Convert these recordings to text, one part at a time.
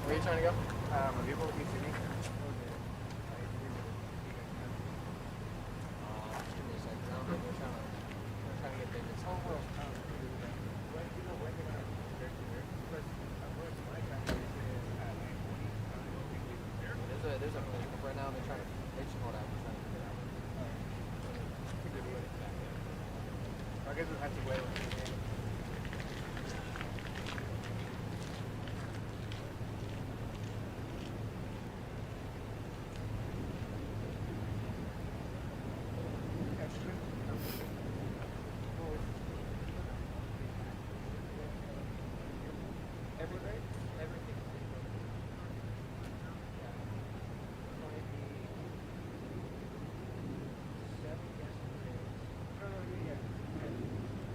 Where are you trying to go? Vivo y City. Give me a second. I don't think we're trying to get payments. Oh, well, when you know when they're going to there? Because what's my family is There's a pickup right now. They should hold out. We're trying to figure it out. I guess we'll have to wait until the end.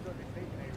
So they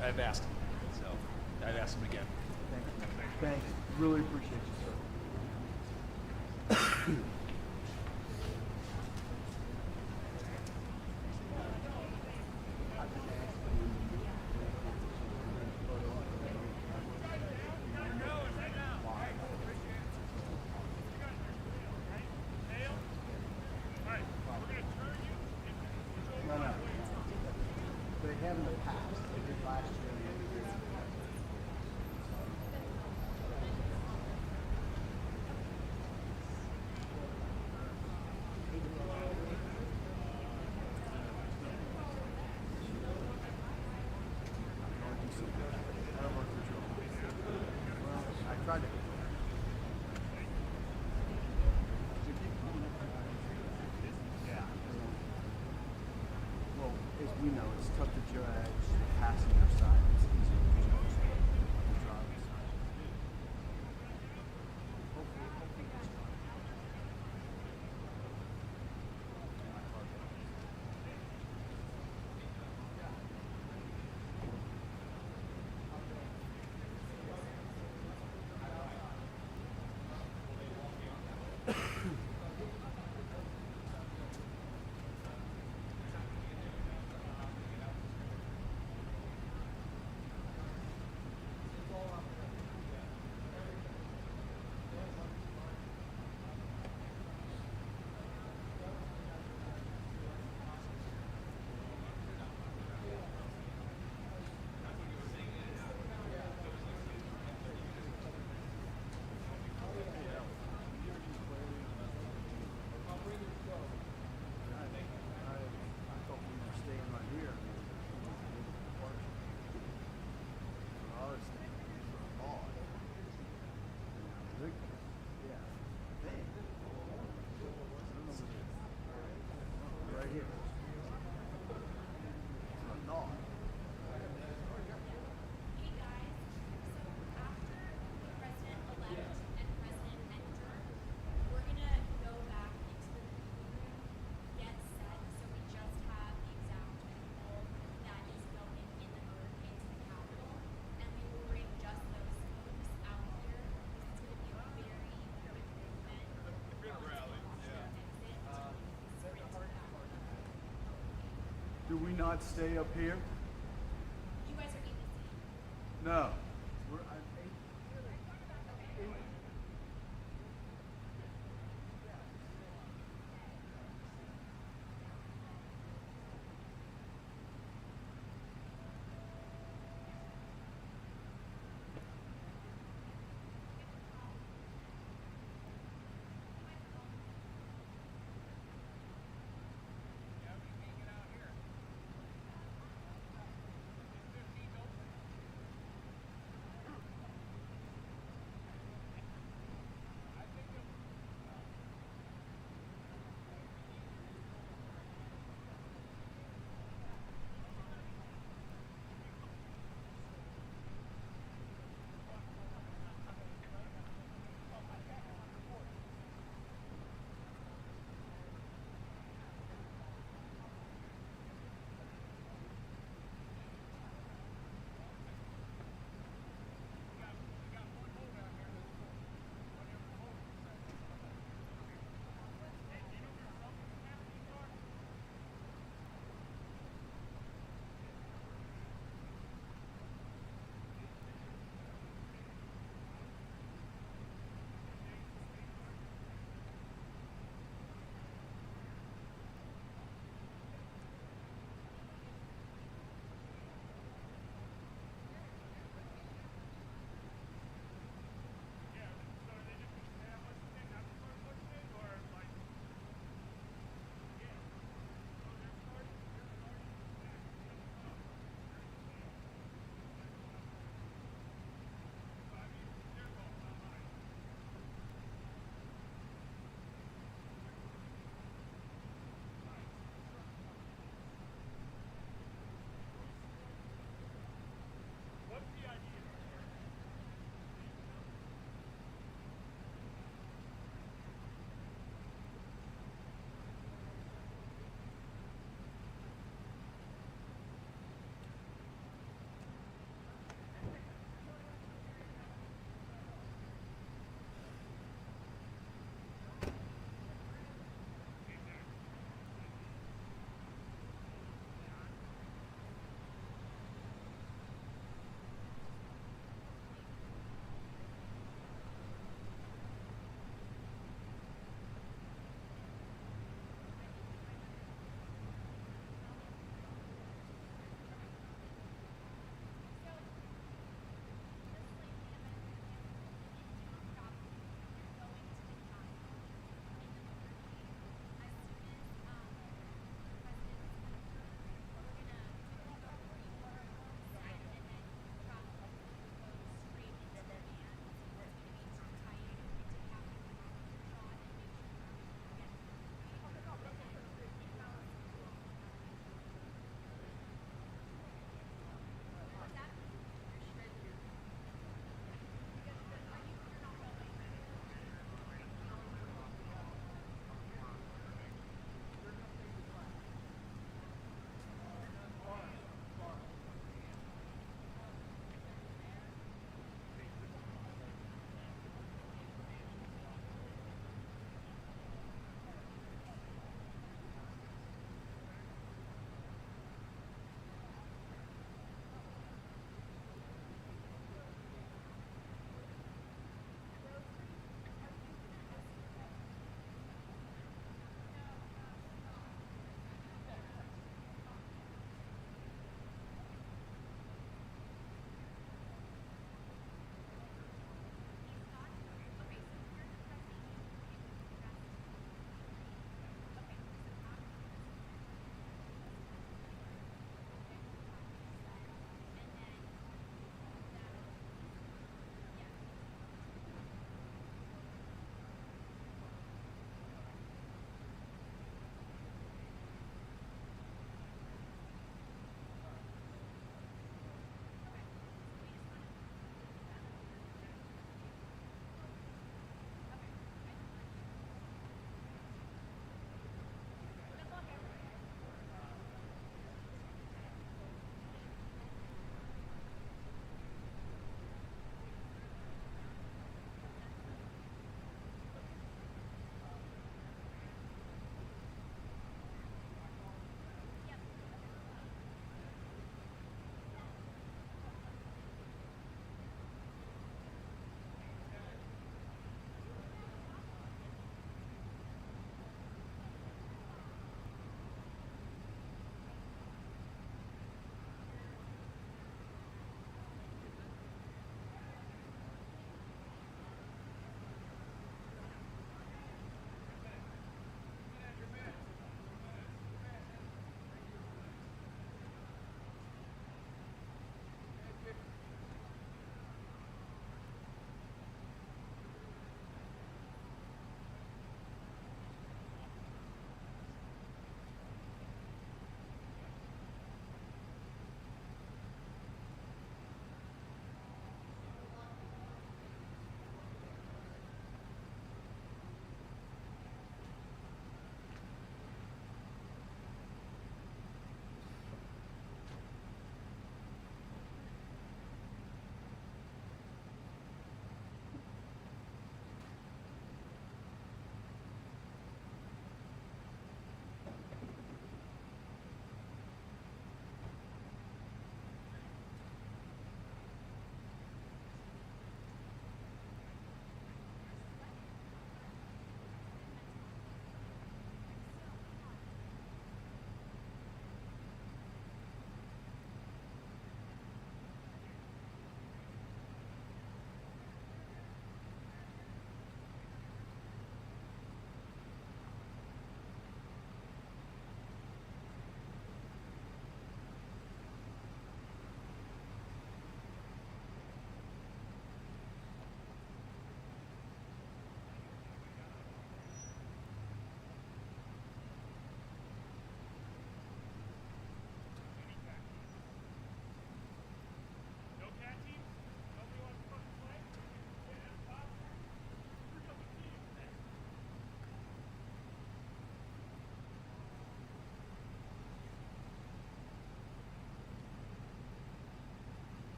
I've asked him, so I'd ask him again. Thank you. Thanks. Really appreciate you, sir. No, no. They have in the past. They did last year. And the year before. I tried to. Yeah. Well, as we know, it's tough to judge the passenger side. It's easy to judge the driver side. Hopefully it's fine. My car goes. I thought we were staying right here. I was thinking for a ball. Yeah. Hey. Right here. For a dog. Hey guys, so after the president-elect and president enter, we're gonna go back into the meeting room, get set, so we just have the exact people that is going in the motorcade to the Capitol, and we will bring just those folks out here. This is gonna be a very quick movement. Exit to sprint back. Do we not stay up here? You guys are ABC. No. We're at 8.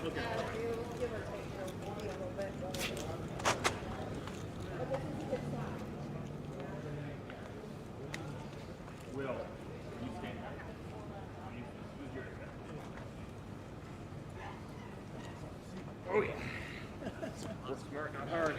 Give or take, maybe a little bit. But this is a good sign. Will, you stand up. Who's yours? Oh yeah. Work smart, not hard.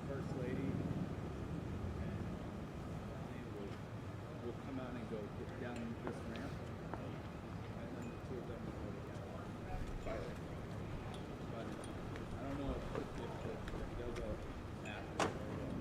First lady will come out and go down this ramp, and then the two of them will go together. But I don't know if they'll go after or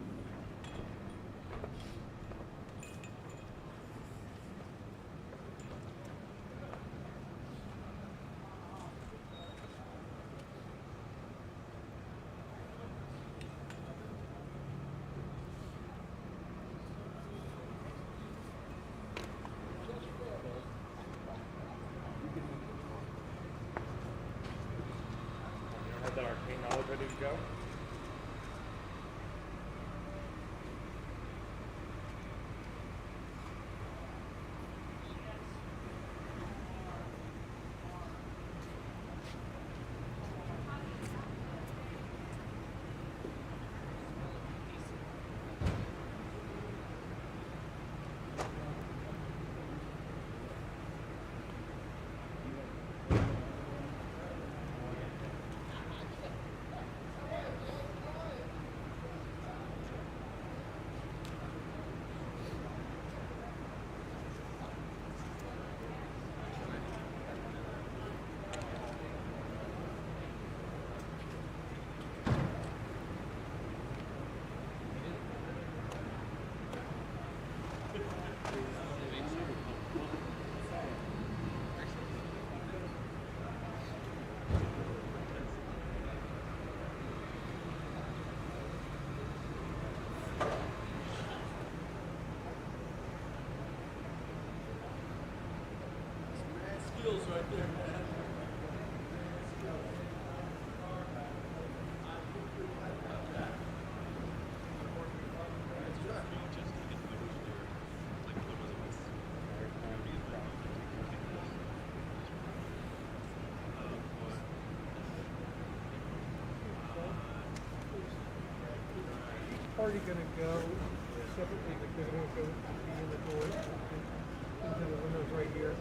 Have that arcane knowledge ready to go? Party gonna go separately because they're gonna go in the doors into the windows right here.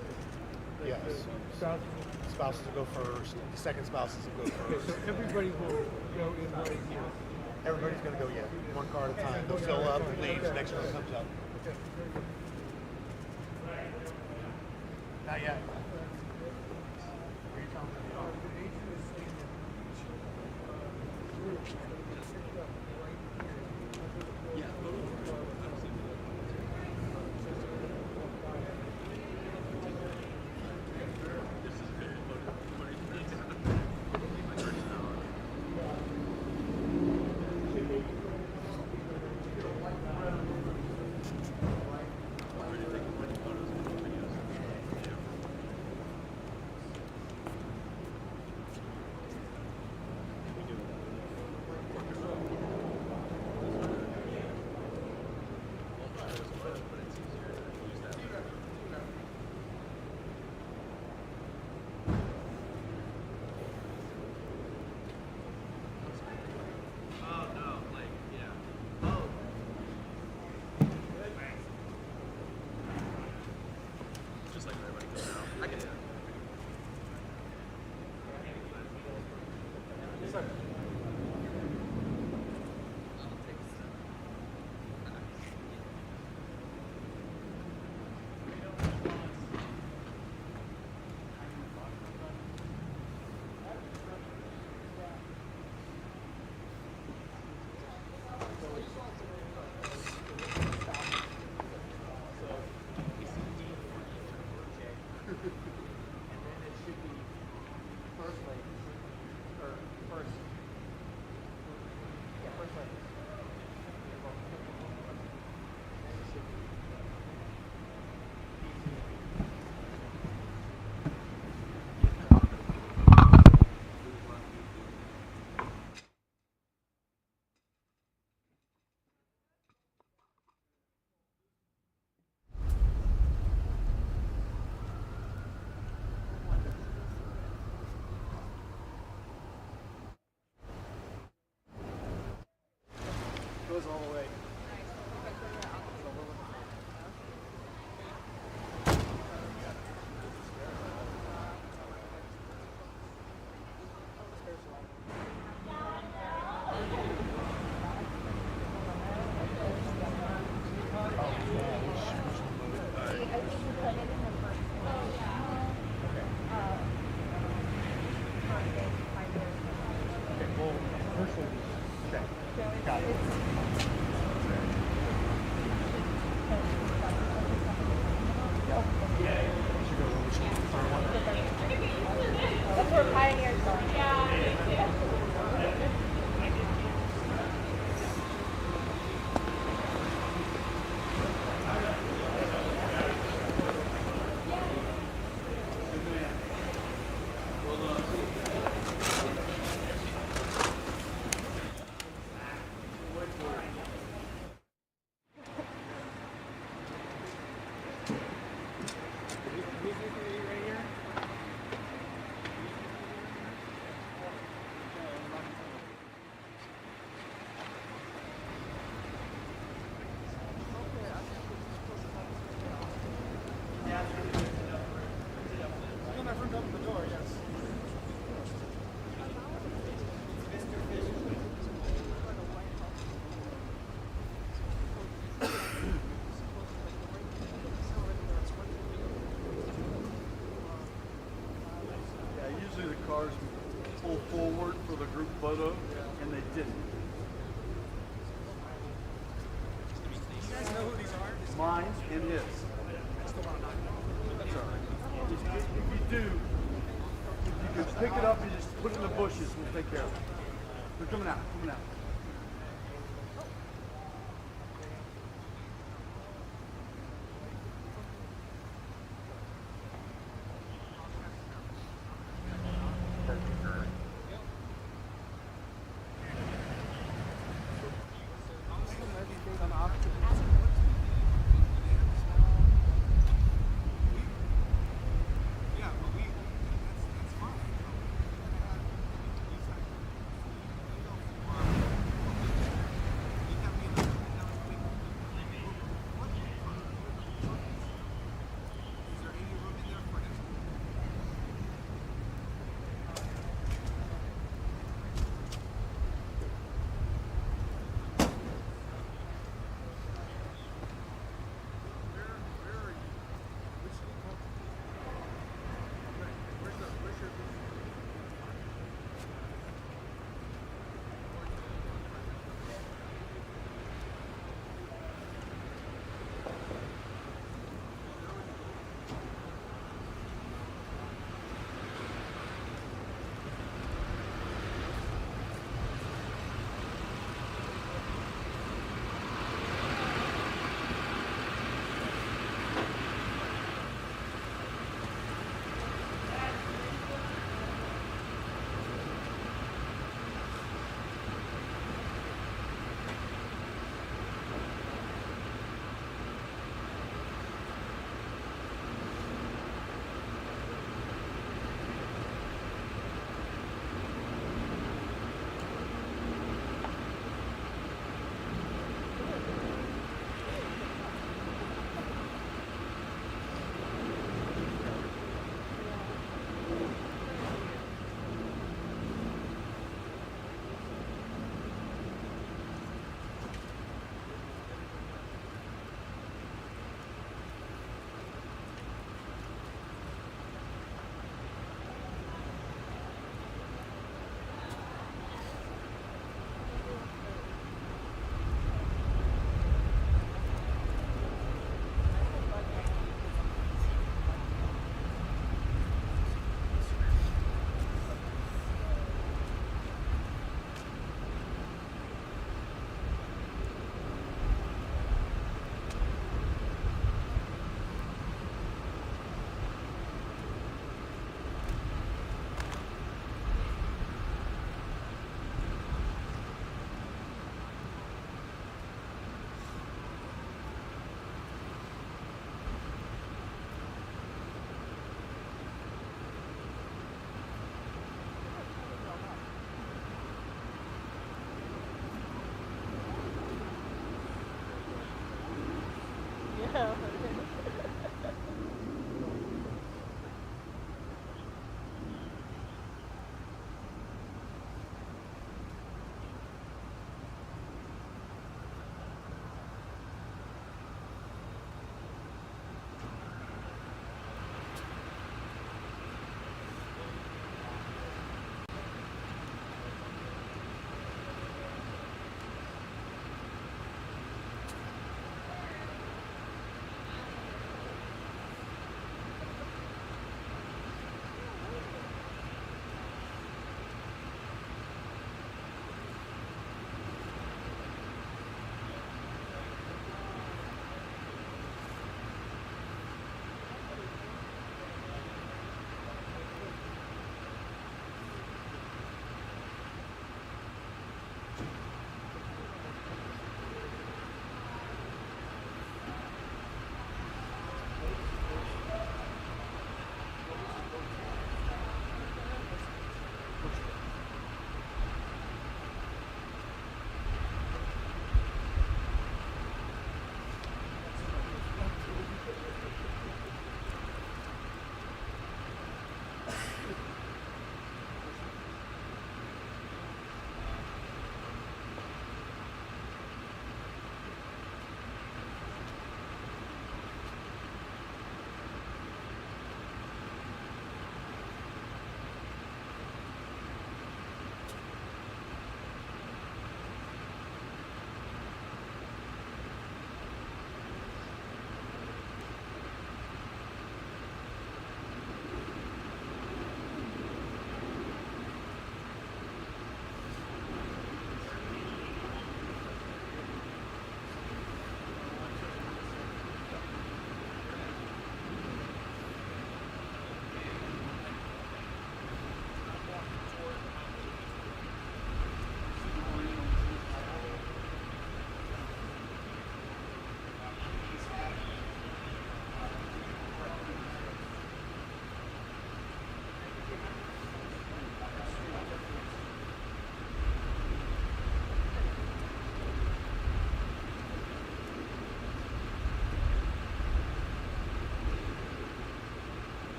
Like Yes. the spouses. spouses will go first. The second spouses will go Okay, first. so everybody will go in right here. Everybody's gonna go, yeah, one car at a time. They'll fill up, leave, the next one comes up. Okay, very good. Not yet. all the way. That's where pioneers are. Usually the cars pull forward for the group photo, and they didn't. You guys know who these are? Mine and his. That's all right. If you do, if you can pick it up and just put it in the bushes, we'll take care of it. They're coming out, coming out.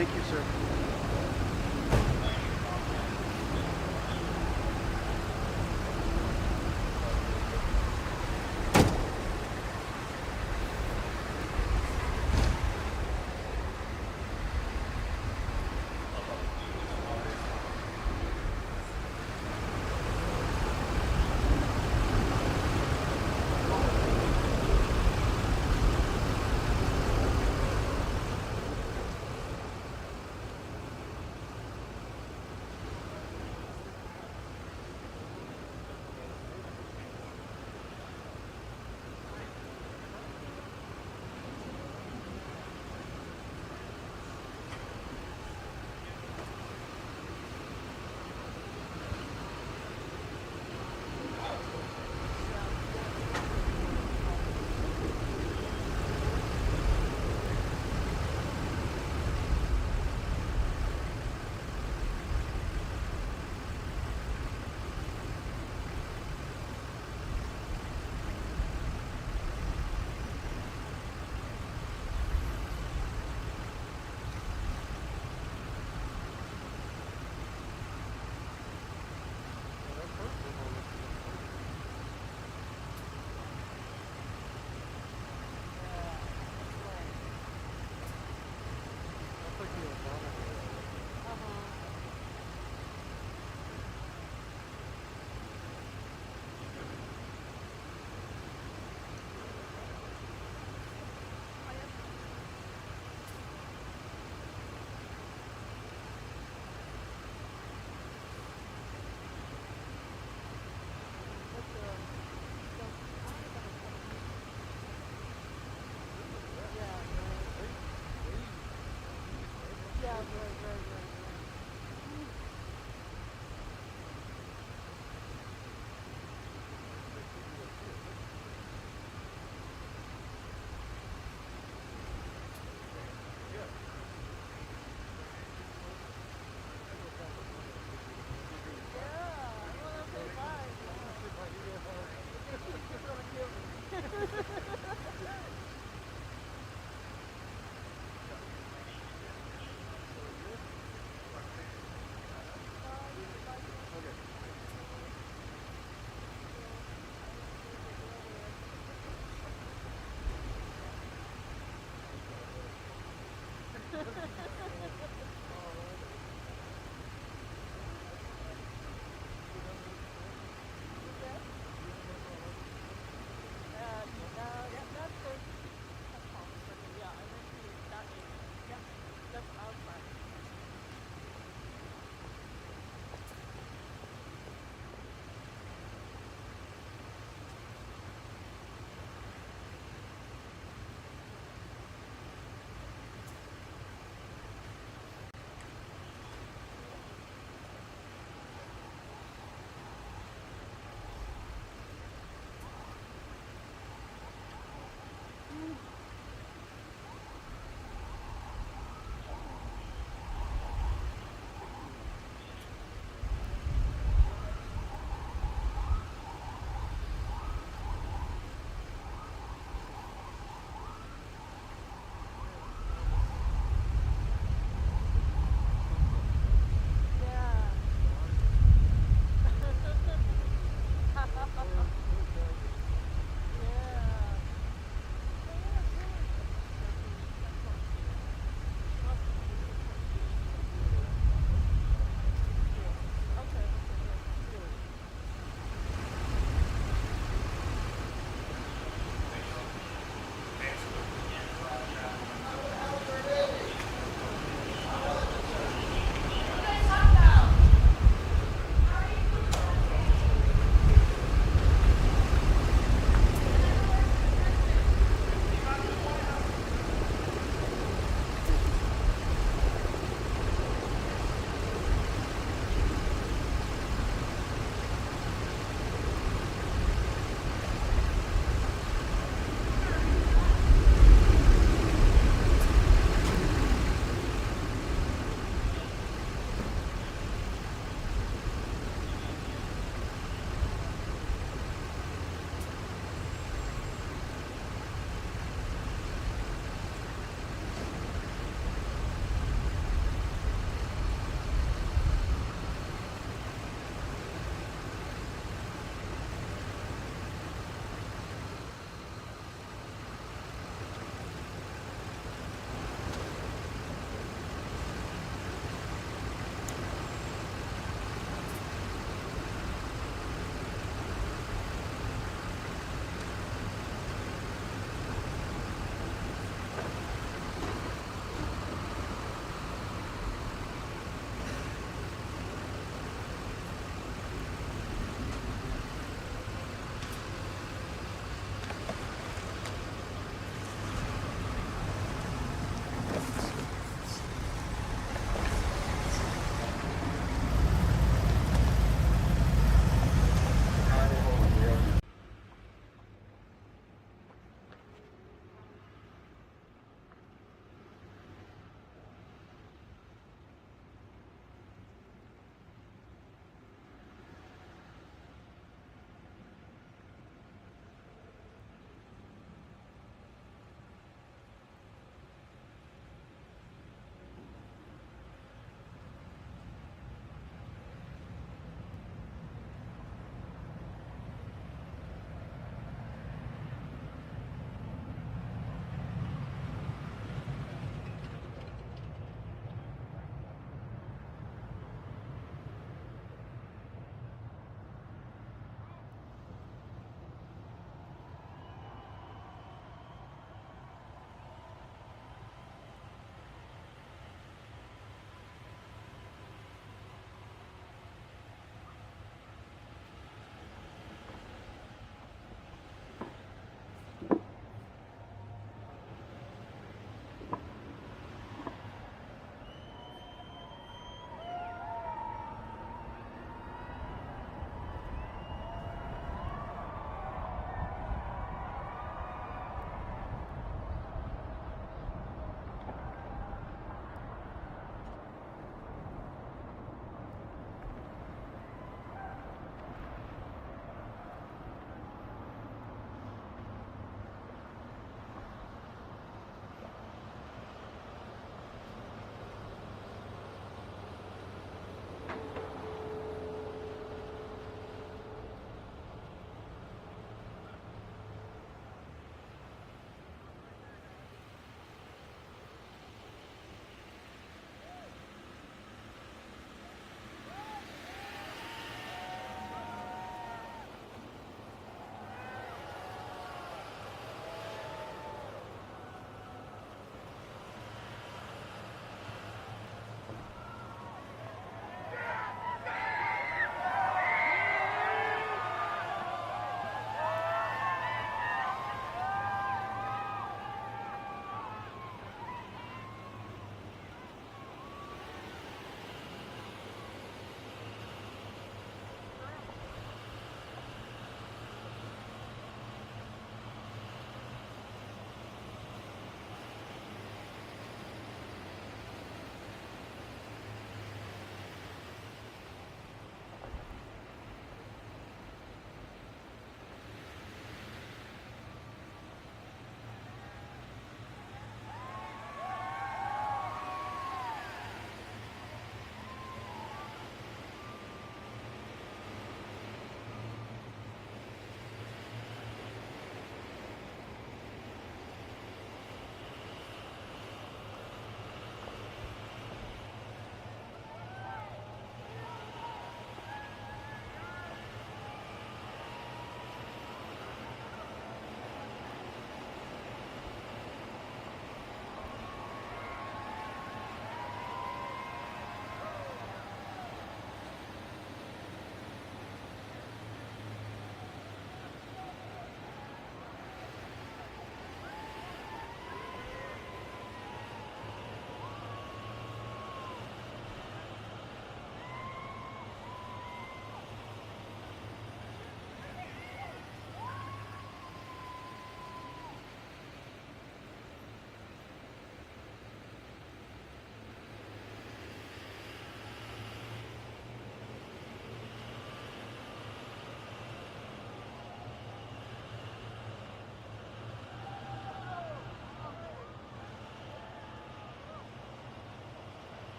Thank you, sir.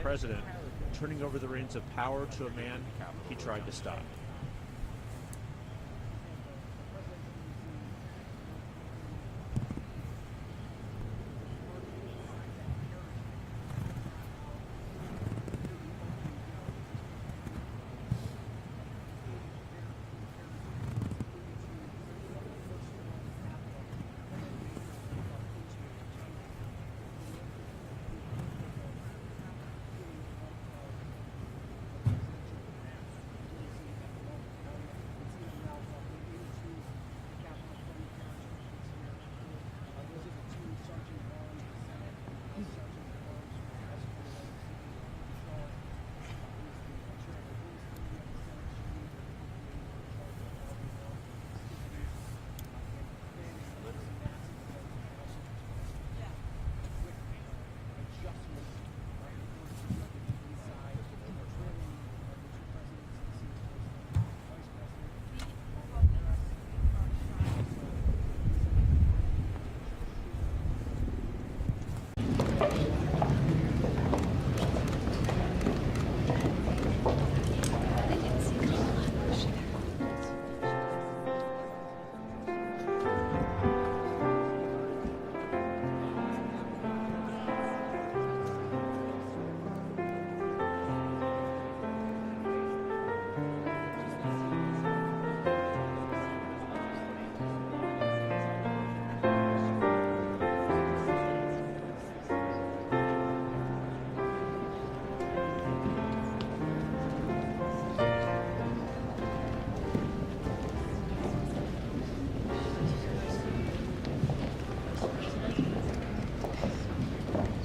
president, turning over the reins of power to a man he tried to stop.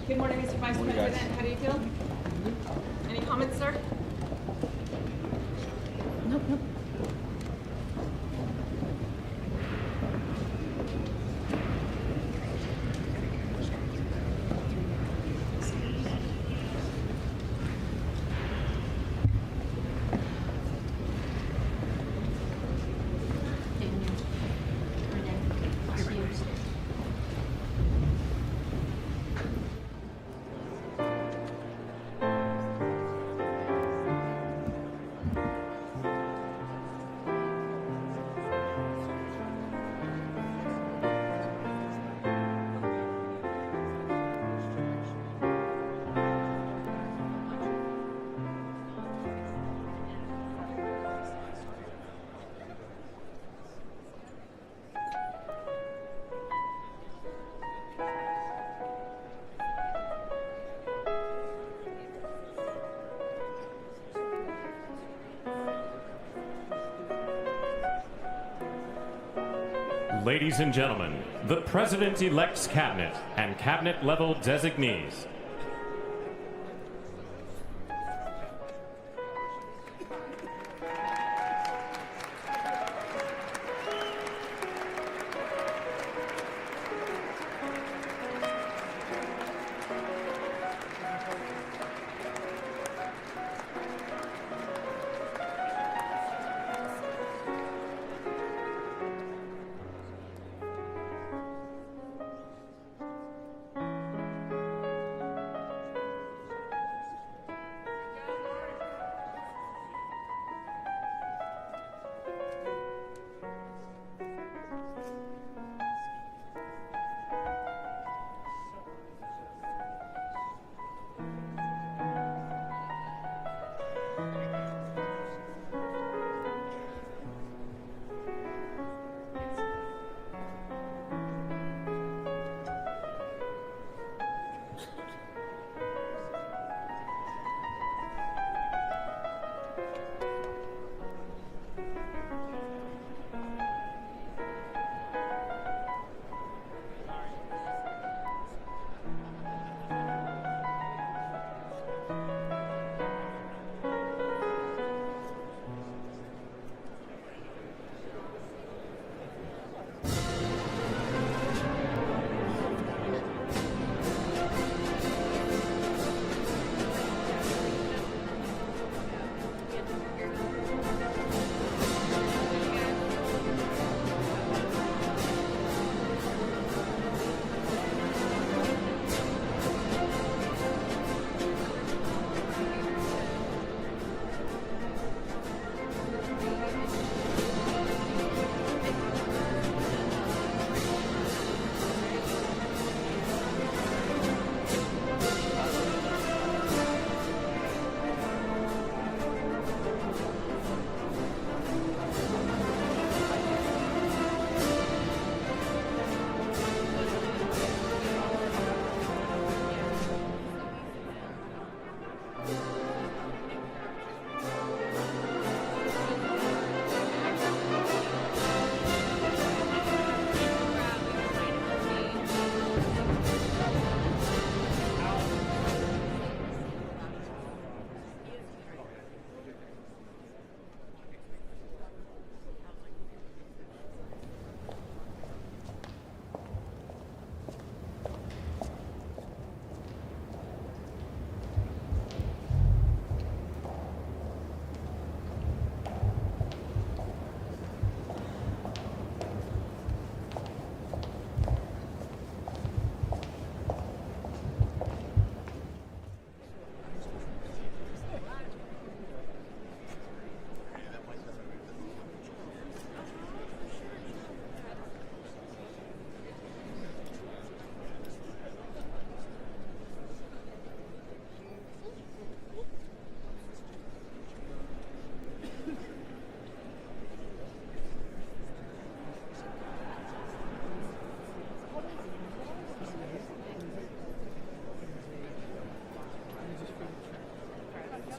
Good morning, Mr. Vice President. How do you feel? Any comments, sir? Nope, nope. Ladies and gentlemen, the President-elect's Cabinet and Cabinet-level designees.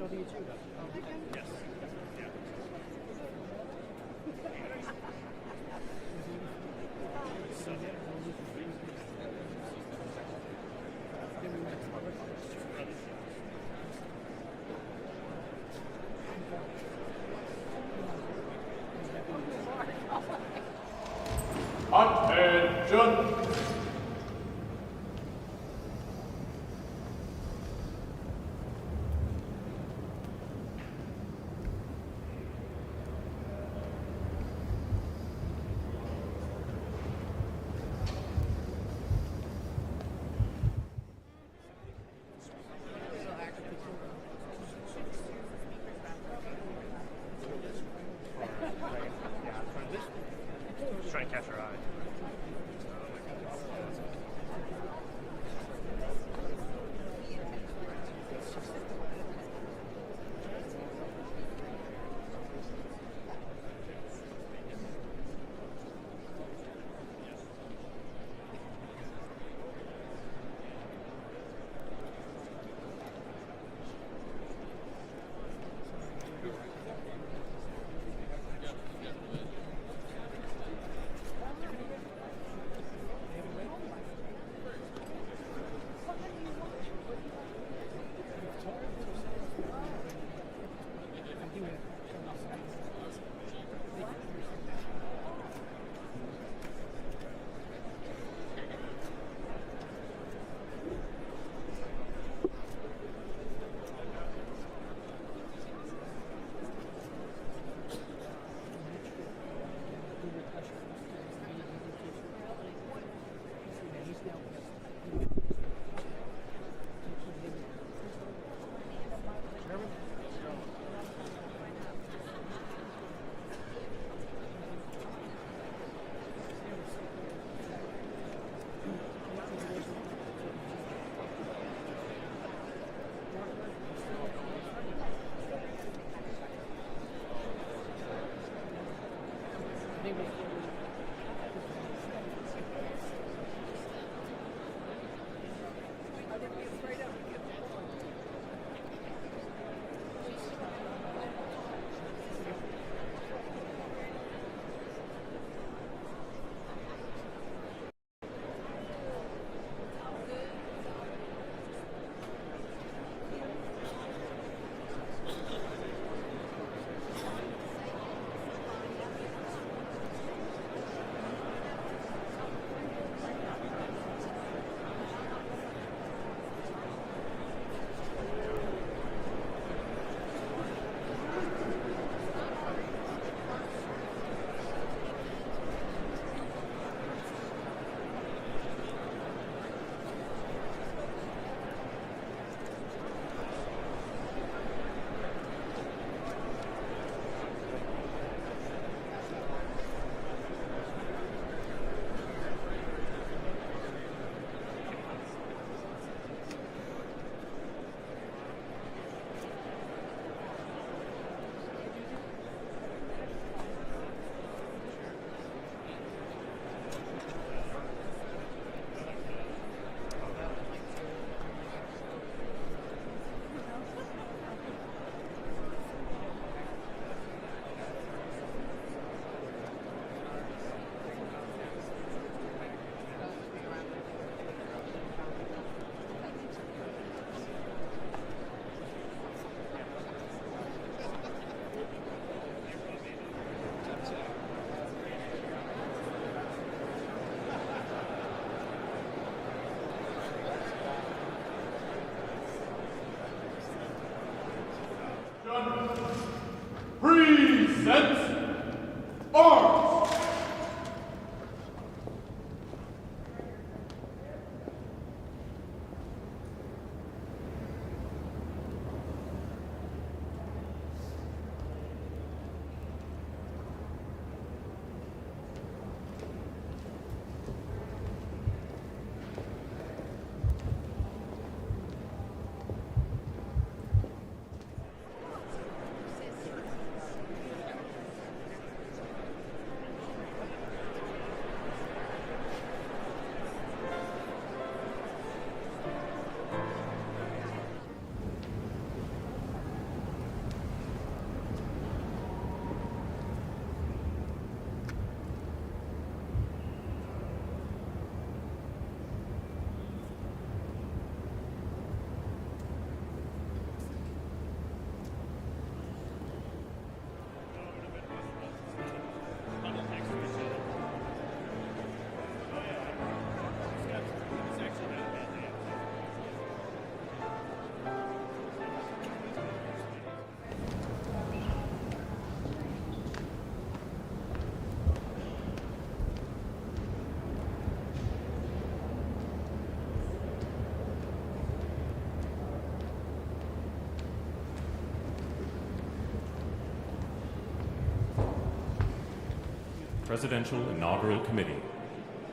So do you too, though. Yes. Yeah. Attention! Presidential Inaugural Committee.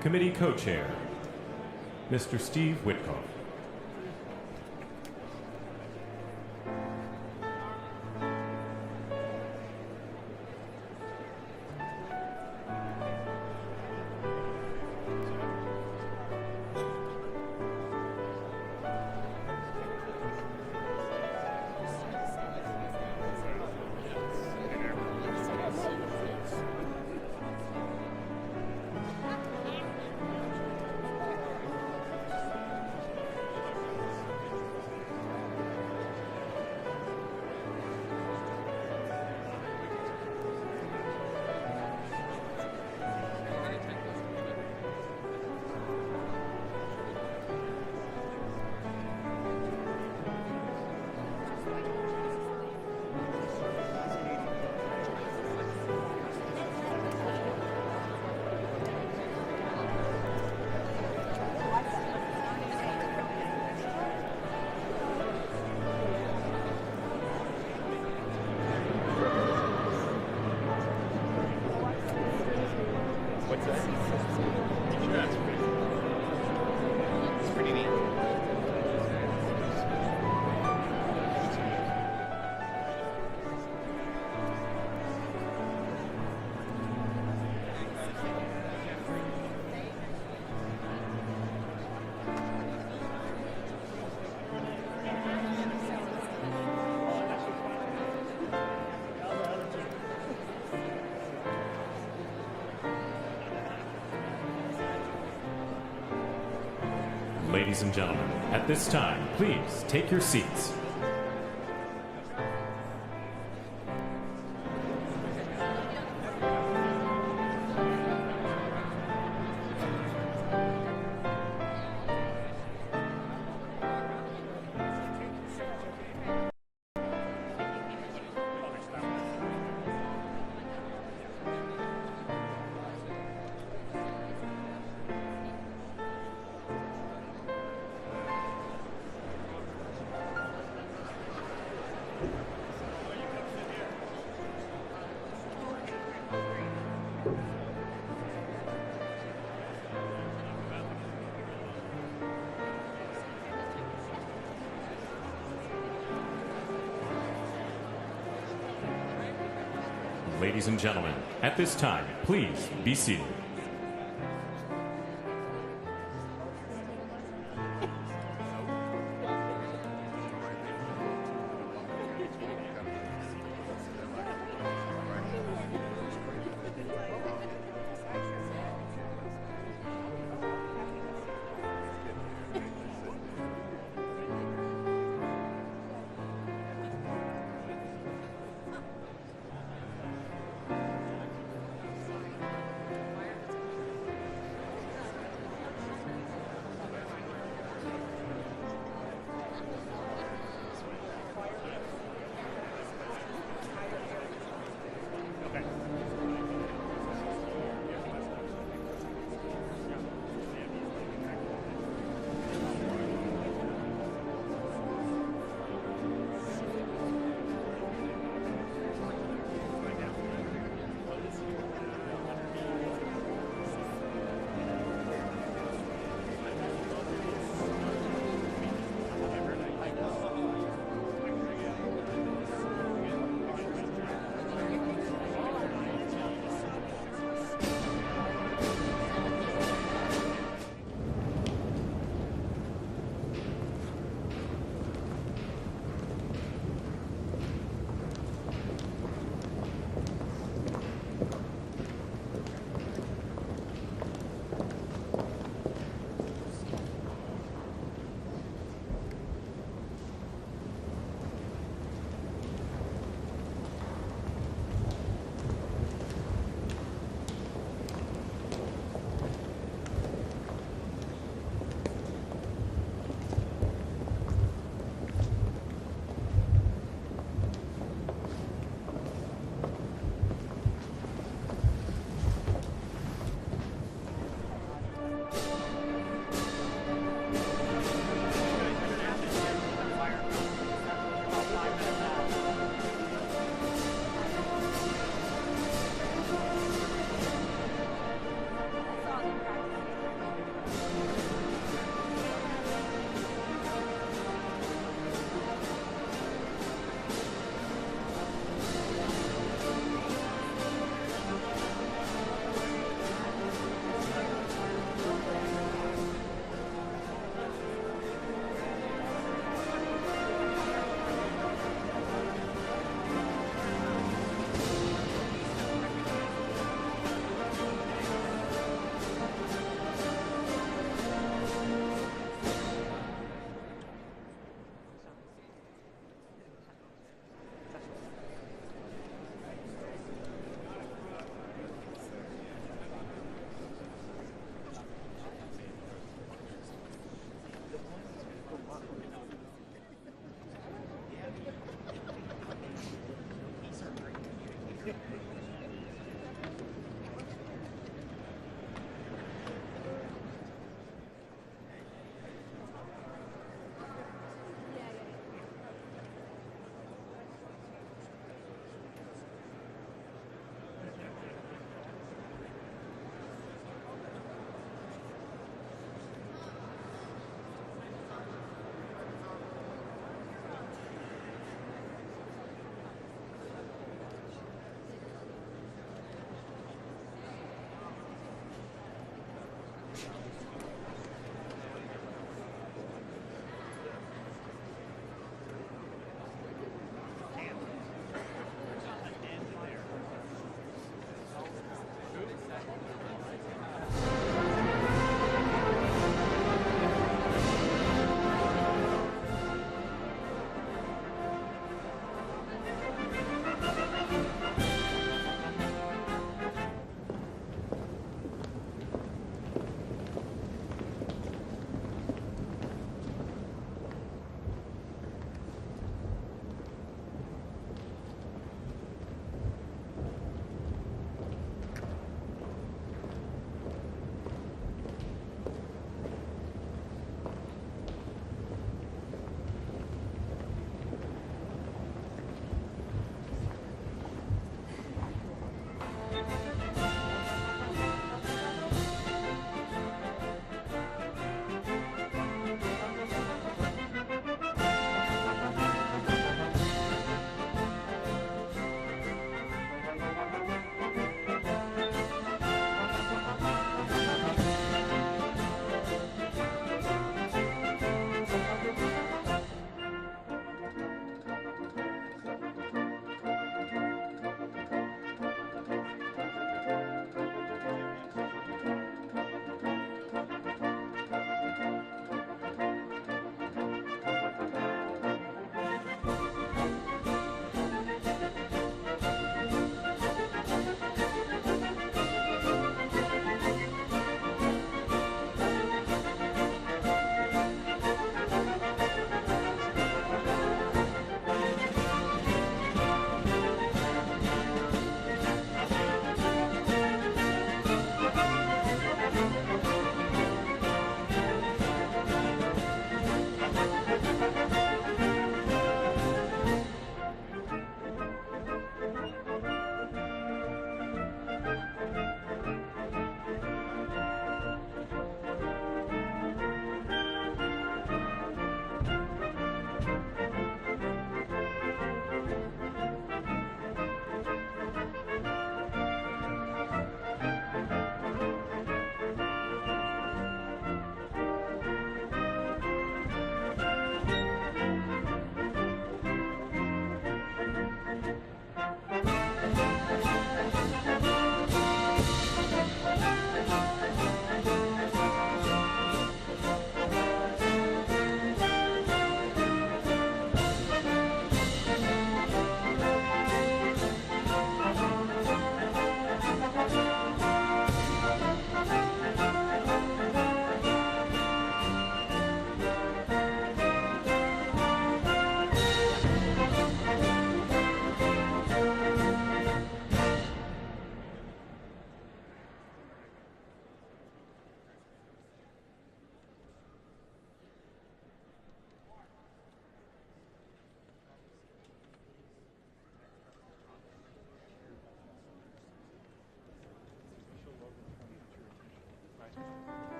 Committee Co-Chair, Mr. Steve Witkoff. Ladies and gentlemen, at this time, please take your seats. Ladies and gentlemen, at this time, please be seated.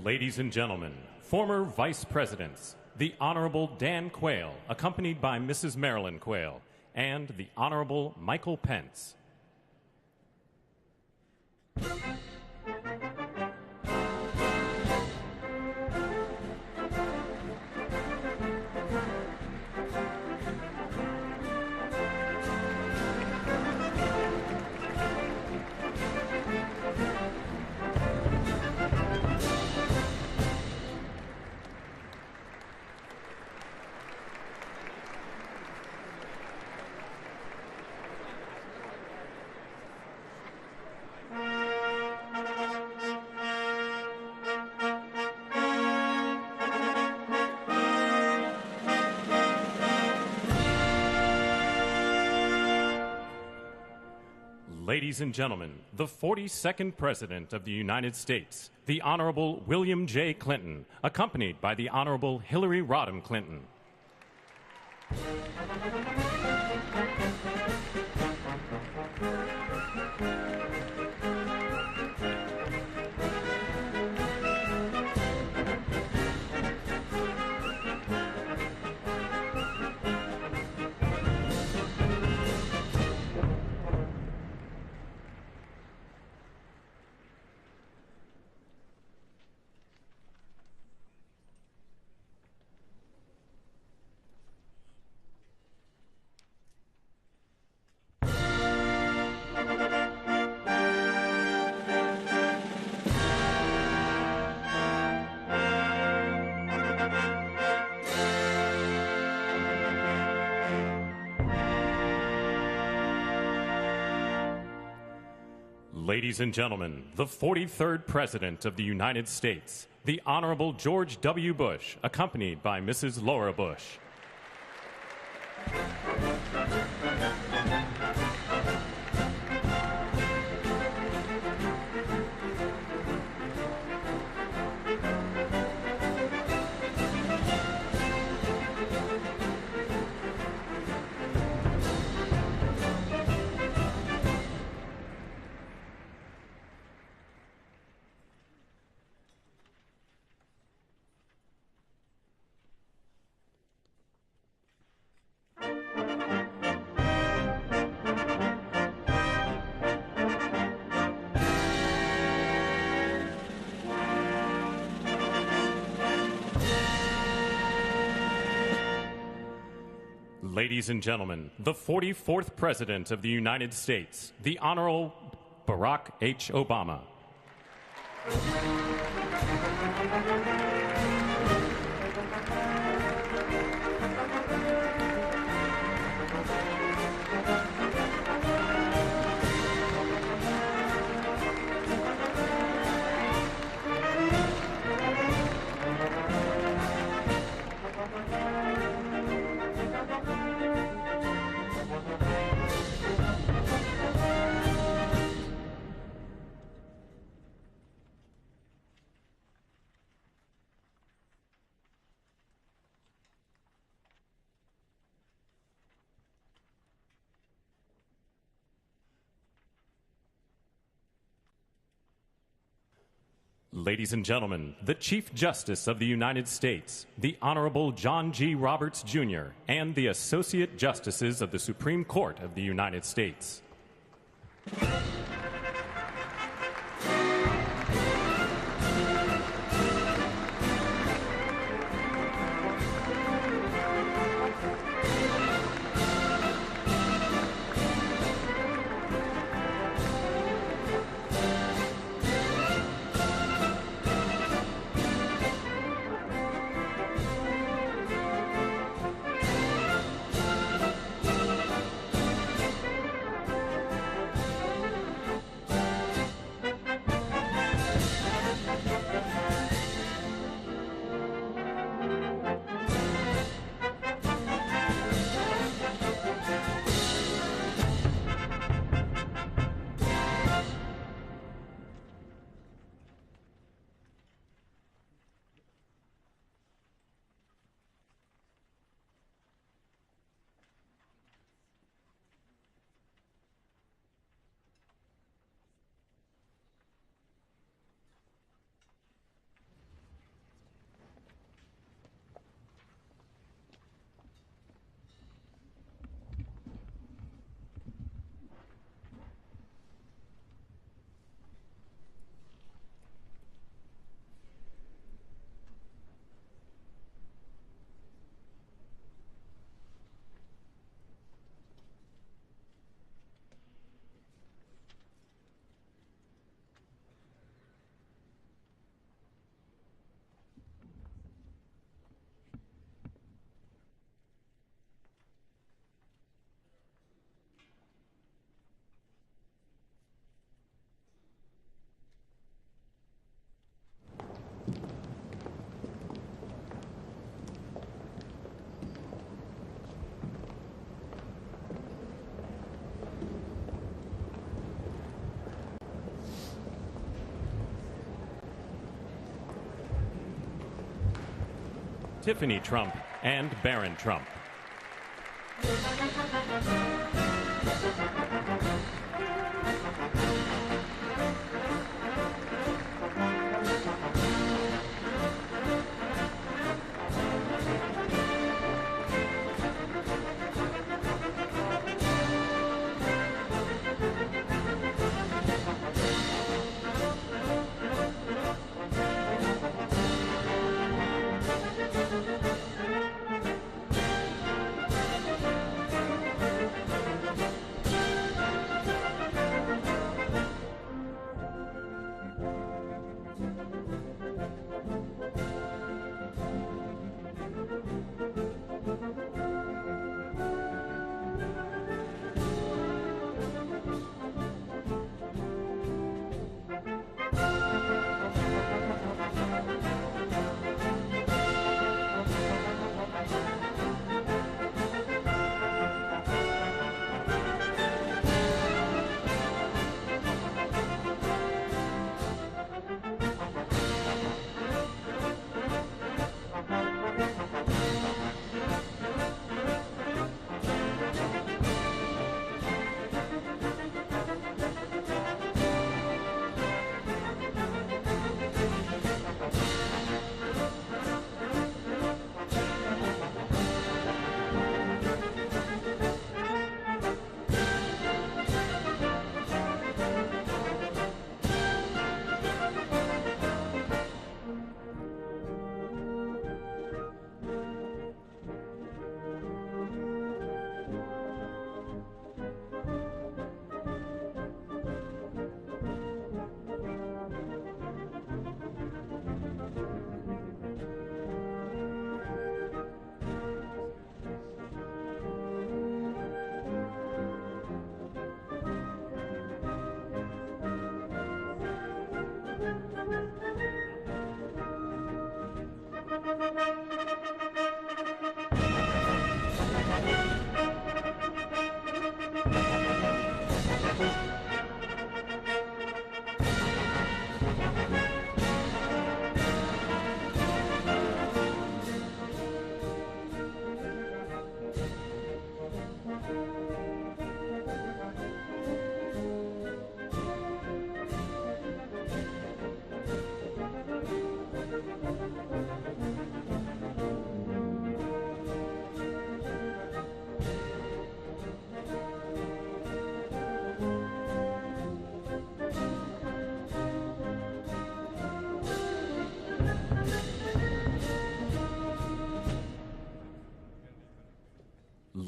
Ladies and gentlemen, former Vice Presidents, the Honorable Dan Quayle, accompanied by Mrs. Marilyn Quayle, and the Honorable Michael Pence. Ladies and gentlemen, the 42nd President of the United States, the Honorable William J. Clinton, accompanied by the Honorable Hillary Rodham Clinton. Ladies and gentlemen, the 43rd President of the United States, the Honorable George W. Bush, accompanied by Mrs. Laura Bush. Ladies and gentlemen, the 44th President of the United States, the Honorable Barack H. Obama. Ladies and gentlemen, the Chief Justice of the United States, the Honorable John G. Roberts, Jr., and the Associate Justices of the Supreme Court of the United States. Tiffany Trump, and Barron Trump.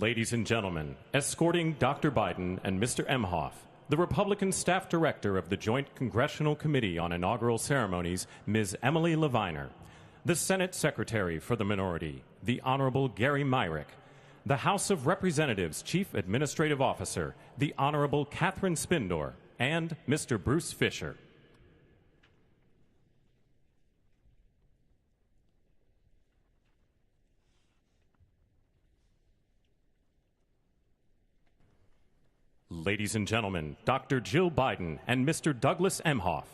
Ladies and gentlemen, escorting Dr. Biden and Mr. Emhoff, the Republican Staff Director of the Joint Congressional Committee on Inaugural Ceremonies, Ms. Emily Leviner, the Senate Secretary for the Minority, the Honorable Gary Myrick, the House of Representatives Chief Administrative Officer, the Honorable Catherine Spindor, and Mr. Bruce Fisher. Ladies and gentlemen, Dr. Jill Biden and Mr. Douglas Emhoff.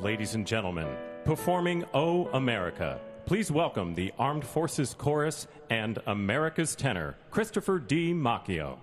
Ladies and gentlemen, performing O America, please welcome the Armed Forces Chorus and America's tenor, Christopher D. Macchio.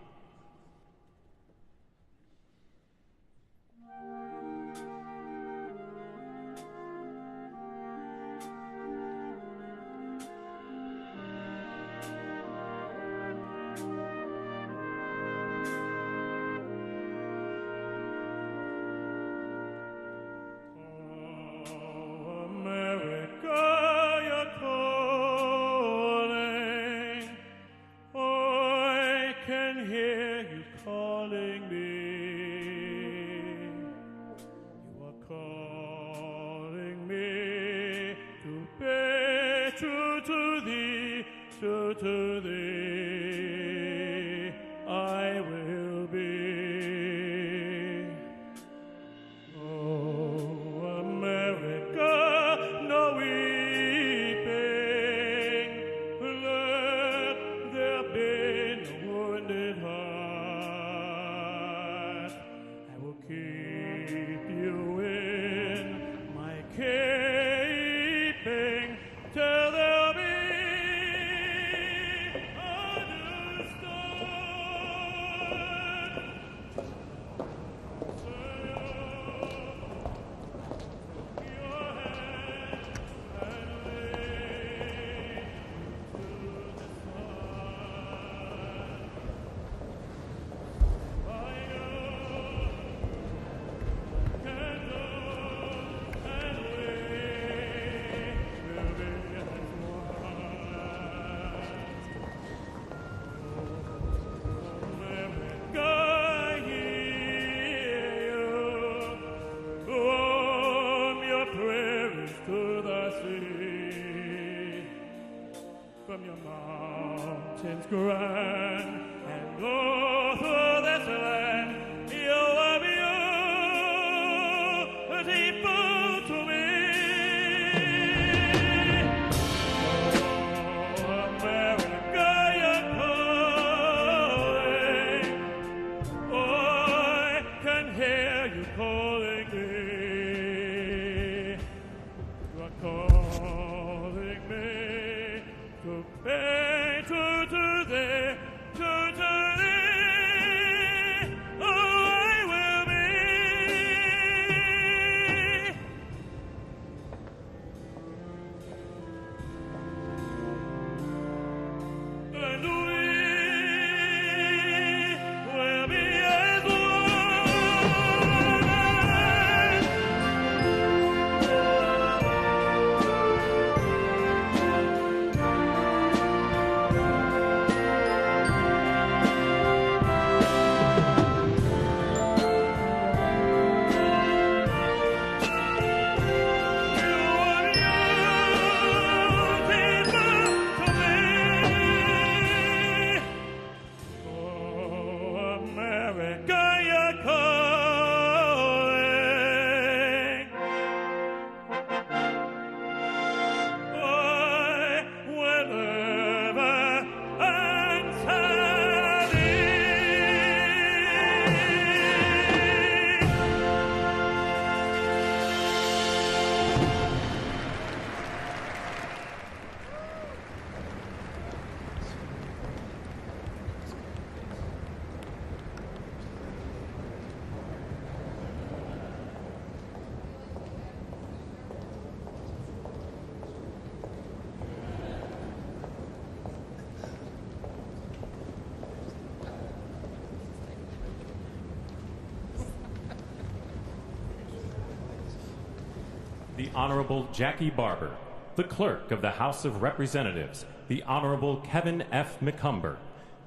The Honorable Jackie Barber, the Clerk of the House of Representatives, the Honorable Kevin F. McCumber,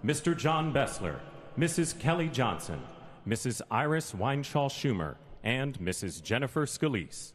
Mr. John Bessler, Mrs. Kelly Johnson, Mrs. Iris Weinshaw Schumer, and Mrs. Jennifer Scalise.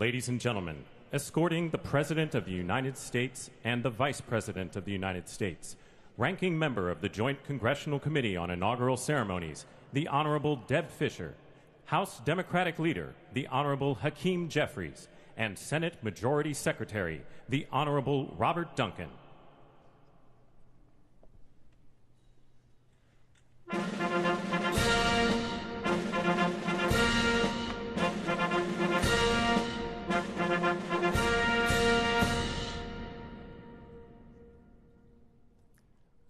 Ladies and gentlemen, escorting the President of the United States and the Vice President of the United States, ranking member of the Joint Congressional Committee on Inaugural Ceremonies, the Honorable Deb Fischer, House Democratic Leader, the Honorable Hakeem Jeffries, and Senate Majority Secretary, the Honorable Robert Duncan.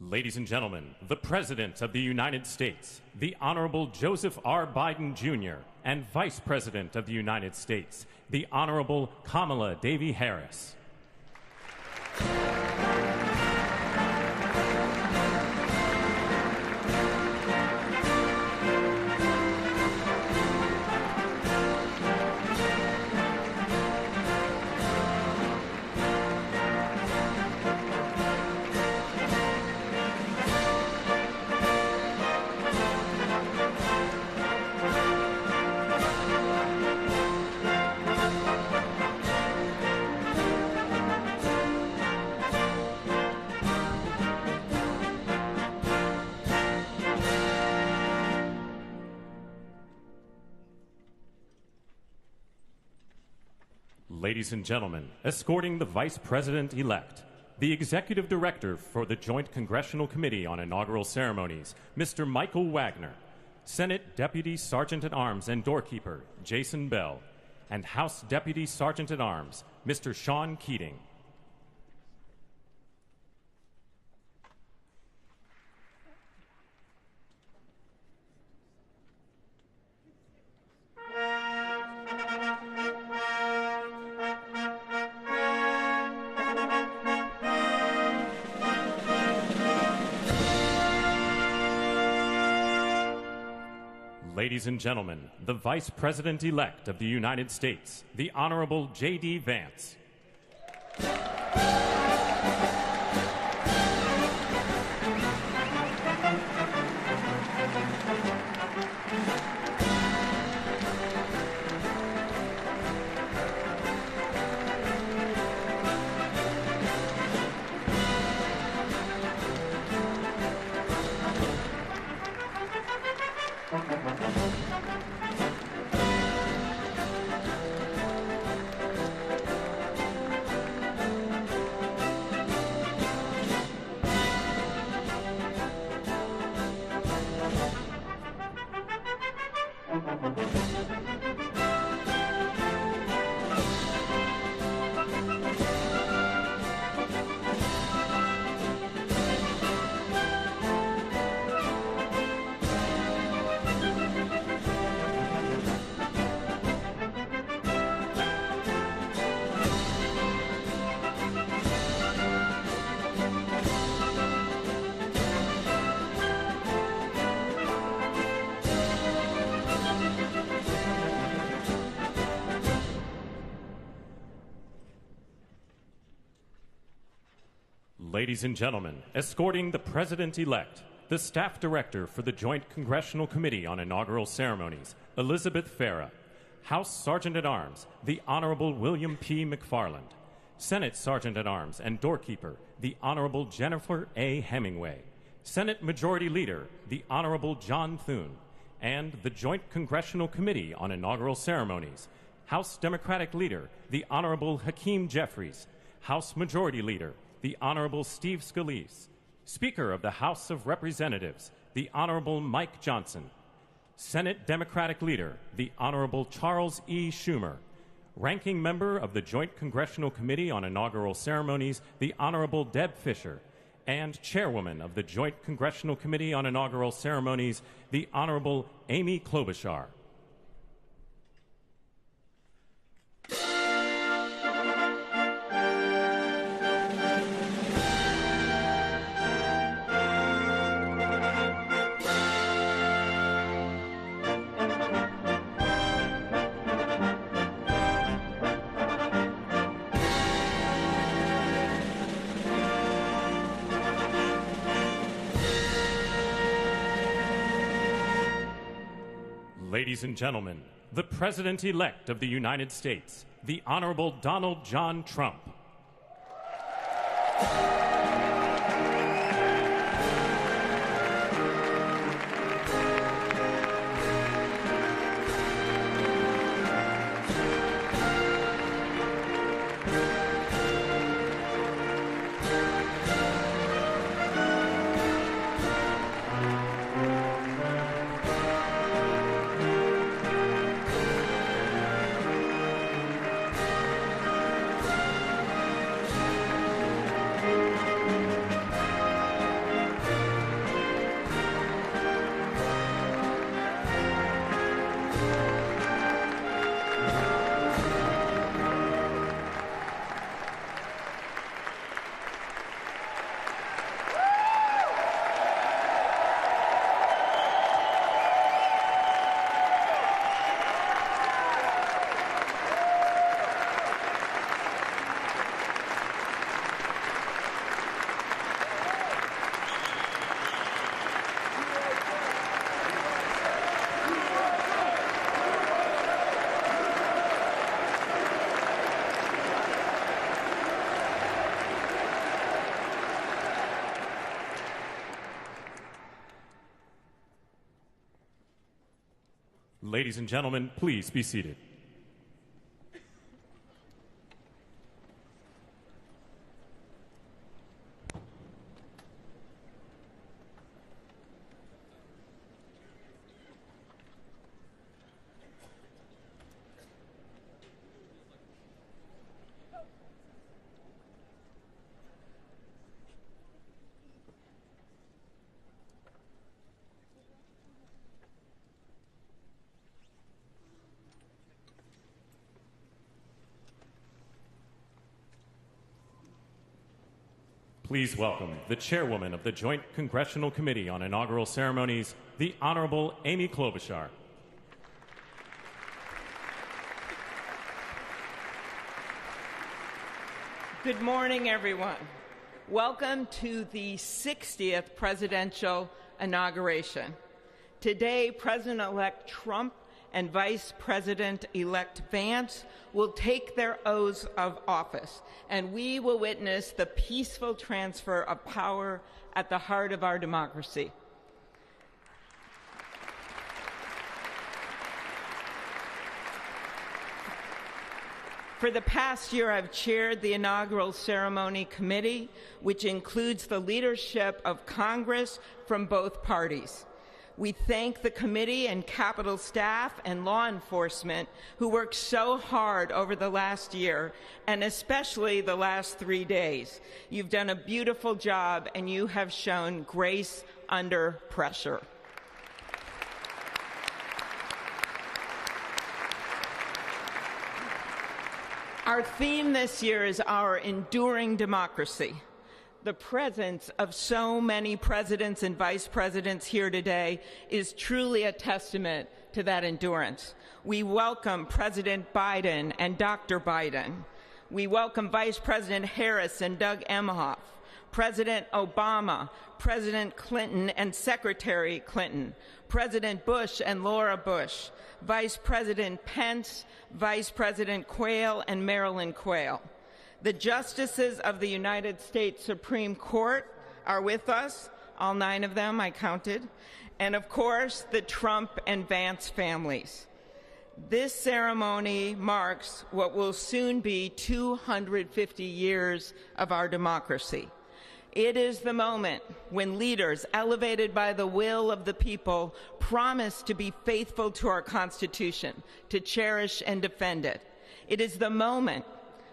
Ladies and gentlemen, the President of the United States, the Honorable Joseph R. Biden, Jr., and Vice President of the United States, the Honorable Kamala Devi Harris. Ladies and gentlemen, escorting the Vice President-elect, the Executive Director for the Joint Congressional Committee on Inaugural Ceremonies, Mr. Michael Wagner, Senate Deputy Sergeant-at-Arms and Doorkeeper, Jason Bell, and House Deputy Sergeant-at-Arms, Mr. Sean Keating. Ladies and gentlemen, the Vice President-elect of the United States, the Honorable J.D. Vance. Ladies and gentlemen, escorting the President-elect, the Staff Director for the Joint Congressional Committee on Inaugural Ceremonies, Elizabeth Farah, House Sergeant-at-Arms, the Honorable William P. McFarland, Senate Sergeant-at-Arms and Doorkeeper, the Honorable Jennifer A. Hemingway, Senate Majority Leader, the Honorable John Thune, and the Joint Congressional Committee on Inaugural Ceremonies, House Democratic Leader, the Honorable Hakeem Jeffries, House Majority Leader, the Honorable Steve Scalise, Speaker of the House of Representatives, the Honorable Mike Johnson, Senate Democratic Leader, the Honorable Charles E. Schumer, Ranking Member of the Joint Congressional Committee on Inaugural Ceremonies, the Honorable Deb Fischer, and Chairwoman of the Joint Congressional Committee on Inaugural Ceremonies, the Honorable Amy Klobuchar. Ladies and gentlemen, the President-elect of the United States, the Honorable Donald John Trump. Ladies and gentlemen, please be seated. Please welcome the chairwoman of the Joint Congressional Committee on Inaugural Ceremonies, the Honorable Amy Klobuchar. Good morning, everyone. Welcome to the 60th presidential inauguration. Today, President-elect Trump and Vice President-elect Vance will take their oaths of office, and we will witness the peaceful transfer of power at the heart of our democracy. For the past year, I've chaired the Inaugural Ceremony Committee, which includes the leadership of Congress from both parties. We thank the committee and Capitol staff and law enforcement who worked so hard over the last year, and especially the last 3 days. You've done a beautiful job, and you have shown grace under pressure. Our theme this year is our enduring democracy. The presence of so many presidents and vice presidents here today is truly a testament to that endurance. We welcome President Biden and Dr. Biden. We welcome Vice President Harris and Doug Emhoff, President Obama, President Clinton and Secretary Clinton, President Bush and Laura Bush, Vice President Pence, Vice President Quayle and Marilyn Quayle. The justices of the United States Supreme Court are with us, all 9 of them I counted, and of course the Trump and Vance families. This ceremony marks what will soon be 250 years of our democracy. It is the moment when leaders, elevated by the will of the people, promise to be faithful to our Constitution, to cherish and defend it. It is the moment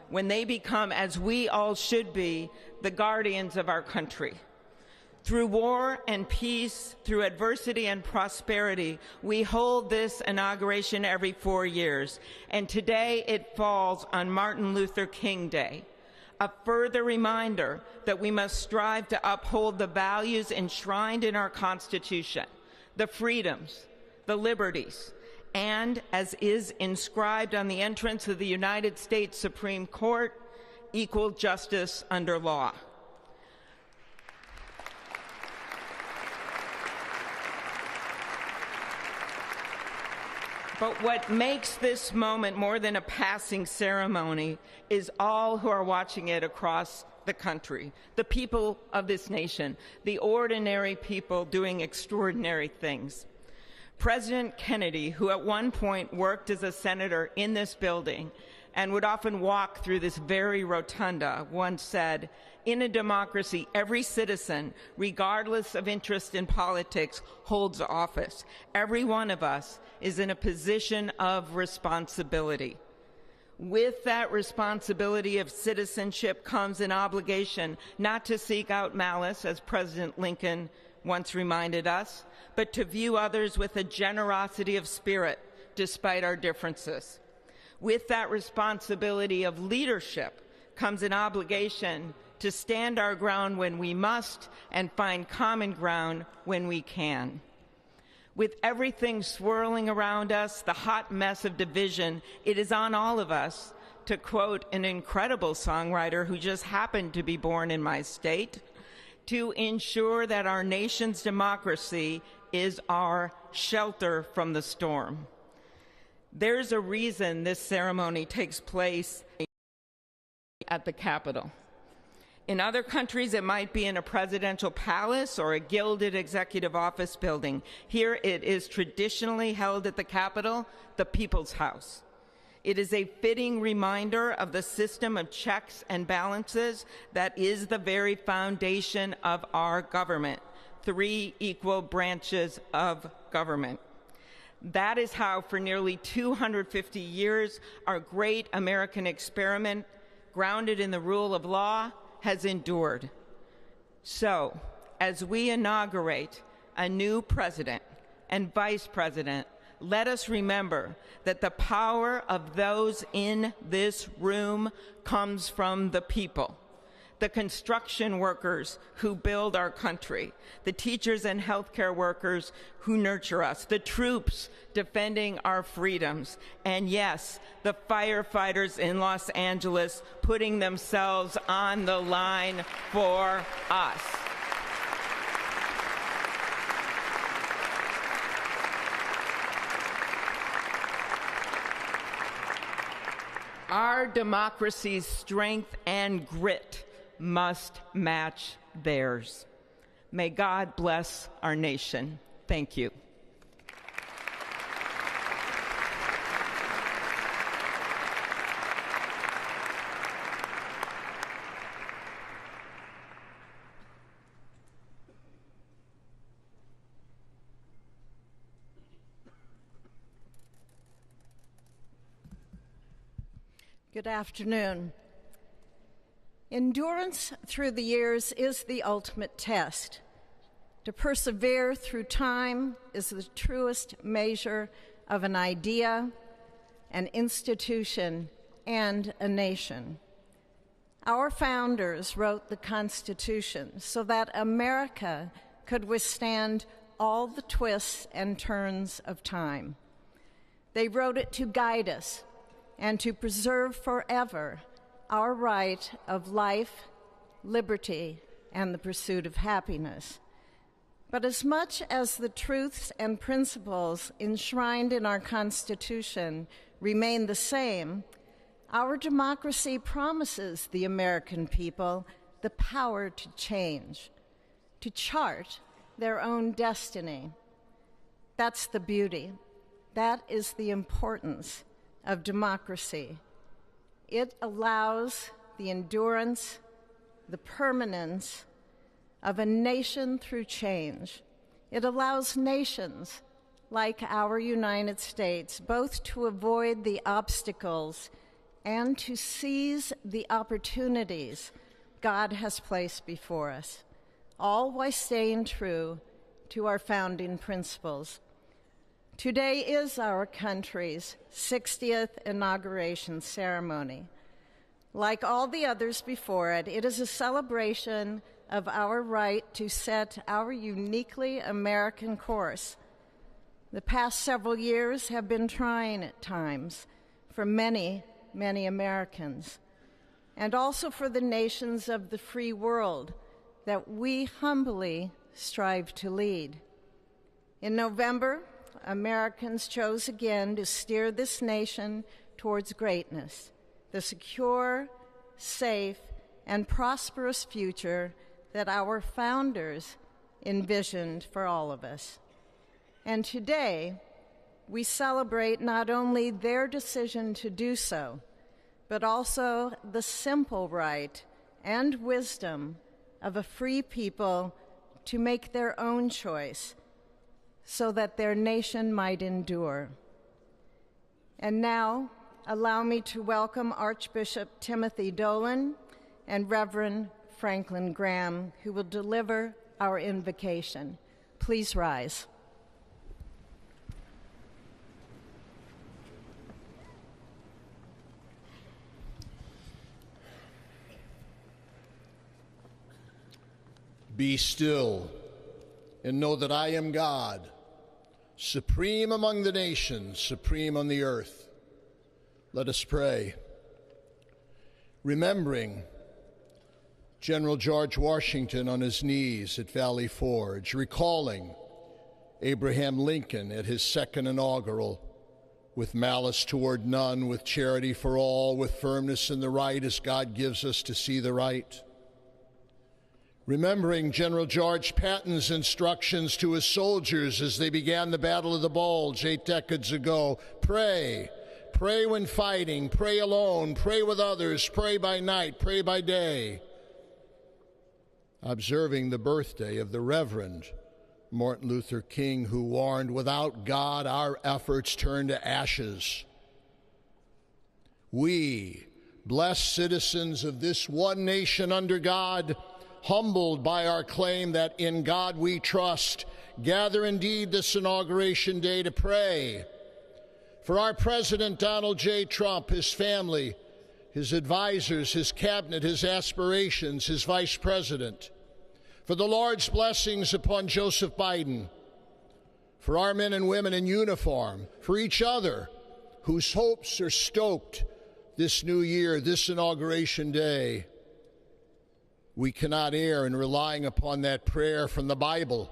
when they become, as we all should be, the guardians of our country. Through war and peace, through adversity and prosperity, we hold this inauguration every 4 years, and today it falls on Martin Luther King Day, a further reminder that we must strive to uphold the values enshrined in our Constitution, the freedoms, the liberties, and, as is inscribed on the entrance of the United States Supreme Court, equal justice under law. But what makes this moment more than a passing ceremony is all who are watching it across the country, the people of this nation, the ordinary people doing extraordinary things. President Kennedy, who at one point worked as a senator in this building and would often walk through this very rotunda, once said, "In a democracy, every citizen, regardless of interest in politics, holds office. Every one of us is in a position of responsibility." With that responsibility of citizenship comes an obligation not to seek out malice, as President Lincoln once reminded us, but to view others with a generosity of spirit despite our differences. With that responsibility of leadership comes an obligation to stand our ground when we must and find common ground when we can. With everything swirling around us, the hot mess of division, it is on all of us, to quote an incredible songwriter who just happened to be born in my state, to ensure that our nation's democracy is our shelter from the storm. There's a reason this ceremony takes place at the Capitol. In other countries, it might be in a presidential palace or a gilded executive office building. Here it is traditionally held at the Capitol, the People's House. It is a fitting reminder of the system of checks and balances that is the very foundation of our government, 3 equal branches of government. That is how, for nearly 250 years, our great American experiment, grounded in the rule of law, has endured. So, as we inaugurate a new president and vice president, let us remember that the power of those in this room comes from the people. The construction workers who build our country, the teachers and healthcare workers who nurture us, the troops defending our freedoms, and yes, the firefighters in Los Angeles putting themselves on the line for us. Our democracy's strength and grit must match theirs. May God bless our nation. Thank you. Good afternoon. Endurance through the years is the ultimate test. To persevere through time is the truest measure of an idea, an institution, and a nation. Our founders wrote the Constitution so that America could withstand all the twists and turns of time. They wrote it to guide us and to preserve forever our right of life, liberty, and the pursuit of happiness. But as much as the truths and principles enshrined in our Constitution remain the same, our democracy promises the American people the power to change, to chart their own destiny. That's the beauty. That is the importance of democracy. It allows the endurance, the permanence of a nation through change. It allows nations like our United States both to avoid the obstacles and to seize the opportunities God has placed before us, all while staying true to our founding principles. Today is our country's 60th inauguration ceremony. Like all the others before it, it is a celebration of our right to set our uniquely American course. The past several years have been trying at times for many, many Americans, and also for the nations of the free world that we humbly strive to lead. In November, Americans chose again to steer this nation towards greatness, the secure, safe, and prosperous future that our founders envisioned for all of us. And today, we celebrate not only their decision to do so, but also the simple right and wisdom of a free people to make their own choice so that their nation might endure. And now, allow me to welcome Archbishop Timothy Dolan and Reverend Franklin Graham, who will deliver our invocation. Please rise. Be still and know that I am God, supreme among the nations, supreme on the earth. Let us pray. Remembering General George Washington on his knees at Valley Forge, recalling Abraham Lincoln at his second inaugural, with malice toward none, with charity for all, with firmness in the right as God gives us to see the right. Remembering General George Patton's instructions to his soldiers as they began the Battle of the Bulge 8 decades ago. Pray. Pray when fighting. Pray alone. Pray with others. Pray by night. Pray by day. Observing the birthday of the Reverend Martin Luther King, who warned, without God, our efforts turn to ashes. We, blessed citizens of this one nation under God, humbled by our claim that in God we trust, gather indeed this Inauguration Day to pray for our President Donald J. Trump, his family, his advisors, his cabinet, his aspirations, his vice president, for the Lord's blessings upon Joseph Biden, for our men and women in uniform, for each other whose hopes are stoked this new year, this Inauguration Day. We cannot err in relying upon that prayer from the Bible,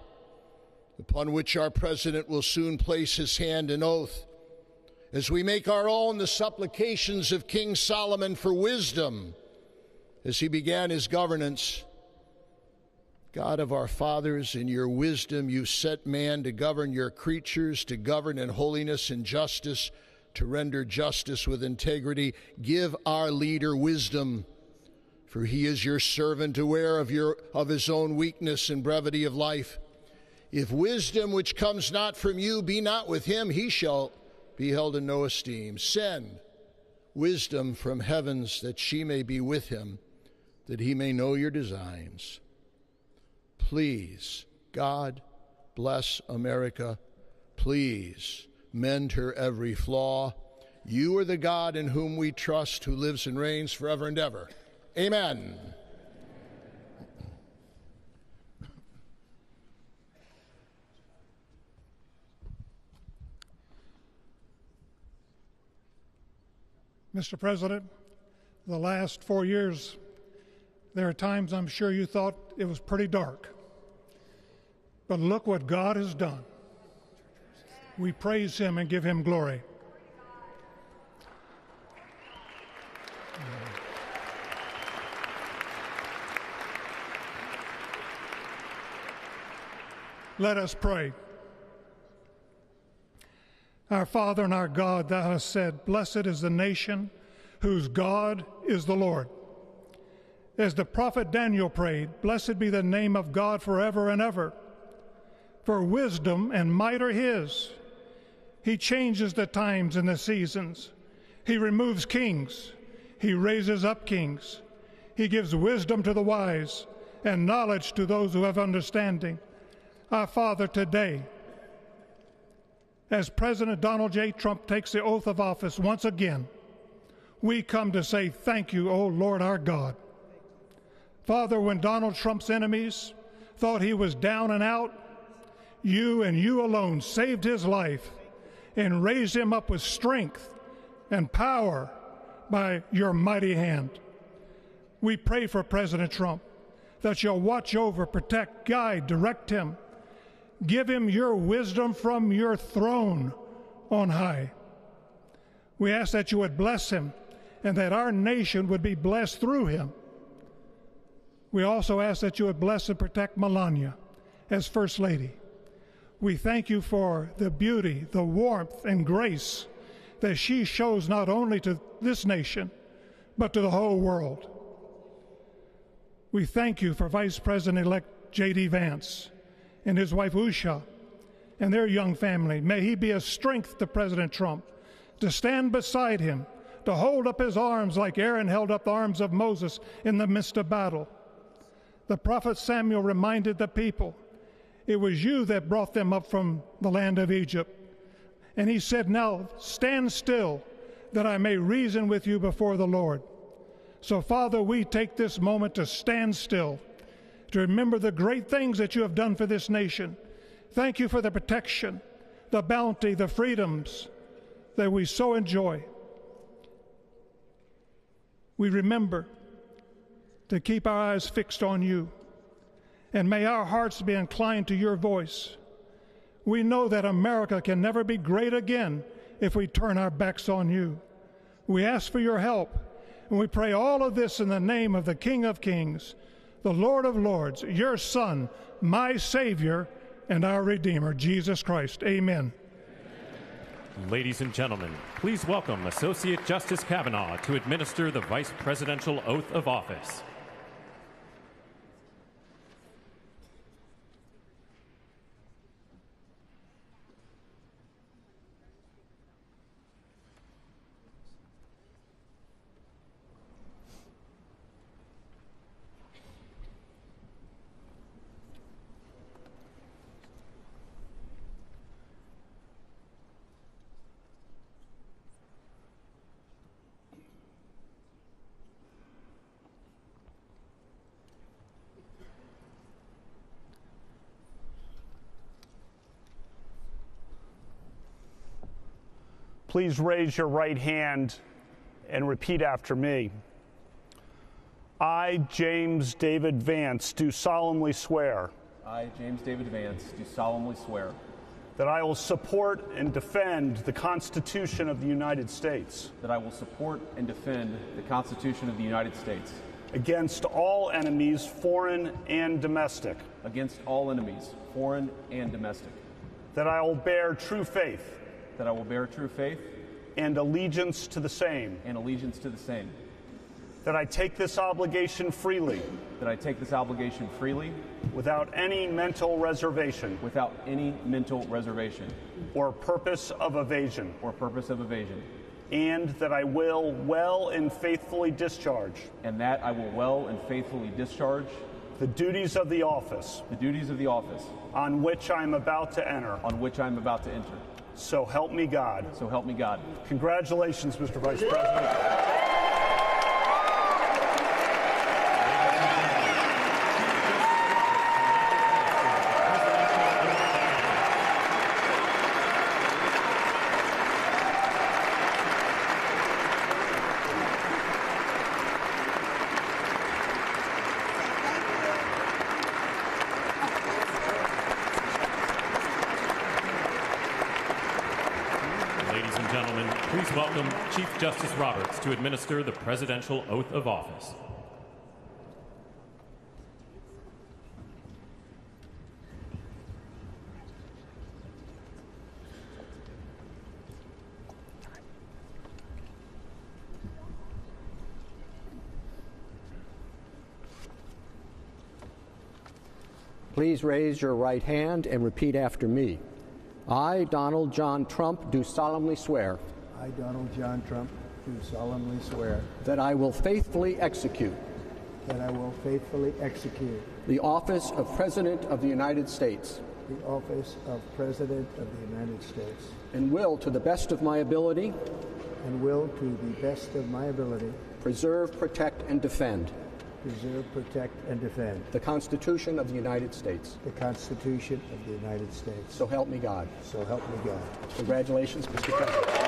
upon which our president will soon place his hand in oath, as we make our own the supplications of King Solomon for wisdom as he began his governance. God of our fathers, in your wisdom you set man to govern your creatures, to govern in holiness and justice, to render justice with integrity. Give our leader wisdom, for he is your servant, aware of his own weakness and brevity of life. If wisdom which comes not from you be not with him, he shall be held in no esteem. Send wisdom from heavens that she may be with him, that he may know your designs. Please, God, bless America. Please, mend her every flaw. You are the God in whom we trust, who lives and reigns forever and ever. Amen. Mr. President, the last 4 years, there are times I'm sure you thought it was pretty dark. But look what God has done. We praise him and give him glory. Let us pray. Our Father and our God, thou hast said, blessed is the nation whose God is the Lord. As the prophet Daniel prayed, blessed be the name of God forever and ever. For wisdom and might are his. He changes the times and the seasons. He removes kings. He raises up kings. He gives wisdom to the wise and knowledge to those who have understanding. Our Father, today, as President Donald J. Trump takes the oath of office once again, we come to say thank you, O Lord our God. Father, when Donald Trump's enemies thought he was down and out, you and you alone saved his life and raised him up with strength and power by your mighty hand. We pray for President Trump that you'll watch over, protect, guide, direct him, Give him your wisdom from your throne on high. We ask that you would bless him and that our nation would be blessed through him. We also ask that you would bless and protect Melania as First Lady. We thank you for the beauty, the warmth, and grace that she shows not only to this nation, but to the whole world. We thank you for Vice President-elect J.D. Vance and his wife Usha and their young family. May he be a strength to President Trump, to stand beside him, to hold up his arms like Aaron held up the arms of Moses in the midst of battle. The prophet Samuel reminded the people, it was you that brought them up from the land of Egypt. And he said, now stand still, that I may reason with you before the Lord. So, Father, we take this moment to stand still, to remember the great things that you have done for this nation. Thank you for the protection, the bounty, the freedoms that we so enjoy. We remember to keep our eyes fixed on you, and may our hearts be inclined to your voice. We know that America can never be great again if we turn our backs on you. We ask for your help, and we pray all of this in the name of the King of Kings, the Lord of Lords, your Son, my Savior, and our Redeemer, Jesus Christ. Amen. Ladies and gentlemen, please welcome Associate Justice Kavanaugh to administer the Vice Presidential Oath of Office. Please raise your right hand and repeat after me. I, James David Vance, do solemnly swear. I, James David Vance, do solemnly swear that I will support and defend the Constitution of the United States. That I will support and defend the Constitution of the United States against all enemies, foreign and domestic. Against all enemies, foreign and domestic. That I will bear true faith. That I will bear true faith and allegiance to the same. And allegiance to the same. That I take this obligation freely. That I take this obligation freely. Without any mental reservation. Without any mental reservation. Or purpose of evasion. Or purpose of evasion. And that I will well and faithfully discharge. And that I will well and faithfully discharge. The duties of the office. The duties of the office. On which I am about to enter. On which I am about to enter. So help me God. So help me God. Congratulations, Mr. Vice President. Please welcome Chief Justice Roberts to administer the Presidential Oath of Office. Please raise your right hand and repeat after me. I, Donald John Trump, do solemnly swear. I, Donald John Trump, do solemnly swear that I will faithfully execute the office of President of the United States the office of President of the United States and will, to the best of my ability, preserve, protect, and defend the Constitution of the United States. The Constitution of the United States. So help me God. So help me God. Congratulations, Mr. President.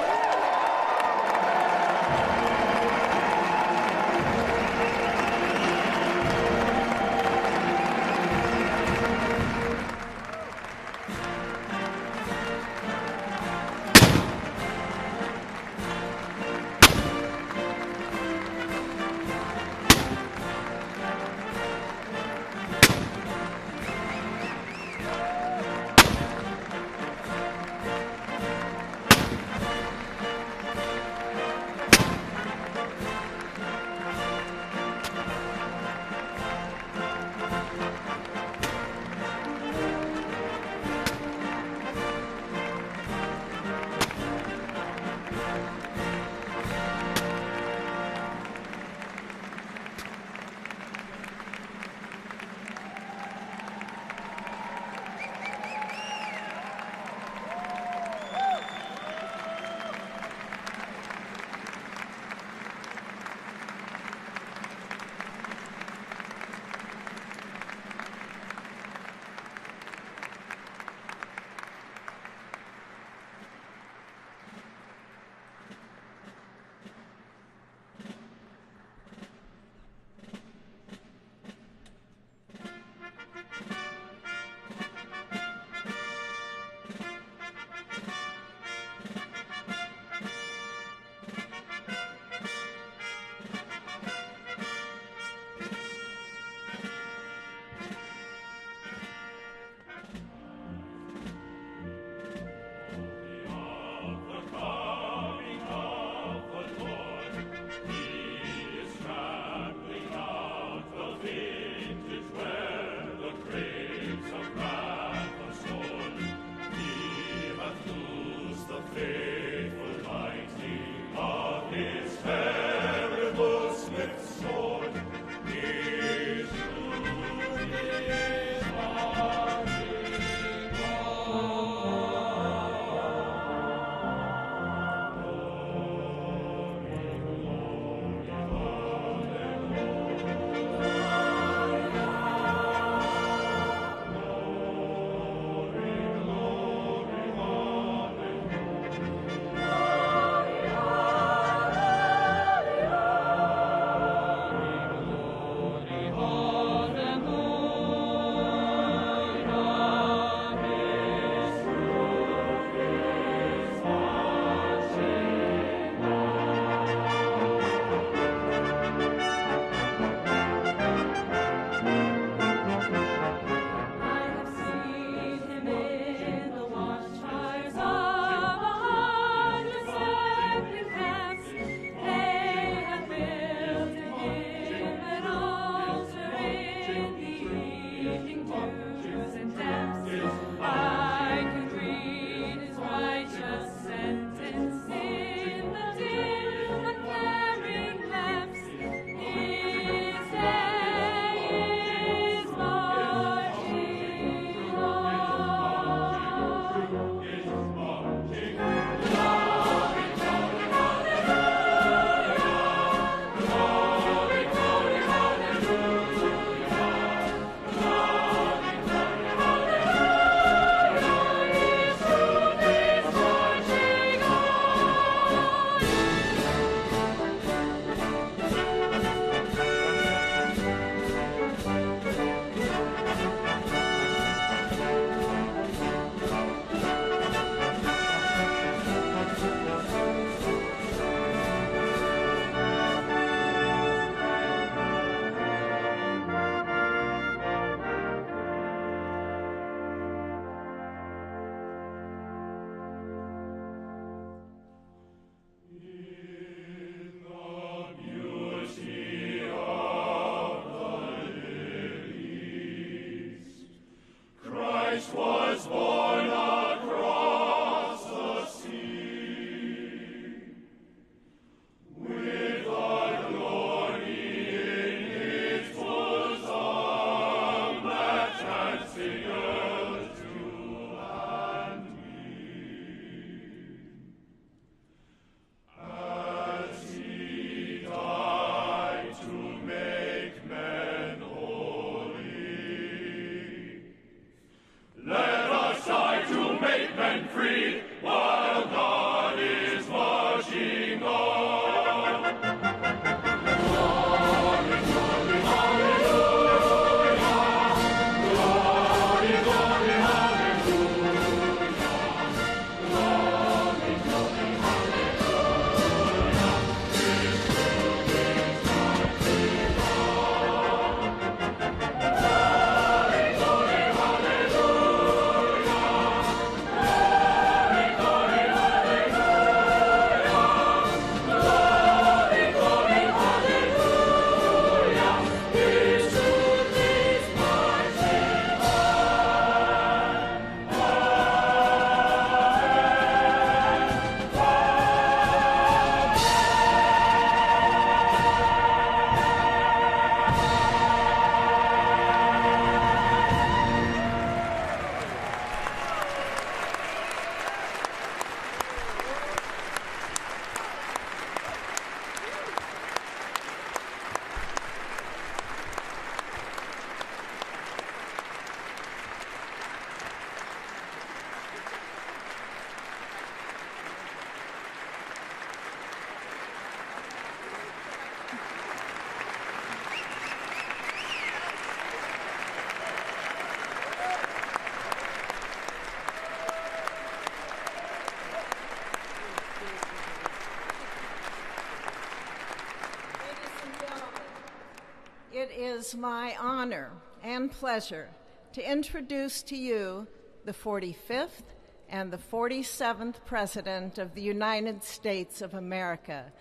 is my honor and pleasure to introduce to you the 45th and the 47th President of the United States of America,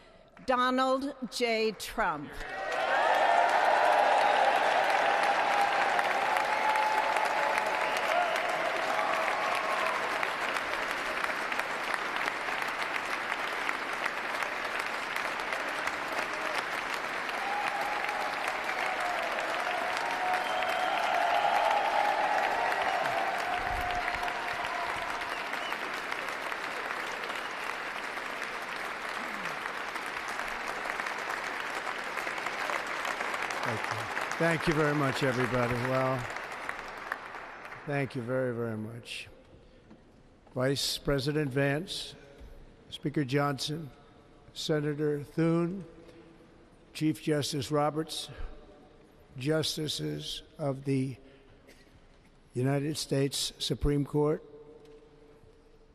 Donald J. Trump. Thank you very much, everybody. Well, thank you very, very much. Vice President Vance, Speaker Johnson, Senator Thune, Chief Justice Roberts, Justices of the United States Supreme Court,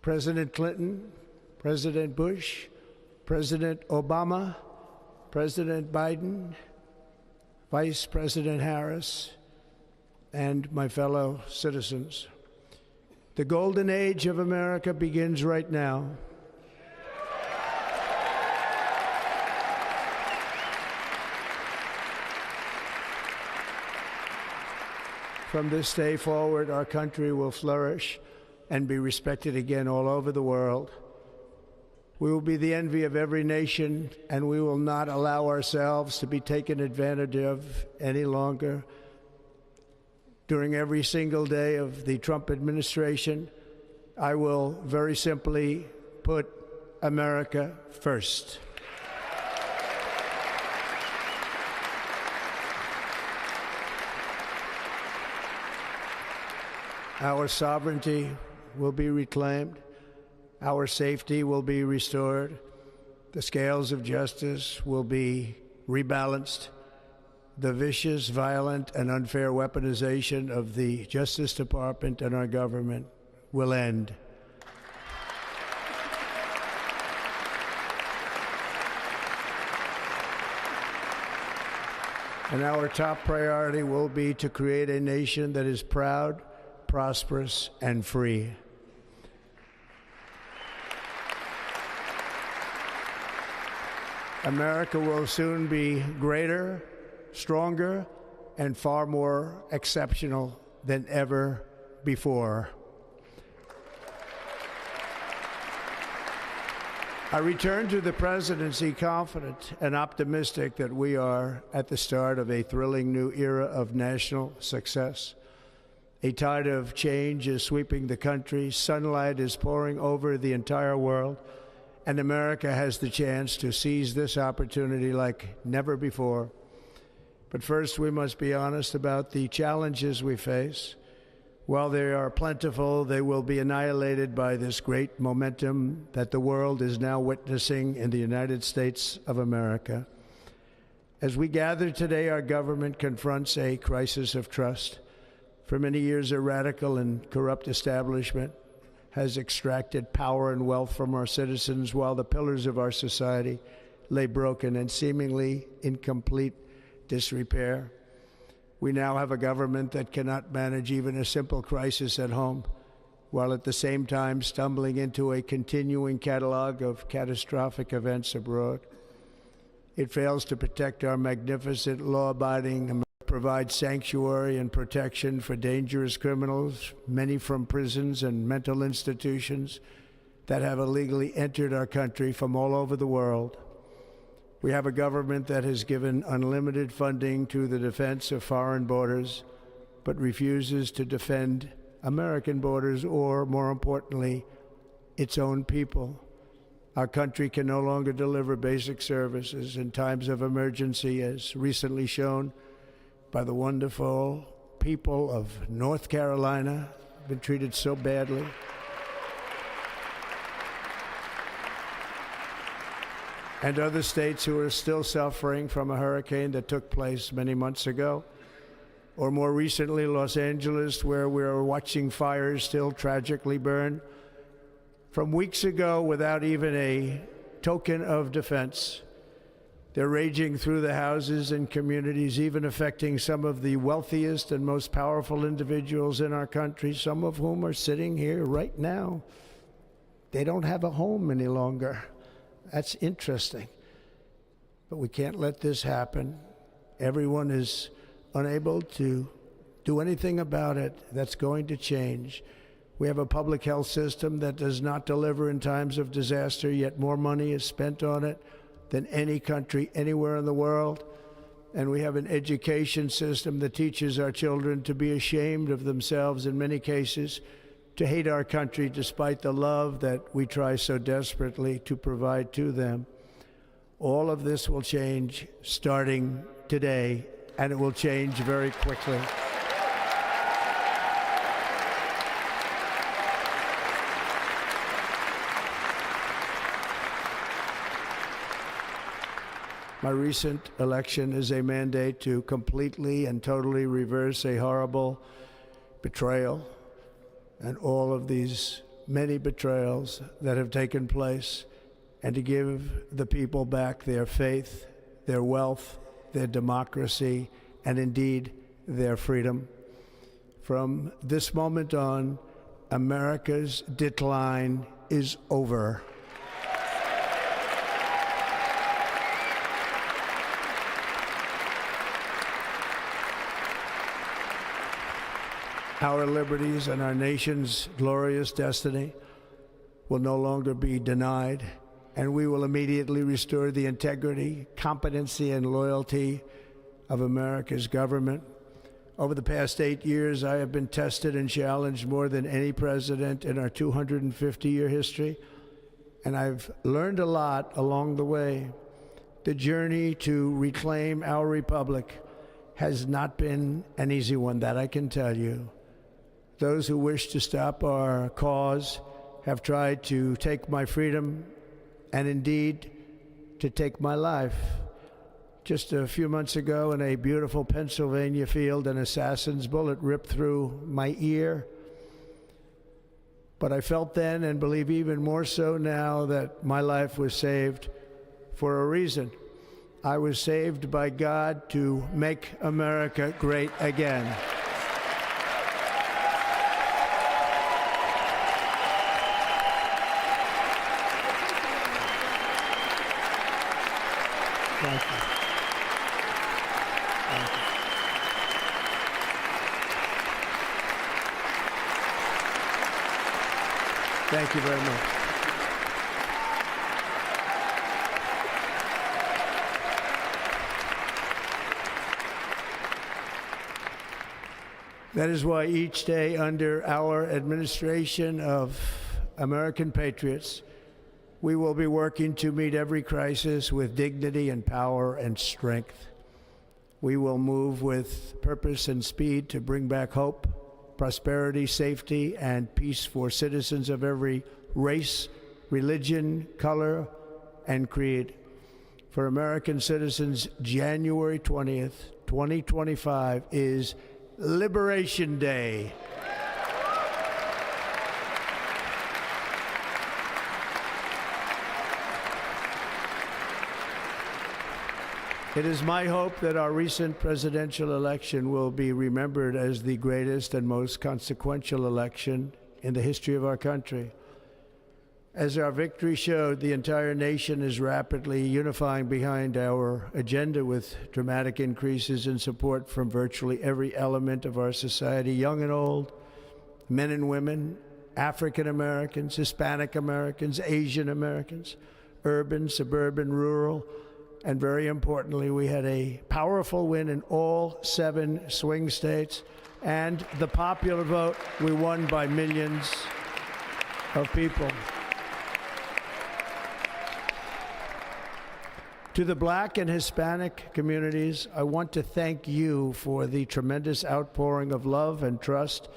President Clinton, President Bush, President Obama, President Biden, Vice President Harris, and my fellow citizens. The golden age of America begins right now. From this day forward, our country will flourish and be respected again all over the world. We will be the envy of every nation, and we will not allow ourselves to be taken advantage of any longer. During every single day of the Trump administration, I will very simply put America first. Our sovereignty will be reclaimed. Our safety will be restored. The scales of justice will be rebalanced. The vicious, violent, and unfair weaponization of the Justice Department and our government will end. And our top priority will be to create a nation that is proud, prosperous, and free. America will soon be greater, stronger, and far more exceptional than ever before. I return to the presidency confident and optimistic that we are at the start of a thrilling new era of national success. A tide of change is sweeping the country. Sunlight is pouring over the entire world. And America has the chance to seize this opportunity like never before. But first, we must be honest about the challenges we face. While they are plentiful, they will be annihilated by this great momentum that the world is now witnessing in the United States of America. As we gather today, our government confronts a crisis of trust. For many years, a radical and corrupt establishment has extracted power and wealth from our citizens while the pillars of our society lay broken and seemingly in complete disrepair. We now have a government that cannot manage even a simple crisis at home, while at the same time stumbling into a continuing catalog of catastrophic events abroad. It fails to protect our magnificent, law-abiding, provide sanctuary and protection for dangerous criminals, many from prisons and mental institutions that have illegally entered our country from all over the world. We have a government that has given unlimited funding to the defense of foreign borders, but refuses to defend American borders or, more importantly, its own people. Our country can no longer deliver basic services in times of emergency, as recently shown by the wonderful people of North Carolina, been treated so badly. And other states who are still suffering from a hurricane that took place many months ago. Or more recently, Los Angeles, where we're watching fires still tragically burn. From weeks ago, without even a token of defense, They're raging through the houses and communities, even affecting some of the wealthiest and most powerful individuals in our country, some of whom are sitting here right now. They don't have a home any longer. That's interesting. But we can't let this happen. Everyone is unable to do anything about it. That's going to change. We have a public health system that does not deliver in times of disaster, yet more money is spent on it than any country anywhere in the world. And we have an education system that teaches our children to be ashamed of themselves in many cases, to hate our country despite the love that we try so desperately to provide to them. All of this will change starting today, and it will change very quickly. My recent election is a mandate to completely and totally reverse a horrible betrayal and all of these many betrayals that have taken place, and to give the people back their faith, their wealth, their democracy, and indeed their freedom. From this moment on, America's decline is over. Our liberties and our nation's glorious destiny will no longer be denied, and we will immediately restore the integrity, competency, and loyalty of America's government. Over the past 8 years, I have been tested and challenged more than any president in our 250-year history, and I've learned a lot along the way. The journey to reclaim our republic has not been an easy one, that I can tell you. Those who wish to stop our cause have tried to take my freedom and indeed to take my life. Just a few months ago in a beautiful Pennsylvania field, an assassin's bullet ripped through my ear. But I felt then, and believe even more so now, that my life was saved for a reason. I was saved by God to make America great again. Thank you. Thank you. Thank you very much. That is why each day under our administration of American patriots, we will be working to meet every crisis with dignity and power and strength. We will move with purpose and speed to bring back hope, prosperity, safety, and peace for citizens of every race, religion, color, and creed. For American citizens, January 20th, 2025 is Liberation Day. It is my hope that our recent presidential election will be remembered as the greatest and most consequential election in the history of our country. As our victory showed, the entire nation is rapidly unifying behind our agenda with dramatic increases in support from virtually every element of our society, young and old, men and women, African Americans, Hispanic Americans, Asian Americans, urban, suburban, rural. And very importantly, we had a powerful win in all 7 swing states. And the popular vote, we won by millions of people. To the Black and Hispanic communities, I want to thank you for the tremendous outpouring of love and trust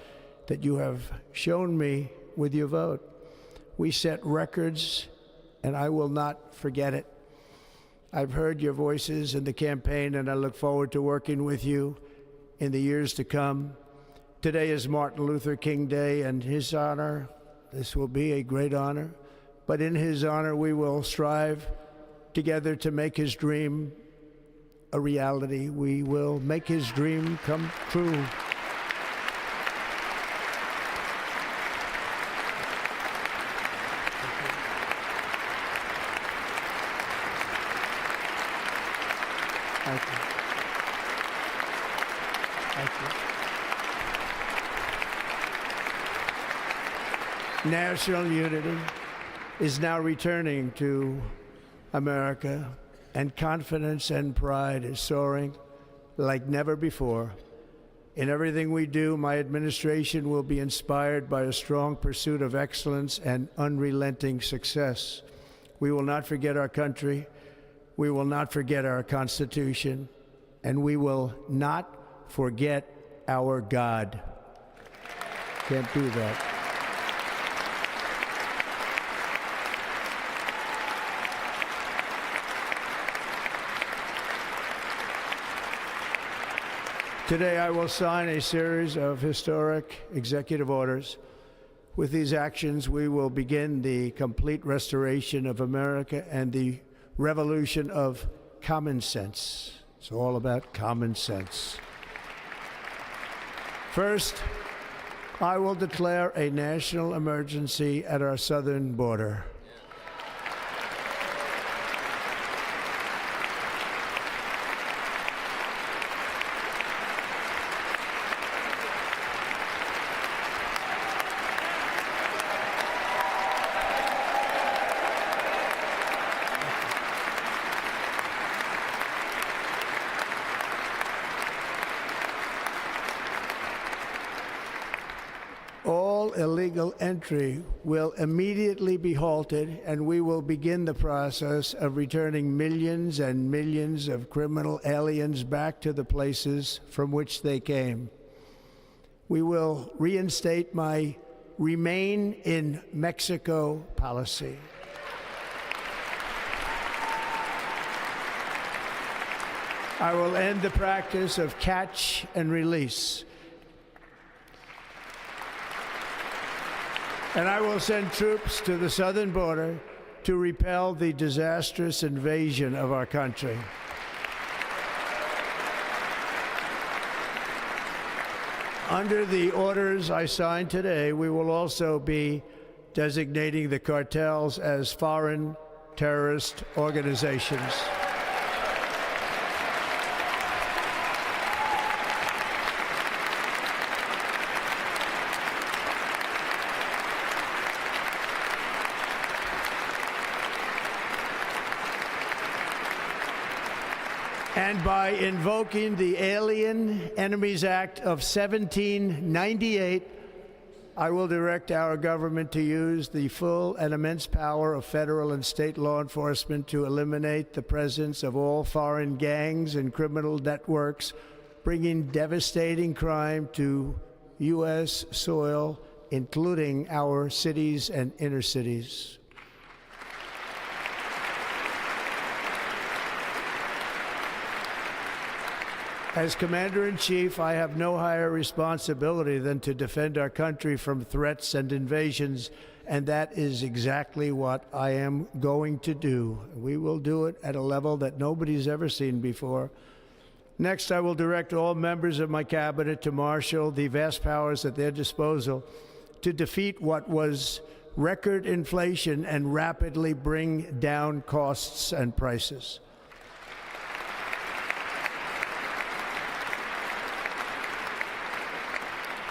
that you have shown me with your vote. We set records, and I will not forget it. I've heard your voices in the campaign, and I look forward to working with you in the years to come. Today is Martin Luther King Day, and his honor, this will be a great honor, but in his honor we will strive together to make his dream a reality. We will make his dream come true. Thank you. Thank you. National unity is now returning to America, and confidence and pride is soaring like never before. In everything we do, my administration will be inspired by a strong pursuit of excellence and unrelenting success. We will not forget our country. We will not forget our Constitution, and we will not forget our God. Can't do that. Today, I will sign a series of historic executive orders. With these actions, we will begin the complete restoration of America and the revolution of common sense. It's all about common sense. First, I will declare a national emergency at our southern border. All illegal entry will immediately be halted, and we will begin the process of returning millions and millions of criminal aliens back to the places from which they came. We will reinstate my Remain in Mexico policy. I will end the practice of catch and release. And I will send troops to the southern border to repel the disastrous invasion of our country. Under the orders I signed today, we will also be designating the cartels as foreign terrorist organizations. And by invoking the Alien Enemies Act of 1798, I will direct our government to use the full and immense power of federal and state law enforcement to eliminate the presence of all foreign gangs and criminal networks, bringing devastating crime to U.S. soil, including our cities and inner cities. As Commander-in-Chief, I have no higher responsibility than to defend our country from threats and invasions, and that is exactly what I am going to do. We will do it at a level that nobody's ever seen before. Next, I will direct all members of my cabinet to marshal the vast powers at their disposal to defeat what was record inflation and rapidly bring down costs and prices.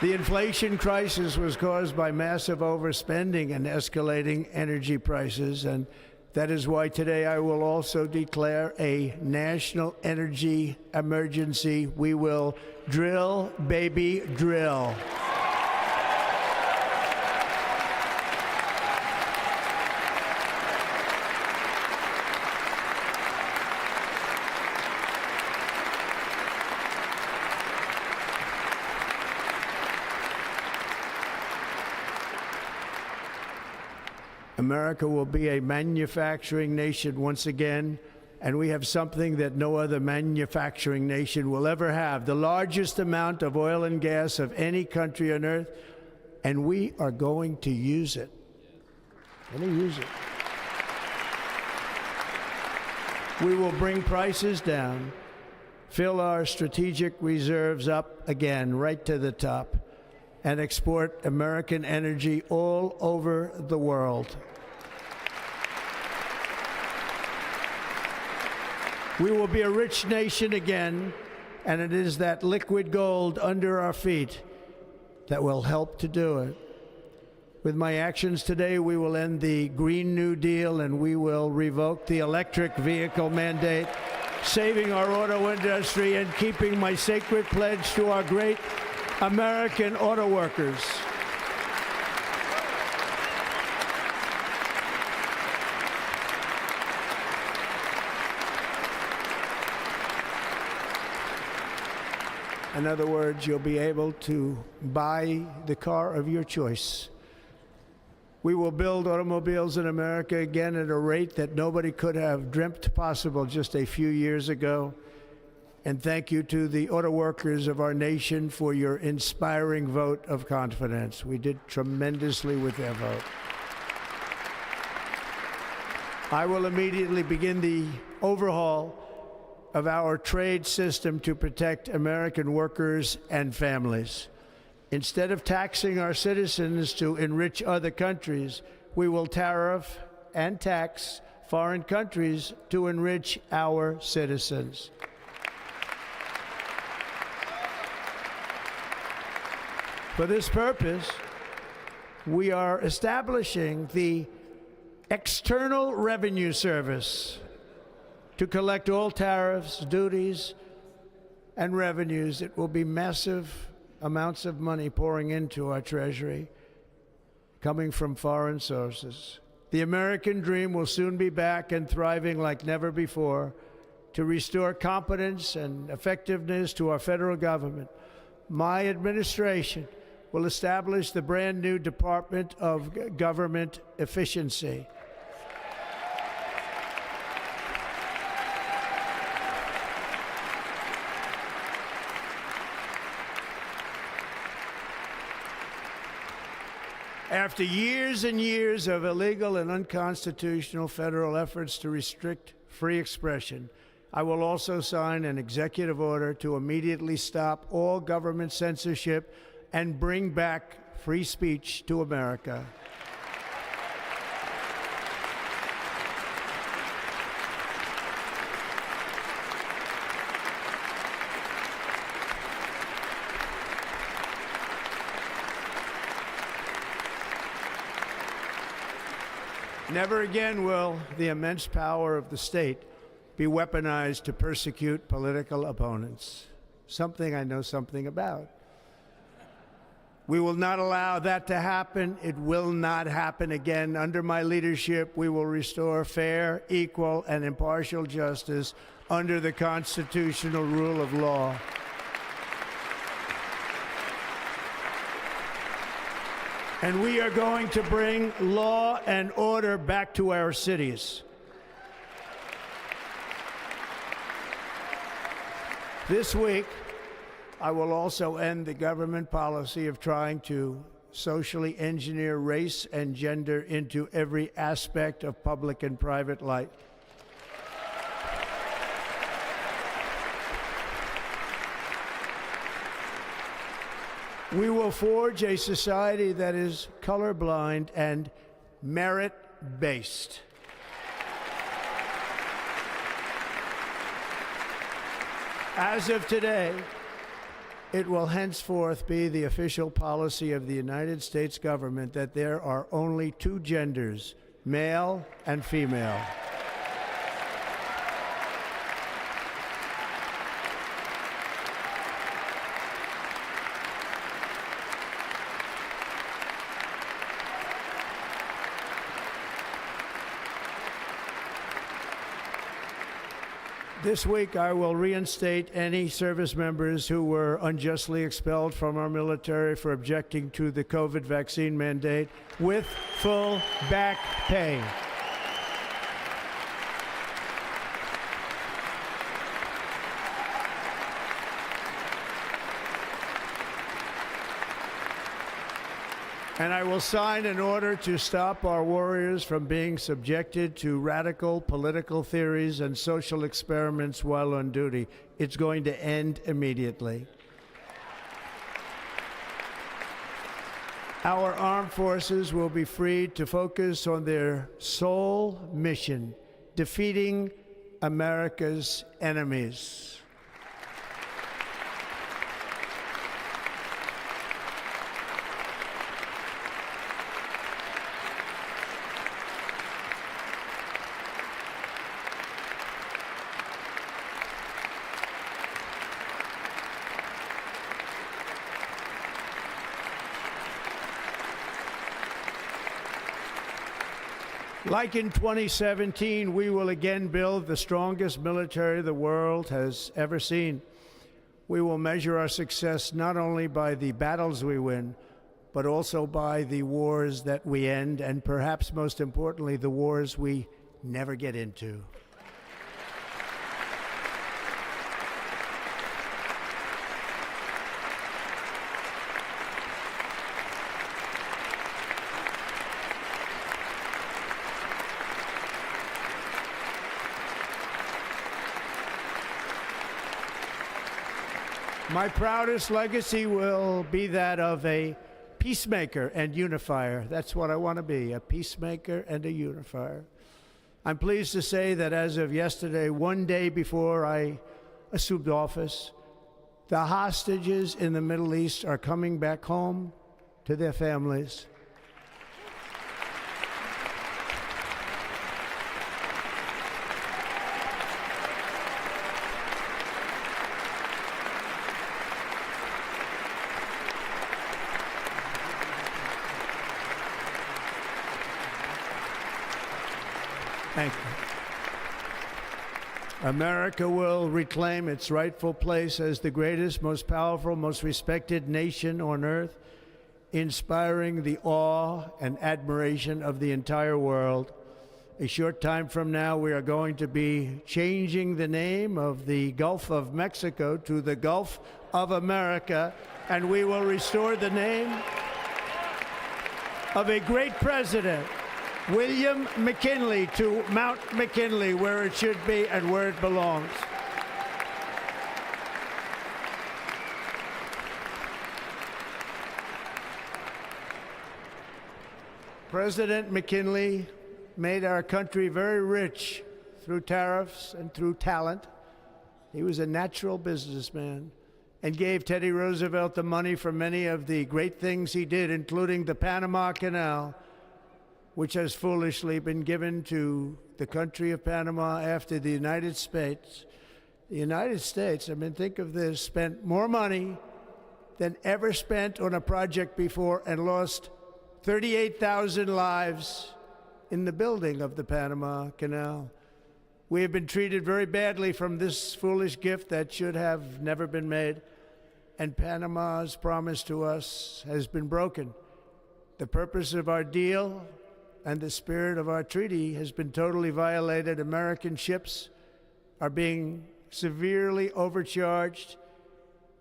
The inflation crisis was caused by massive overspending and escalating energy prices, and that is why today I will also declare a national energy emergency. We will drill, baby, drill. America will be a manufacturing nation once again, and we have something that no other manufacturing nation will ever have, the largest amount of oil and gas of any country on earth, and we are going to use it. We're going to use it. We will bring prices down, fill our strategic reserves up again, right to the top, and export American energy all over the world. We will be a rich nation again, and it is that liquid gold under our feet that will help to do it. With my actions today, we will end the Green New Deal and we will revoke the electric vehicle mandate, saving our auto industry and keeping my sacred pledge to our great American auto workers. In other words, you'll be able to buy the car of your choice. We will build automobiles in America again at a rate that nobody could have dreamt possible just a few years ago. And thank you to the auto workers of our nation for your inspiring vote of confidence. We did tremendously with their vote. I will immediately begin the overhaul of our trade system to protect American workers and families. Instead of taxing our citizens to enrich other countries, we will tariff and tax foreign countries to enrich our citizens. For this purpose, we are establishing the External Revenue Service to collect all tariffs, duties, and revenues. It will be massive amounts of money pouring into our treasury, coming from foreign sources. The American dream will soon be back and thriving like never before to restore competence and effectiveness to our federal government. My administration will establish the brand new Department of Government Efficiency. After years and years of illegal and unconstitutional federal efforts to restrict free expression, I will also sign an executive order to immediately stop all government censorship and bring back free speech to America. Never again will the immense power of the state be weaponized to persecute political opponents, something I know something about. We will not allow that to happen. It will not happen again. Under my leadership, we will restore fair, equal, and impartial justice under the constitutional rule of law. And we are going to bring law and order back to our cities. This week, I will also end the government policy of trying to socially engineer race and gender into every aspect of public and private life. We will forge a society that is colorblind and merit-based. As of today, it will henceforth be the official policy of the United States government that there are only two genders, male and female. This week, I will reinstate any service members who were unjustly expelled from our military for objecting to the COVID vaccine mandate with full back pay. And I will sign an order to stop our warriors from being subjected to radical political theories and social experiments while on duty. It's going to end immediately. Our armed forces will be freed to focus on their sole mission, defeating America's enemies. Like in 2017, we will again build the strongest military the world has ever seen. We will measure our success not only by the battles we win, but also by the wars that we end, and perhaps most importantly, the wars we never get into. My proudest legacy will be that of a peacemaker and unifier. That's what I want to be, a peacemaker and a unifier. I'm pleased to say that as of yesterday, one day before I assumed office, the hostages in the Middle East are coming back home to their families. Thank you. America will reclaim its rightful place as the greatest, most powerful, most respected nation on earth, inspiring the awe and admiration of the entire world. A short time from now, we are going to be changing the name of the Gulf of Mexico to the Gulf of America, and we will restore the name of a great president, William McKinley, to Mount McKinley, where it should be and where it belongs. President McKinley made our country very rich through tariffs and through talent. He was a natural businessman and gave Teddy Roosevelt the money for many of the great things he did, including the Panama Canal, which has foolishly been given to the country of Panama after the United States. The United States, I mean, think of this, spent more money than ever spent on a project before and lost 38,000 lives in the building of the Panama Canal. We have been treated very badly from this foolish gift that should have never been made, and Panama's promise to us has been broken. The purpose of our deal and the spirit of our treaty has been totally violated. American ships are being severely overcharged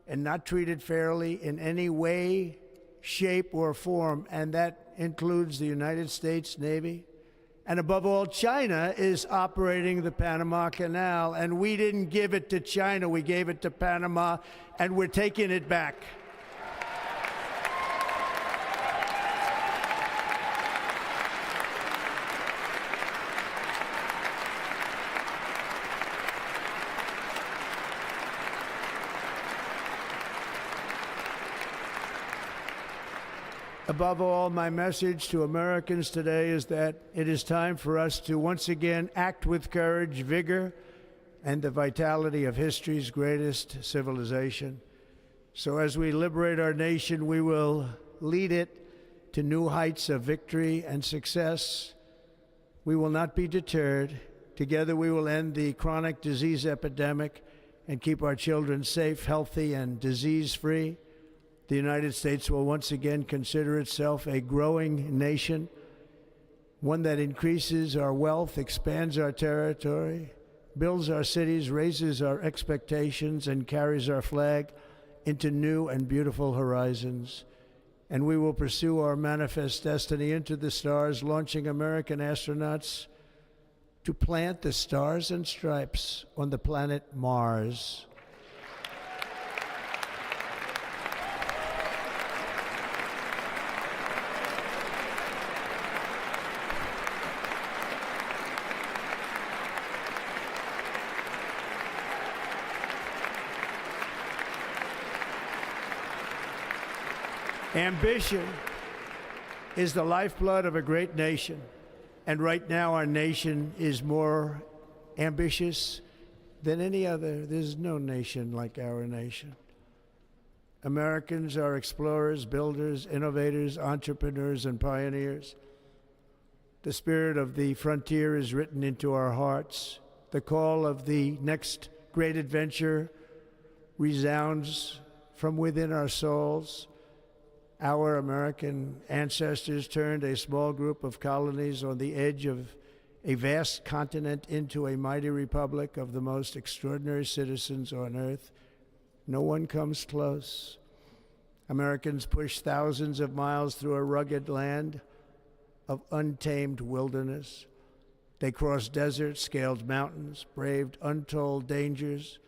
and not treated fairly in any way, shape, or form, and that includes the United States Navy. And above all, China is operating the Panama Canal, and we didn't give it to China, we gave it to Panama, and we're taking it back. Above all, my message to Americans today is that it is time for us to once again act with courage, vigor, and the vitality of history's greatest civilization. So as we liberate our nation, we will lead it to new heights of victory and success. We will not be deterred. Together we will end the chronic disease epidemic and keep our children safe, healthy, and disease-free. The United States will once again consider itself a growing nation, one that increases our wealth, expands our territory, builds our cities, raises our expectations, and carries our flag into new and beautiful horizons. and we will pursue our manifest destiny into the stars, launching American astronauts to plant the stars and stripes on the planet Mars. Ambition is the lifeblood of a great nation, and right now our nation is more ambitious than any other. There's no nation like our nation. Americans are explorers, builders, innovators, entrepreneurs, and pioneers. The spirit of the frontier is written into our hearts. The call of the next great adventure resounds from within our souls. Our American ancestors turned a small group of colonies on the edge of a vast continent into a mighty republic of the most extraordinary citizens on earth. No one comes close. Americans pushed thousands of miles through a rugged land of untamed wilderness. They crossed deserts, scaled mountains, braved untold dangers,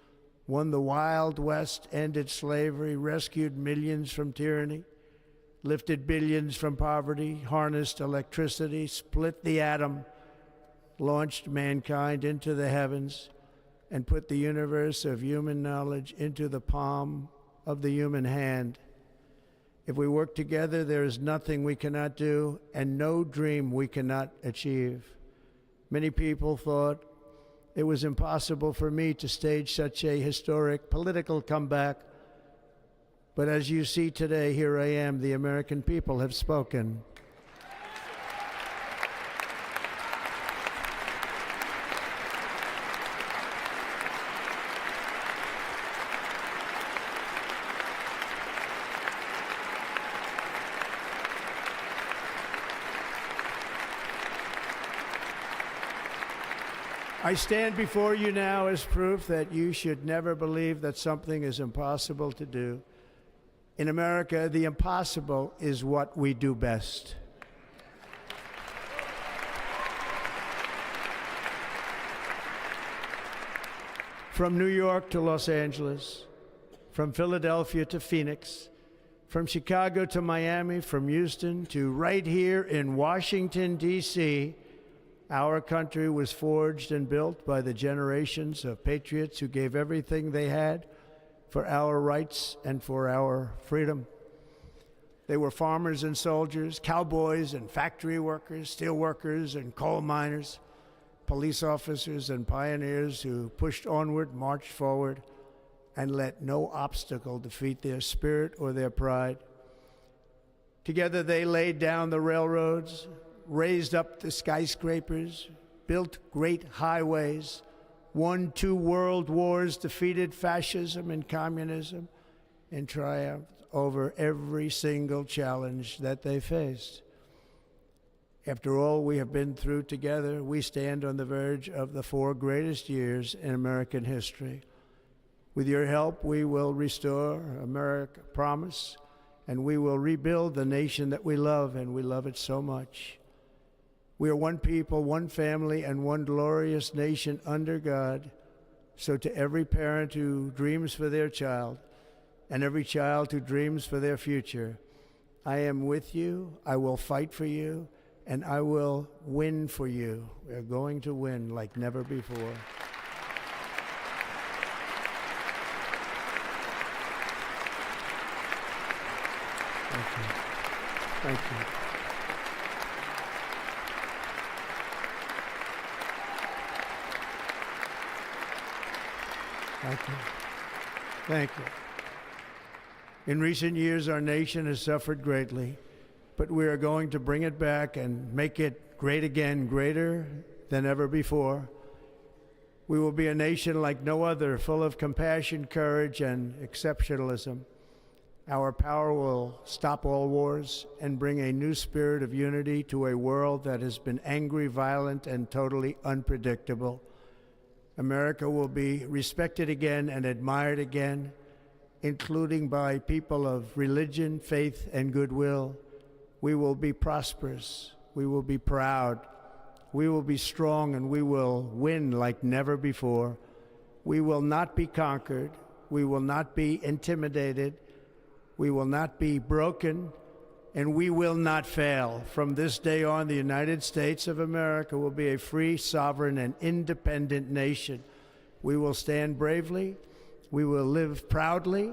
won the Wild West, ended slavery, rescued millions from tyranny, lifted billions from poverty, harnessed electricity, split the atom, launched mankind into the heavens, and put the universe of human knowledge into the palm of the human hand. If we work together, there is nothing we cannot do and no dream we cannot achieve. Many people thought it was impossible for me to stage such a historic political comeback. But as you see today, here I am. The American people have spoken. I stand before you now as proof that you should never believe that something is impossible to do. In America, the impossible is what we do best. From New York to Los Angeles, from Philadelphia to Phoenix, from Chicago to Miami, from Houston to right here in Washington, D.C., our country was forged and built by the generations of patriots who gave everything they had for our rights and for our freedom. They were farmers and soldiers, cowboys and factory workers, steel workers and coal miners, police officers and pioneers who pushed onward, marched forward, and let no obstacle defeat their spirit or their pride. Together they laid down the railroads, raised up the skyscrapers, built great highways, won 2 world wars, defeated fascism and communism, and triumphed over every single challenge that they faced. After all we have been through together, we stand on the verge of the 4 greatest years in American history. With your help, we will restore America promise, and we will rebuild the nation that we love, and we love it so much. We are one people, one family, and one glorious nation under God. So to every parent who dreams for their child, and every child who dreams for their future, I am with you, I will fight for you, and I will win for you. We are going to win like never before. Thank you. Thank you. Thank you. Thank you. In recent years, our nation has suffered greatly, but we are going to bring it back and make it great again, greater than ever before. We will be a nation like no other, full of compassion, courage, and exceptionalism. Our power will stop all wars and bring a new spirit of unity to a world that has been angry, violent, and totally unpredictable. America will be respected again and admired again including by people of religion, faith, and goodwill, we will be prosperous, we will be proud, we will be strong, and we will win like never before. We will not be conquered, we will not be intimidated, we will not be broken, and we will not fail. From this day on, the United States of America will be a free, sovereign, and independent nation. We will stand bravely, we will live proudly,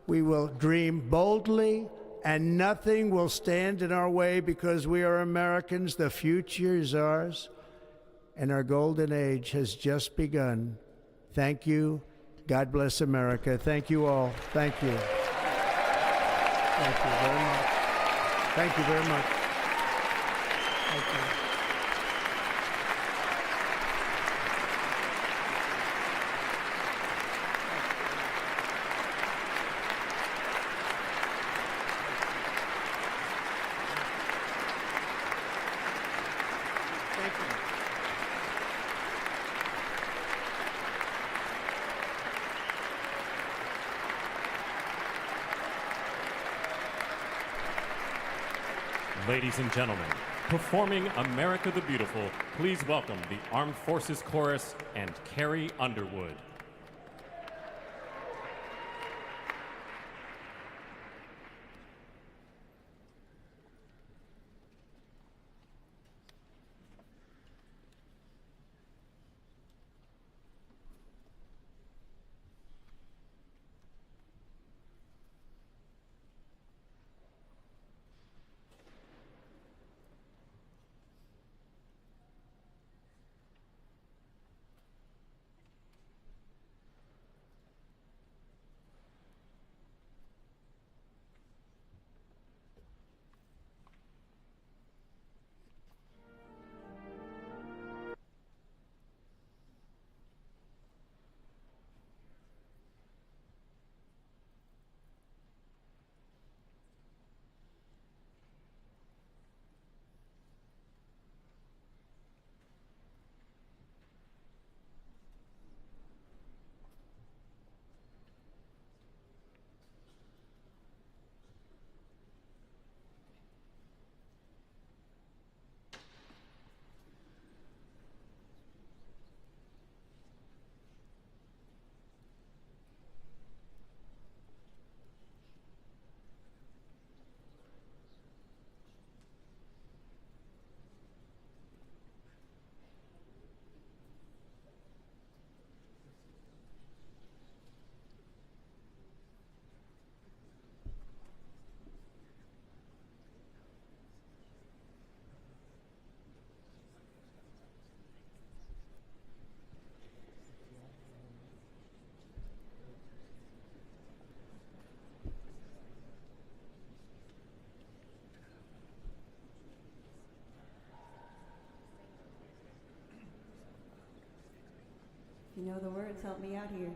we will dream boldly, and nothing will stand in our way because we are Americans. The future is ours, and our golden age has just begun. Thank you. God bless America. Thank you all. Thank you. Thank you very much. Thank you very much. Thank you. Ladies and gentlemen, performing America the Beautiful, please welcome the Armed Forces Chorus and Carrie Underwood. You know the words, help me out here.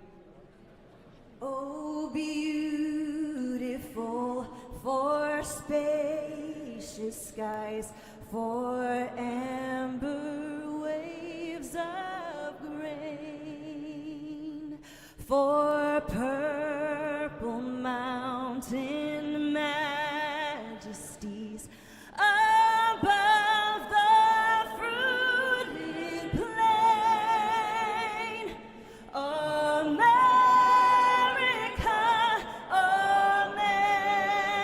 Oh, beautiful for spacious skies, for amber waves of grain, for purple mountain majesties above the fruited plain. America,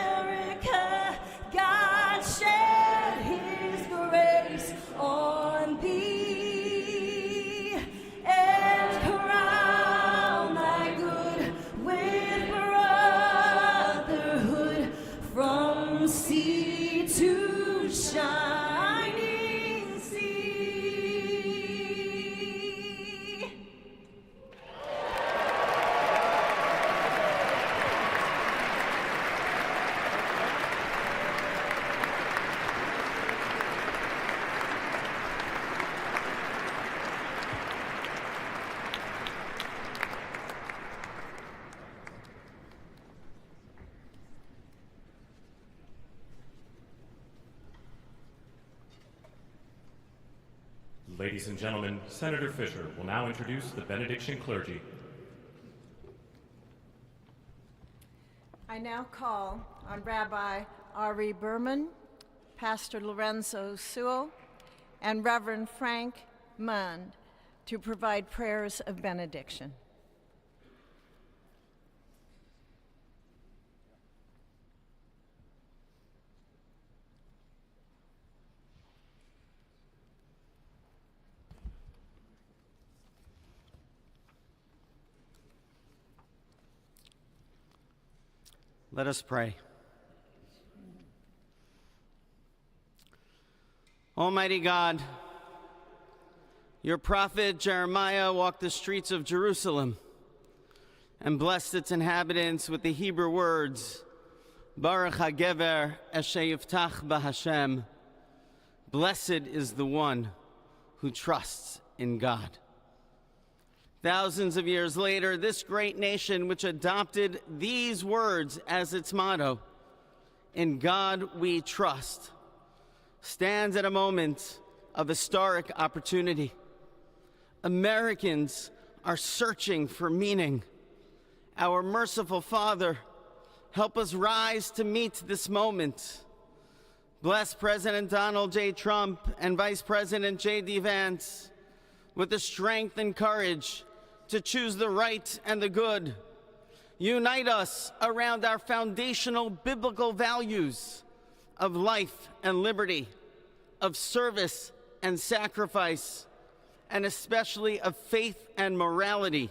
America, God shed his grace on thee and crown thy good with brotherhood from sea to shining sea. Ladies and gentlemen, Senator Fisher will now introduce the benediction clergy. now call on Rabbi Ari Berman, Pastor Lorenzo Sewell, and Reverend Frank Mund to provide prayers of benediction. Let us pray. Almighty God, your prophet Jeremiah walked the streets of Jerusalem and blessed its inhabitants with the Hebrew words, Baruch HaGever Asher Yiftach BaHashem. Blessed is the one who trusts in God. Thousands of years later, this great nation, which adopted these words as its motto, "In God we trust," stands at a moment of historic opportunity. Americans are searching for meaning. Our merciful Father, help us rise to meet this moment. Bless President Donald J. Trump and Vice President J.D. Vance with the strength and courage to choose the right and the good. Unite us around our foundational biblical values of life and liberty, of service and sacrifice, and especially of faith and morality,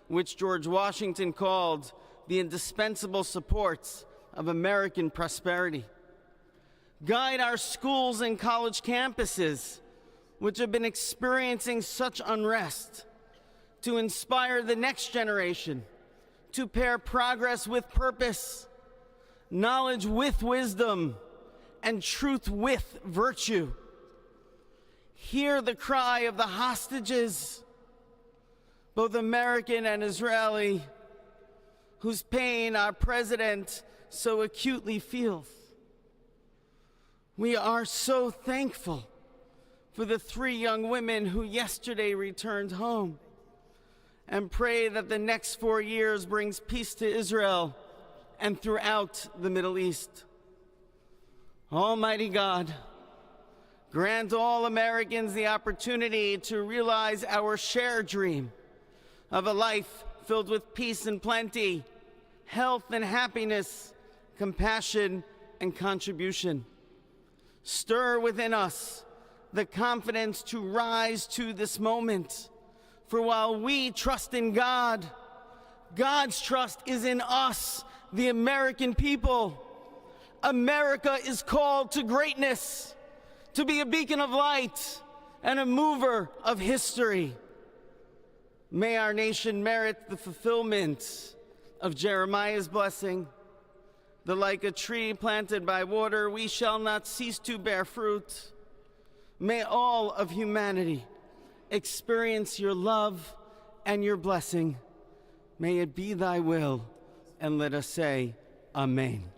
which George Washington called the indispensable supports of American prosperity. Guide our schools and college campuses, which have been experiencing such unrest, to inspire the next generation to pair progress with purpose, knowledge with wisdom, and truth with virtue. Hear the cry of the hostages, both American and Israeli, whose pain our president so acutely feels. We are so thankful for the 3 young women who yesterday returned home, and pray that the next 4 years brings peace to Israel and throughout the Middle East. Almighty God, grant all Americans the opportunity to realize our shared dream of a life filled with peace and plenty, health and happiness, compassion and contribution. Stir within us the confidence to rise to this moment. For while we trust in God, God's trust is in us, the American people. America is called to greatness, to be a beacon of light and a mover of history. May our nation merit the fulfillment of Jeremiah's blessing, that like a tree planted by water, we shall not cease to bear fruit. May all of humanity experience your love and your blessing. May it be thy will, and let us say, Amen.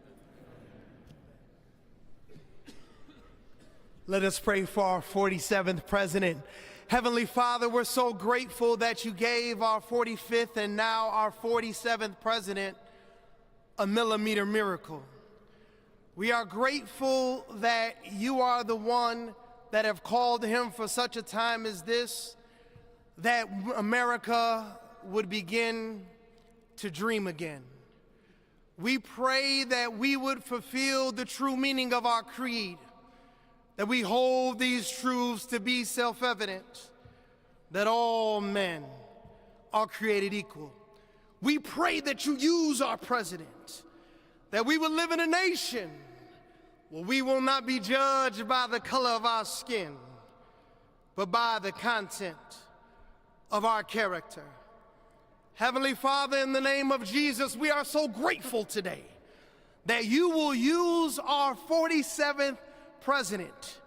Let us pray for our 47th president. Heavenly Father, we're so grateful that you gave our 45th and now our 47th president a millimeter miracle. We are grateful that you are the one that have called him for such a time as this, that America would begin to dream again. We pray that we would fulfill the true meaning of our creed, that we hold these truths to be self-evident, that all men are created equal. We pray that you use our president, that we will live in a nation where we will not be judged by the color of our skin, but by the content of our character. Heavenly Father, in the name of Jesus, we are so grateful today that you will use our 47th president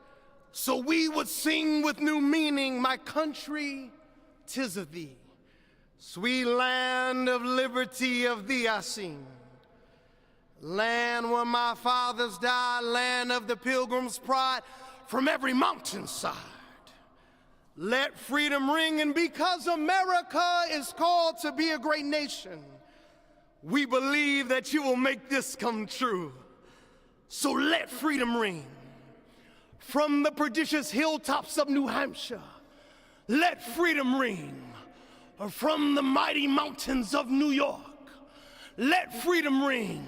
so we would sing with new meaning, my country, 'tis of thee. Sweet land of liberty, of thee I sing. Land where my fathers died, land of the pilgrim's pride, from every mountainside. Let freedom ring, and because America is called to be a great nation, We believe that you will make this come true. So let freedom ring. From the prodigious hilltops of New Hampshire, let freedom ring. From the mighty mountains of New York, let freedom ring.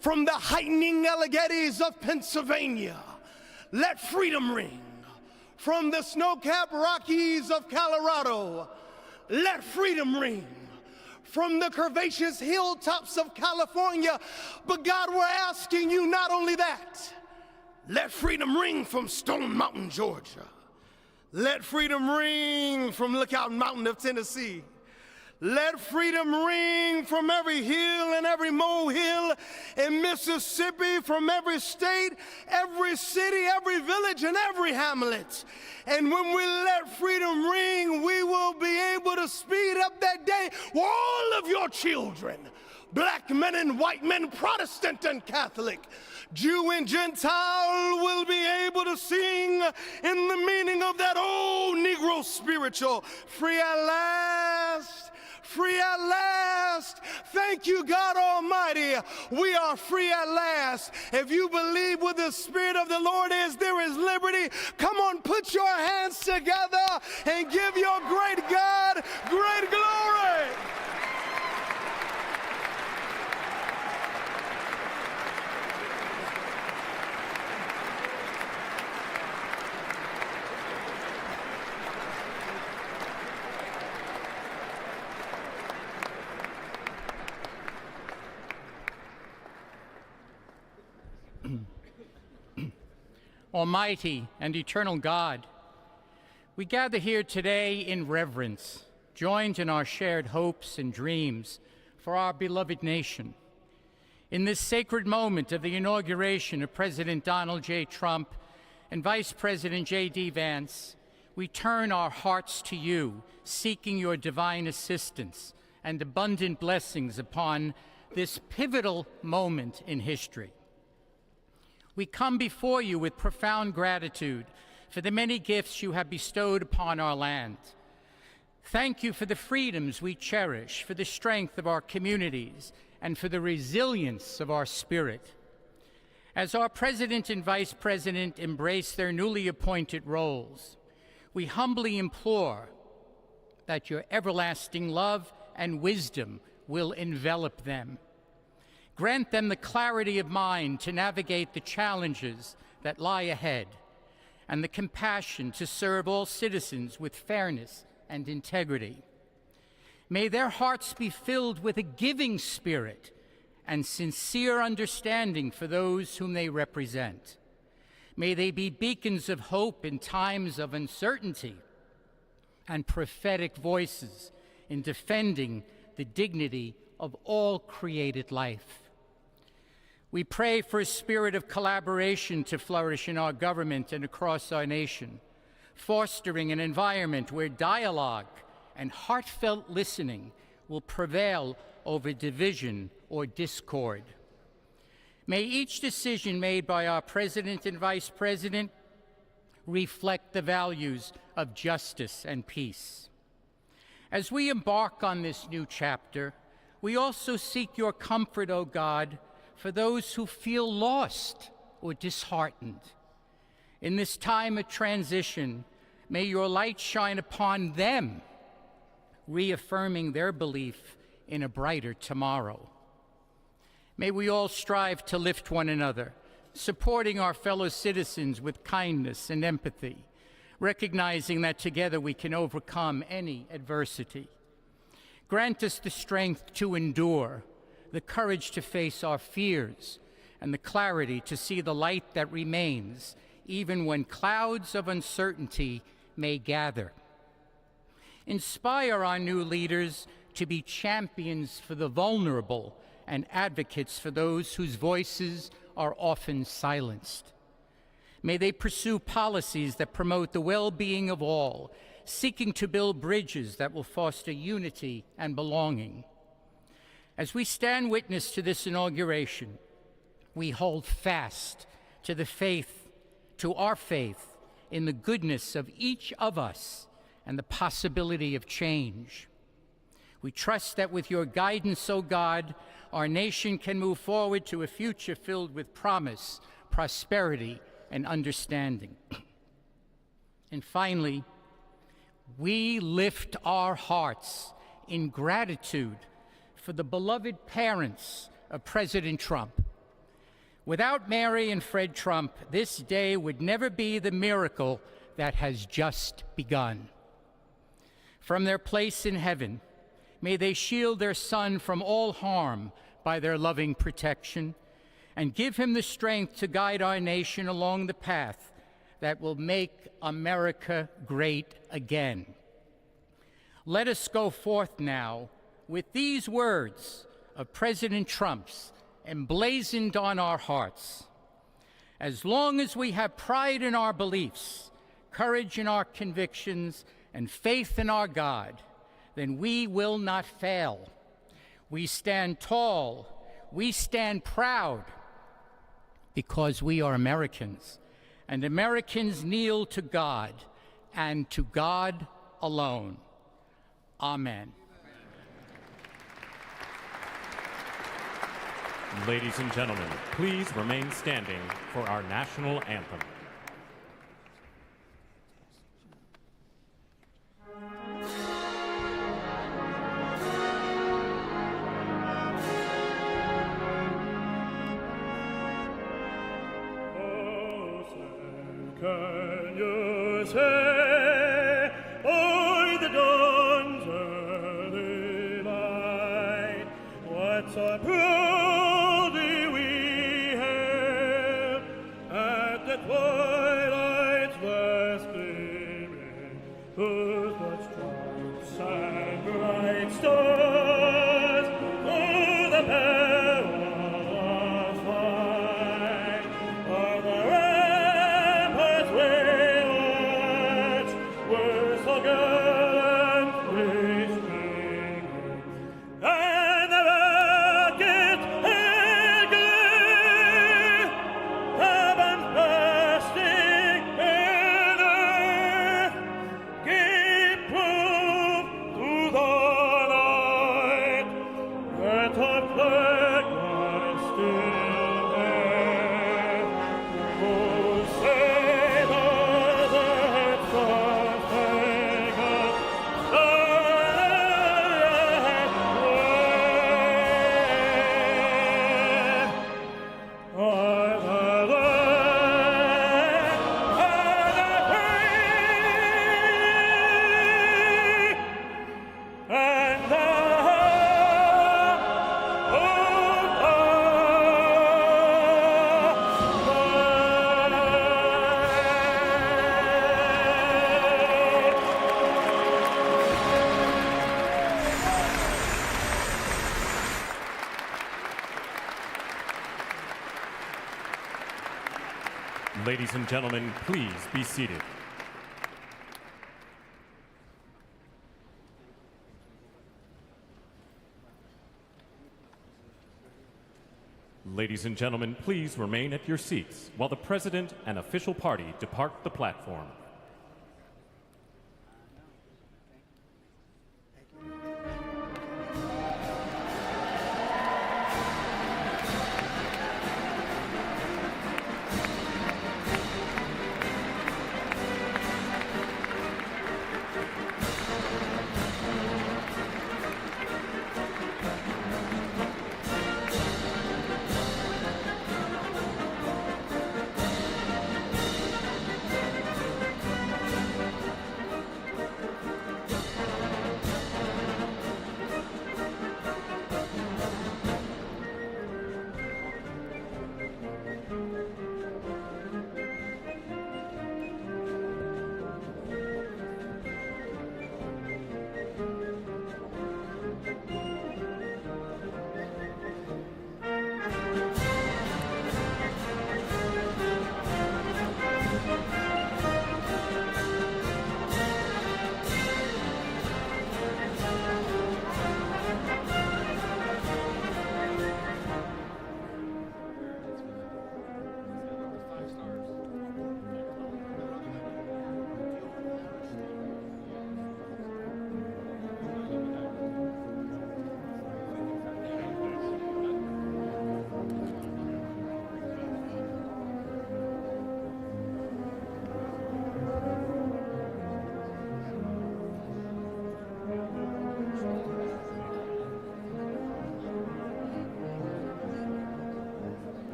From the heightening Alleghenies of Pennsylvania, let freedom ring. From the snow-capped Rockies of Colorado, let freedom ring. From the curvaceous hilltops of California, but God, we're asking you not only that, let freedom ring from Stone Mountain, Georgia. Let freedom ring from Lookout Mountain of Tennessee. Let freedom ring from every hill and every molehill in Mississippi, from every state, every city, every village, and every hamlet. And when we let freedom ring, we will be able to speed up that day where all of your children, black men and white men, Protestant and Catholic, Jew and Gentile, will be able to sing in the meaning of that old Negro spiritual, free at last, free at last. Thank you, God Almighty. We are free at last. If you believe where the Spirit of the Lord is, there is liberty. Come on, put your hands together and give your great God great glory. Almighty and eternal God, we gather here today in reverence, joined in our shared hopes and dreams for our beloved nation. In this sacred moment of the inauguration of President Donald J. Trump and Vice President J.D. Vance, we turn our hearts to you, seeking your divine assistance and abundant blessings upon this pivotal moment in history. We come before you with profound gratitude for the many gifts you have bestowed upon our land. Thank you for the freedoms we cherish, for the strength of our communities, and for the resilience of our spirit. As our President and Vice President embrace their newly appointed roles, we humbly implore that your everlasting love and wisdom will envelop them. Grant them the clarity of mind to navigate the challenges that lie ahead, and the compassion to serve all citizens with fairness and integrity. May their hearts be filled with a giving spirit and sincere understanding for those whom they represent. May they be beacons of hope in times of uncertainty and prophetic voices in defending the dignity of all created life. We pray for a spirit of collaboration to flourish in our government and across our nation, fostering an environment where dialogue and heartfelt listening will prevail over division or discord. May each decision made by our President and Vice President reflect the values of justice and peace. As we embark on this new chapter, we also seek your comfort, O God, for those who feel lost or disheartened. In this time of transition, may your light shine upon them, reaffirming their belief in a brighter tomorrow. May we all strive to lift one another, supporting our fellow citizens with kindness and empathy, recognizing that together we can overcome any adversity. Grant us the strength to endure, the courage to face our fears, and the clarity to see the light that remains, even when clouds of uncertainty may gather. Inspire our new leaders to be champions for the vulnerable and advocates for those whose voices are often silenced. May they pursue policies that promote the well-being of all, seeking to build bridges that will foster unity and belonging. As we stand witness to this inauguration, we hold fast to our faith in the goodness of each of us and the possibility of change. We trust that with your guidance, O God, our nation can move forward to a future filled with promise, prosperity, and understanding. And finally, we lift our hearts in gratitude for the beloved parents of President Trump. Without Mary and Fred Trump, this day would never be the miracle that has just begun. From their place in heaven, may they shield their son from all harm by their loving protection, and give him the strength to guide our nation along the path that will make America great again. Let us go forth now with these words of President Trump's emblazoned on our hearts. As long as we have pride in our beliefs, courage in our convictions, and faith in our God, then we will not fail. We stand tall, we stand proud, because we are Americans, and Americans kneel to God, and to God alone. Amen. Ladies and gentlemen, please remain standing for our national anthem. Can you say, o'er the dawns early light, what so proudly we hailed at the twilight's last gleaming, whose blood stripes and bright stars through the perilous fight of the ramparts we watched were so gallantly streaming, and the rockets had gleamed, heavens bursting in earth, gave proof to the night that our flag was still there. Crusaders had first taken the Ladies and gentlemen, please be seated. Ladies and gentlemen, please remain at your seats while the President and official party depart the platform.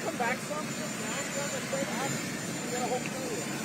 come back some, just now, and straight up, and get a whole crew.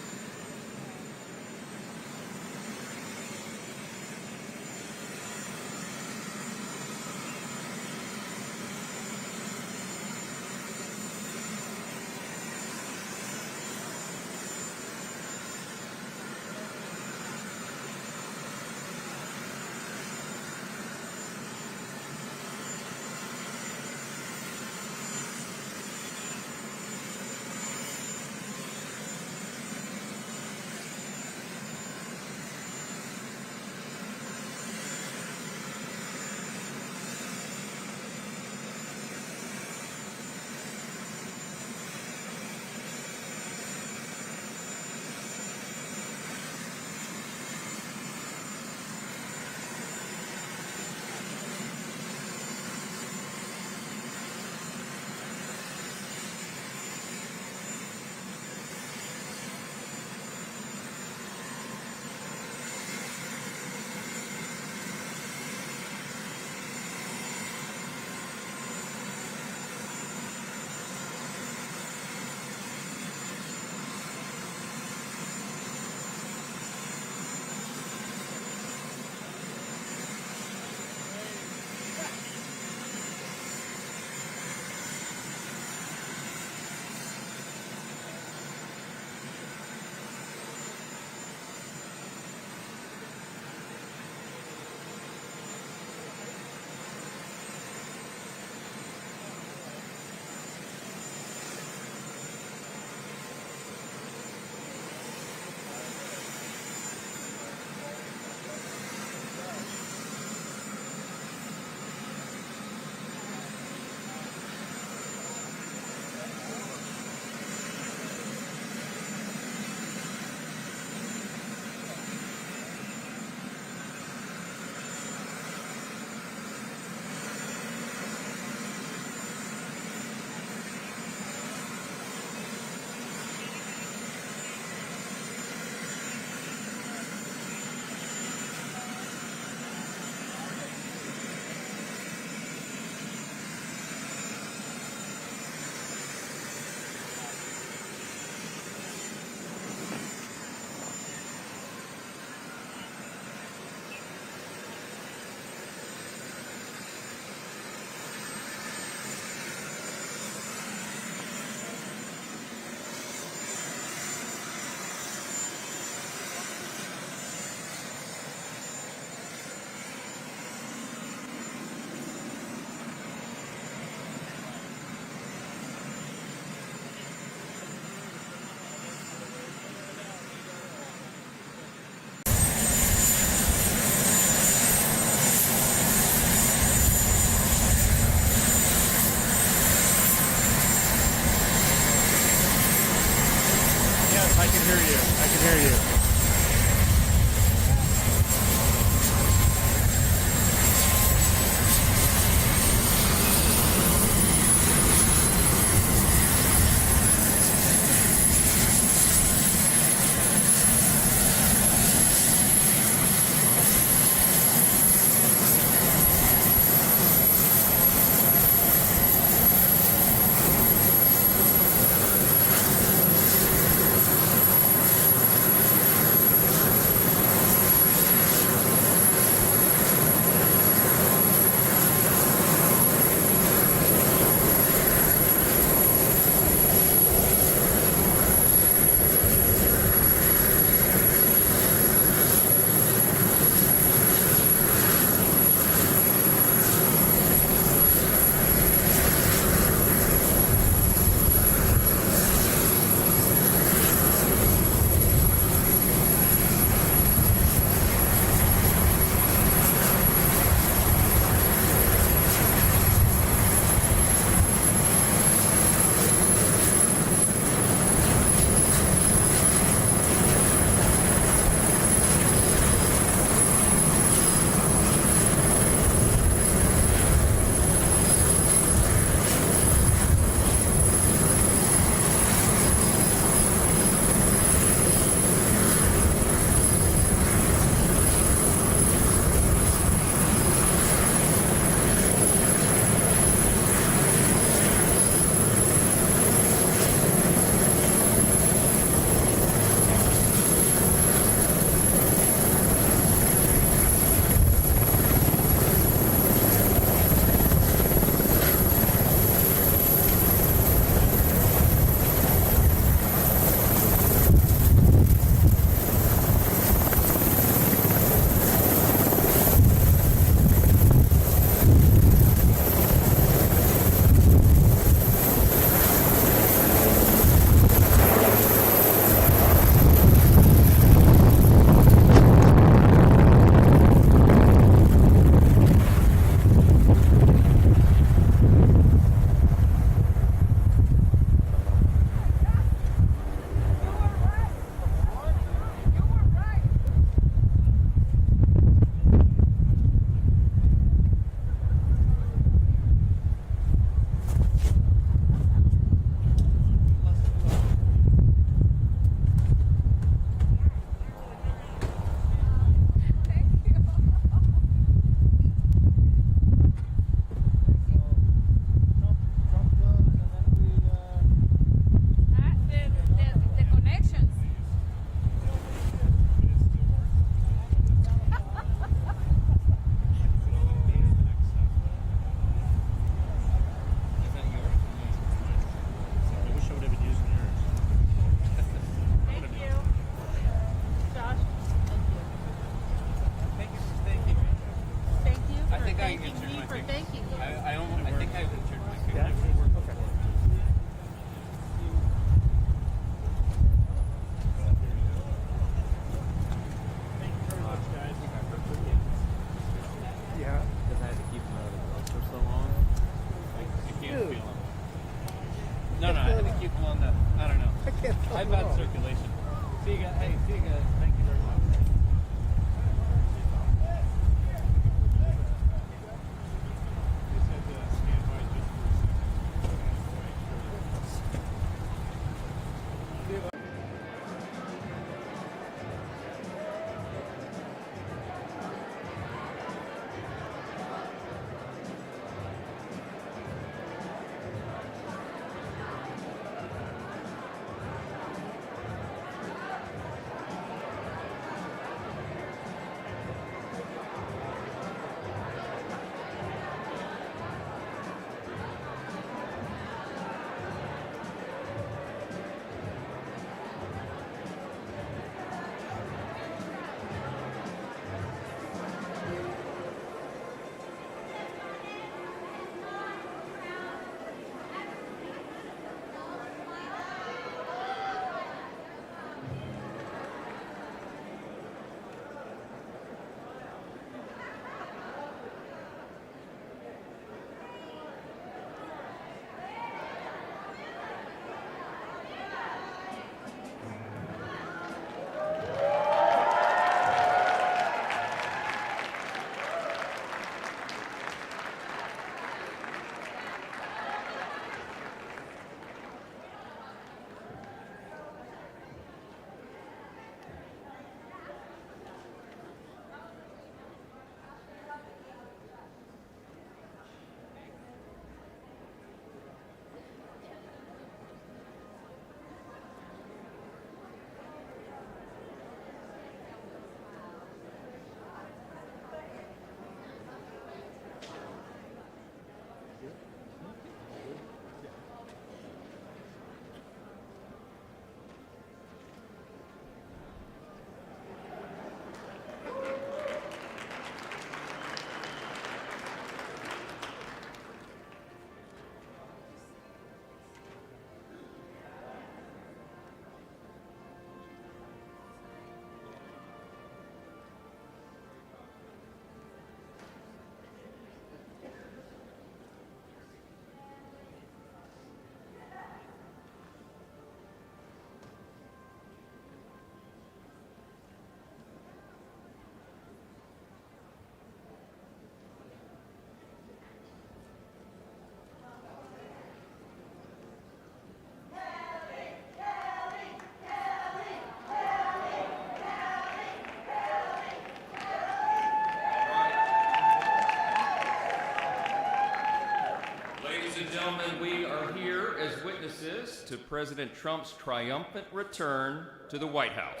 to President Trump's triumphant return to the White House.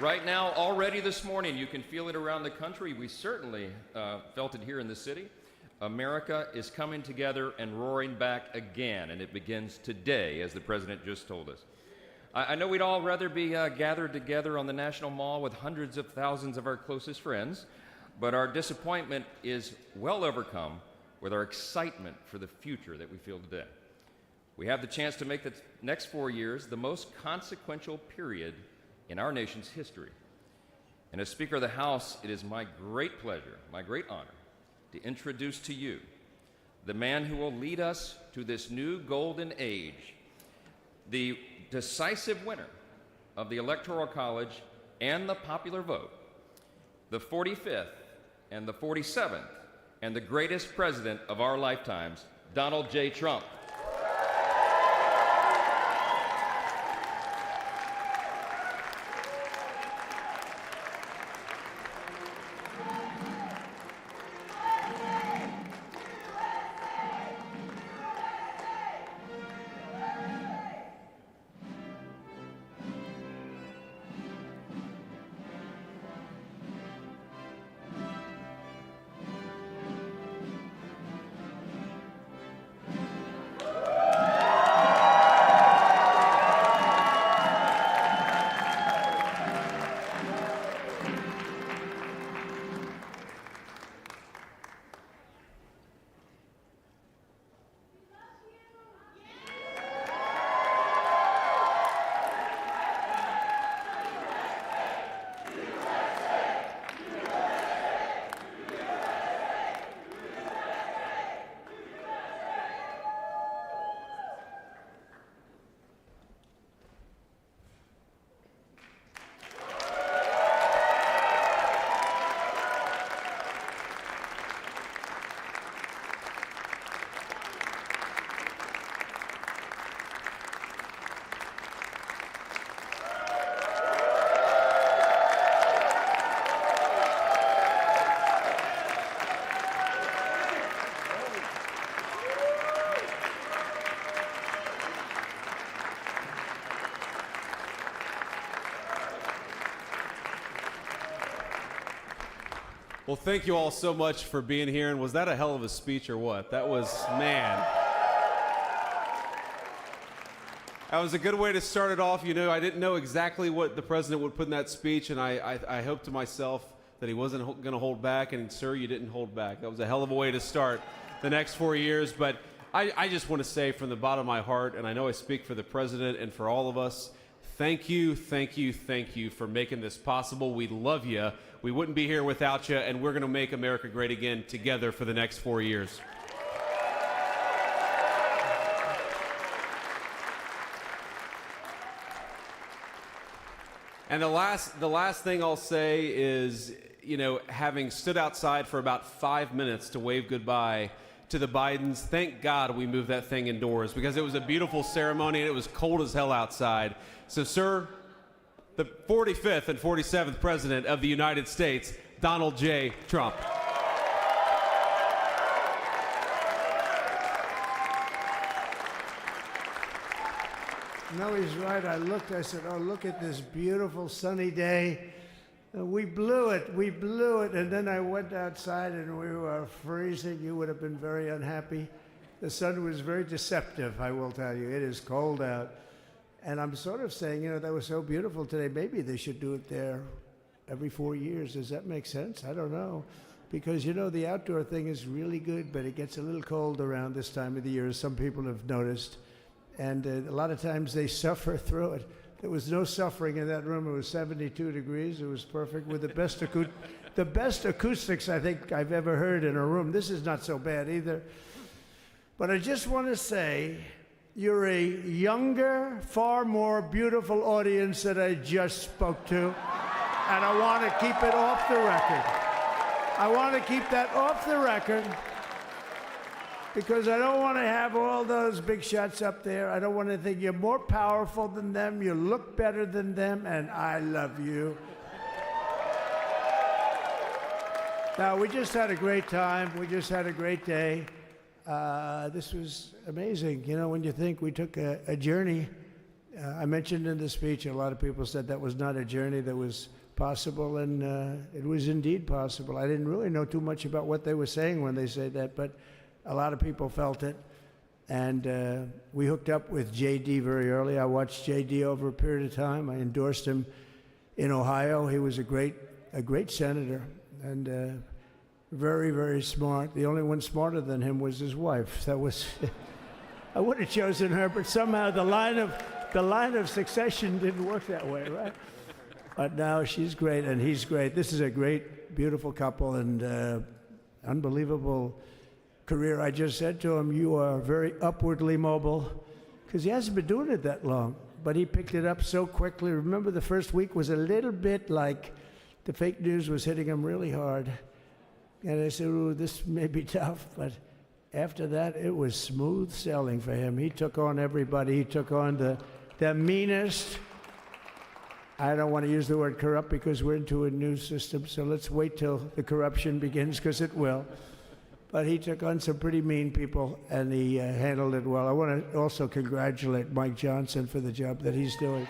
Right now, already this morning, you can feel it around the country. We certainly felt it here in the city. America is coming together and roaring back again, and it begins today, as the President just told us. I know we'd all rather be gathered together on the National Mall with hundreds of thousands of our closest friends, but our disappointment is well overcome with our excitement for the future that we feel today. We have the chance to make the next 4 years the most consequential period in our nation's history. And as Speaker of the House, it is my great pleasure, my great honor, to introduce to you the man who will lead us to this new golden age, the decisive winner of the Electoral College and the popular vote, the 45th and the 47th, and the greatest president of our lifetimes, Donald J. Trump. Well, thank you all so much for being here. And was that a hell of a speech or what? That was, man. That was a good way to start it off. You know, I didn't know exactly what the president would put in that speech, and I hoped to myself that he wasn't going to hold back, and sir, you didn't hold back. That was a hell of a way to start the next 4 years. But I just want to say from the bottom of my heart, and I know I speak for the president and for all of us, thank you, thank you, thank you for making this possible. We love you. We wouldn't be here without you, and we're going to make America great again together for the next 4 years. And the last thing I'll say is, you know, having stood outside for about 5 minutes to wave goodbye to the Bidens, thank God we moved that thing indoors, because it was a beautiful ceremony and it was cold as hell outside. So, sir, the 45th and 47th President of the United States, Donald J. Trump. No, he's right. I said, oh, look at this beautiful sunny day. We blew it. And then I went outside and we were freezing. You would have been very unhappy. The sun was very deceptive, I will tell you. It is cold out. And I'm sort of saying, you know, that was so beautiful today. Maybe they should do it there every 4 years. Does that make sense? I don't know. Because, you know, the outdoor thing is really good, but it gets a little cold around this time of the year, as some people have noticed. And a lot of times they suffer through it. There was no suffering in that room. It was 72 degrees. It was perfect with the best acoustics I think I've ever heard in a room. This is not so bad either. But I just want to say, you're a younger, far more beautiful audience that I just spoke to. And I want to keep it off the record. I want to keep that off the record because I don't want to have all those big shots up there. I don't want to think you're more powerful than them, you look better than them, and I love you. Now, we just had a great time. We just had a great day. This was amazing. You know, when you think we took a journey, I mentioned in the speech, a lot of people said that was not a journey that was possible, and it was indeed possible. I didn't really know too much about what they were saying when they said that, but a lot of people felt it. And we hooked up with J.D. very early. I watched J.D. over a period of time. I endorsed him in Ohio. He was a great senator and very, very smart. The only one smarter than him was his wife. That was, I would have chosen her, but somehow the line of succession didn't work that way, right? But now she's great and he's great. This is a great, beautiful couple and unbelievable career. I just said to him, you are very upwardly mobile, because he hasn't been doing it that long, but he picked it up so quickly. Remember, the first week was a little bit like the fake news was hitting him really hard. And I said, ooh, this may be tough, but after that, it was smooth sailing for him. He took on everybody. He took on the meanest. I don't want to use the word corrupt because we're into a new system, so let's wait till the corruption begins, because it will. But he took on some pretty mean people, and he handled it well. I want to also congratulate Mike Johnson for the job that he's doing.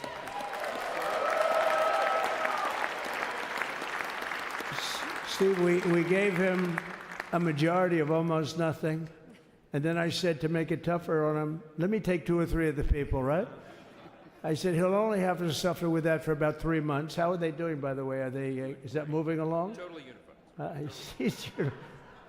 Steve, we gave him a majority of almost nothing, and then I said to make it tougher on him, let me take 2 or 3 of the people, right? I said he'll only have to suffer with that for about 3 months. How are they doing, by the way? Are they? Is that moving along? Totally unified.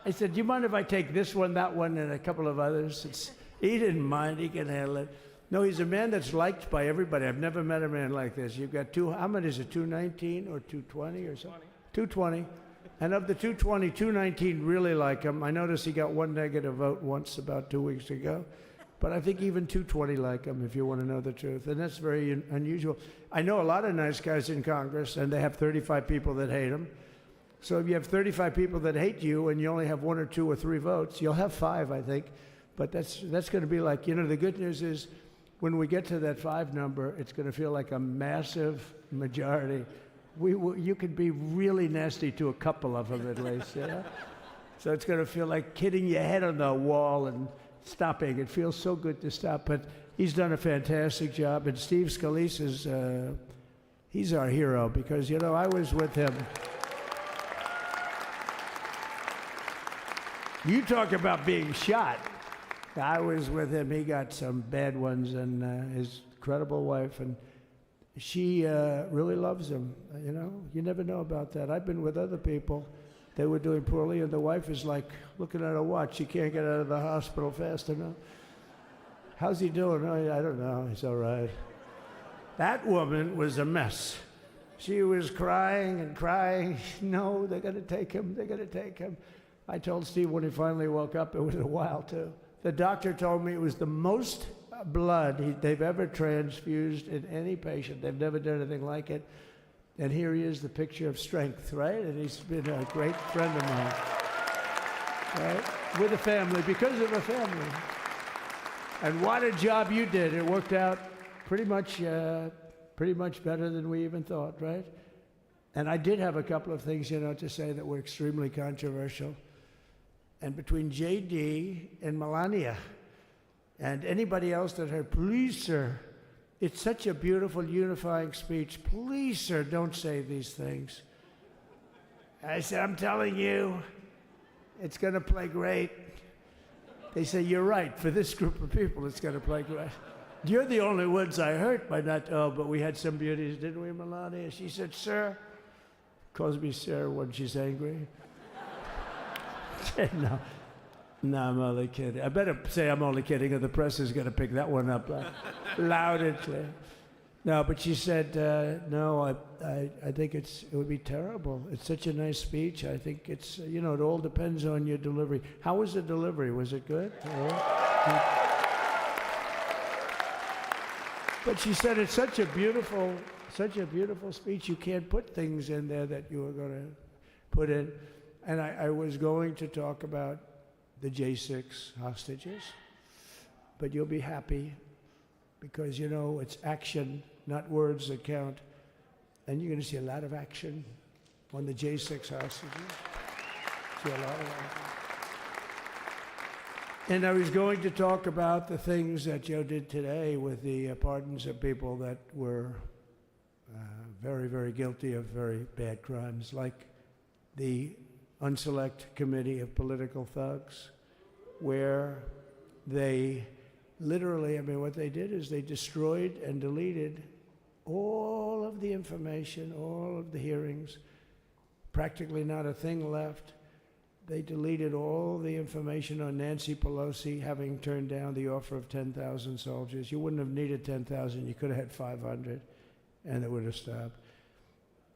I said, do you mind if I take this one, that one, and a couple of others? He didn't mind. He can handle it. No, he's a man that's liked by everybody. I've never met a man like this. You've got how many is it, 219 or 220 or something? 220. And of the 220, 219 really like him. I noticed he got 1 negative vote once about 2 weeks ago. But I think even 220 like him, if you want to know the truth. And that's very unusual. I know a lot of nice guys in Congress, and they have 35 people that hate him. So if you have 35 people that hate you and you only have 1 or 2 or 3 votes, you'll have 5, I think. But that's going to be like, the good news is when we get to that 5 number, it's going to feel like a massive majority. You could be really nasty to a couple of them at least, So it's going to feel like hitting your head on the wall and stopping. It feels so good to stop. But he's done a fantastic job. And Steve Scalise he's our hero because, I was with him. You talk about being shot. I was with him. He got some bad ones, and his incredible wife, and she really loves him. You never know about that. I've been with other people. They were doing poorly, and the wife is like looking at her watch. She can't get out of the hospital fast enough. How's he doing? Oh, I don't know. He's all right. That woman was a mess. She was crying and crying. No, they're going to take him. They're going to take him. I told Steve when he finally woke up, it was a while too. The doctor told me it was the most blood they've ever transfused in any patient. They've never done anything like it. And here he is, the picture of strength, right? And he's been a great friend of mine, right? With a family, because of a family. And what a job you did. It worked out pretty much better than we even thought, right? And I did have a couple of things, to say that were extremely controversial. And between J.D. and Melania and anybody else that heard, please, sir, it's such a beautiful unifying speech. Please, sir, don't say these things. I said, I'm telling you, it's going to play great. They say, you're right. For this group of people, it's going to play great. You're the only ones I hurt by not, but we had some beauties, didn't we, Melania? She said, sir, calls me sir when she's angry. No, I'm only kidding. I better say I'm only kidding, or the press is going to pick that one up loud and clear. No, but she said, no, I think it would be terrible. It's such a nice speech. I think it's, it all depends on your delivery. How was the delivery? Was it good? But she said it's such a beautiful speech. You can't put things in there that you were going to put in. And I was going to talk about the J6 hostages, but you'll be happy because, it's action, not words that count. And you're going to see a lot of action on the J6 hostages. See a lot of that. And I was going to talk about the things that Joe did today with the pardons of people that were very, very guilty of very bad crimes, like the Unselect Committee of Political Thugs, where they literally, I mean, what they did is they destroyed and deleted all of the information, all of the hearings, practically not a thing left. They deleted all the information on Nancy Pelosi having turned down the offer of 10,000 soldiers. You wouldn't have needed 10,000. You could have had 500, and it would have stopped.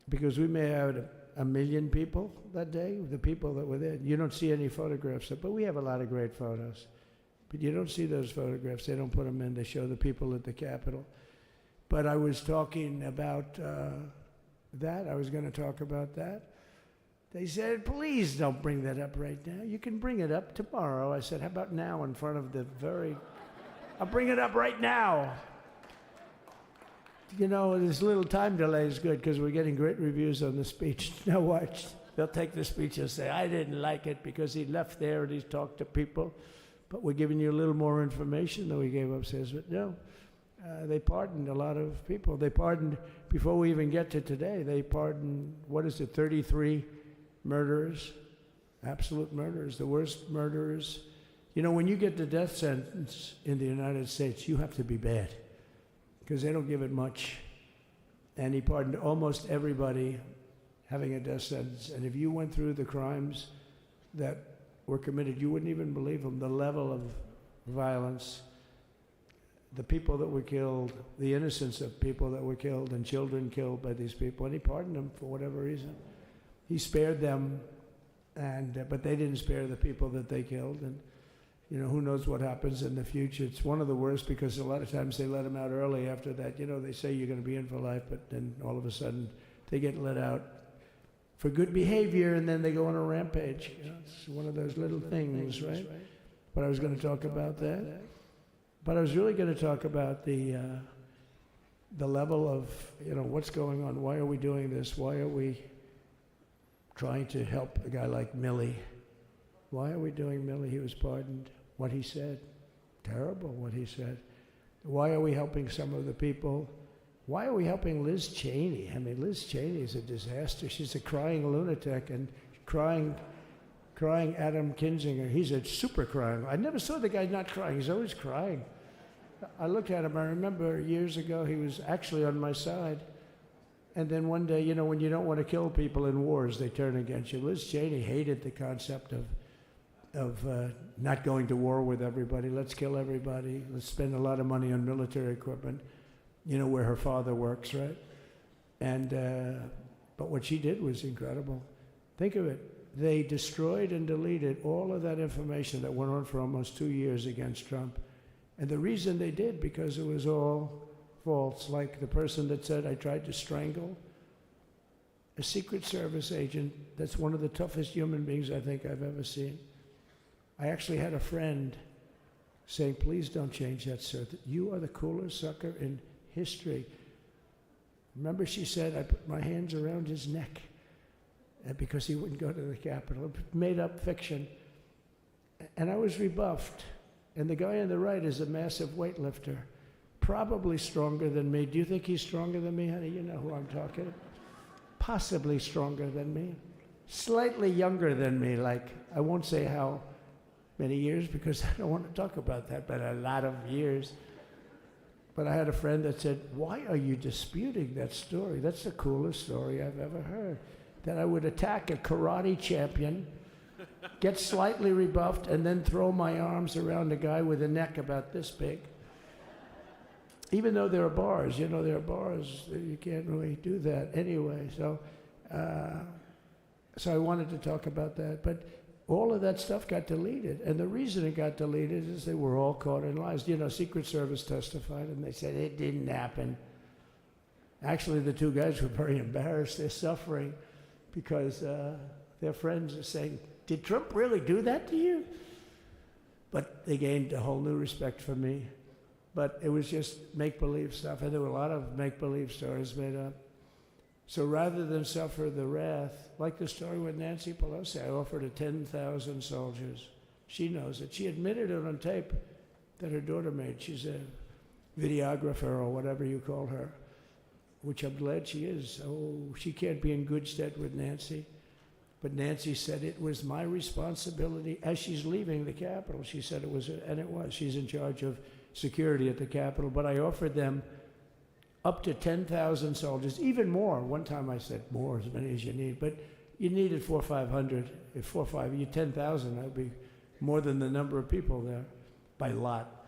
Because we may have had 1 million people that day, the people that were there. You don't see any photographs, but we have a lot of great photos. But you don't see those photographs. They don't put them in. They show the people at the Capitol. But I was talking about that. I was going to talk about that. They said, please don't bring that up right now. You can bring it up tomorrow. I said, how about now in front of the I'll bring it up right now. You know, this little time delay is good because we're getting great reviews on the speech. Now watch. They'll take the speech and say, I didn't like it because he left there and he's talked to people. But we're giving you a little more information than we gave upstairs. But no, they pardoned a lot of people. They pardoned, before we even get to today, they pardoned, 33 murderers, absolute murderers, the worst murderers. You know, when you get the death sentence in the United States, you have to be bad because they don't give it much. And he pardoned almost everybody having a death sentence. And if you went through the crimes that were committed, you wouldn't even believe them. The level of violence, the people that were killed, the innocence of people that were killed, and children killed by these people. And he pardoned them for whatever reason. He spared them, but they didn't spare the people that they killed. And, you know, who knows what happens in the future. It's one of the worst because a lot of times they let them out early after that. You know, they say you're going to be in for life, but then all of a sudden they get let out for good behavior, and then they go on a rampage. You know, it's one of those little things, right? But I was going to talk about that. But I was really going to talk about the level of, you know, what's going on. Why are we doing this? Why are we trying to help a guy like Milley? Why are we doing Milley? He was pardoned. What he said, terrible what he said. Why are we helping some of the people? Why are we helping Liz Cheney? I mean, Liz Cheney is a disaster. She's a crying lunatic and crying Adam Kinzinger. He's a super crying. I never saw the guy not crying. He's always crying. I looked at him. I remember years ago he was actually on my side. And then one day, you know, when you don't want to kill people in wars, they turn against you. Liz Cheney hated the concept of not going to war with everybody. Let's kill everybody. Let's spend a lot of money on military equipment. You know, where her father works, right? And but what she did was incredible. Think of it. They destroyed and deleted all of that information that went on for almost 2 years against Trump. And the reason they did, because it was all false. Like the person that said, I tried to strangle a Secret Service agent. That's one of the toughest human beings I think I've ever seen. I actually had a friend saying, please don't change that, sir. You are the coolest sucker in history. Remember, she said, I put my hands around his neck because he wouldn't go to the Capitol. Made up fiction. And I was rebuffed. And the guy on the right is a massive weightlifter, probably stronger than me. Do you think he's stronger than me, honey? You know who I'm talking about. Possibly stronger than me. Slightly younger than me, like, I won't say how many years because I don't want to talk about that, but a lot of years. But I had a friend that said, why are you disputing that story? That's the coolest story I've ever heard. That I would attack a karate champion, get slightly rebuffed, and then throw my arms around a guy with a neck about this big. Even though there are bars, you know, there are bars, you can't really do that anyway. So I wanted to talk about that. But all of that stuff got deleted. And the reason it got deleted is they were all caught in lies. You know, Secret Service testified, and they said it didn't happen. Actually, the two guys were very embarrassed. They're suffering because their friends are saying, did Trump really do that to you? But they gained a whole new respect for me. But it was just make-believe stuff, and there were a lot of make-believe stories made up. So rather than suffer the wrath, like the story with Nancy Pelosi, I offered her 10,000 soldiers. She knows it. She admitted it on tape that her daughter made. She's a videographer or whatever you call her, which I'm glad she is. Oh, she can't be in good stead with Nancy. But Nancy said it was my responsibility as she's leaving the Capitol. She said it was, and it was. She's in charge of security at the Capitol. But I offered them up to 10,000 soldiers, even more. One time I said more, as many as you need. But you needed 400 or 500. If 4 or 5, you 10,000, that would be more than the number of people there by lot.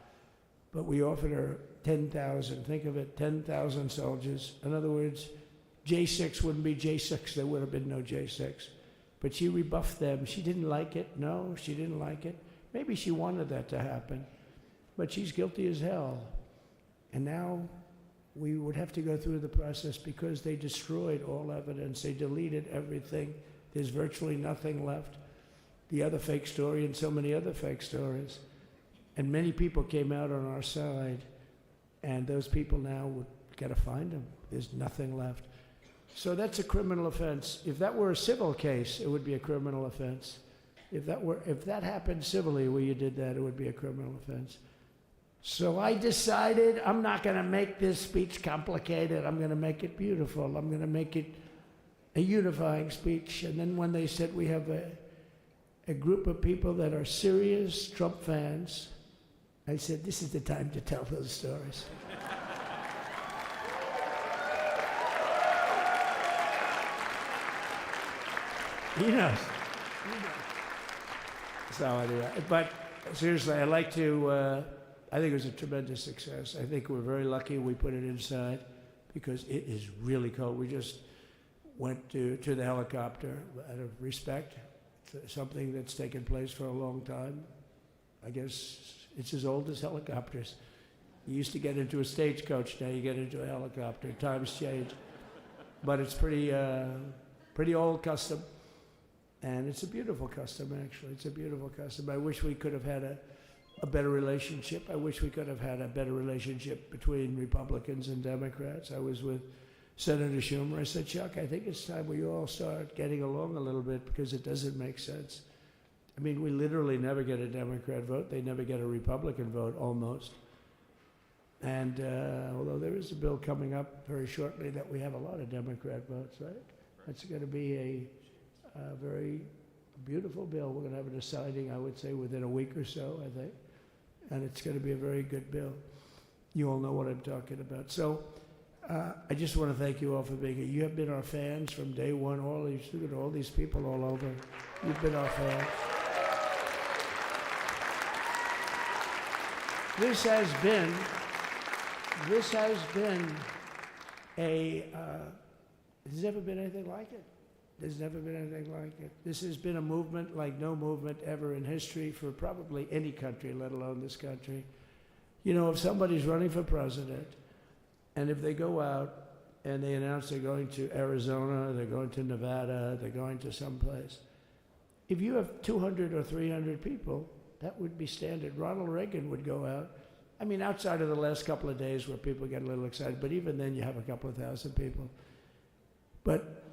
But we offered her 10,000. Think of it, 10,000 soldiers. In other words, J6 wouldn't be J6. There would have been no J6. But she rebuffed them. She didn't like it. No, she didn't like it. Maybe she wanted that to happen. But she's guilty as hell. And now we would have to go through the process because they destroyed all evidence. They deleted everything. There's virtually nothing left. The other fake story and so many other fake stories. And many people came out on our side. And those people now would got to find them. There's nothing left. So that's a criminal offense. If that were a civil case, it would be a criminal offense. If that happened civilly where you did that, it would be a criminal offense. So I decided I'm not going to make this speech complicated. I'm going to make it beautiful. I'm going to make it a unifying speech. And then when they said we have a group of people that are serious Trump fans, I said, this is the time to tell those stories. He knows. So anyway, but seriously, I'd like to, I think it was a tremendous success. I think we're very lucky we put it inside because it is really cold. We just went to the helicopter out of respect to something that's taken place for a long time. I guess it's as old as helicopters. You used to get into a stagecoach, now you get into a helicopter. Times change. But it's pretty old custom. And it's a beautiful custom, actually. It's a beautiful custom. I wish we could have had a better relationship. I wish we could have had a better relationship between Republicans and Democrats. I was with Senator Schumer. I said, Chuck, I think it's time we all start getting along a little bit because it doesn't make sense. I mean, we literally never get a Democrat vote. They never get a Republican vote, almost. And although there is a bill coming up very shortly that we have a lot of Democrat votes, right? That's going to be a very beautiful bill. We're going to have a deciding, I would say, within a week or so, I think. And it's going to be a very good bill. You all know what I'm talking about. So I just want to thank you all for being here. You have been our fans from day one. All these people all over. You've been our fans. This has been there's never been anything like it. There's never been anything like it. This has been a movement like no movement ever in history for probably any country, let alone this country. You know, if somebody's running for president, and if they go out and they announce they're going to Arizona, they're going to Nevada, they're going to someplace, if you have 200 or 300 people, that would be standard. Ronald Reagan would go out. I mean, outside of the last couple of days where people get a little excited, but even then you have a couple of thousand people. But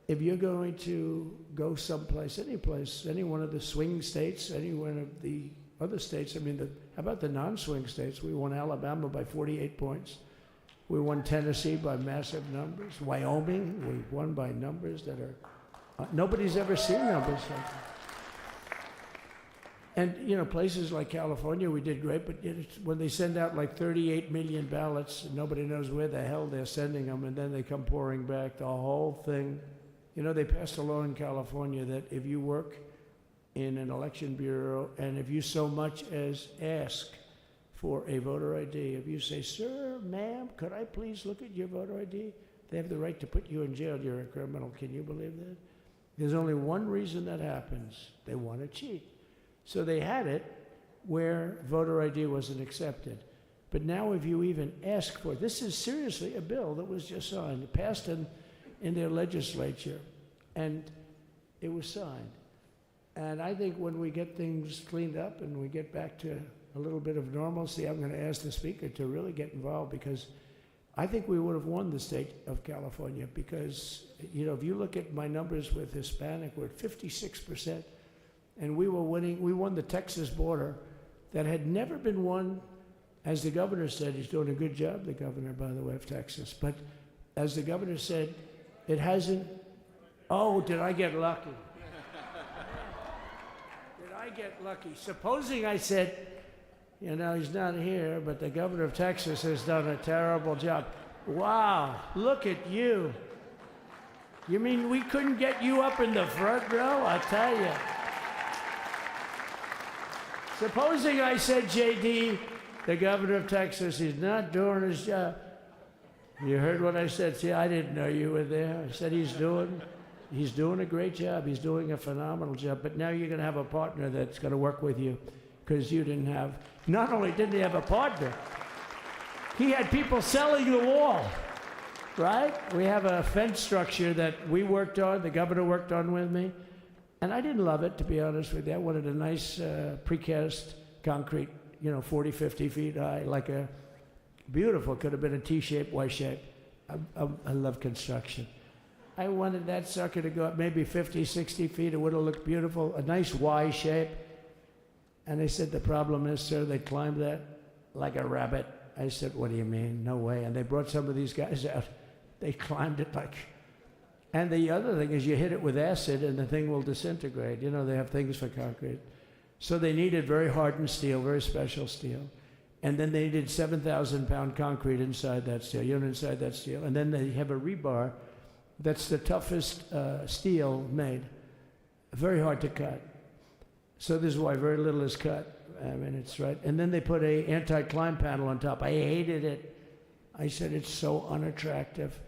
if you're going to go someplace, any place, any one of the swing states, any one of the other states, I mean, how about the non-swing states? We won Alabama by 48 points. We won Tennessee by massive numbers. Wyoming, we won by numbers that are, nobody's ever seen numbers like that. And, you know, places like California, we did great, but when they send out like 38 million ballots, nobody knows where the hell they're sending them, and then they come pouring back, the whole thing. You know, they passed a law in California that if you work in an election bureau and if you so much as ask for a voter ID, if you say, sir, ma'am, could I please look at your voter ID? They have the right to put you in jail. You're a criminal. Can you believe that? There's only one reason that happens. They want to cheat. So they had it where voter ID wasn't accepted. But now if you even ask for it, this is seriously a bill that was just signed, passed in their legislature, and it was signed. And I think when we get things cleaned up and we get back to a little bit of normalcy, I'm going to ask the speaker to really get involved because I think we would have won the state of California because, if you look at my numbers with Hispanic, we're at 56%. And we won the Texas border that had never been won. As the governor said, he's doing a good job, the governor, by the way, of Texas. But as the governor said, it hasn't. Oh, did I get lucky? Did I get lucky? Supposing I said, he's not here, but the governor of Texas has done a terrible job. Wow, look at you. You mean we couldn't get you up in the front row? I tell you. Supposing I said, JD, the governor of Texas, he's not doing his job. You heard what I said. See, I didn't know you were there. I said he's doing a great job. He's doing a phenomenal job. But now you're going to have a partner that's going to work with you because you didn't have, not only didn't he have a partner, he had people selling the wall, right? We have a fence structure that we worked on, the governor worked on with me. And I didn't love it, to be honest with you. I wanted a nice precast concrete, 40, 50 feet high, like a beautiful, could have been a T-shape, Y-shape. I love construction. I wanted that sucker to go up maybe 50, 60 feet. It would have looked beautiful, a nice Y shape. And they said, the problem is, sir, they climbed that like a rabbit. I said, what do you mean? No way. And they brought some of these guys out. They climbed it like... And the other thing is you hit it with acid and the thing will disintegrate. They have things for concrete. So they needed very hardened steel, very special steel. And then they needed 7,000-pound concrete inside that steel, inside that steel. And then they have a rebar that's the toughest steel made. Very hard to cut. So this is why very little is cut. It's right. And then they put a anti-climb panel on top. I hated it. I said, it's so unattractive.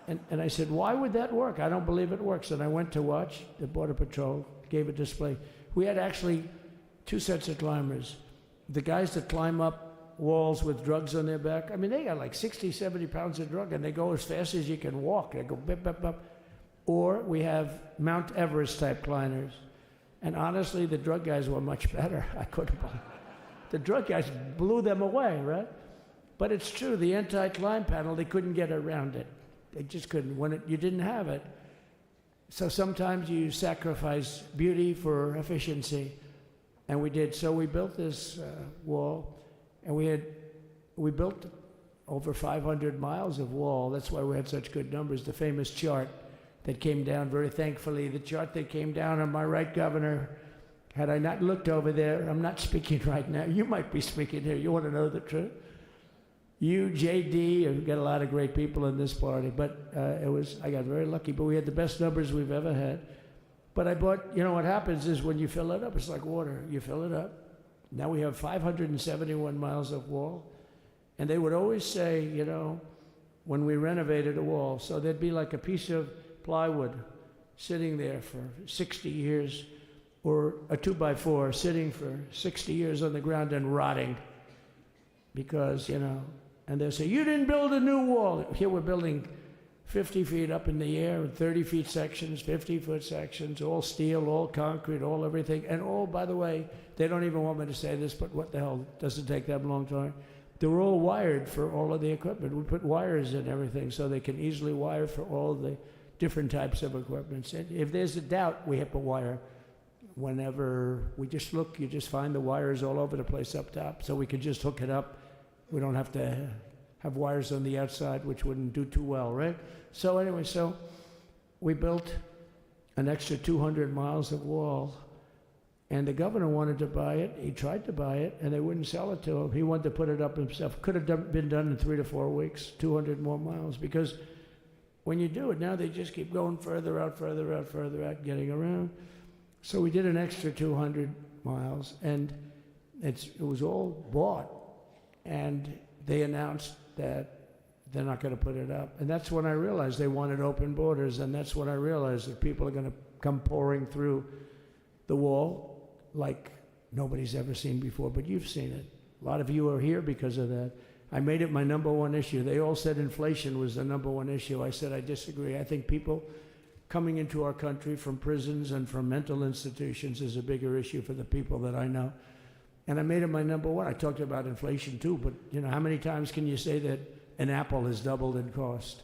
And I said, why would that work? I don't believe it works. And I went to watch the Border Patrol, gave a display. We had actually two sets of climbers. The guys that climb up walls with drugs on their back, they got like 60, 70 pounds of drug, and they go as fast as you can walk. They go bip, bip, bip. Or we have Mount Everest type climbers. And honestly, the drug guys were much better. I couldn't believe it. The drug guys blew them away, right? But it's true, the anti-climb panel, they couldn't get around it. They just couldn't. You didn't have it. So sometimes you sacrifice beauty for efficiency. And we did. So we built this wall, and we built over 500 miles of wall. That's why we had such good numbers. The famous chart that came down, very thankfully, the chart that came down on my right, Governor, had I not looked over there, I'm not speaking right now. You might be speaking here. You want to know the truth? You, JD, you've got a lot of great people in this party, but I got very lucky, but we had the best numbers we've ever had. But I bought, what happens is when you fill it up, it's like water. You fill it up. Now we have 571 miles of wall. And they would always say, when we renovated a wall, so there'd be like a piece of plywood sitting there for 60 years, or a 2x4 sitting for 60 years on the ground and rotting. Because, and they'll say, you didn't build a new wall. Here we're building 50 feet up in the air, 30 feet sections, 50-foot sections, all steel, all concrete, all everything. And all, by the way, they don't even want me to say this, but what the hell, doesn't take that long time. They're all wired for all of the equipment. We put wires in everything so they can easily wire for all the different types of equipment. And if there's a doubt, we hit a wire. Whenever we just look, you just find the wires all over the place up top, so we can just hook it up. We don't have to have wires on the outside, which wouldn't do too well, right? So anyway, we built an extra 200 miles of wall, and the governor wanted to buy it. He tried to buy it, and they wouldn't sell it to him. He wanted to put it up himself. Could have been done in 3 to 4 weeks, 200 more miles, because when you do it now, they just keep going further out, getting around. So we did an extra 200 miles, and it was all bought. And they announced that they're not going to put it up. And that's when I realized they wanted open borders, and that's when I realized that people are going to come pouring through the wall like nobody's ever seen before, but you've seen it. A lot of you are here because of that. I made it my number one issue. They all said inflation was the number one issue. I said I disagree. I think people coming into our country from prisons and from mental institutions is a bigger issue for the people that I know. And I made it my number one. I talked about inflation too, but how many times can you say that an apple has doubled in cost.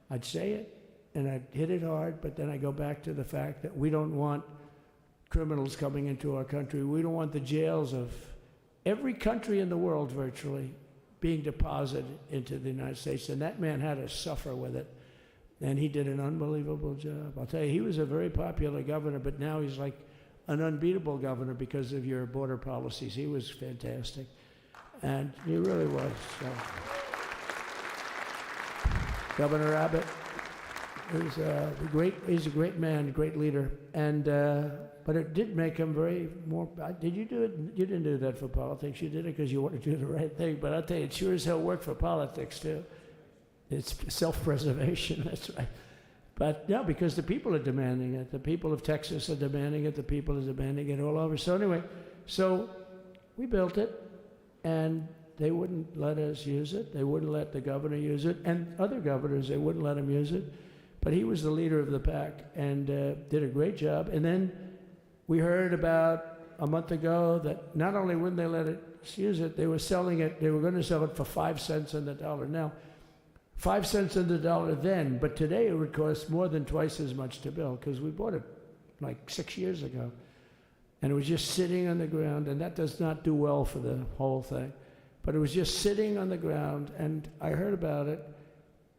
I'd say it, and I'd hit it hard, but then I go back to the fact that we don't want criminals coming into our country. We don't want the jails of every country in the world virtually being deposited into the United States, and that man had to suffer with it, and he did an unbelievable job. I'll tell you, he was a very popular governor, but now he's like an unbeatable governor because of your border policies. He was fantastic, and he really was. So. Governor Abbott is he's a great man, great leader, and but it did make him very more. Did you do it? You didn't do that for politics. You did it because you wanted to do the right thing. But I'll tell you, it sure as hell worked for politics too. It's self-preservation. That's right. But no, because the people are demanding it. The people of Texas are demanding it. The people are demanding it all over. So anyway, so we built it, and they wouldn't let us use it. They wouldn't let the governor use it, and other governors, they wouldn't let him use it. But he was the leader of the pack and did a great job. And then we heard about a month ago that not only wouldn't they let us use it, they were selling it. They were going to sell it for 5 cents on the dollar. Now, 5 cents on the dollar then, but today it would cost more than twice as much to build because we bought it like 6 years ago. And it was just sitting on the ground, and that does not do well for the whole thing. But it was just sitting on the ground, and I heard about it,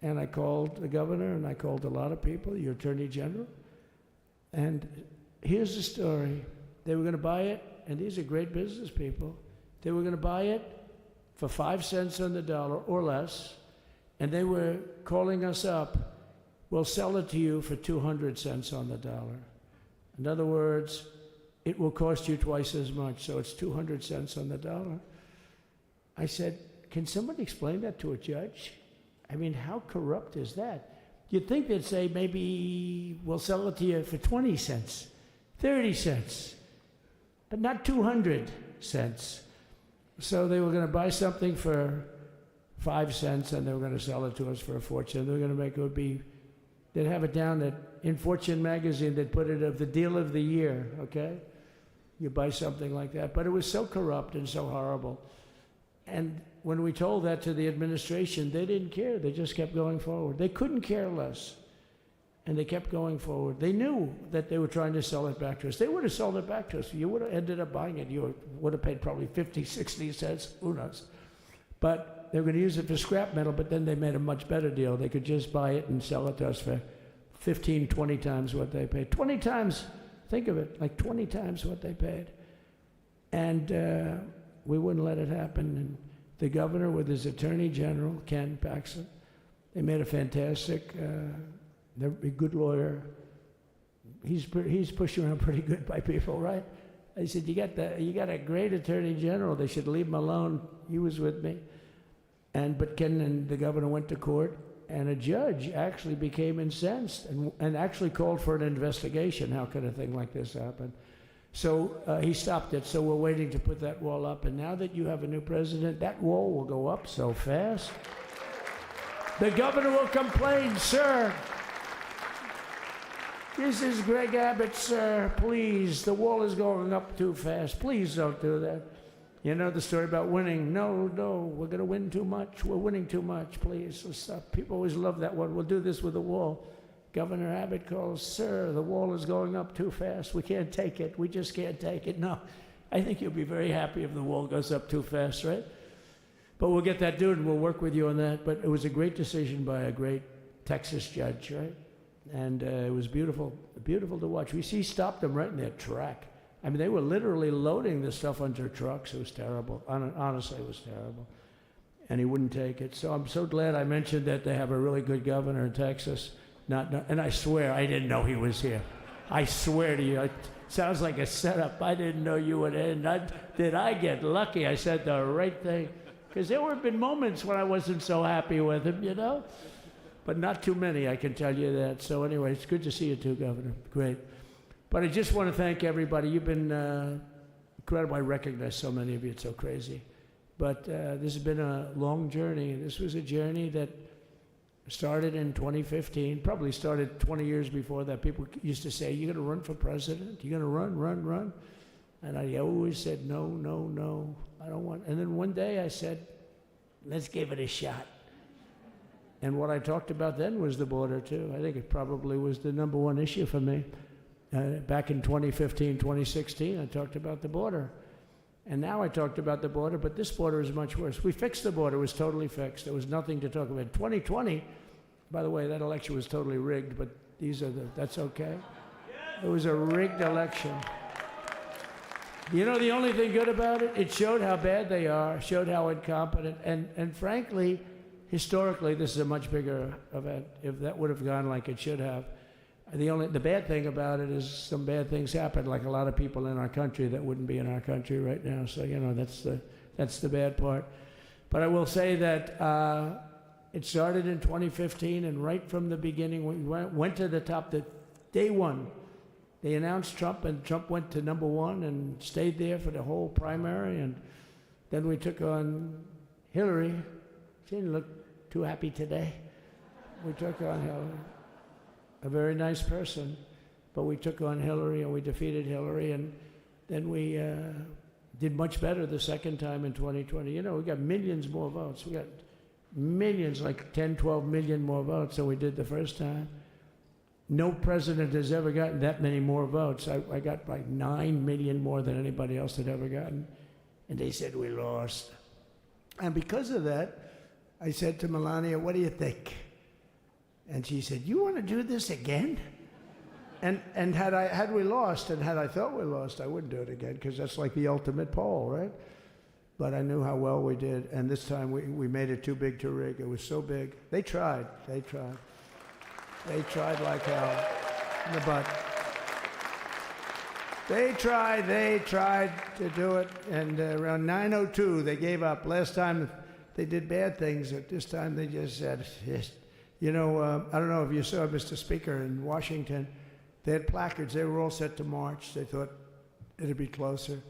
and I called the governor, and I called a lot of people, your attorney general. And here's the story. They were going to buy it, and these are great business people. They were going to buy it for 5 cents on the dollar or less, and they were calling us up, we'll sell it to you for 200 cents on the dollar. In other words, it will cost you twice as much, so it's 200 cents on the dollar. I said, can somebody explain that to a judge? I mean, how corrupt is that? You'd think they'd say, maybe we'll sell it to you for 20 cents, 30 cents, but not 200 cents. So they were going to buy something for 5 cents, and they were going to sell it to us for a fortune. They were going to make it would be, they'd have it down that in Fortune magazine, they'd put it of the deal of the year, okay? You buy something like that. But it was so corrupt and so horrible. And when we told that to the administration, they didn't care. They just kept going forward. They couldn't care less. And they kept going forward. They knew that they were trying to sell it back to us. They would have sold it back to us. You would have ended up buying it. You would have paid probably 50, 60 cents. Who knows? But they were going to use it for scrap metal, but then they made a much better deal. They could just buy it and sell it to us for 15, 20 times what they paid. 20 times, think of it, like 20 times what they paid. And we wouldn't let it happen. And the governor with his attorney general, Ken Paxton, they made a fantastic, they're a good lawyer. He's pushed around pretty good by people, right? I said, you got a great attorney general. They should leave him alone. He was with me. But Ken and the governor went to court, and a judge actually became incensed and actually called for an investigation. How could a thing like this happen? So he stopped it. So we're waiting to put that wall up. And now that you have a new president, that wall will go up so fast. The governor will complain, sir. This is Greg Abbott, sir. Please, the wall is going up too fast. Please don't do that. You know the story about winning. No, we're going to win too much. We're winning too much. Please, let's stop. People always love that one. We'll do this with the wall. Governor Abbott calls, sir, the wall is going up too fast. We can't take it. We just can't take it. No, I think you'll be very happy if the wall goes up too fast, right? But we'll get that done, and we'll work with you on that. But it was a great decision by a great Texas judge, right? And it was beautiful, beautiful to watch. He stopped them right in their track. I mean, they were literally loading this stuff onto trucks. It was terrible. Honestly, it was terrible. And he wouldn't take it. So I'm so glad I mentioned that they have a really good governor in Texas. And I swear, I didn't know he was here. I swear to you, it sounds like a setup. I didn't know you would end. Did I get lucky? I said the right thing. Because there have been moments when I wasn't so happy with him, you know? But not too many, I can tell you that. So anyway, it's good to see you too, Governor. Great. But I just want to thank everybody. You've been incredible. I recognize so many of you. It's so crazy. But this has been a long journey. This was a journey that started in 2015, probably started 20 years before that. People used to say, you're going to run for president? You're going to run? And I always said, no, I don't want. And then one day I said, let's give it a shot. And what I talked about then was the border, too. I think it probably was the number one issue for me. Back in 2015, 2016, I talked about the border. And now I talked about the border, but this border is much worse. We fixed the border. It was totally fixed. There was nothing to talk about. 2020, by the way, that election was totally rigged, but that's okay. It was a rigged election. You know the only thing good about it? It showed how bad they are, showed how incompetent, and frankly, historically, this is a much bigger event. If that would have gone like it should have, the bad thing about it is some bad things happen, like a lot of people in our country that wouldn't be in our country right now. So that's the bad part. But I will say that it started in 2015, and right from the beginning, we went to the top. Day one, they announced Trump, and Trump went to number one and stayed there for the whole primary. And then we took on Hillary. She didn't look too happy today. We took on Hillary, a very nice person, but we took on Hillary and we defeated Hillary, and then we did much better the second time in 2020. You know, we got millions more votes. We got millions, like 10, 12 million more votes than we did the first time. No president has ever gotten that many more votes. I got like 9 million more than anybody else had ever gotten, and they said we lost. And because of that, I said to Melania, what do you think? And she said, you want to do this again? And had we lost, and had I thought we lost, I wouldn't do it again, because that's like the ultimate poll, right? But I knew how well we did, and this time we made it too big to rig. It was so big. They tried like hell in the butt. They tried to do it, and around 9:02 they gave up. Last time they did bad things, but this time they just said, yes. You know, I don't know if you saw, Mr. Speaker, in Washington, they had placards. They were all set to march. They thought it'd be closer.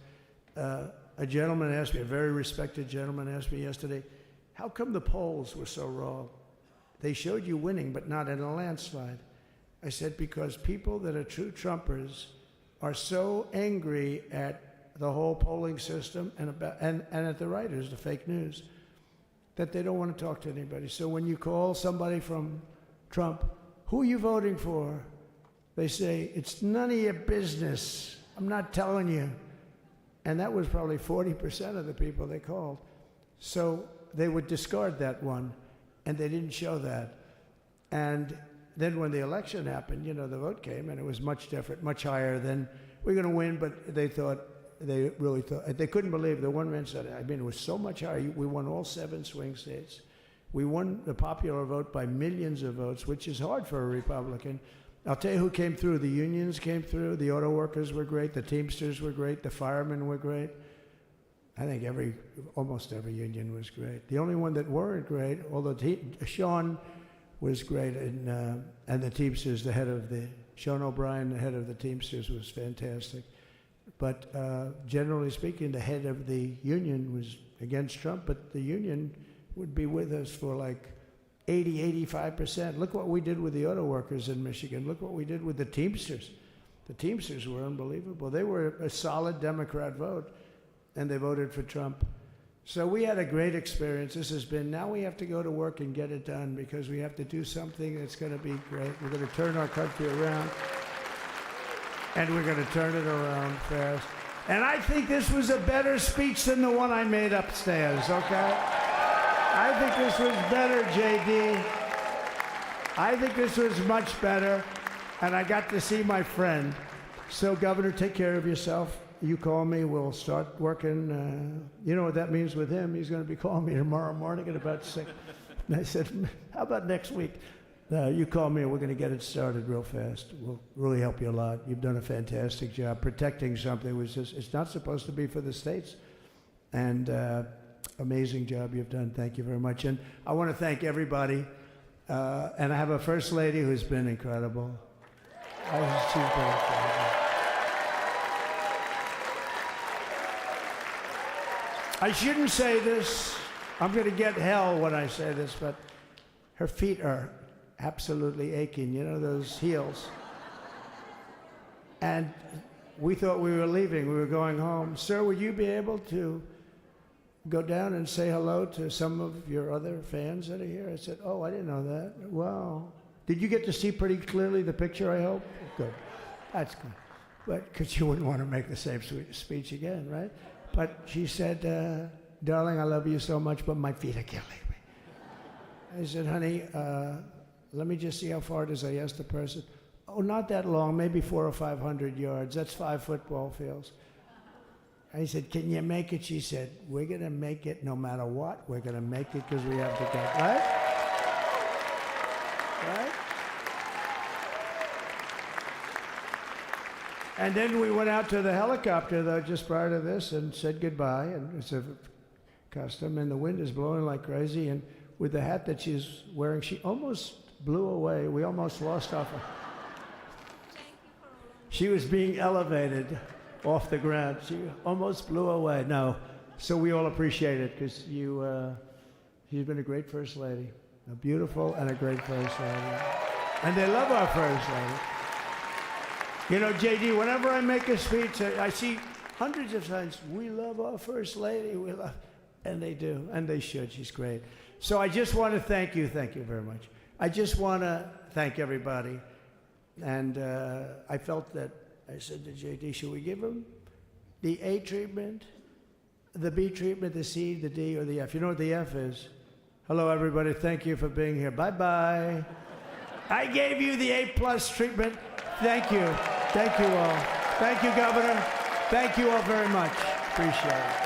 A gentleman asked me, a very respected gentleman asked me yesterday, how come the polls were so wrong? They showed you winning, but not in a landslide. I said, because people that are true Trumpers are so angry at the whole polling system and at the writers, the fake news, that they don't want to talk to anybody. So when you call somebody from Trump, who are you voting for? They say, it's none of your business. I'm not telling you. And that was probably 40% of the people they called. So they would discard that one, and they didn't show that. And then when the election happened, you know, the vote came, and it was much different, much higher than, we're going to win, but they really thought, they couldn't believe, the one man said, I mean, it was so much higher. We won all 7 swing states. We won the popular vote by millions of votes, which is hard for a Republican. I'll tell you who came through. The unions came through. The auto workers were great. The Teamsters were great. The firemen were great. I think almost every union was great. The only one that weren't great, although Sean was great, and the Teamsters, Sean O'Brien, the head of the Teamsters, was fantastic. But generally speaking, the head of the union was against Trump, but the union would be with us for like 80, 85%. Look what we did with the auto workers in Michigan. Look what we did with the Teamsters. The Teamsters were unbelievable. They were a solid Democrat vote, and they voted for Trump. So we had a great experience. Now we have to go to work and get it done, because we have to do something that's going to be great. We're going to turn our country around, and we're going to turn it around fast. And I think this was a better speech than the one I made upstairs, okay? I think this was better, JD. I think this was much better, and I got to see my friend. So, Governor, take care of yourself. You call me, we'll start working. You know what that means with him? He's going to be calling me tomorrow morning at about 6. And I said, how about next week? You call me, and we're going to get it started real fast. We'll really help you a lot. You've done a fantastic job protecting something which it's not supposed to be for the states. And amazing job you've done. Thank you very much. And I want to thank everybody. And I have a First Lady who's been incredible. She's been incredible. I shouldn't say this. I'm going to get hell when I say this, but her feet are absolutely aching. You know, those heels. And we thought we were leaving. We were going home. Sir, would you be able to go down and say hello to some of your other fans that are here? I said, oh, I didn't know that. Wow. Did you get to see pretty clearly the picture, I hope? Good. That's good. But because you wouldn't want to make the same speech again, right? But she said, darling, I love you so much, but my feet are killing me. I said, honey, let me just see how far it is. I asked the person. Oh, not that long, maybe 400 or 500 yards. That's 5 football fields. I said, can you make it? She said, we're going to make it no matter what. We're going to make it because we have to go. Right? Right? And then we went out to the helicopter, though, just prior to this and said goodbye. And it's a custom, and the wind is blowing like crazy. And with the hat that she's wearing, she almost blew away. We almost lost off her. She was being elevated off the ground. She almost blew away. No. So we all appreciate it because she's been a great First Lady. A beautiful and a great First Lady. And they love our First Lady. You know, JD, whenever I make a speech, I see hundreds of times, we love our First Lady, we love, and they do, and they should. She's great. So I just want to thank you very much. I just want to thank everybody. And I felt that, I said to JD, should we give him the A treatment, the B treatment, the C, the D, or the F? You know what the F is? Hello, everybody. Thank you for being here. Bye-bye. I gave you the A+ treatment. Thank you. Thank you all. Thank you, Governor. Thank you all very much. Appreciate it.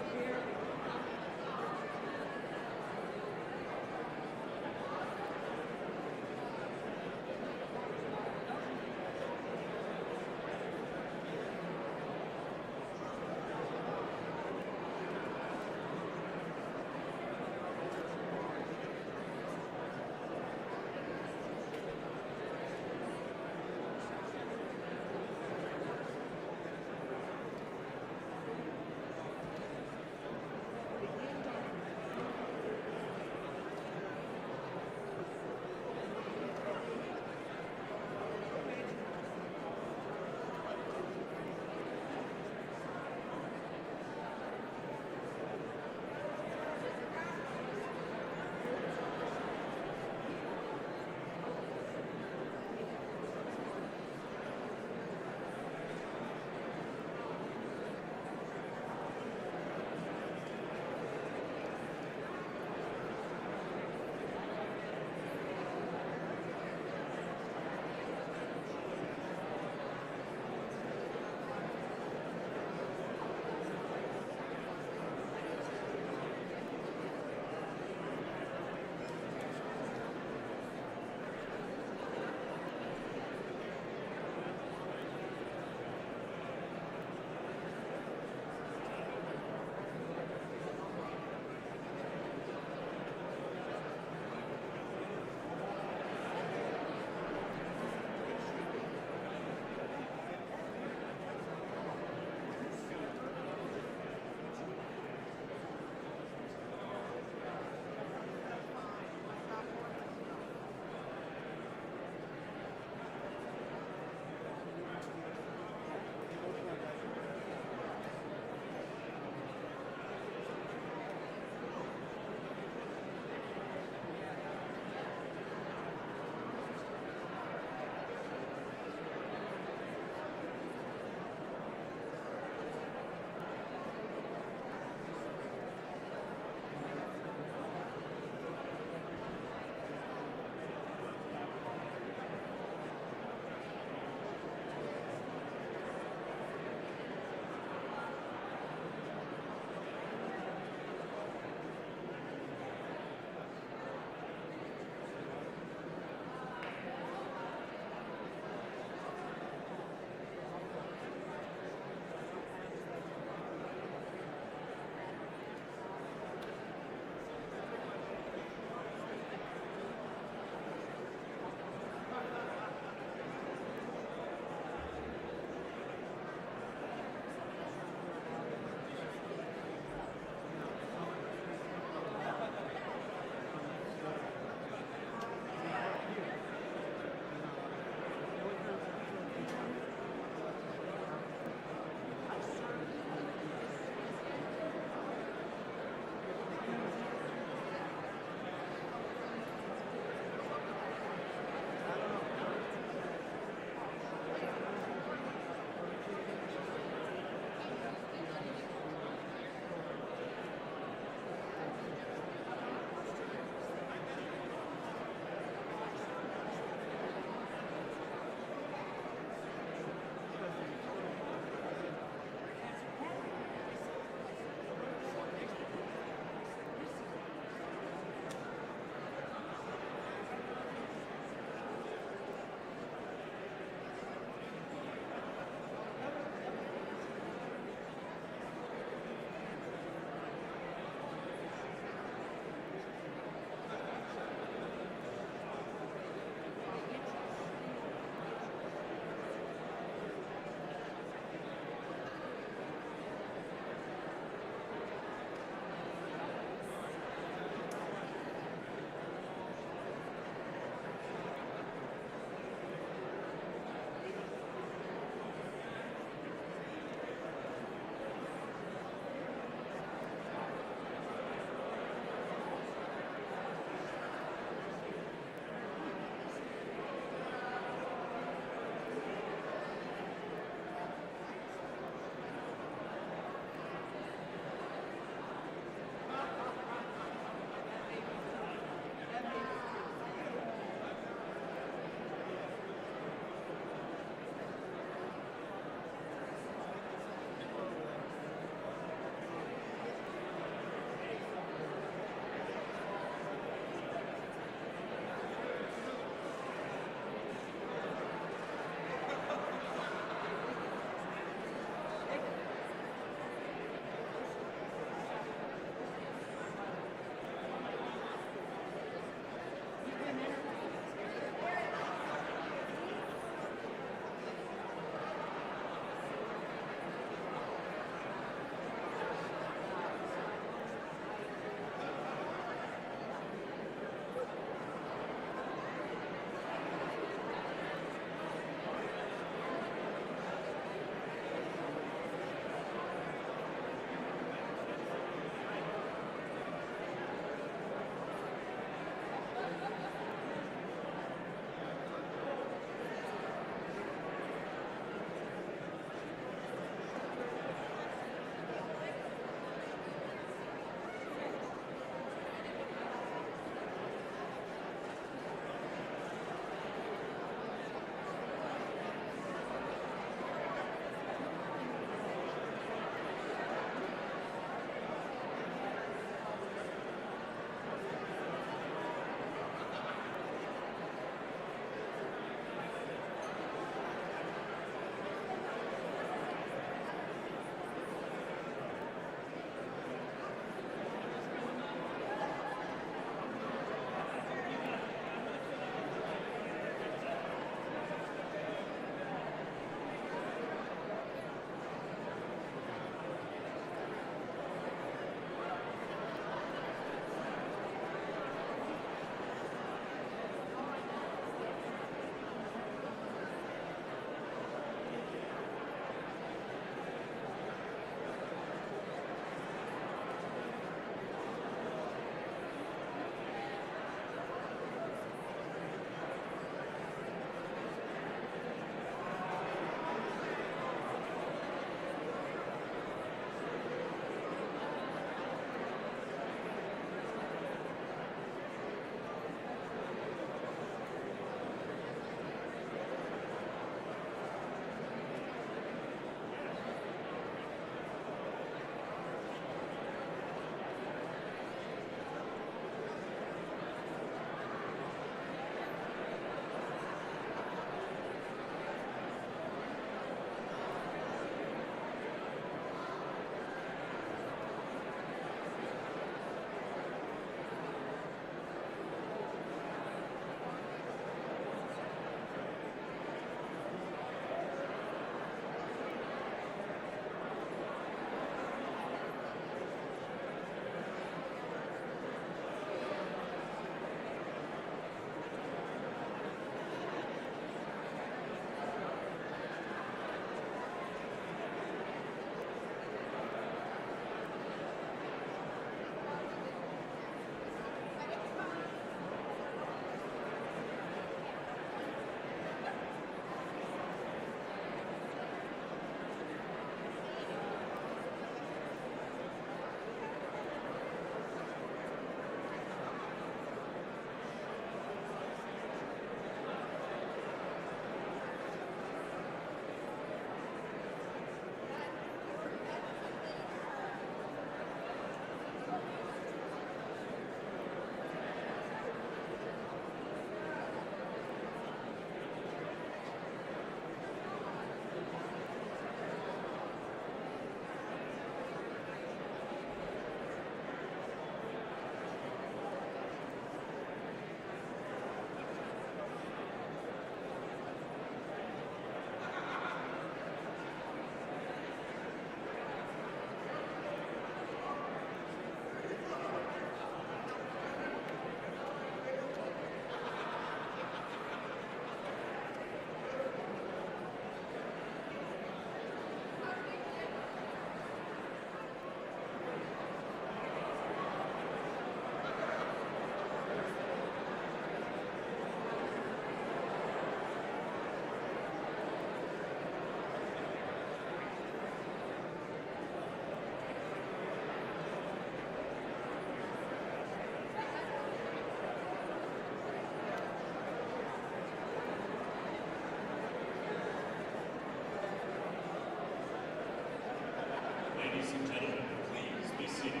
and gentlemen, please be seated.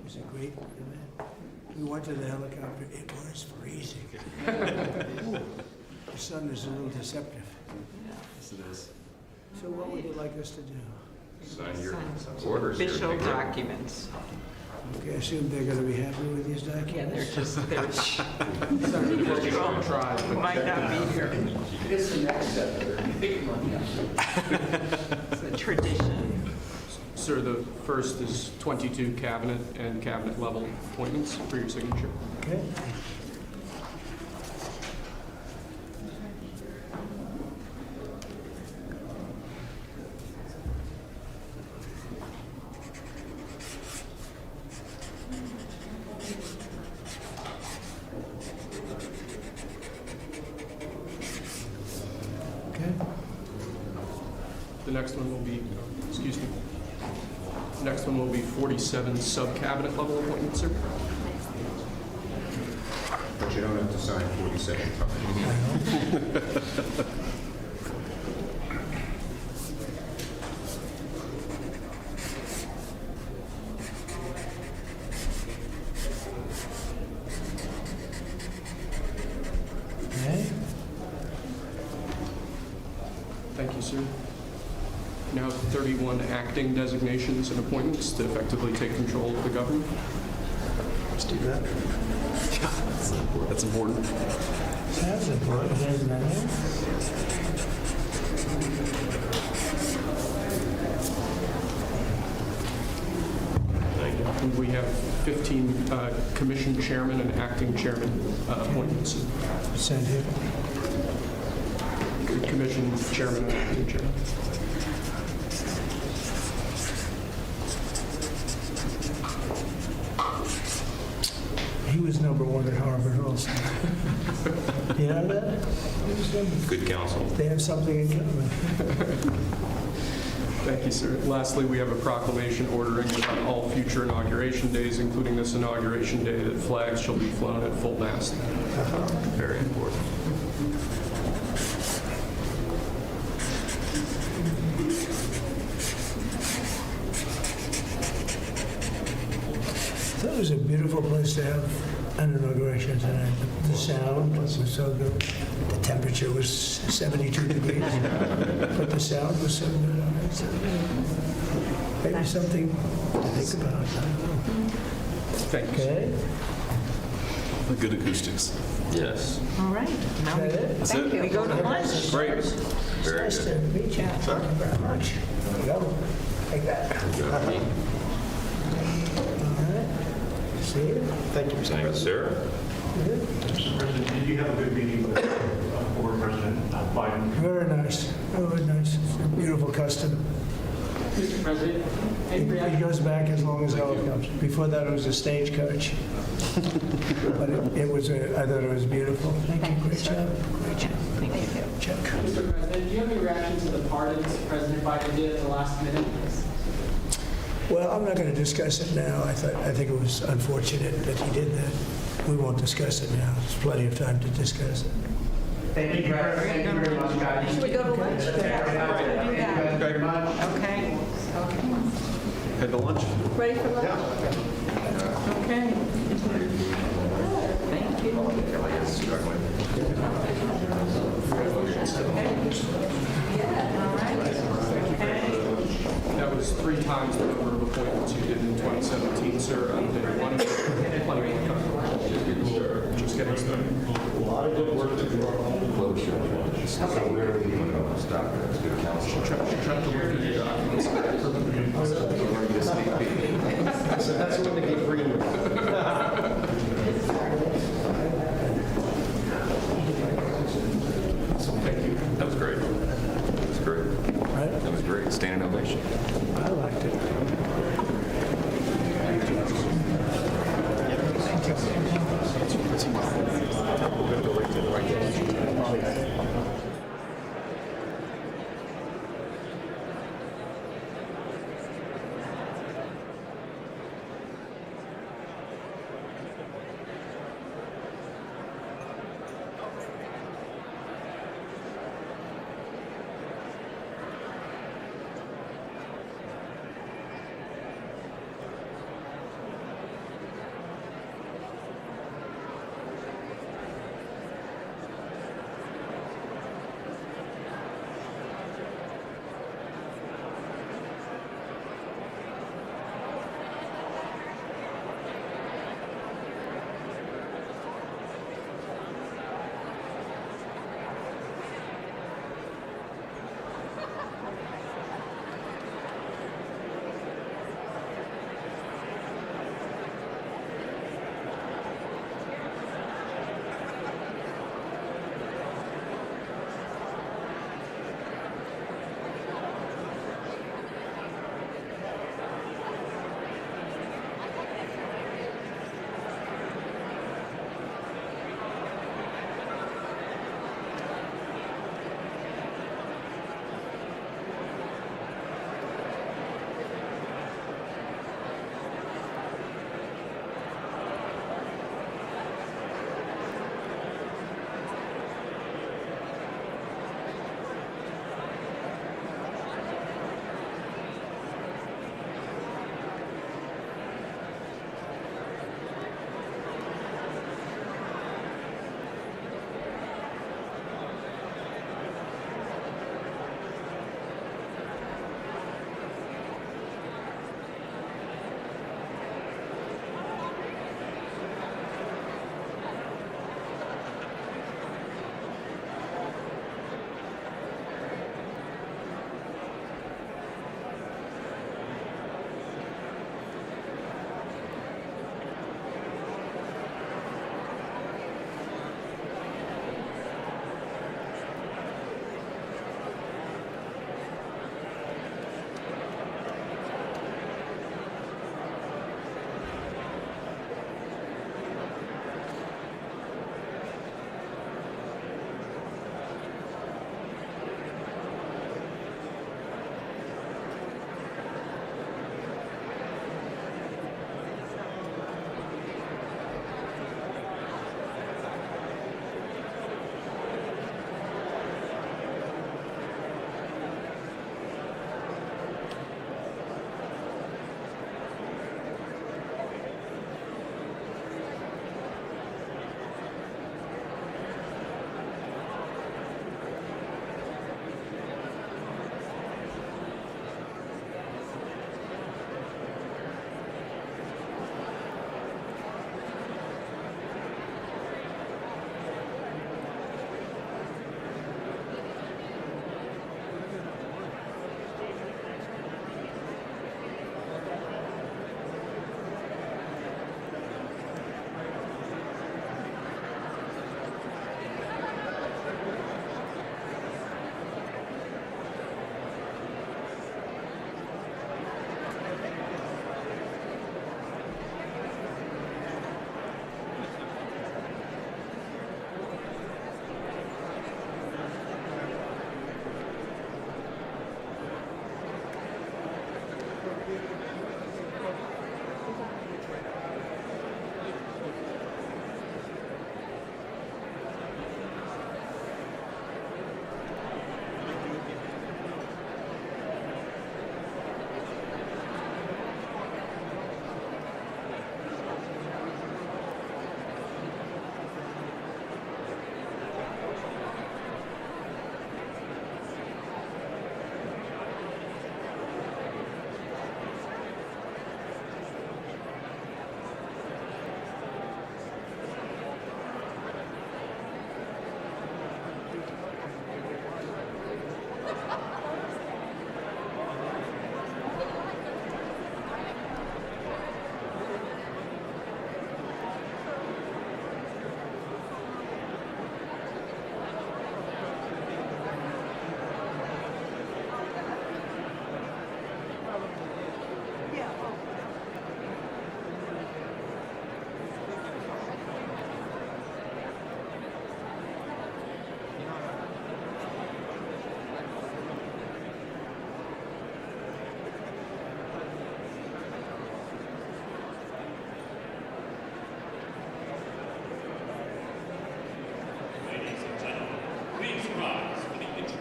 Was it great? We went to the helicopter. It was freezing. Ooh, the sun is a little deceptive. Yes, it is. So what would you like us to do? Sign your orders. Official documents. Okay, I assume they're going to be happy with these documents? Yeah, they're we might not be here. It's the next step. It's a tradition. Sir, the first is 22 cabinet and cabinet level appointments for your signature. Okay. The next one will be, excuse me, the next one will be 47 sub-cabinet level appointments, sir. But you don't have to sign 47 times. Thank you, sir. Now 31 acting designations and appointments to effectively take control of the government. Let's do that. Yeah, that's important. Sounds important, isn't it? And we have 15 commission chairman and acting chairman appointments. Send him. Commission chairman and acting chairman. He was #1 at Harvard also. You know that? Good counsel. They have something in common. Thank you, sir. Lastly, we have a proclamation ordering that on all future inauguration days, including this inauguration day, that flags shall be flown at full mast. Very important. That was a beautiful place to have an inauguration tonight. The sound was so good. The temperature was 72 degrees, but the sound was so good. So maybe something to think about. Thank you. Okay. Good acoustics. Yes. All right. Now Thank we go to lunch. Great. Very Nice to good. meet you. Thank you very much. There you go. Take that. All right. See you. Thank you. Thank you, sir. Mr. President, did you have a good meeting with former President Biden? Very nice. Very nice. Beautiful custom. Mr. President, It goes back as long as hell comes. Before that, it was a stagecoach. But it was, I thought it was beautiful. Thank you. Great job. Great job. Thank you. Check. Mr. President, do you have any reaction to the pardons President Biden did at the last minute? Well, I'm not going to discuss it now. I think it was unfortunate that he did that. We won't discuss it now. There's plenty of time to discuss it. Thank you very much, guys. Should we go to lunch? Thank you very much. Okay. Head to lunch. Ready for lunch? Okay. Thank you. That was 3 times the number of appointments you did in 2017, sir. Plenty more coming. Just getting started. A lot of good work to do. So where are we going to stop it? That's good counsel. Check the work of your documents. So that's when they get green. Thank you. That was great. That was great. That was great. Standing ovation. I liked it.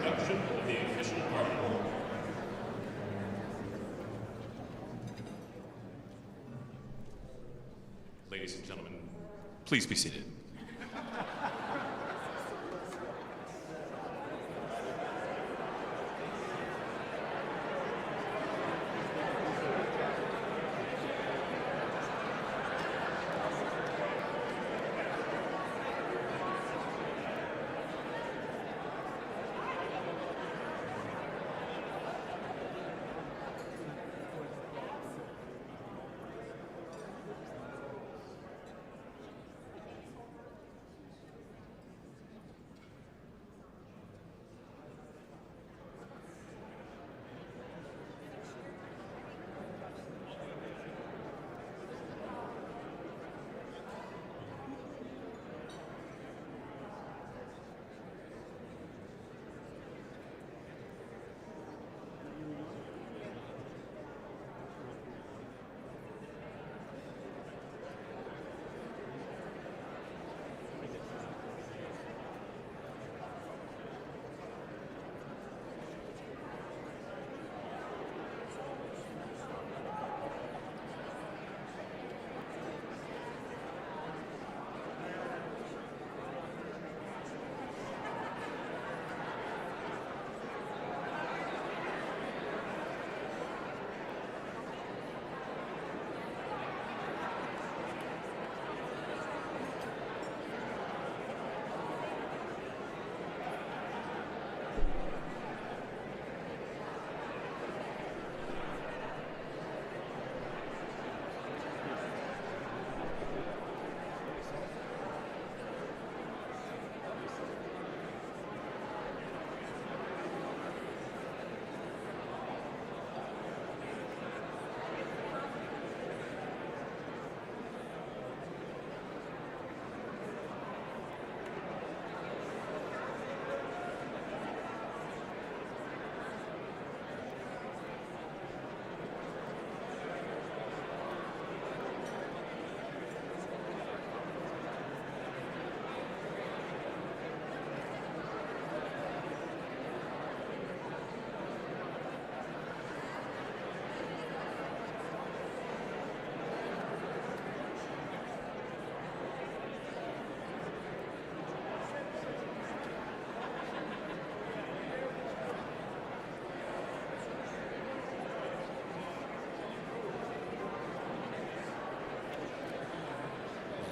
introduction of the official party. Ladies and gentlemen, please be seated.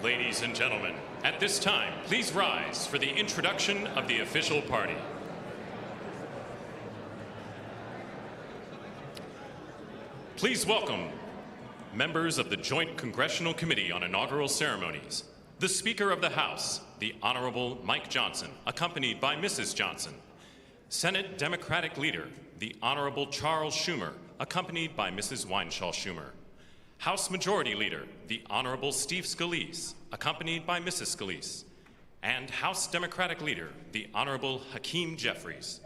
Ladies and gentlemen, at this time, please rise for the introduction of the official party. Please welcome members of the Joint Congressional Committee on Inaugural Ceremonies, the Speaker of the House, the Honorable Mike Johnson, accompanied by Mrs. Johnson, Senate Democratic Leader, the Honorable Charles Schumer, accompanied by Mrs. Weinschall Schumer, House Majority Leader, the Honorable Steve Scalise, accompanied by Mrs. Scalise, and House Democratic Leader, the Honorable Hakeem Jeffries.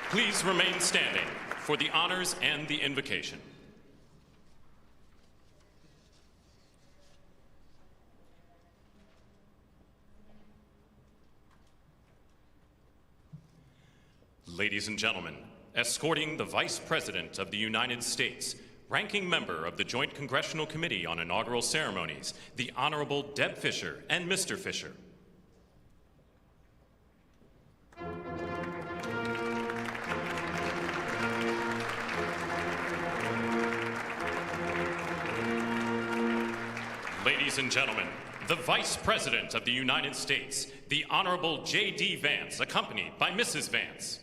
Please remain standing for the honors and the invocation. Ladies and gentlemen, escorting the Vice President of the United States, ranking member of the Joint Congressional Committee on Inaugural Ceremonies, the Honorable Deb Fischer and Mr. Fischer. Ladies and gentlemen, the Vice President of the United States, the Honorable J.D. Vance, accompanied by Mrs. Vance.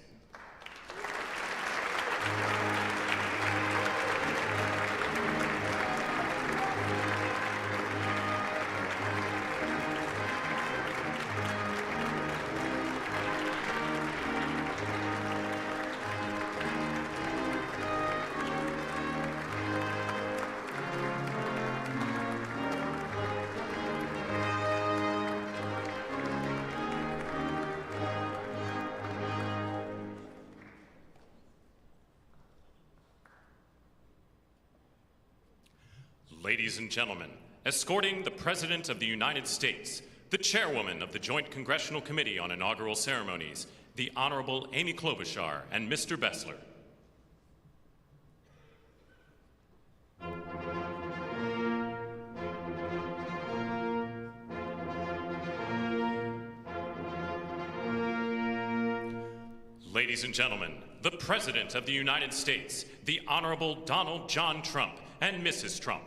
Ladies and gentlemen, escorting the President of the United States, the Chairwoman of the Joint Congressional Committee on Inaugural Ceremonies, the Honorable Amy Klobuchar and Mr. Bessler. Ladies and gentlemen, the President of the United States, the Honorable Donald John Trump and Mrs. Trump.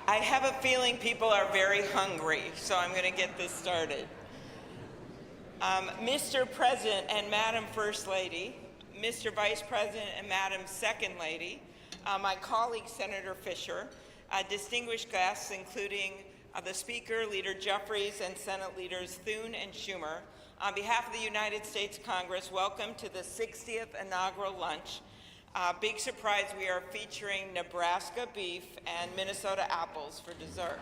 I have a feeling people are very hungry, so I'm going to get this started. Mr. President and Madam First Lady, Mr. Vice President and Madam Second Lady, my colleague Senator Fisher, distinguished guests including the Speaker, Leader Jeffries, and Senate Leaders Thune and Schumer, on behalf of the United States Congress, welcome to the 60th inaugural lunch. Big surprise, we are featuring Nebraska beef and Minnesota apples for dessert.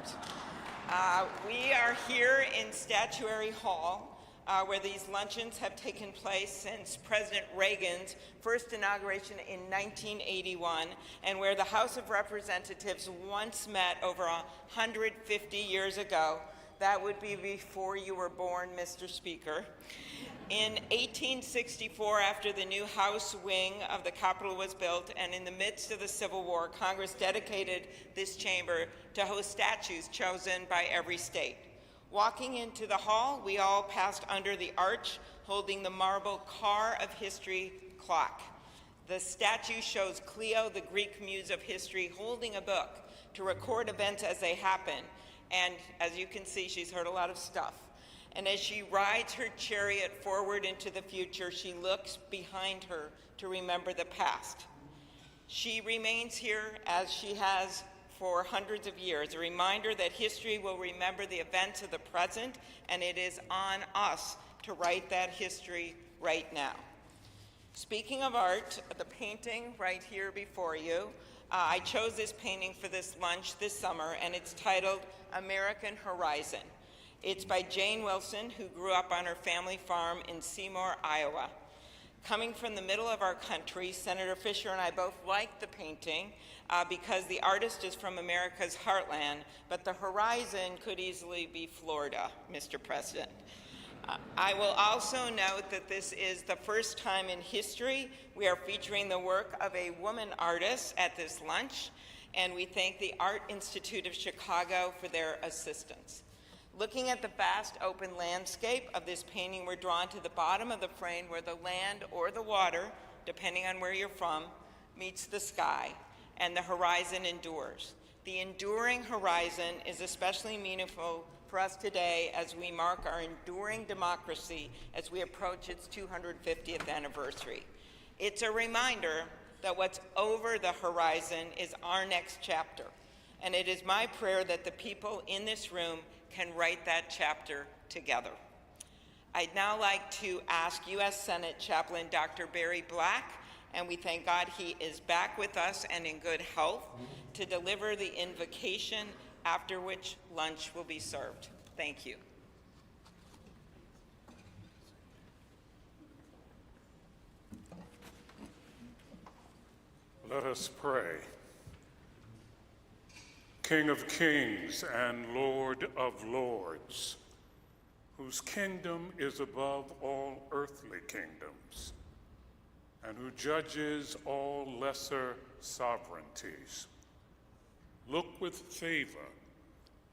We are here in Statuary Hall, where these luncheons have taken place since President Reagan's first inauguration in 1981, and where the House of Representatives once met over 150 years ago. That would be before you were born, Mr. Speaker. In 1864, after the new House wing of the Capitol was built, and in the midst of the Civil War, Congress dedicated this chamber to host statues chosen by every state. Walking into the hall, we all passed under the arch, holding the marble Car of History clock. The statue shows Cleo, the Greek muse of history, holding a book to record events as they happen. And as you can see, she's heard a lot of stuff. And as she rides her chariot forward into the future, she looks behind her to remember the past. She remains here as she has for hundreds of years, a reminder that history will remember the events of the present, and it is on us to write that history right now. Speaking of art, the painting right here before you, I chose this painting for this lunch this summer, and it's titled American Horizon. It's by Jane Wilson, who grew up on her family farm in Seymour, Iowa. Coming from the middle of our country, Senator Fisher and I both like the painting because the artist is from America's heartland, but the horizon could easily be Florida, Mr. President. I will also note that this is the first time in history we are featuring the work of a woman artist at this lunch, and we thank the Art Institute of Chicago for their assistance. Looking at the vast open landscape of this painting, we're drawn to the bottom of the frame where the land or the water, depending on where you're from, meets the sky, and the horizon endures. The enduring horizon is especially meaningful for us today as we mark our enduring democracy as we approach its 250th anniversary. It's a reminder that what's over the horizon is our next chapter, and it is my prayer that the people in this room can write that chapter together. I'd now like to ask U.S. Senate Chaplain Dr. Barry Black, and we thank God he is back with us and in good health, to deliver the invocation, after which lunch will be served. Thank you. Let us pray. King of kings and Lord of lords, whose kingdom is above all earthly kingdoms, and who judges all lesser sovereignties. Look with favor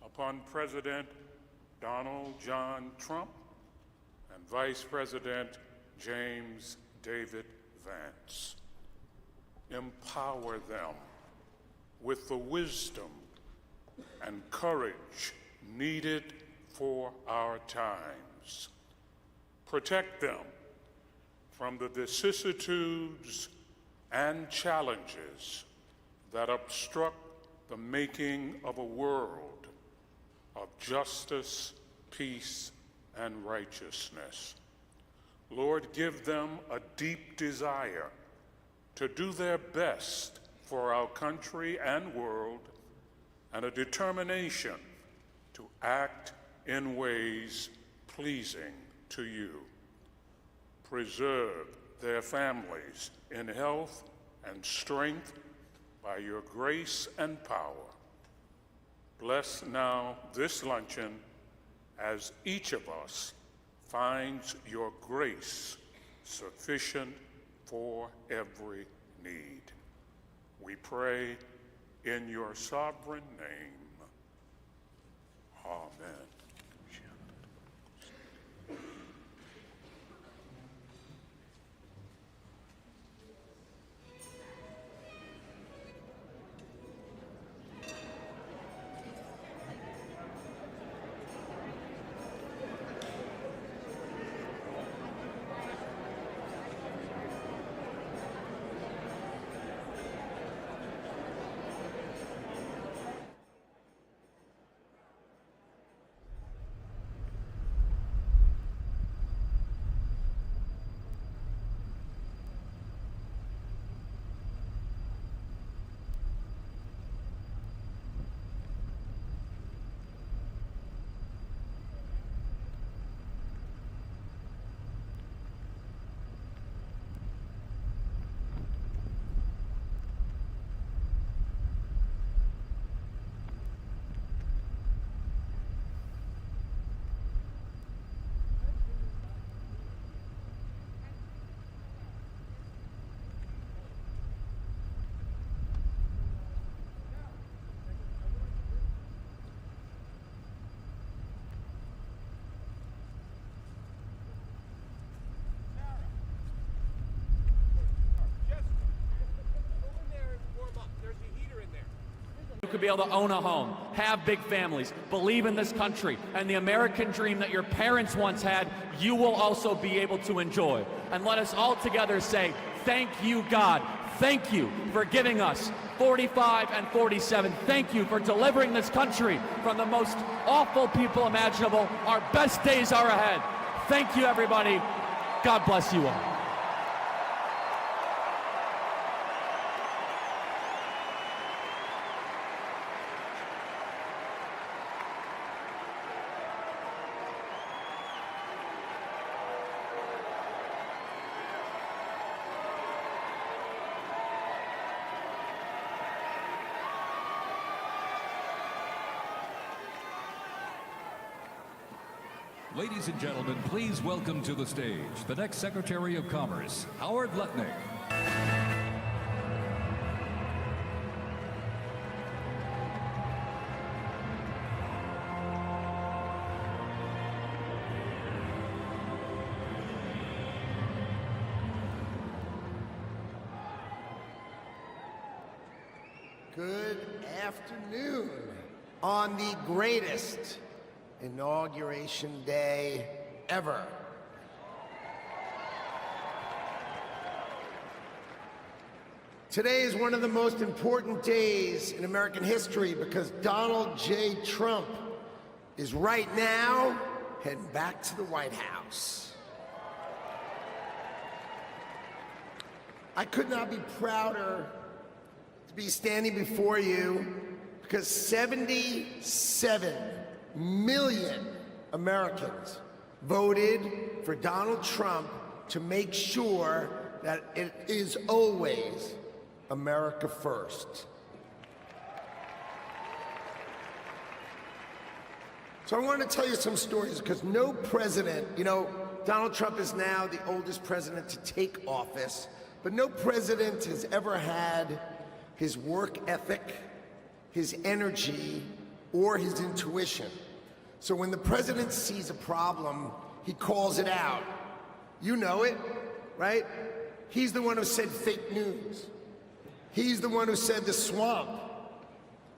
upon President Donald John Trump and Vice President James David Vance. Empower them with the wisdom and courage needed for our times. Protect them from the vicissitudes and challenges that obstruct the making of a world of justice, peace, and righteousness. Lord, give them a deep desire to do their best for our country and world, and a determination to act in ways pleasing to you. Preserve their families in health and strength by your grace and power. Bless now this luncheon as each of us finds your grace sufficient for every need. We pray in your sovereign name. Amen. Could be able to own a home, have big families, believe in this country, and the American dream that your parents once had, you will also be able to enjoy. And let us all together say, thank you, God. Thank you for giving us 45 and 47. Thank you for delivering this country from the most awful people imaginable. Our best days are ahead. Thank you, everybody. God bless you all. Ladies and gentlemen, please welcome to the stage the next Secretary of Commerce, Howard Lutnick. Good afternoon on the greatest Inauguration Day ever. Today is one of the most important days in American history because Donald J. Trump is right now heading back to the White House. I could not be prouder to be standing before you because 77 million Americans voted for Donald Trump to make sure that it is always America first. So I want to tell you some stories because no president, you know, Donald Trump is now the oldest president to take office, but no president has ever had his work ethic, his energy, or his intuition. So when the president sees a problem, he calls it out. You know it, right? He's the one who said fake news. He's the one who said the swamp.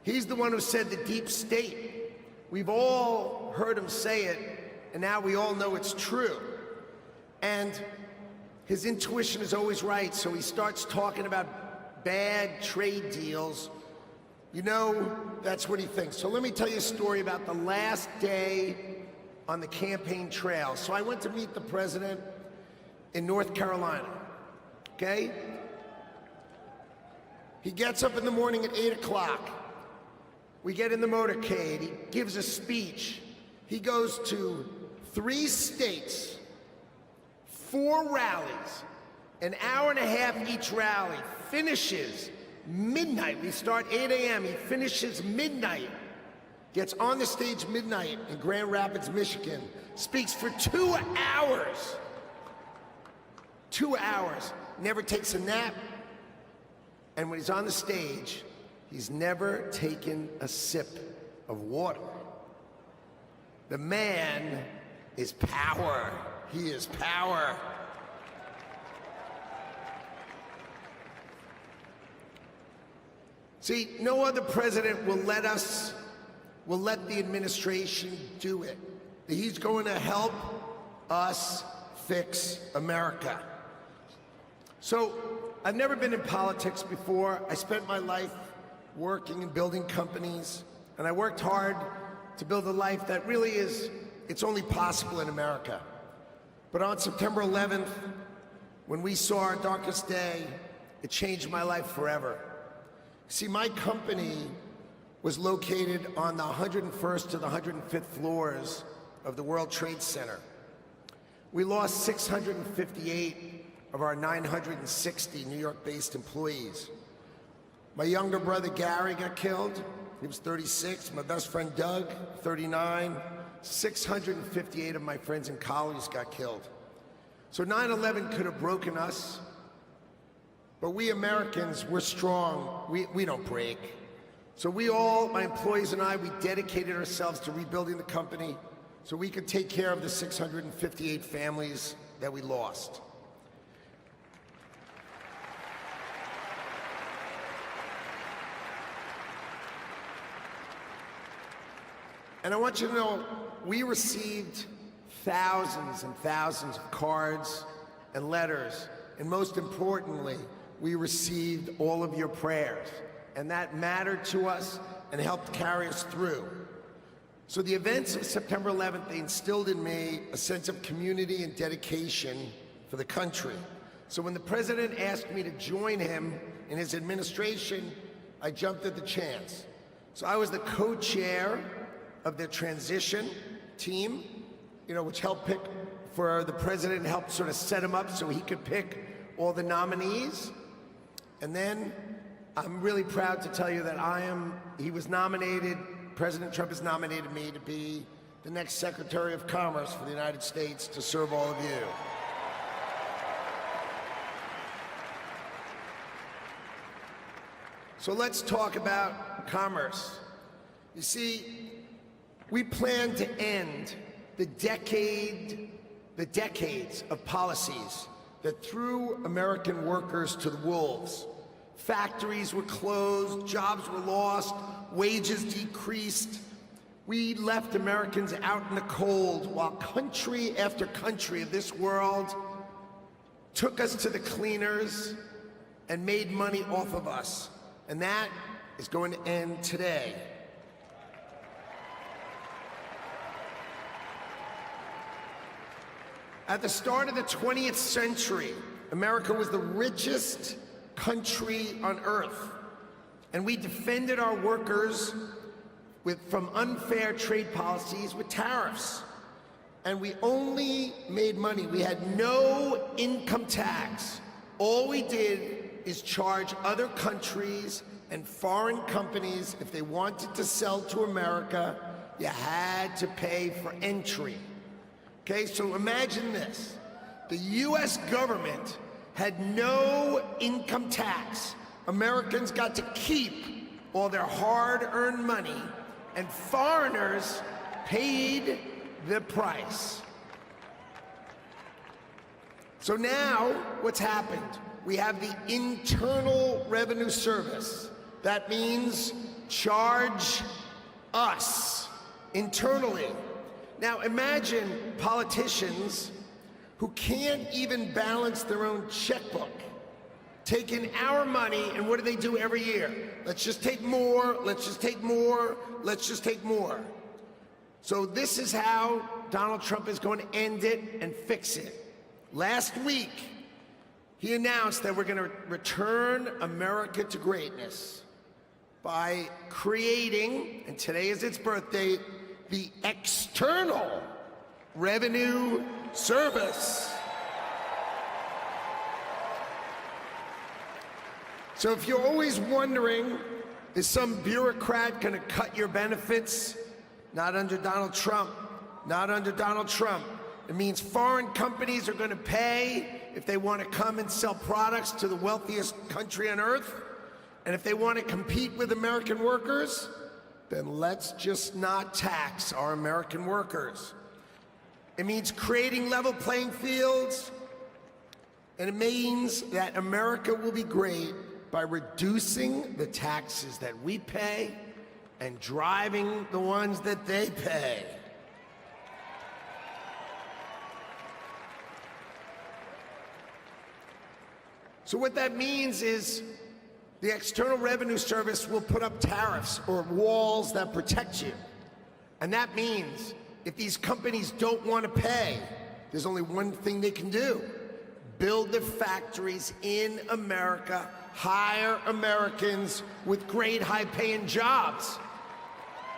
He's the one who said the deep state. We've all heard him say it, and now we all know it's true. And his intuition is always right, so he starts talking about bad trade deals. You know, that's what he thinks. So let me tell you a story about the last day on the campaign trail. So I went to meet the president in North Carolina, okay? He gets up in the morning at 8 o'clock. We get in the motorcade. He gives a speech. He goes to 3 states, 4 rallies, an hour and a half each rally, finishes midnight. We start 8 a.m. He finishes midnight, gets on the stage midnight in Grand Rapids, Michigan, speaks for 2 hours. 2 hours, never takes a nap. And when he's on the stage, he's never taken a sip of water. The man is power. He is power. See, no other president will let the administration do it. He's going to help us fix America. So, I've never been in politics before. I spent my life working and building companies, and I worked hard to build a life that really is, it's only possible in America. But on September 11th, when we saw our darkest day, it changed my life forever. See, my company was located on the 101st to the 105th floors of the World Trade Center. We lost 658 of our 960 New York-based employees. My younger brother Gary got killed. He was 36. My best friend Doug, 39. 658 of my friends and colleagues got killed. So 9/11 could have broken us, but we Americans, we're strong. We don't break. So we all, my employees and I, we dedicated ourselves to rebuilding the company so we could take care of the 658 families that we lost. And I want you to know, we received thousands and thousands of cards and letters, and most importantly, we received all of your prayers, and that mattered to us and helped carry us through. So the events of September 11th, they instilled in me a sense of community and dedication for the country. So when the president asked me to join him in his administration, I jumped at the chance. So I was the co-chair of the transition team, you know, which helped pick for the president, helped sort of set him up so he could pick all the nominees. And then I'm really proud to tell you that he was nominated, President Trump has nominated me to be the next Secretary of Commerce for the United States to serve all of you. So let's talk about commerce. You see, we plan to end the decades of policies that threw American workers to the wolves. Factories were closed, jobs were lost, wages decreased. We left Americans out in the cold while country after country of this world took us to the cleaners and made money off of us. And that is going to end today. At the start of the 20th century, America was the richest country on earth, and we defended our workers from unfair trade policies with tariffs. And we only made money. We had no income tax. All we did is charge other countries and foreign companies, if they wanted to sell to America, you had to pay for entry. Okay, so imagine this. The US government had no income tax. Americans got to keep all their hard-earned money, and foreigners paid the price. So now, what's happened? We have the Internal Revenue Service. That means charge us internally. Now imagine politicians who can't even balance their own checkbook, taking our money, and what do they do every year? Let's just take more, let's just take more, let's just take more. So this is how Donald Trump is going to end it and fix it. Last week, he announced that we're going to return America to greatness by creating, and today is its birthday, the External Revenue Service. So if you're always wondering, is some bureaucrat going to cut your benefits? Not under Donald Trump. Not under Donald Trump. It means foreign companies are going to pay if they want to come and sell products to the wealthiest country on earth. And if they want to compete with American workers, then let's just not tax our American workers. It means creating level playing fields, and it means that America will be great by reducing the taxes that we pay and driving the ones that they pay. So what that means is the External Revenue Service will put up tariffs or walls that protect you. And that means if these companies don't want to pay, there's only one thing they can do: build their factories in America, hire Americans with great high-paying jobs.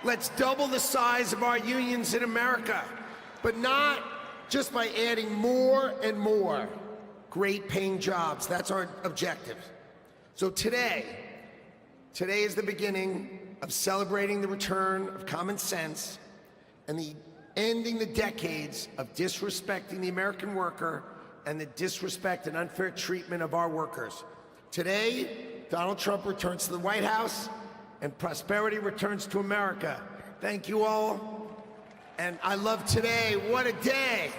Let's double the size of our unions in America, but not just by adding more and more great-paying jobs. That's our objective. So today is the beginning of celebrating the return of common sense and ending the decades of disrespecting the American worker and the disrespect and unfair treatment of our workers. Today, Donald Trump returns to the White House and prosperity returns to America. Thank you all. And I love today. What a day.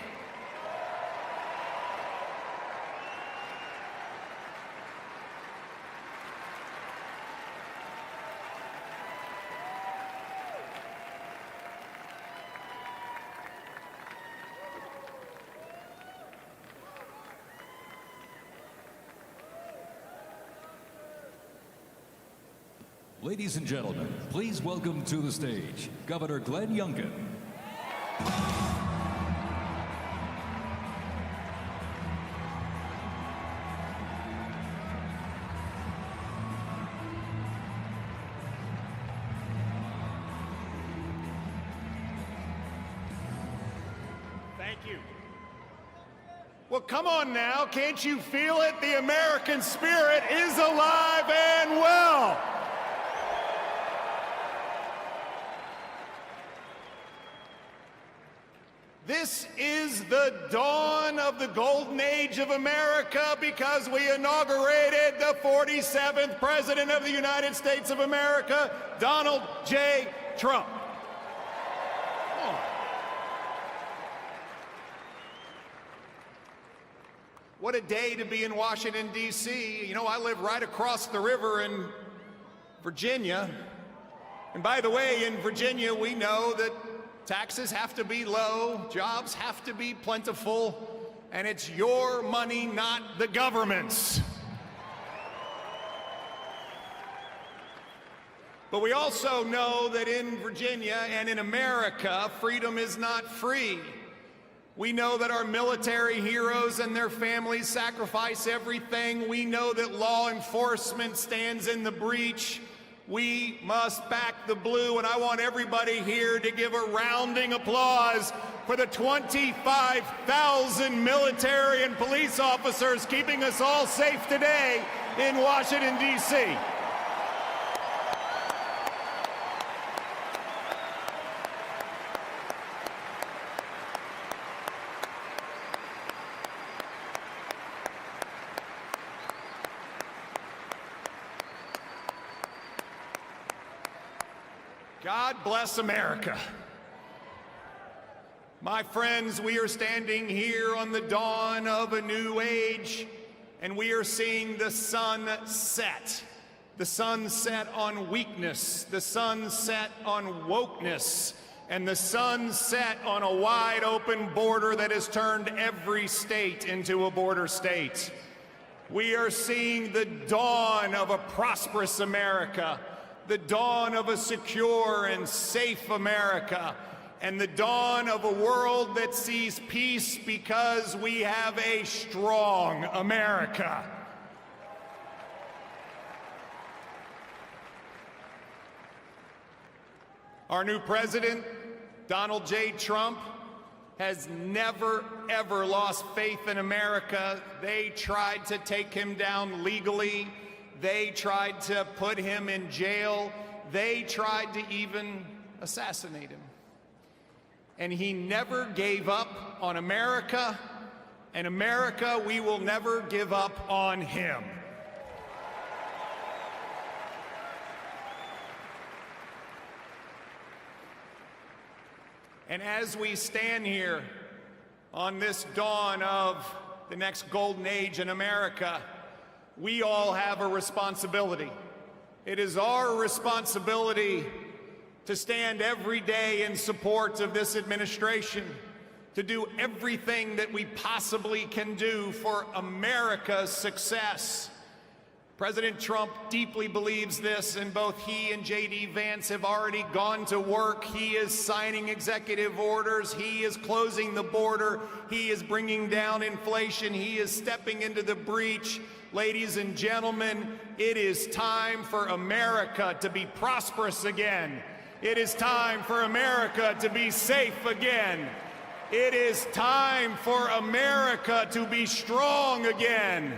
Ladies and gentlemen, please welcome to the stage Governor Glenn Youngkin. Thank you. Well, come on now, can't you feel it? The American spirit is alive and well. This is the dawn of the golden age of America because we inaugurated the 47th President of the United States of America, Donald J. Trump. What a day to be in Washington, D.C. You know, I live right across the river in Virginia. And by the way, in Virginia, we know that taxes have to be low, jobs have to be plentiful, and it's your money, not the government's. But we also know that in Virginia and in America, freedom is not free. We know that our military heroes and their families sacrifice everything. We know that law enforcement stands in the breach. We must back the blue, and I want everybody here to give a rounding applause for the 25,000 military and police officers keeping us all safe today in Washington, D.C. God bless America. My friends, we are standing here on the dawn of a new age, and we are seeing the sun set. The sun set on weakness, the sun set on wokeness, and the sun set on a wide open border that has turned every state into a border state. We are seeing the dawn of a prosperous America, the dawn of a secure and safe America, and the dawn of a world that sees peace because we have a strong America. Our new president, Donald J. Trump, has never, ever lost faith in America. They tried to take him down legally. They tried to put him in jail. They tried to even assassinate him. And he never gave up on America, and America, we will never give up on him. And as we stand here on this dawn of the next golden age in America, we all have a responsibility. It is our responsibility to stand every day in support of this administration, to do everything that we possibly can do for America's success. President Trump deeply believes this, and both he and J.D. Vance have already gone to work. He is signing executive orders. He is closing the border. He is bringing down inflation. He is stepping into the breach. Ladies and gentlemen, it is time for America to be prosperous again. It is time for America to be safe again. It is time for America to be strong again.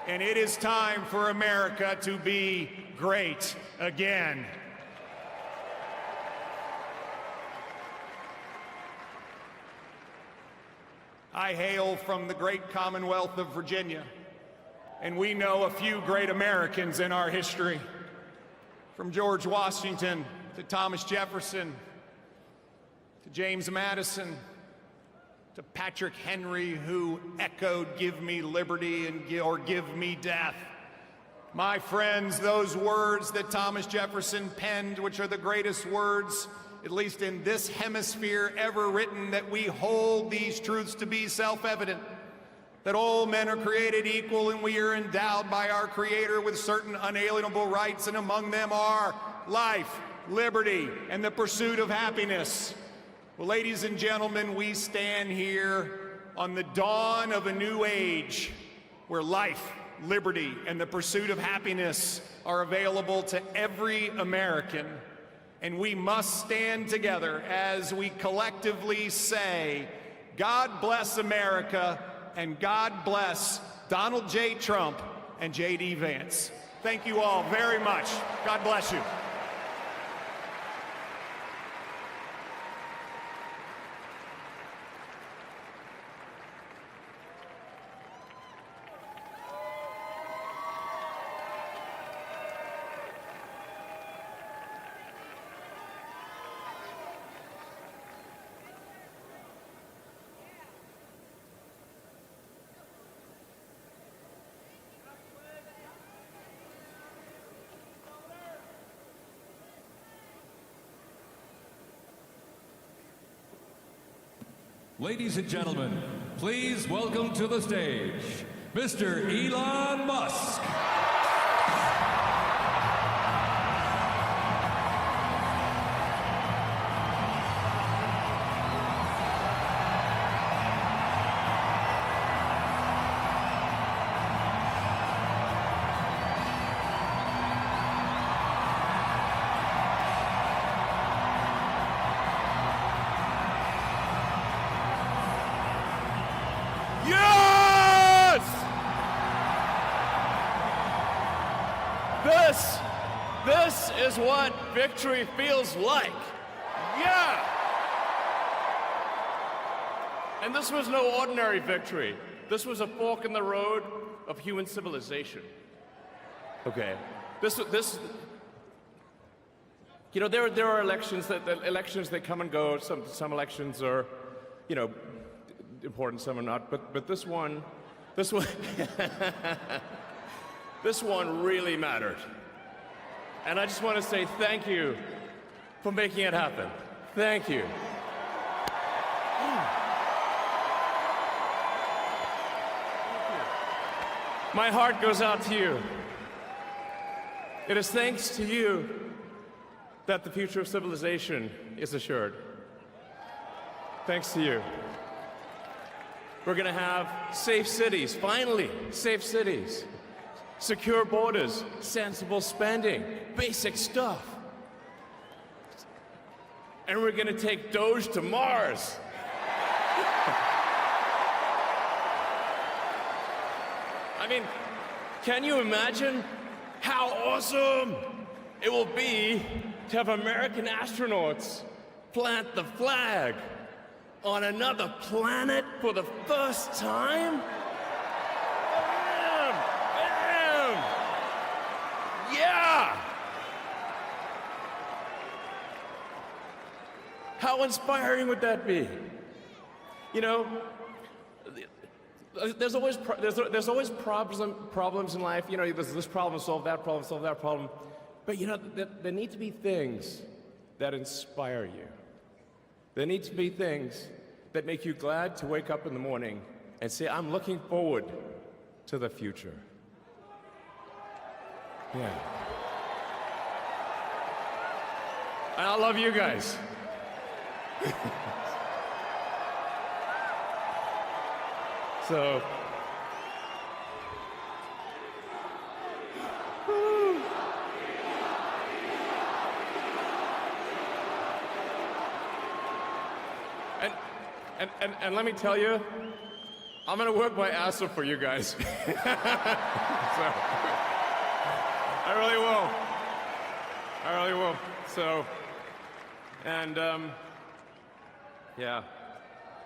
And it is time for America to be great again. I hail from the great Commonwealth of Virginia, and we know a few great Americans in our history. From George Washington to Thomas Jefferson to James Madison to Patrick Henry, who echoed, "Give me liberty," or "Give me death." My friends, those words that Thomas Jefferson penned, which are the greatest words, at least in this hemisphere, ever written, that we hold these truths to be self-evident, that all men are created equal and we are endowed by our Creator with certain unalienable rights, and among them are life, liberty, and the pursuit of happiness. Well, ladies and gentlemen, we stand here on the dawn of a new age where life, liberty, and the pursuit of happiness are available to every American. And we must stand together as we collectively say, God bless America, and God bless Donald J. Trump and J.D. Vance. Thank you all very much. God bless you. Ladies and gentlemen, please welcome to the stage, Mr. Elon Musk. This is what victory feels like. Yeah! And this was no ordinary victory. This was a fork in the road of human civilization. Okay. You know, there are elections that come and go. Some elections are, you know, important, some are not. But this one, this one really mattered. And I just want to say thank you for making it happen. Thank you. My heart goes out to you. It is thanks to you that the future of civilization is assured. Thanks to you. We're going to have safe cities, finally, safe cities. Secure borders, sensible spending, basic stuff. And we're going to take Doge to Mars. I mean, can you imagine how awesome it will be to have American astronauts plant the flag on another planet for the first time? Bam! Bam! Yeah! How inspiring would that be? You know, there's always problems in life. You know, there's this problem, solve that problem. But you know, there need to be things that inspire you. There need to be things that make you glad to wake up in the morning and say, I'm looking forward to the future. Yeah. And I love you guys. So, and let me tell you, I'm gonna work my ass off for you guys. So, I really will. I really will. So, and yeah,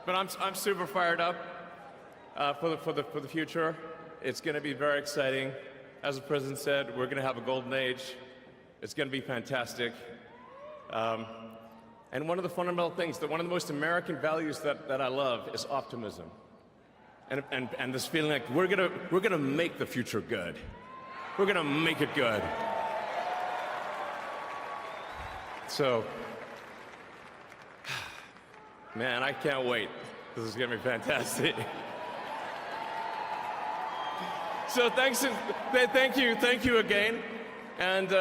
but I'm super fired up. For the future. It's going to be very exciting. As the president said, we're going to have a golden age. It's going to be fantastic. And one of the fundamental things, one of the most American values that I love is optimism. And this feeling like we're gonna make the future good. We're gonna make it good. So, man, I can't wait. This is gonna be fantastic. So thank you again, and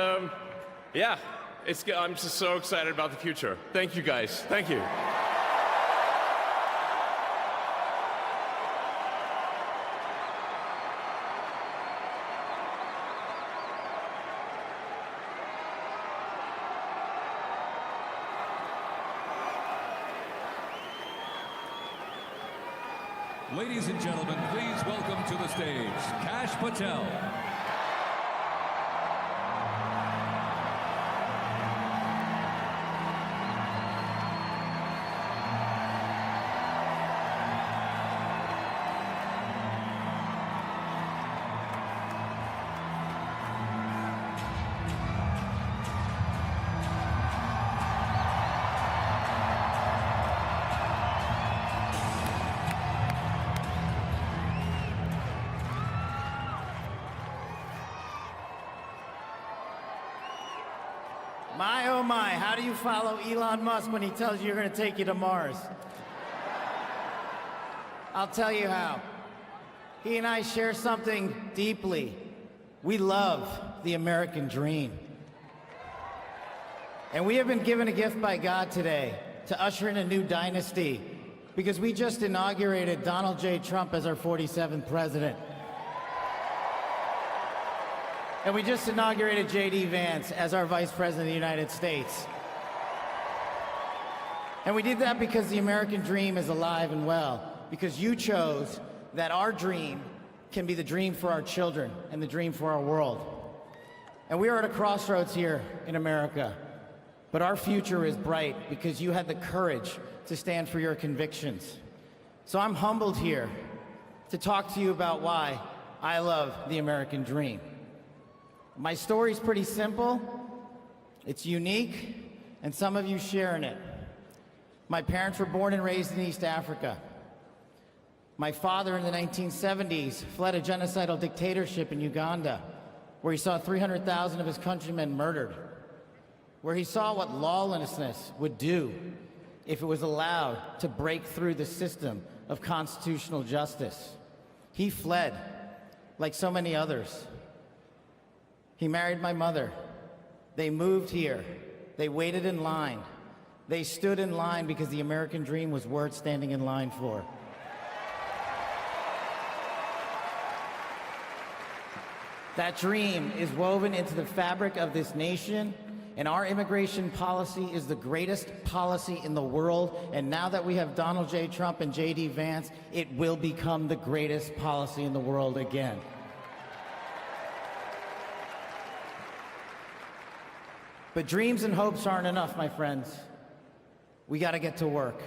yeah, I'm just so excited about the future. Thank you guys. Thank you. Ladies and gentlemen, please welcome to the stage, Kash Patel. My, oh my, how do you follow Elon Musk when he tells you you're going to take you to Mars? I'll tell you how. He and I share something deeply. We love the American dream. And we have been given a gift by God today to usher in a new dynasty because we just inaugurated Donald J. Trump as our 47th president. And we just inaugurated J.D. Vance as our Vice President of the United States. And we did that because the American dream is alive and well, because you chose that our dream can be the dream for our children and the dream for our world. And we are at a crossroads here in America, but our future is bright because you had the courage to stand for your convictions. So I'm humbled here to talk to you about why I love the American dream. My story's pretty simple. It's unique, and some of you share in it. My parents were born and raised in East Africa. My father in the 1970s fled a genocidal dictatorship in Uganda, where he saw 300,000 of his countrymen murdered, where he saw what lawlessness would do if it was allowed to break through the system of constitutional justice. He fled, like so many others. He married my mother. They moved here. They waited in line. They stood in line because the American dream was worth standing in line for. That dream is woven into the fabric of this nation, and our immigration policy is the greatest policy in the world. And now that we have Donald J. Trump and J.D. Vance, it will become the greatest policy in the world again. But dreams and hopes aren't enough, my friends. We got to get to work.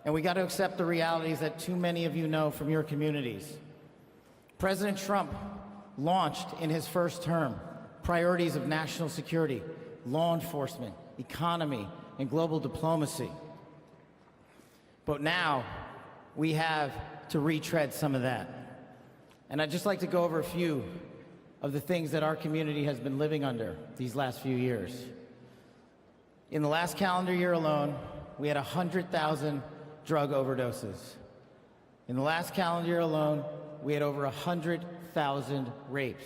And we got to accept the realities that too many of you know from your communities. President Trump launched in his first term priorities of national security, law enforcement, economy, and global diplomacy. But now we have to retread some of that. And I'd just like to go over a few of the things that our community has been living under these last few years. In the last calendar year alone, we had 100,000 drug overdoses. In the last calendar year alone, we had over 100,000 rapes.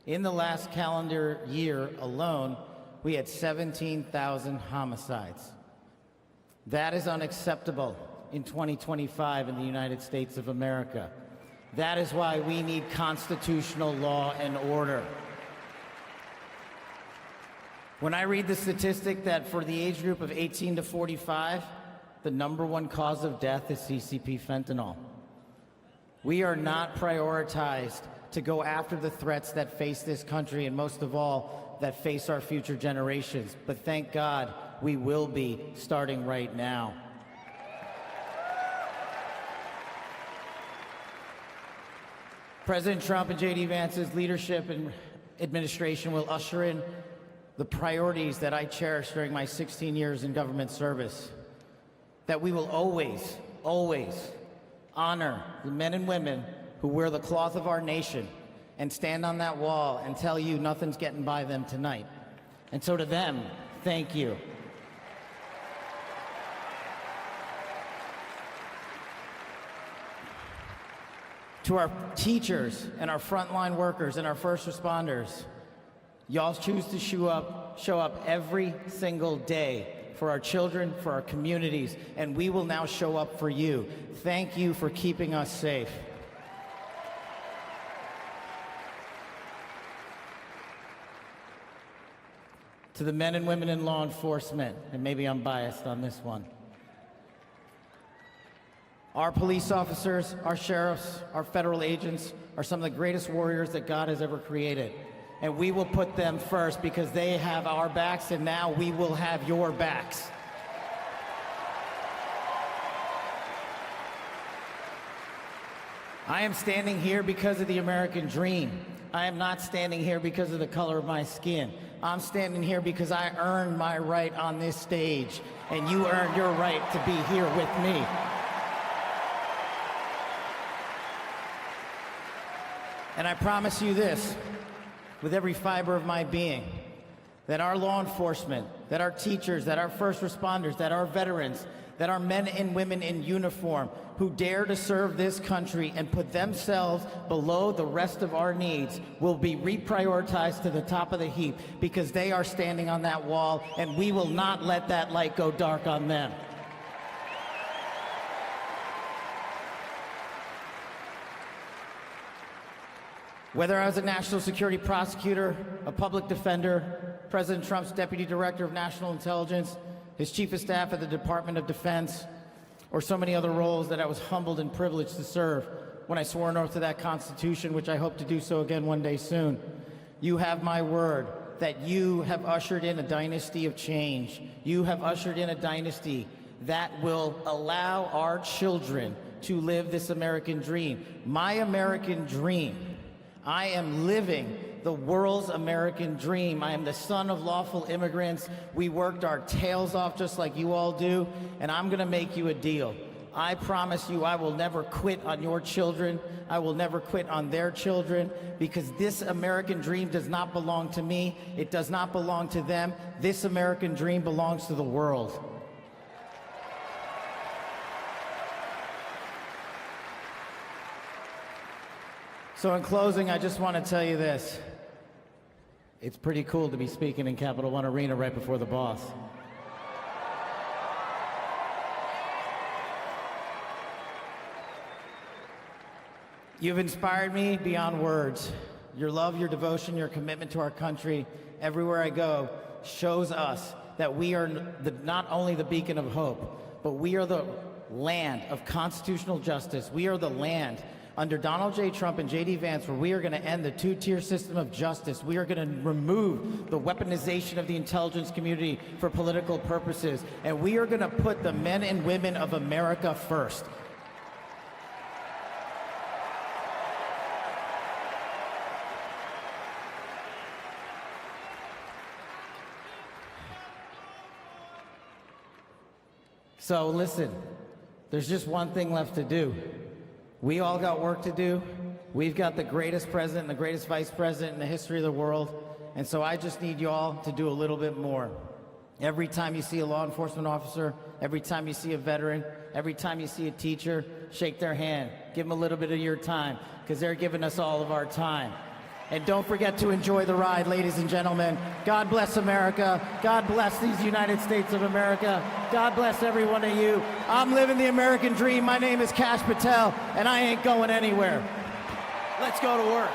In the last calendar year alone, we had 17,000 homicides. That is unacceptable in 2025 in the United States of America. That is why we need constitutional law and order. When I read the statistic that for the age group of 18 to 45, the #1 cause of death is CCP fentanyl. We are not prioritized to go after the threats that face this country, and most of all, that face our future generations. But thank God, we will be starting right now. President Trump and J.D. Vance's leadership and administration will usher in the priorities that I cherished during my 16 years in government service. That we will always, always honor the men and women who wear the cloth of our nation and stand on that wall and tell you nothing's getting by them tonight. And so to them, thank you. To our teachers and our frontline workers and our first responders, y'all choose to show up every single day for our children, for our communities, and we will now show up for you. Thank you for keeping us safe. To the men and women in law enforcement, and maybe I'm biased on this one. Our police officers, our sheriffs, our federal agents are some of the greatest warriors that God has ever created. And we will put them first because they have our backs, and now we will have your backs. I am standing here because of the American dream. I am not standing here because of the color of my skin. I'm standing here because I earned my right on this stage, and you earned your right to be here with me. And I promise you this, with every fiber of my being, that our law enforcement, that our teachers, that our first responders, that our veterans, that our men and women in uniform who dare to serve this country and put themselves below the rest of our needs will be reprioritized to the top of the heap because they are standing on that wall, and we will not let that light go dark on them. Whether I was a national security prosecutor, a public defender, President Trump's deputy director of national intelligence, his chief of staff at the Department of Defense, or so many other roles that I was humbled and privileged to serve when I swore an oath to that Constitution, which I hope to do so again one day soon. You have my word that you have ushered in a dynasty of change. You have ushered in a dynasty that will allow our children to live this American dream. My American dream. I am living the world's American dream. I am the son of lawful immigrants. We worked our tails off just like you all do, and I'm gonna make you a deal. I promise you I will never quit on your children. I will never quit on their children, because this American dream does not belong to me. It does not belong to them. This American dream belongs to the world. So in closing, I just want to tell you this. It's pretty cool to be speaking in Capital One Arena right before the boss. You've inspired me beyond words. Your love, your devotion, your commitment to our country, everywhere I go, shows us that we are not only the beacon of hope, but we are the land of constitutional justice. We are the land under Donald J. Trump and J.D. Vance, where we are going to end the two-tier system of justice. We are going to remove the weaponization of the intelligence community for political purposes. And we are going to put the men and women of America first. So listen, there's just one thing left to do. We all got work to do. We've got the greatest president and the greatest vice president in the history of the world. And so I just need you all to do a little bit more. Every time you see a law enforcement officer, every time you see a veteran, every time you see a teacher, shake their hand. Give them a little bit of your time, because they're giving us all of our time. And don't forget to enjoy the ride, ladies and gentlemen. God bless America. God bless these United States of America. God bless every one of you. I'm living the American dream. My name is Kash Patel, and I ain't going anywhere. Let's go to work.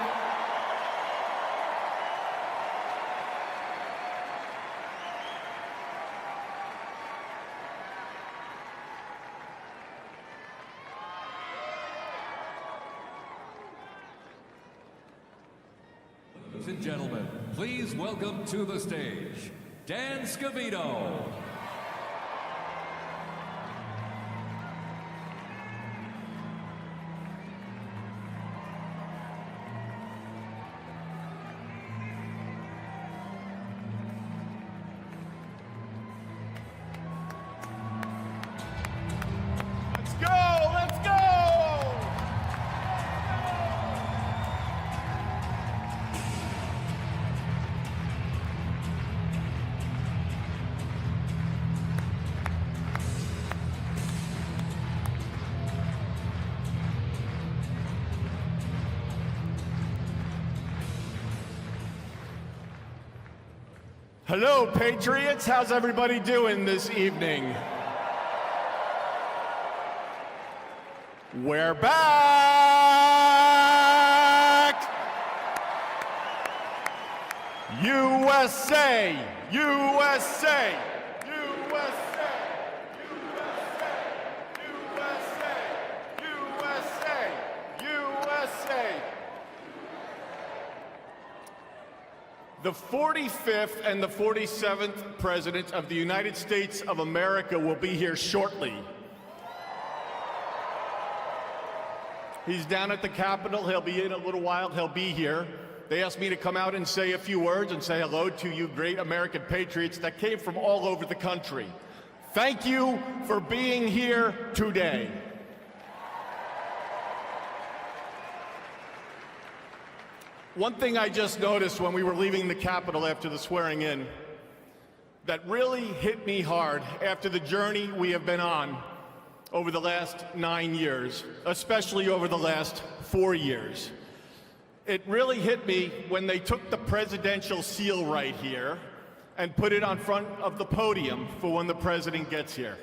Ladies and gentlemen, please welcome to the stage, Dan Scavino. Let's go! Let's go! Hello, Patriots. How's everybody doing this evening? We're back! USA! USA! USA! USA! USA! USA! The 45th and the 47th President of the United States of America will be here shortly. He's down at the Capitol. He'll be in a little while. He'll be here. They asked me to come out and say a few words and say hello to you great American patriots that came from all over the country. Thank you for being here today. One thing I just noticed when we were leaving the Capitol after the swearing in that really hit me hard after the journey we have been on over the last 9 years, especially over the last 4 years. It really hit me when they took the presidential seal right here and put it on front of the podium for when the president gets here.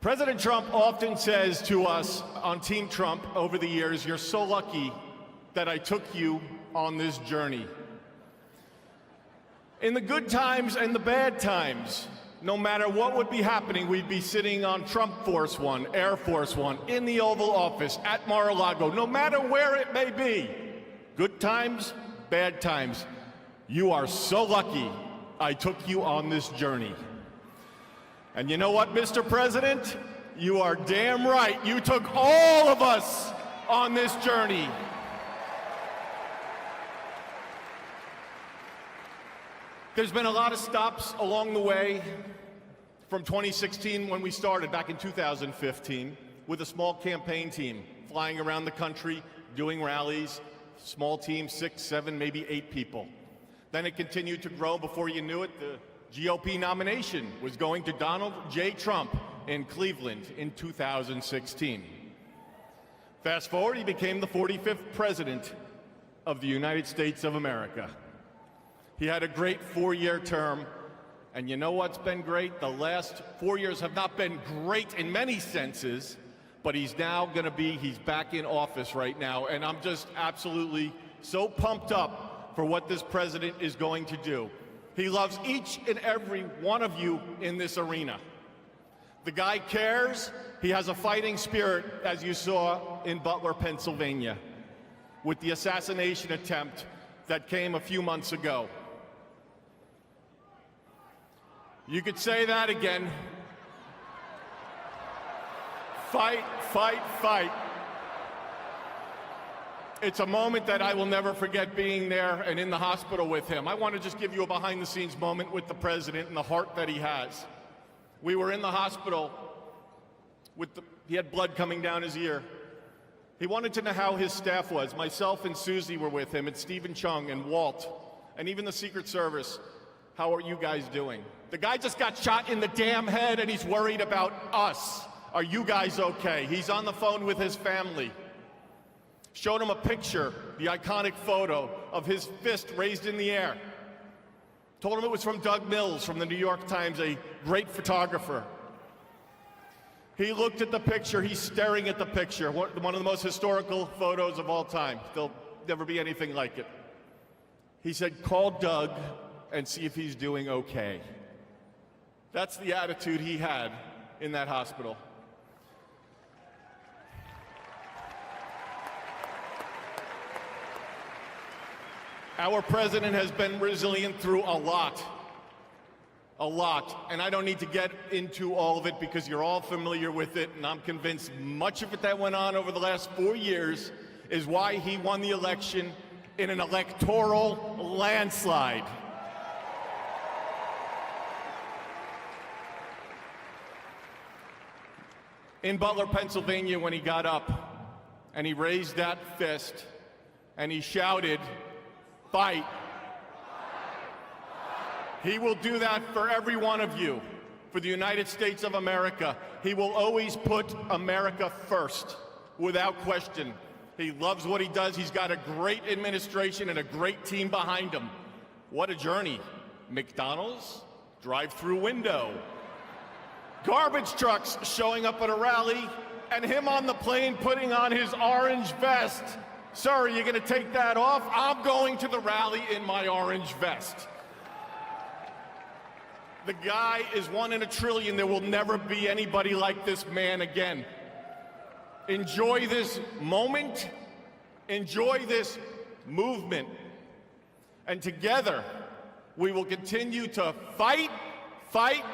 President Trump often says to us on Team Trump over the years, "You're so lucky that I took you on this journey." In the good times and the bad times, no matter what would be happening, we'd be sitting on Trump Force One, Air Force One, in the Oval Office, at Mar-a-Lago, no matter where it may be. Good times, bad times. You are so lucky I took you on this journey. And you know what, Mr. President? You are damn right. You took all of us on this journey. There's been a lot of stops along the way from 2016 when we started back in 2015 with a small campaign team flying around the country, doing rallies, small team, 6, 7, maybe 8 people. Then it continued to grow. Before you knew it, the GOP nomination was going to Donald J. Trump in Cleveland in 2016. Fast forward, he became the 45th president of the United States of America. He had a great 4-year term, and you know what's been great? The last 4 years have not been great in many senses, but he's back in office right now, and I'm just absolutely so pumped up for what this president is going to do. He loves each and every one of you in this arena. The guy cares. He has a fighting spirit, as you saw in Butler, Pennsylvania, with the assassination attempt that came a few months ago. You could say that again. Fight, fight, fight. It's a moment that I will never forget, being there and in the hospital with him. I want to just give you a behind-the-scenes moment with the president and the heart that he has. We were in the hospital he had blood coming down his ear. He wanted to know how his staff was. Myself and Susie were with him, and Stephen Chung and Walt, and even the Secret Service. How are you guys doing? The guy just got shot in the damn head, and he's worried about us. Are you guys okay? He's on the phone with his family. Showed him a picture, the iconic photo of his fist raised in the air. Told him it was from Doug Mills from the New York Times, a great photographer. He looked at the picture, he's staring at the picture, one of the most historical photos of all time. There'll never be anything like it. He said, call Doug and see if he's doing okay. That's the attitude he had in that hospital. Our president has been resilient through a lot, and I don't need to get into all of it because you're all familiar with it, and I'm convinced much of it that went on over the last 4 years is why he won the election in an electoral landslide. In Butler, Pennsylvania, when he got up and he raised that fist and he shouted, "Fight." He will do that for every one of you, for the United States of America. He will always put America first, without question. He loves what he does. He's got a great administration and a great team behind him. What a journey. McDonald's, drive-through window. Garbage trucks showing up at a rally, and him on the plane putting on his orange vest. Sir, are you going to take that off? I'm going to the rally in my orange vest. The guy is 1 in a trillion. There will never be anybody like this man again. Enjoy this moment. Enjoy this movement. And together, we will continue to fight, fight,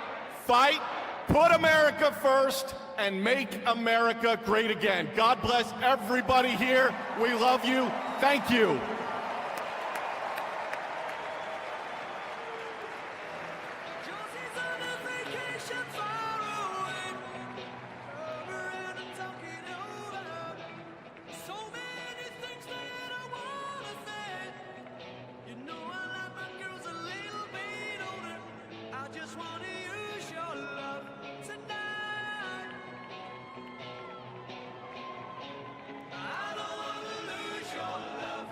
fight, put America first, and make America great again. God bless everybody here. We love you. Thank you. I don't wanna lose your love.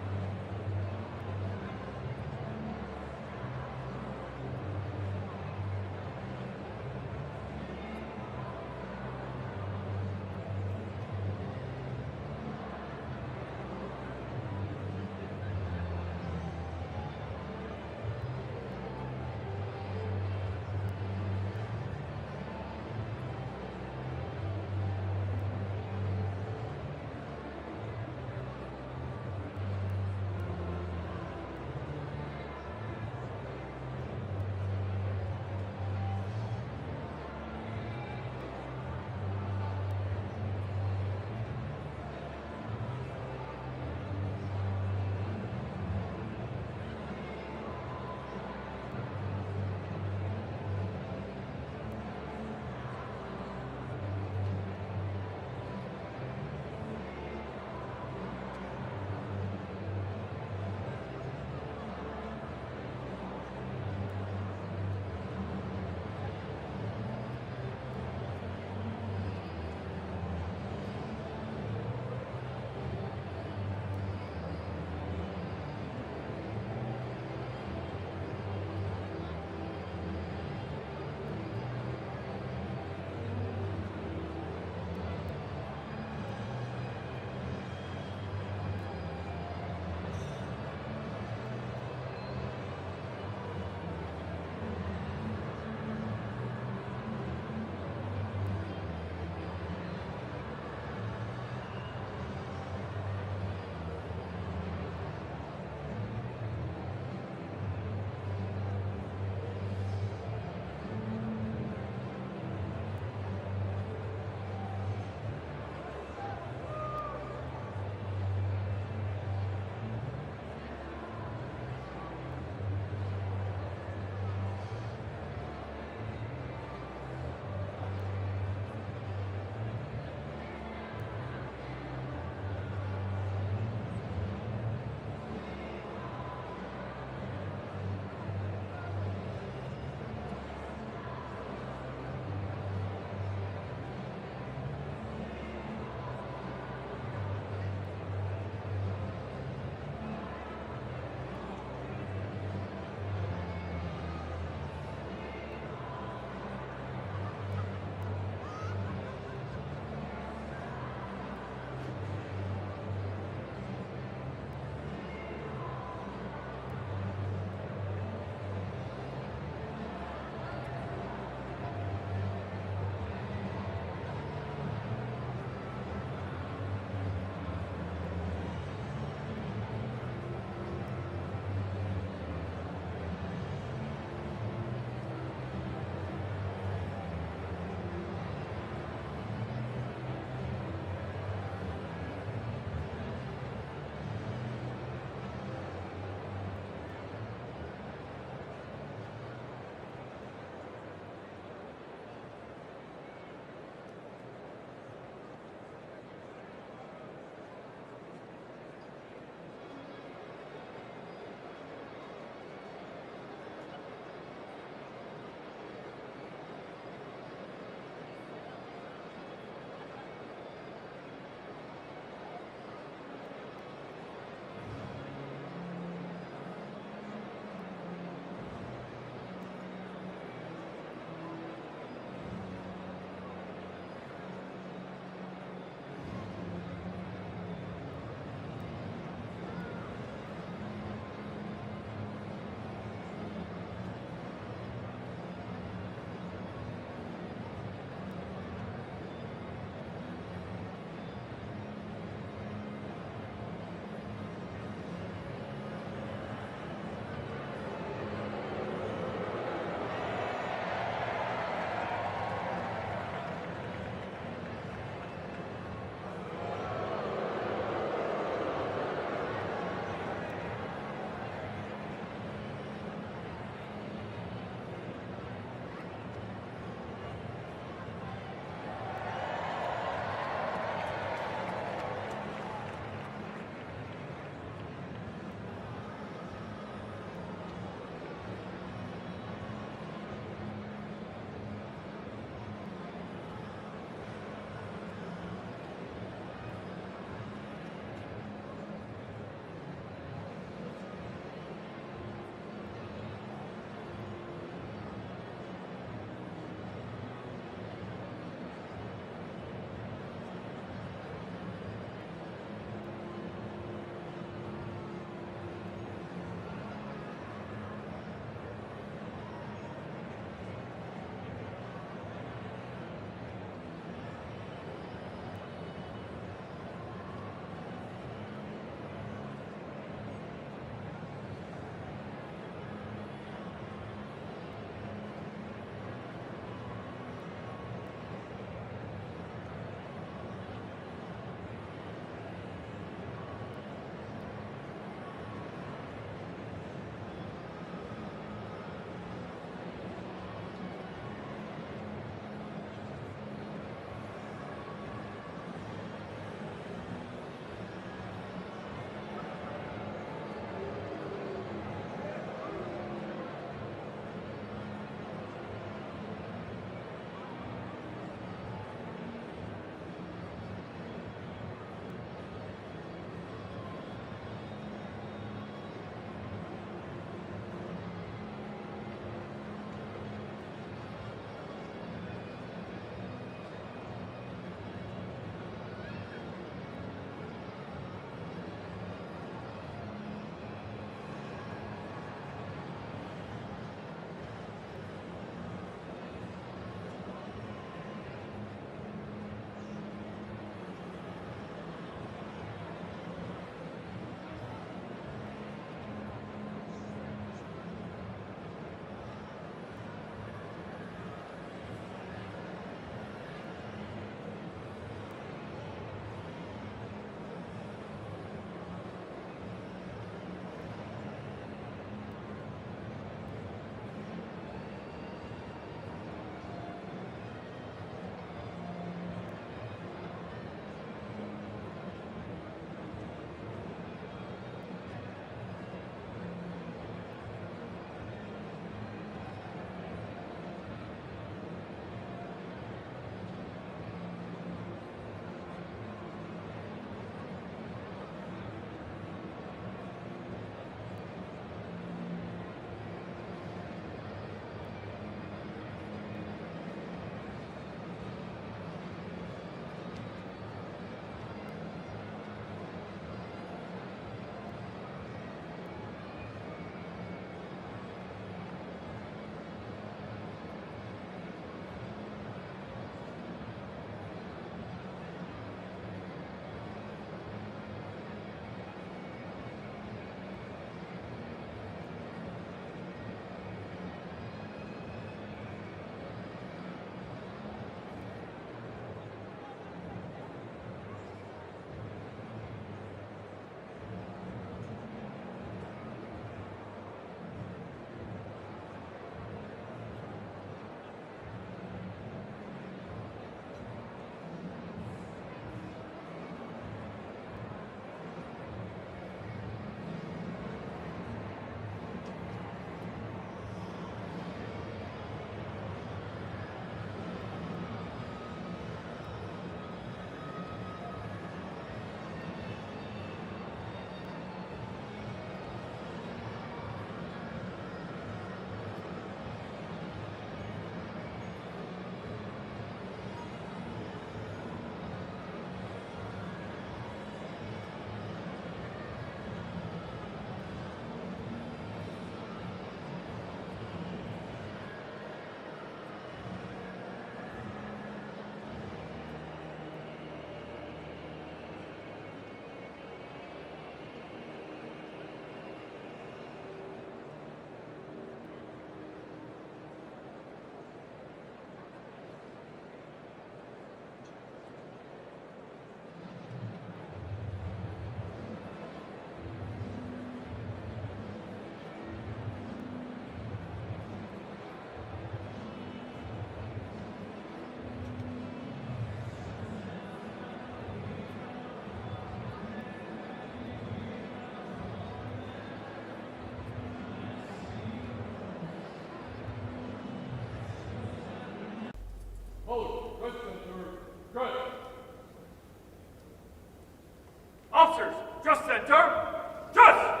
Just center. Just!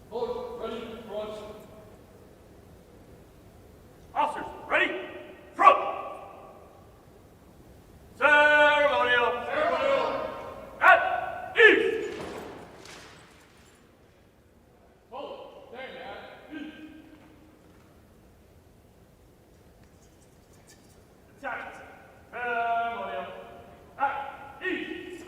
Hold, ready, front. Officers, ready, front! Ceremonial. Ceremonial. At ease. Hold, stand at ease. Attack. Ceremonial. At ease.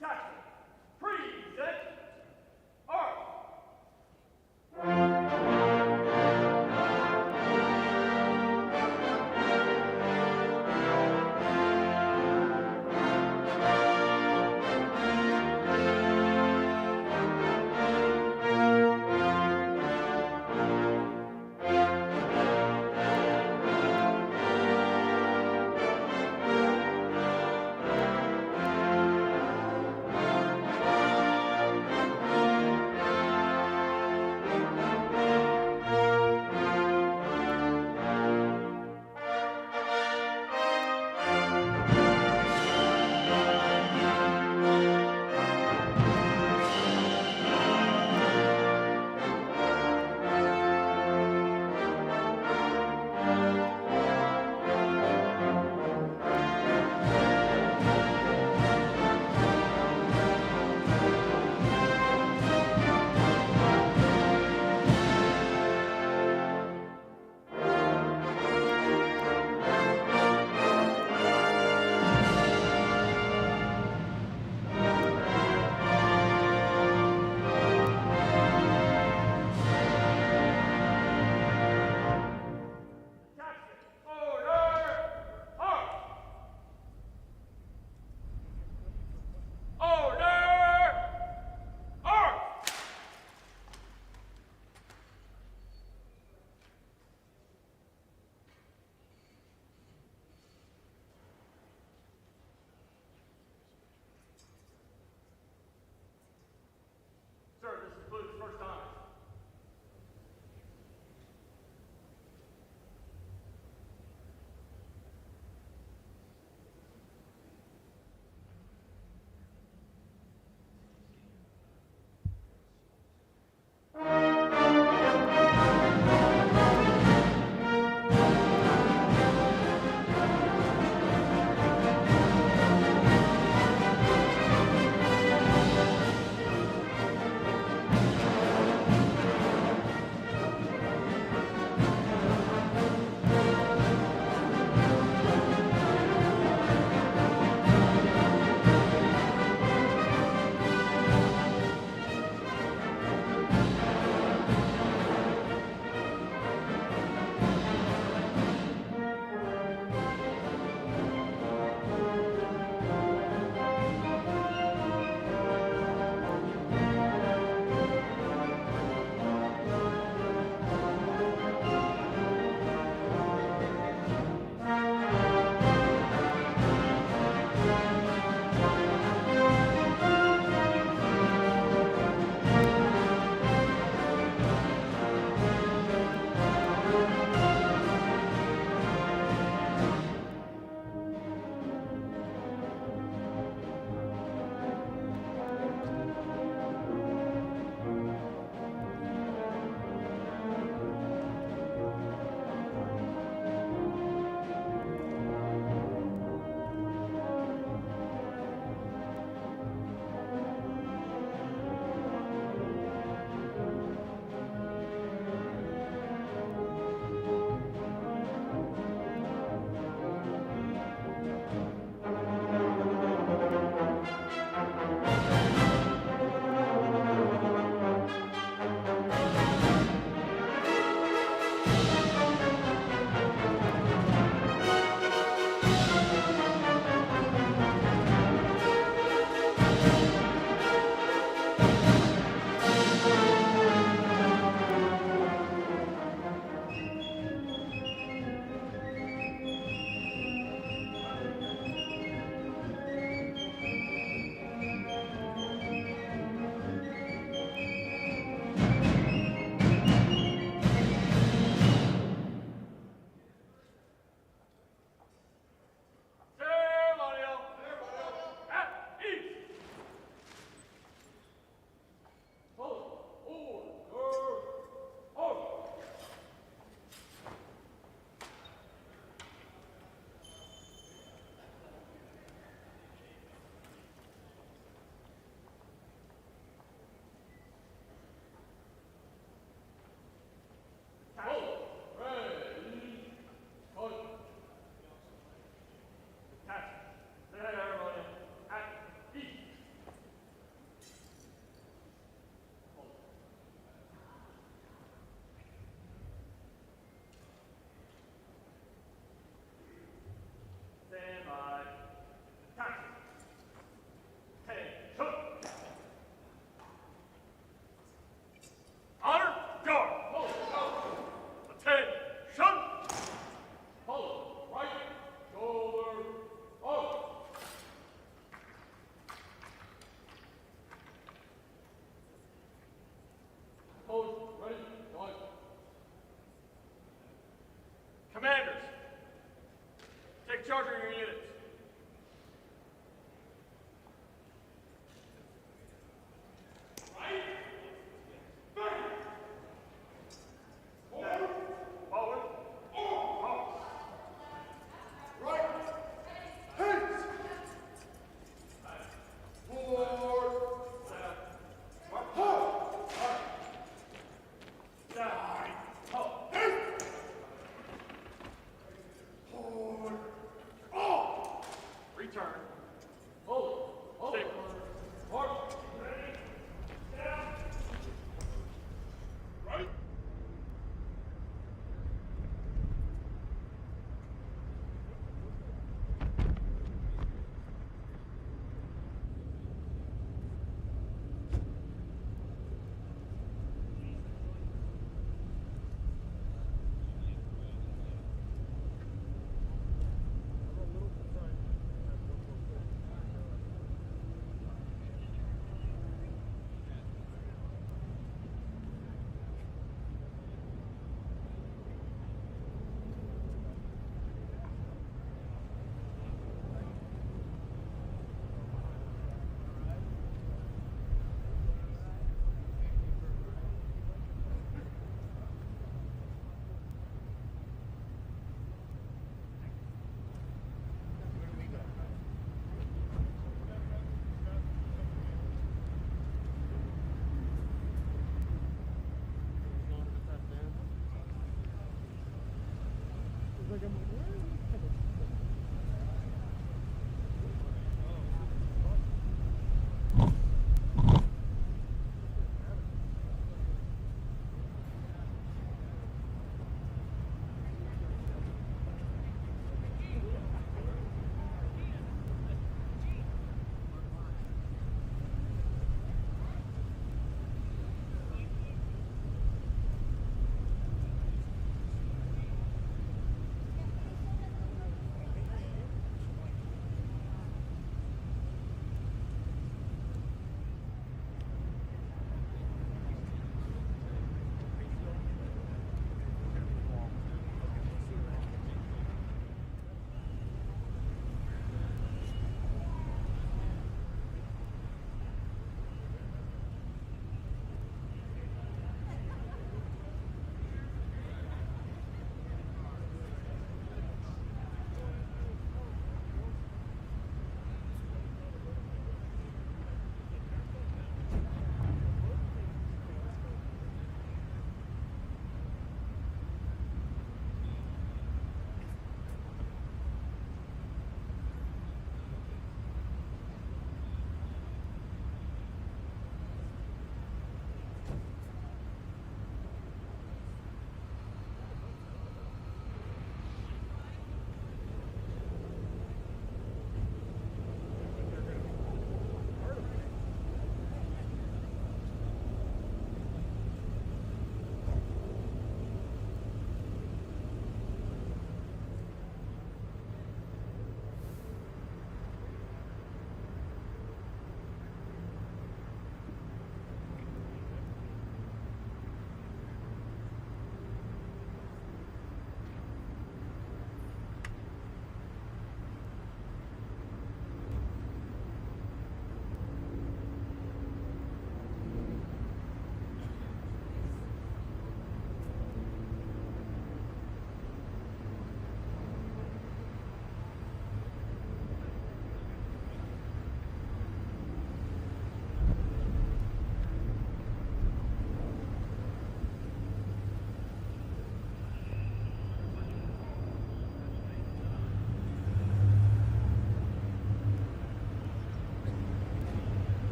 Attention. Present. Arm. charging your units.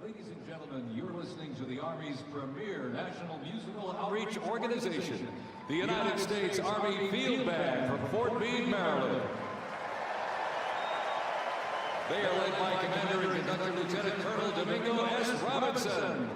Ladies and gentlemen, you're listening to the Army's premier national musical outreach organization, the United States Army Field Band from Fort Meade, Maryland. They are led by Commander and Conductor Lieutenant Colonel Domingo S. Robinson.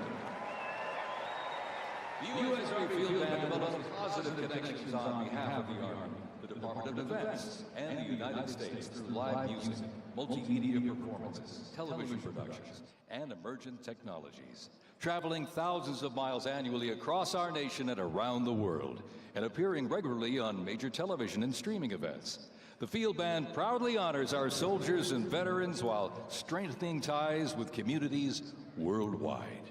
The U.S. Army Field Band develops positive connections on behalf of the Army, the Department of Defense, and the United States through live music, multimedia performances, television productions, and emergent technologies. Traveling thousands of miles annually across our nation and around the world, and appearing regularly on major television and streaming events. The Field Band proudly honors our soldiers and veterans while strengthening ties with communities worldwide.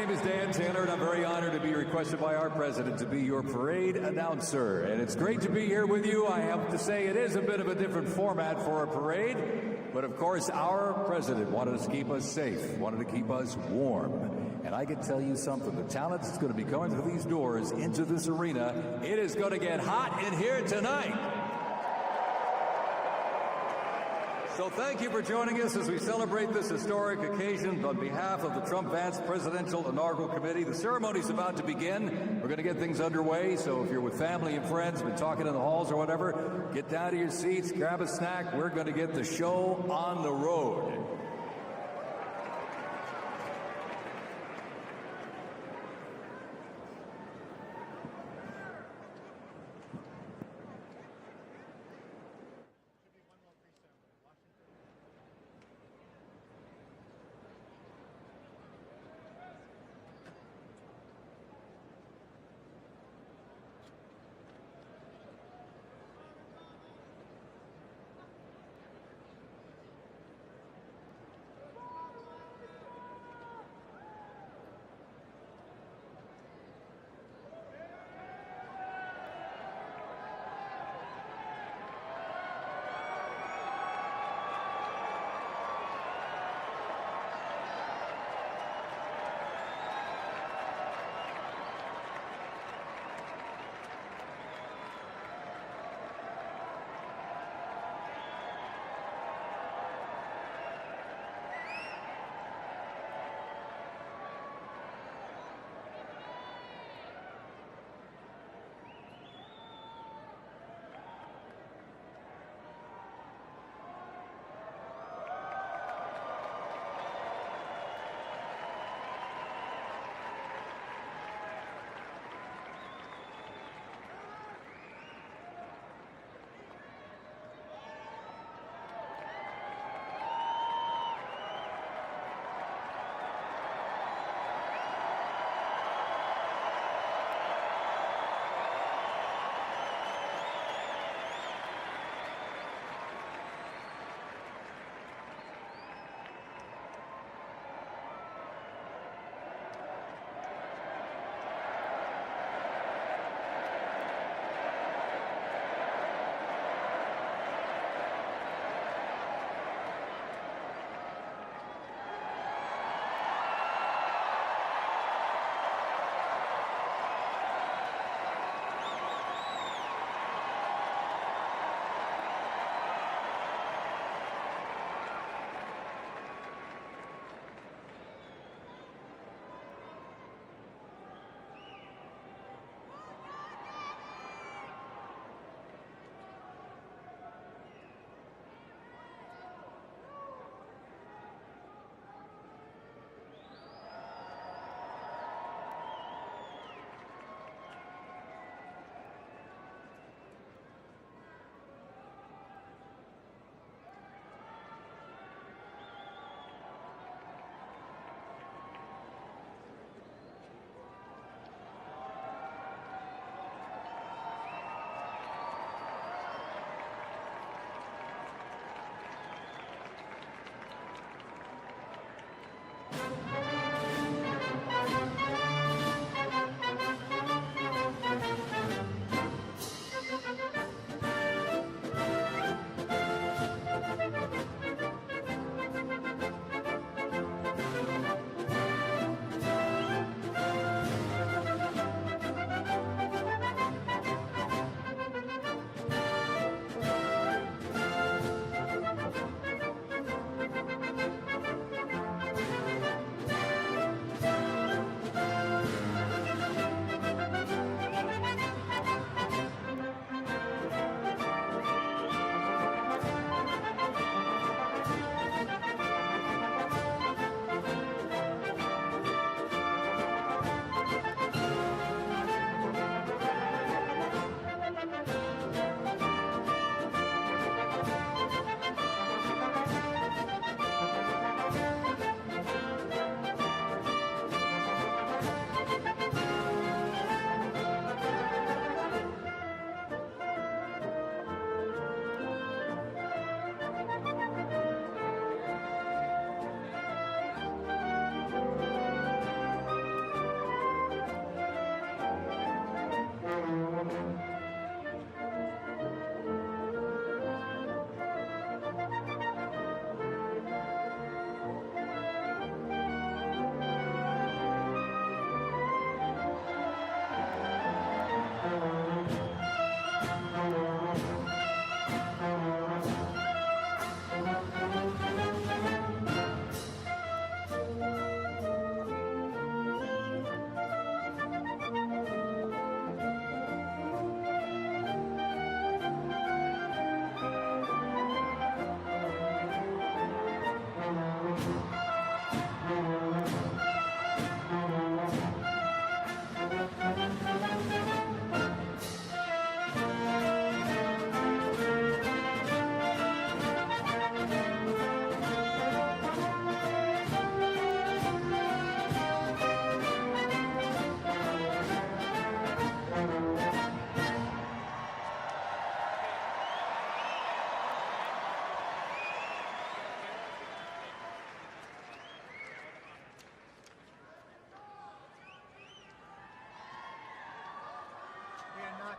name is Dan Taylor, and I'm very honored to be requested by our president to be your parade announcer. And it's great to be here with you. I have to say it is a bit of a different format for a parade, but of course our president wanted us to keep us safe, wanted to keep us warm. And I can tell you something, the talent that's going to be coming through these doors into this arena, it is going to get hot in here tonight. So thank you for joining us as we celebrate this historic occasion on behalf of the Trump-Vance Presidential Inaugural Committee. The ceremony is about to begin. We're going to get things underway, so if you're with family and friends, been talking in the halls or whatever, get down to your seats, grab a snack. We're going to get the show on the road.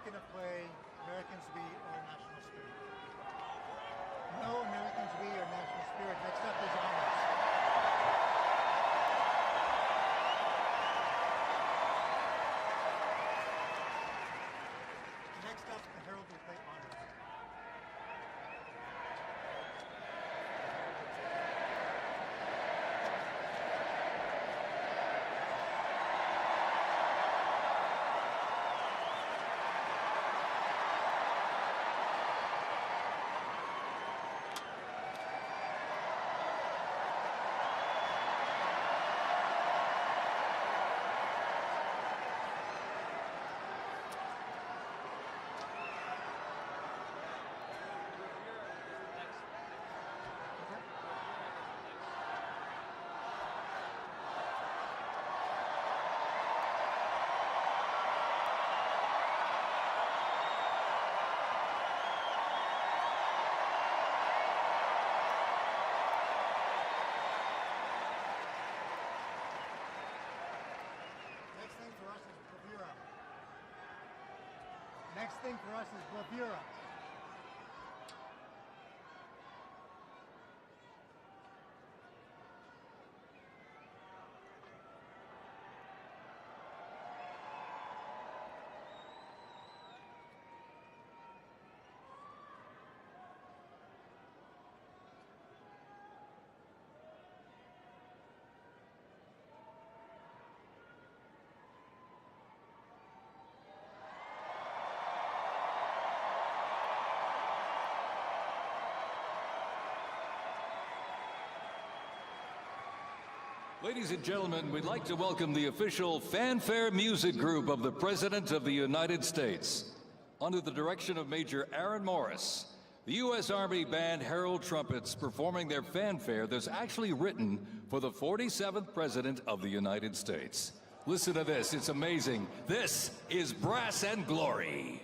not going to play Americans We or National Spirit. No Americans We or National Spirit. Next up is honors. Next up, the Herald will play honors. Next thing for us is bravura. Ladies and gentlemen, we'd like to welcome the official fanfare music group of the President of the United States. Under the direction of Major Aaron Morris, the U.S. Army Band Herald Trumpets performing their fanfare that's actually written for the 47th President of the United States. Listen to this, it's amazing. This is Brass and Glory.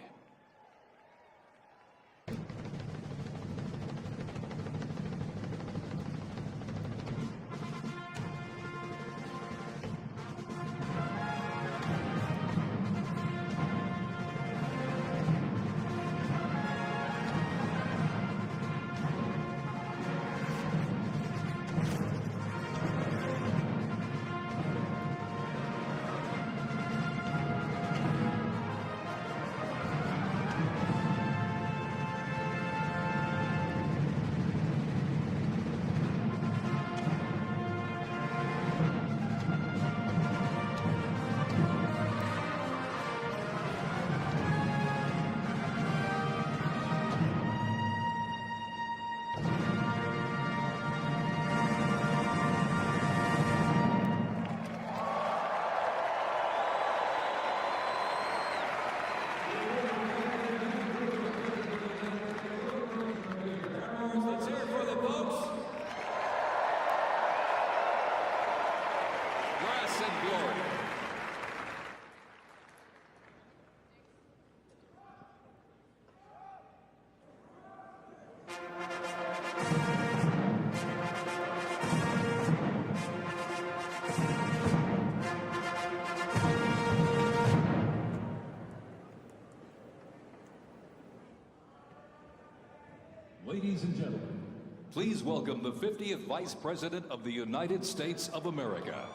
Ladies and gentlemen, please welcome the 50th Vice President of the United States of America,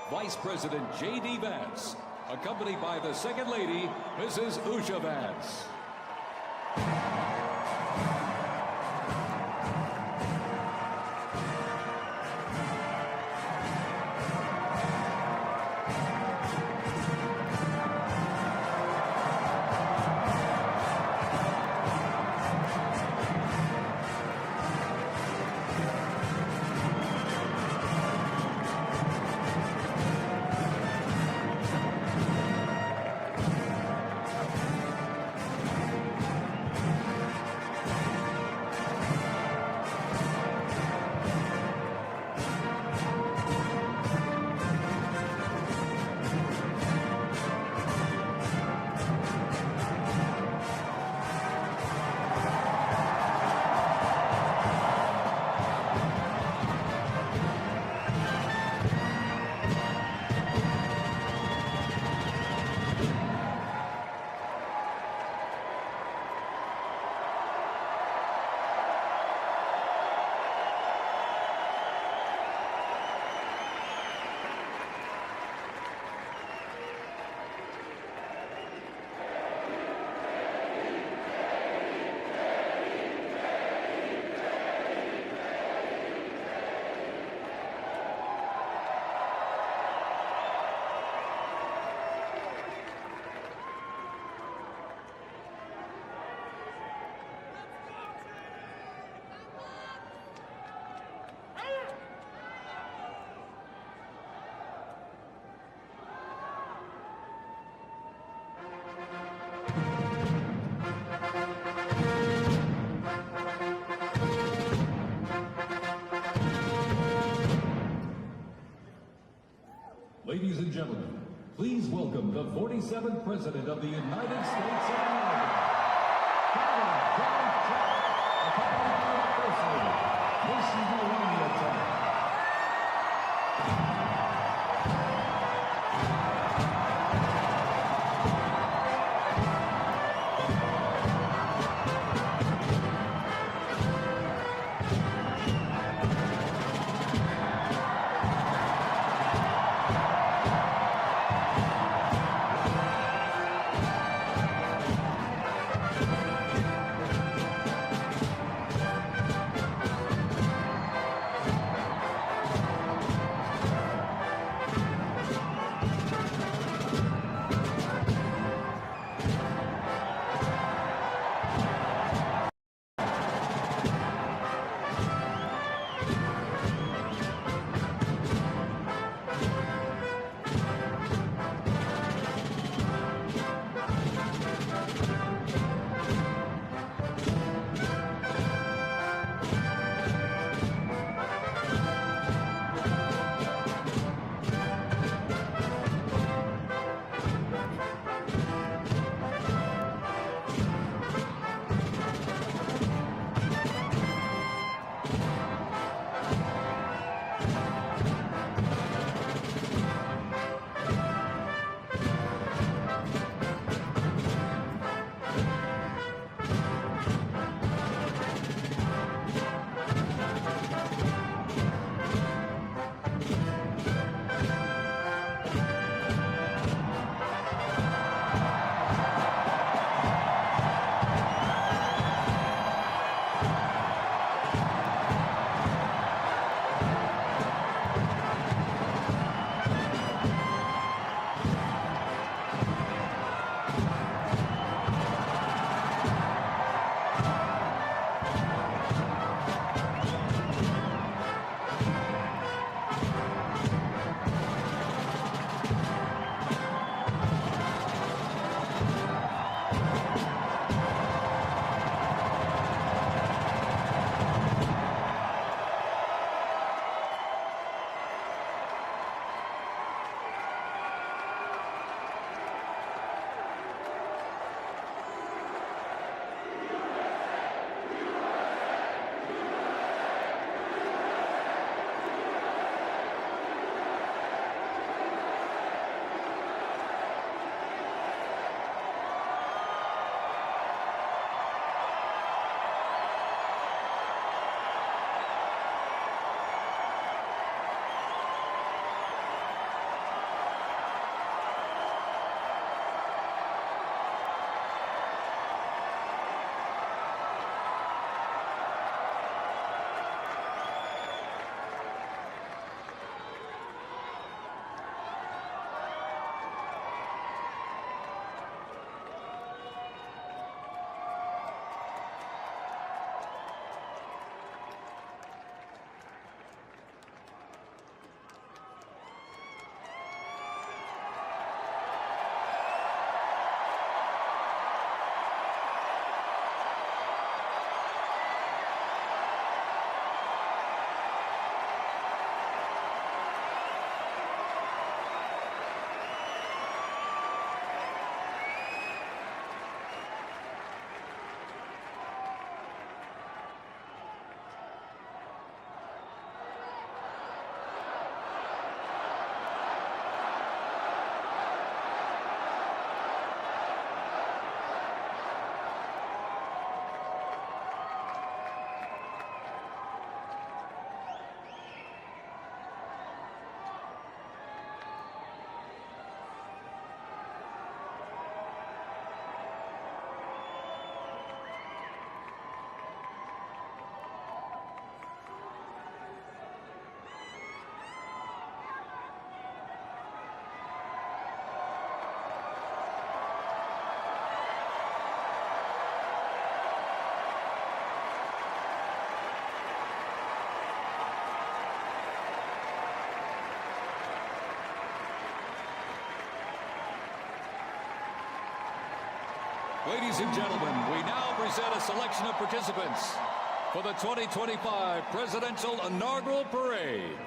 Vice President J.D. Vance, accompanied by the Second Lady, Mrs. Usha Vance. Ladies and gentlemen, please welcome the 47th President of the United States of America, Donald John Trump, accompanied by the First Lady. This is the Romania time. Ladies and gentlemen, we now present a selection of participants for the 2025 Presidential Inaugural Parade.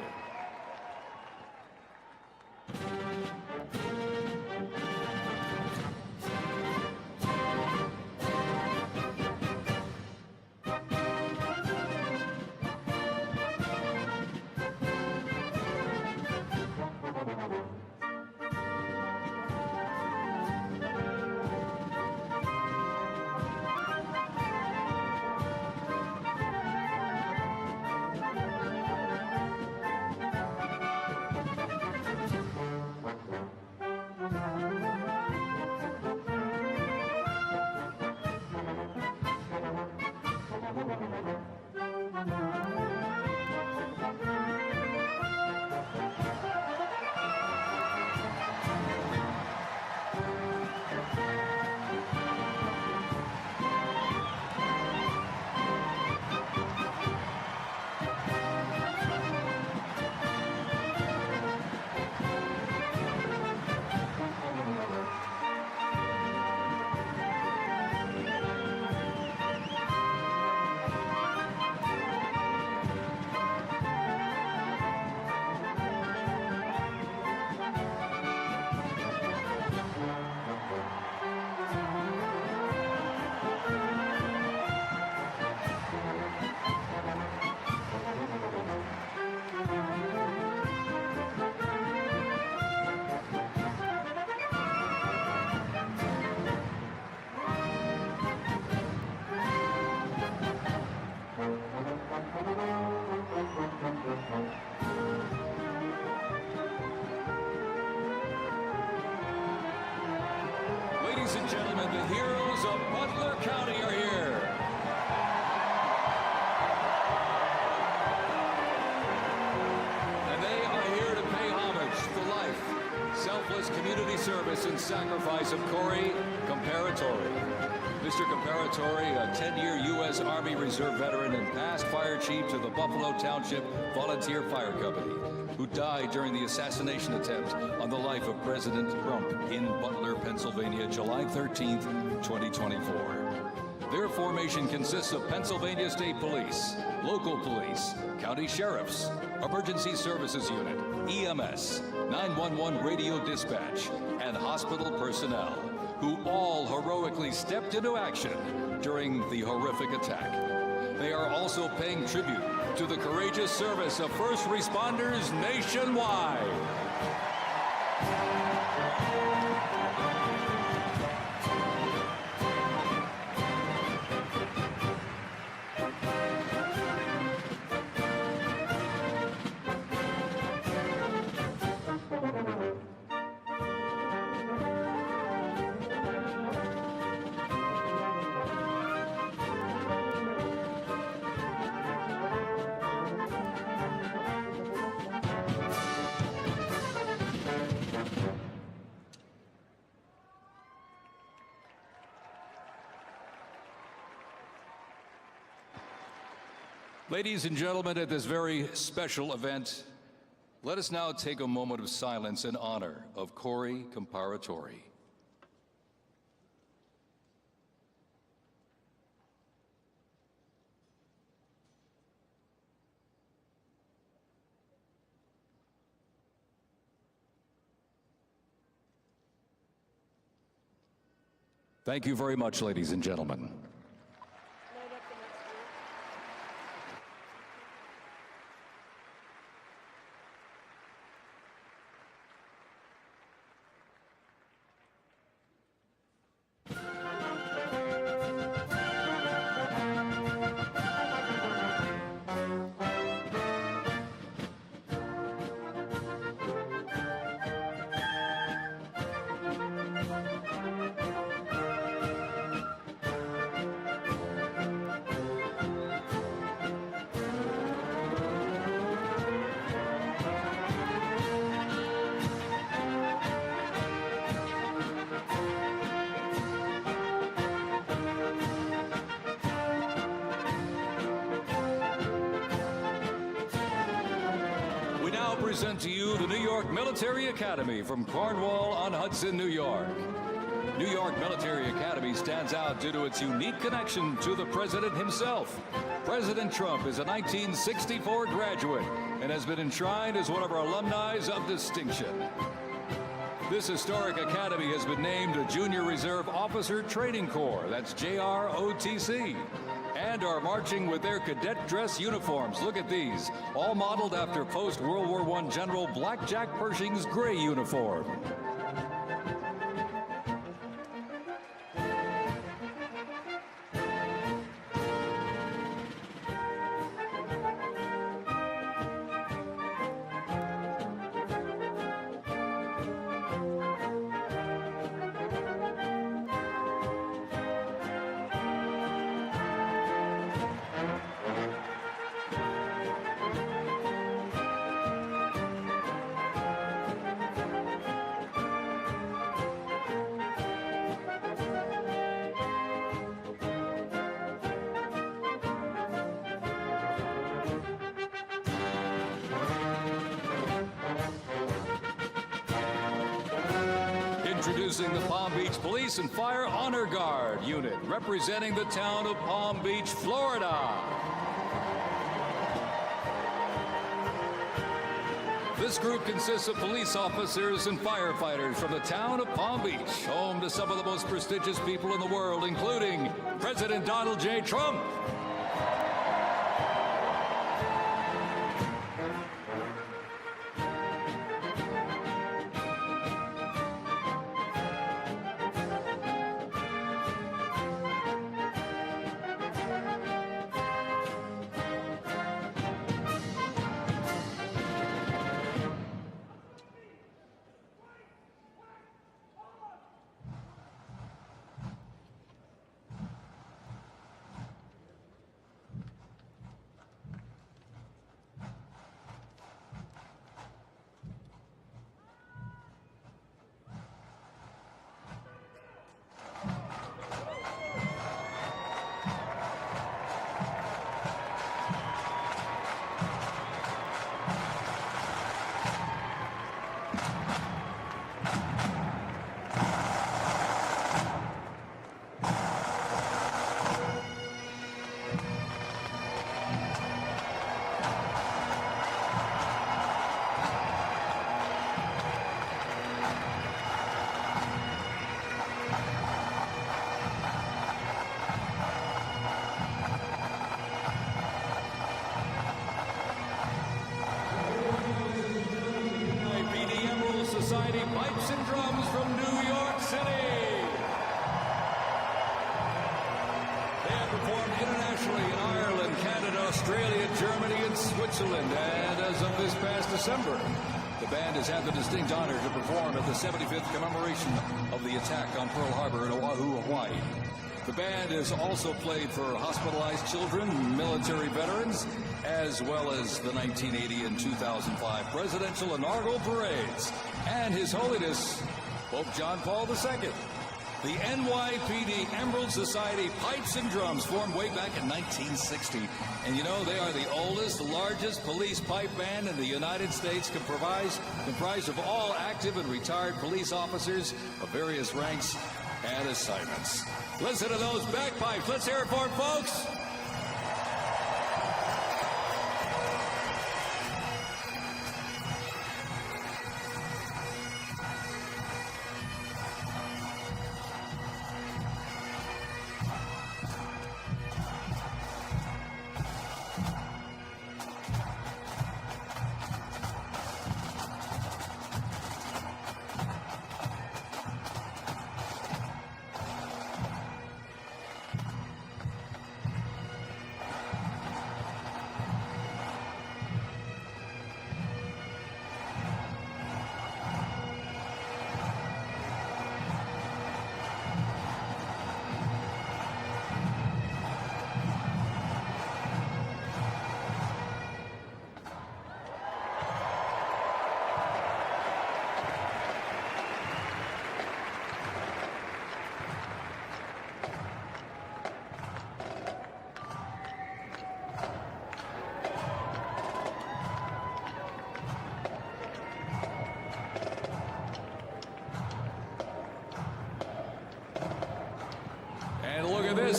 Ladies and gentlemen, the heroes of Butler County are here. And they are here to pay homage to the life, selfless community service and sacrifice of Corey Comparatori. Mr. Comparatori, a 10-year U.S. Army Reserve veteran and past fire chief to the Buffalo Township Volunteer Fire Company, who died during the assassination attempt on the life of President Trump in Butler, Pennsylvania, July 13th, 2024. Their formation consists of Pennsylvania State Police, local police, county sheriffs, emergency services unit, EMS, 911 radio dispatch, and hospital personnel, who all heroically stepped into action during the horrific attack. They are also paying tribute to the courageous service of first responders nationwide. Ladies and gentlemen, at this very special event, let us now take a moment of silence in honor of Corey Comparatori. Thank you very much, ladies and gentlemen. Present to you the New York Military Academy from Cornwall-on-Hudson, New York. New York Military Academy stands out due to its unique connection to the President himself. President Trump is a 1964 graduate and has been enshrined as one of our alumni of distinction. This historic academy has been named a Junior Reserve Officer Training Corps, that's JROTC, and are marching with their cadet dress uniforms. Look at these, all modeled after post-World War I General Blackjack Pershing's gray uniform. Introducing the Palm Beach Police and Fire Honor Guard unit, representing the town of Palm Beach, Florida. This group consists of police officers and firefighters from the town of Palm Beach, home to some of the most prestigious people in the world, including President Donald J. Trump. Australia, Germany, and Switzerland. And as of this past December, the band has had the distinct honor to perform at the 75th commemoration of the attack on Pearl Harbor in Oahu, Hawaii. The band has also played for hospitalized children, military veterans, as well as the 1980 and 2005 presidential inaugural parades, and His Holiness Pope John Paul II. The NYPD Emerald Society Pipes and Drums formed way back in 1960. And you know, they are the oldest, largest police pipe band in the United States, comprised of all active and retired police officers of various ranks and assignments. Listen to those bagpipes. Let's hear it for them, folks.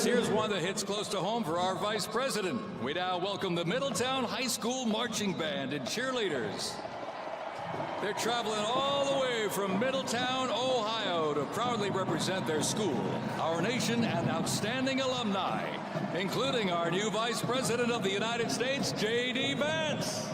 Here's one that hits close to home for our Vice President. We now welcome the Middletown High School Marching Band and cheerleaders. They're traveling all the way from Middletown, Ohio to proudly represent their school, our nation, and outstanding alumni, including our new Vice President of the United States, J.D. Vance.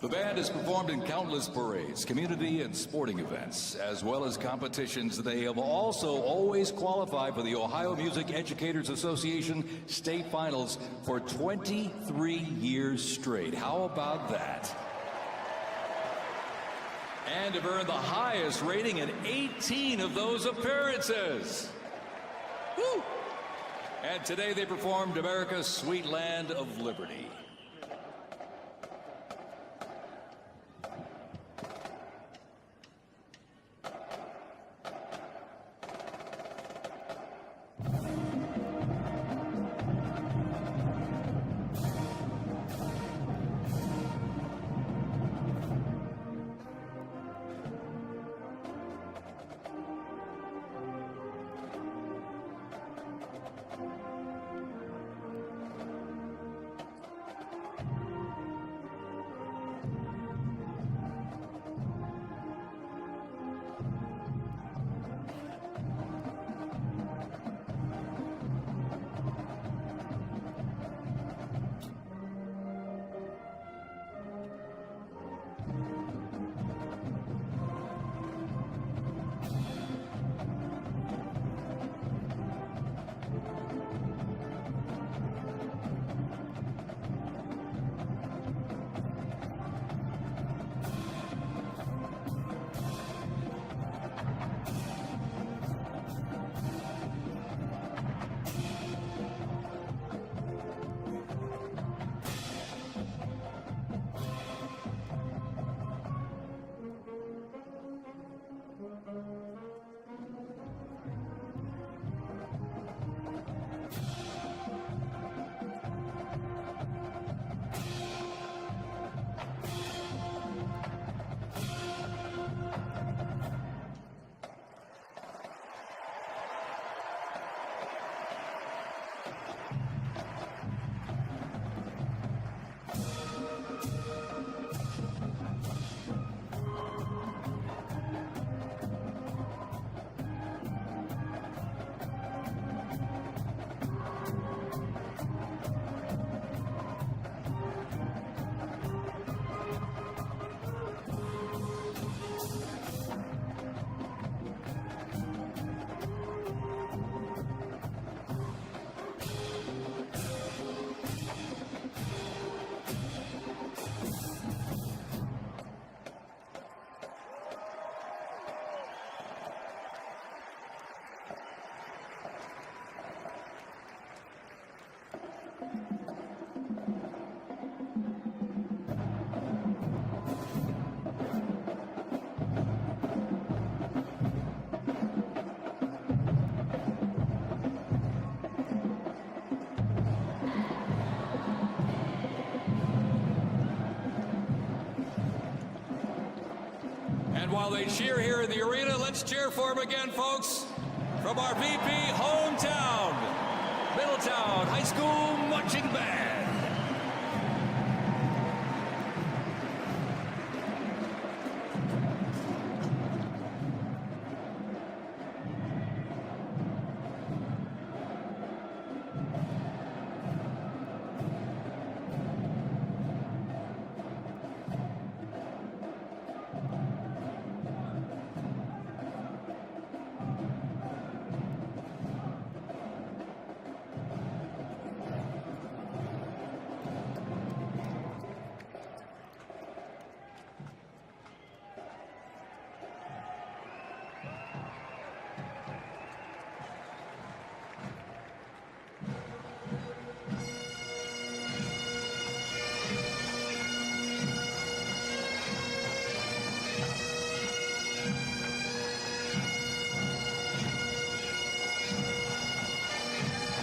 The band has performed in countless parades, community and sporting events, as well as competitions. They have also always qualified for the Ohio Music Educators Association state finals for 23 years straight. How about that? And have earned the highest rating in 18 of those appearances. Woo! And today they performed America's Sweet Land of Liberty. And while they cheer here in the arena, let's cheer for him again, folks, from our VP hometown, Middletown High School Marching Band.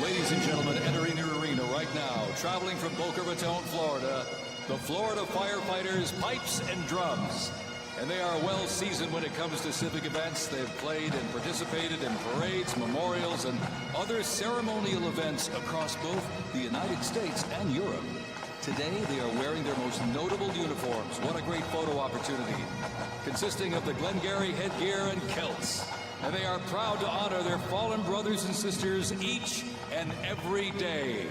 Ladies and gentlemen, entering the arena right now, traveling from Boca Raton, Florida, the Florida Firefighters Pipes and Drums. And they are well seasoned when it comes to civic events. They've played and participated in parades, memorials, and other ceremonial events across both the United States and Europe. Today, they are wearing their most notable uniforms. What a great photo opportunity. Consisting of the Glengarry headgear and kilts. And they are proud to honor their fallen brothers and sisters each and every day.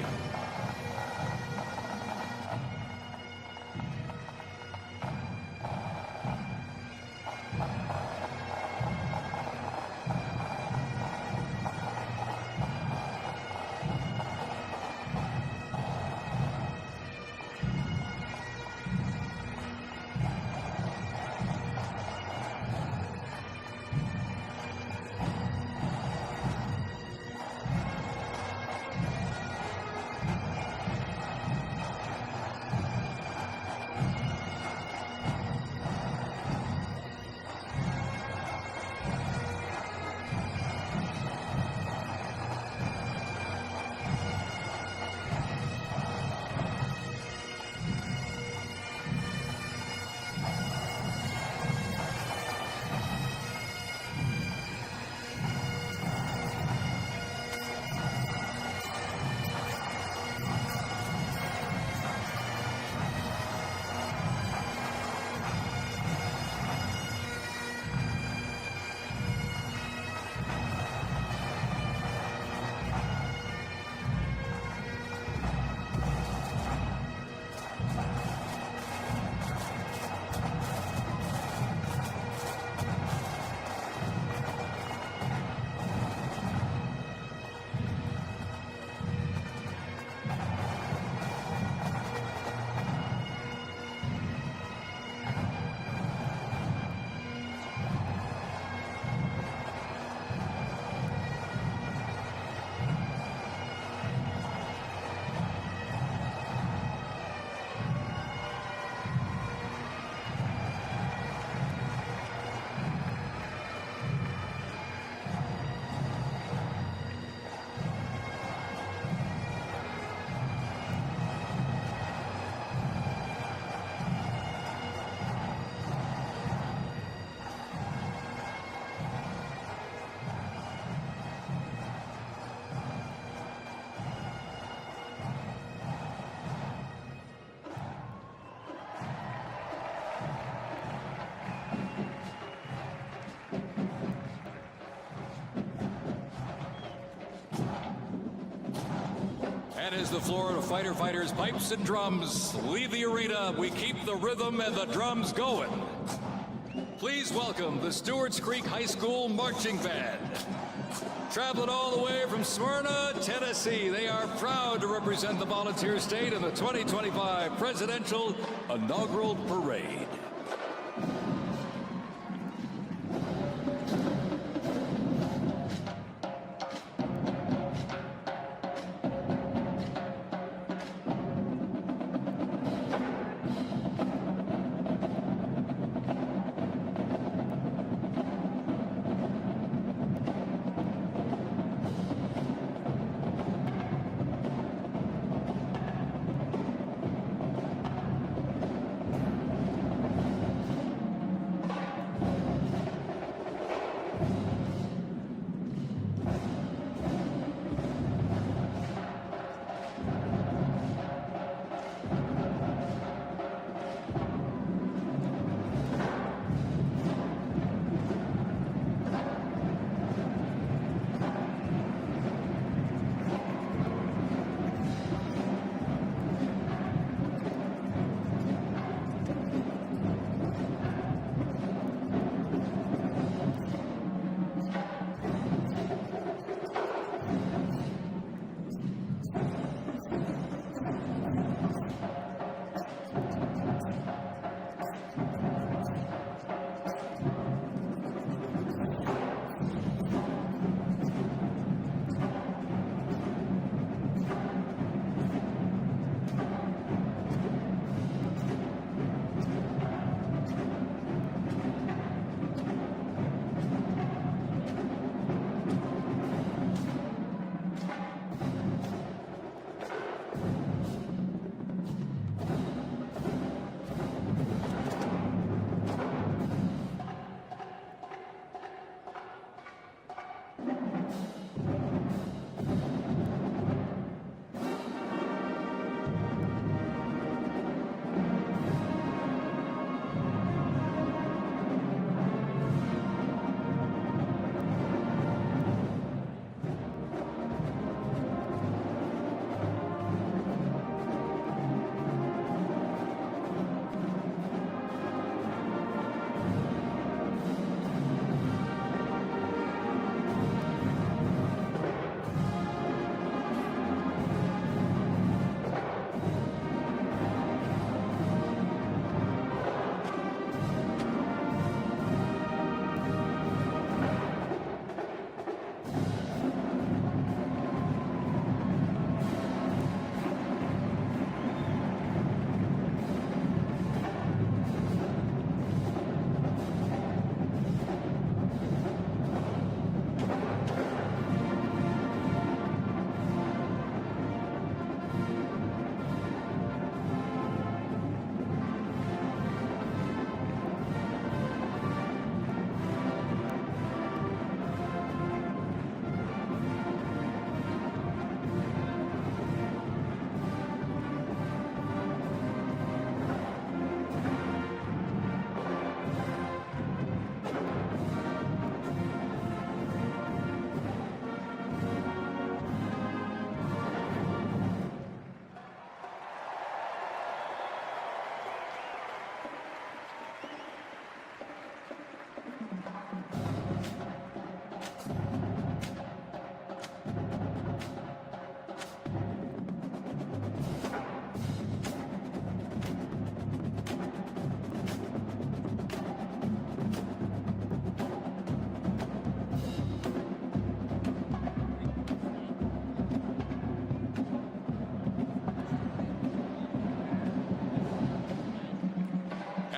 And as the Florida Firefighters Pipes and Drums leave the arena, we keep the rhythm and the drums going. Please welcome the Stewart's Creek High School Marching Band. Traveling all the way from Smyrna, Tennessee, they are proud to represent the volunteer state in the 2025 Presidential Inaugural Parade.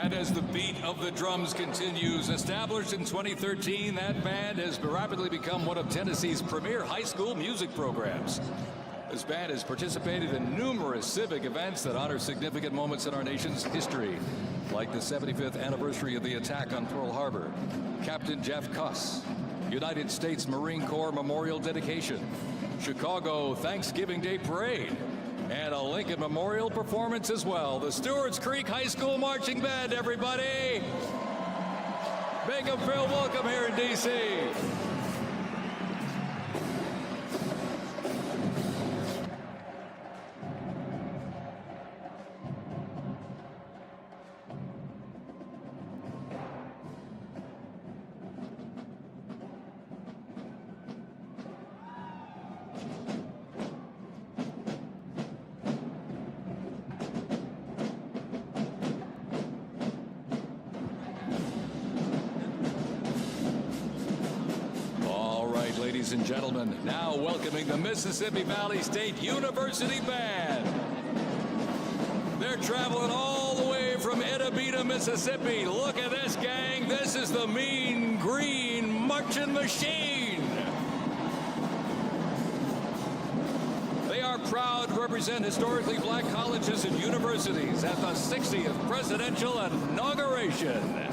And as the beat of the drums continues, established in 2013, that band has rapidly become one of Tennessee's premier high school music programs. This band has participated in numerous civic events that honor significant moments in our nation's history, like the 75th anniversary of the attack on Pearl Harbor, Captain Jeff Kuss, United States Marine Corps Memorial Dedication, Chicago Thanksgiving Day Parade, and a Lincoln Memorial performance as well. The Stewart's Creek High School Marching Band, everybody! Make them feel welcome here in D.C. Ladies and gentlemen, now welcoming the Mississippi Valley State University Band. They're traveling all the way from Itta, Mississippi. Look at this, gang. This is the Mean Green Marching Machine. They are proud to represent historically black colleges and universities at the 60th Presidential Inauguration.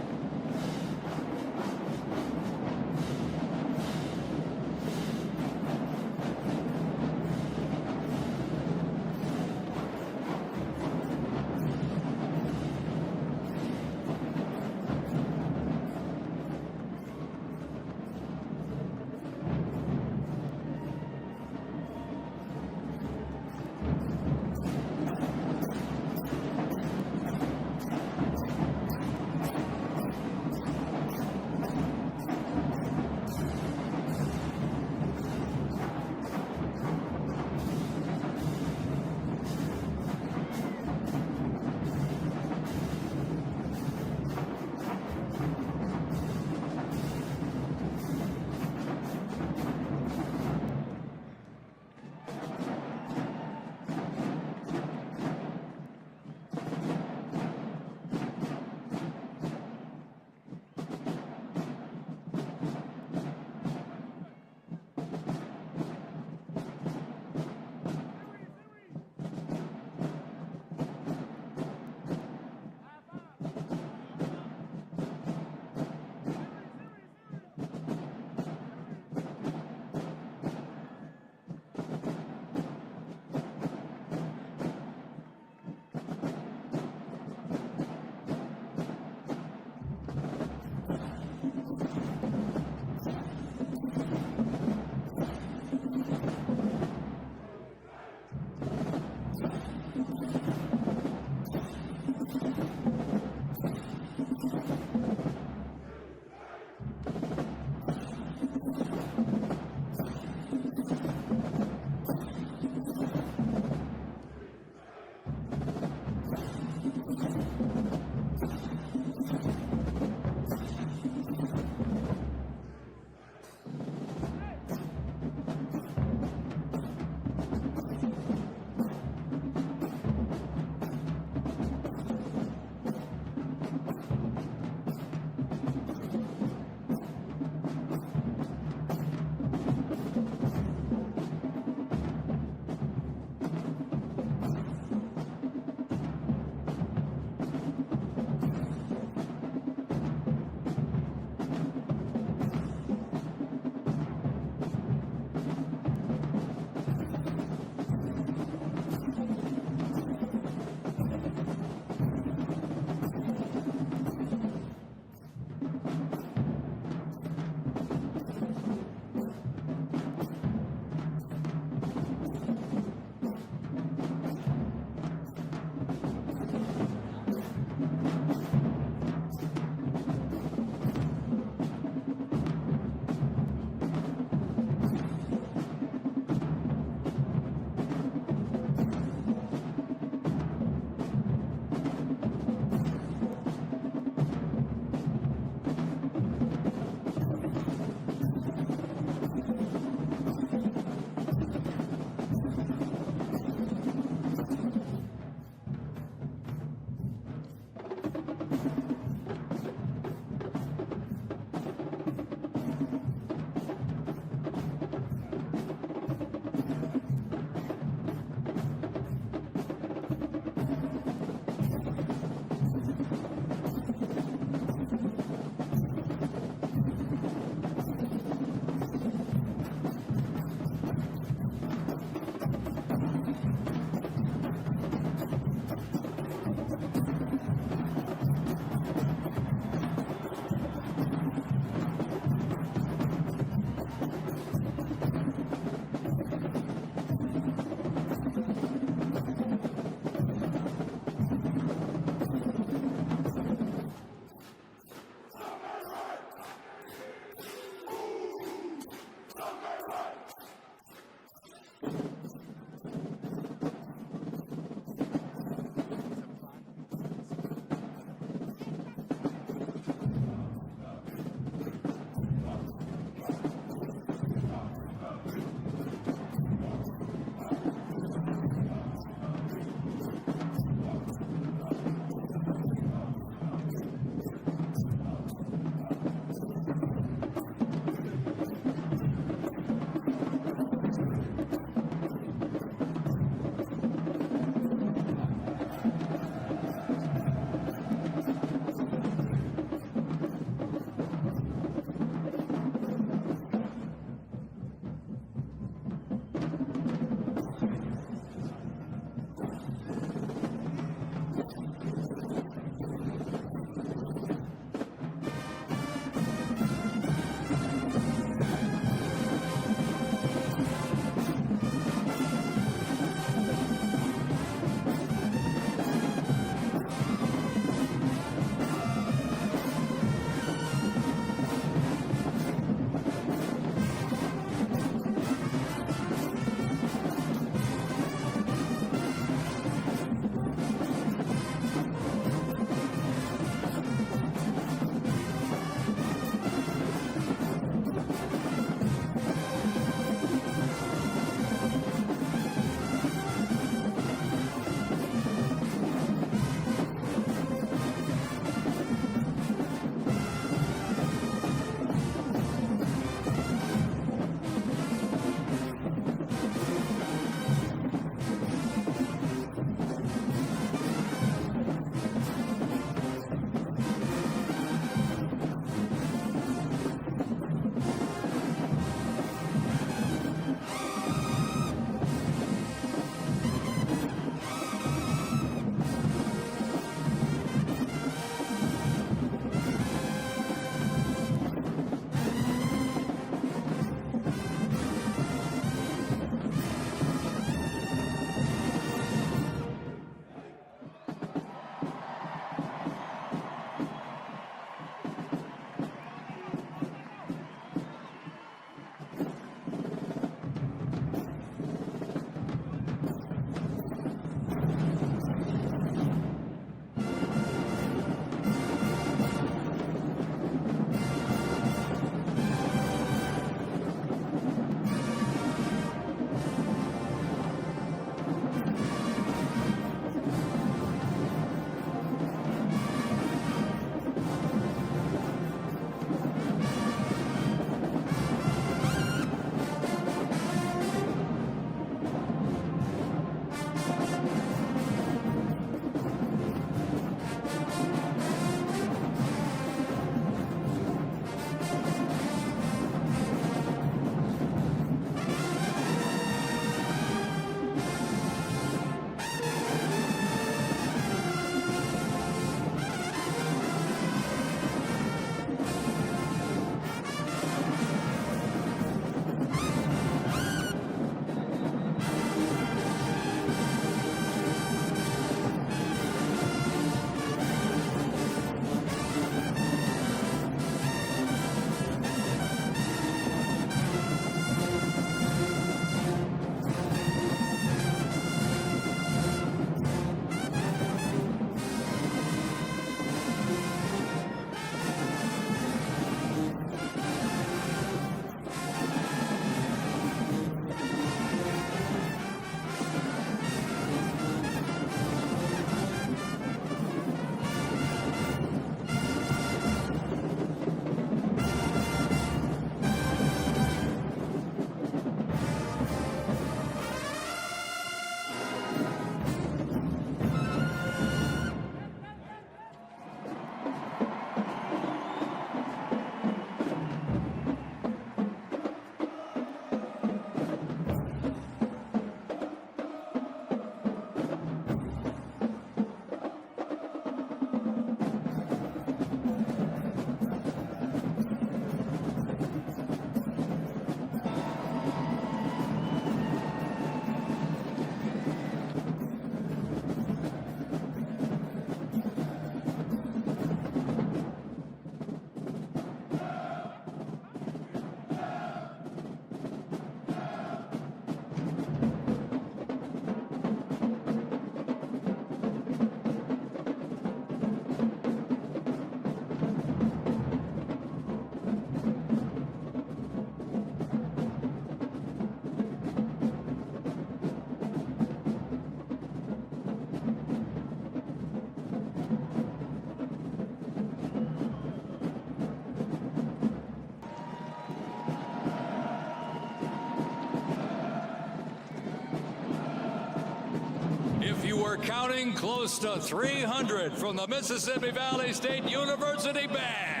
we're counting close to 300 from the Mississippi Valley State University Band.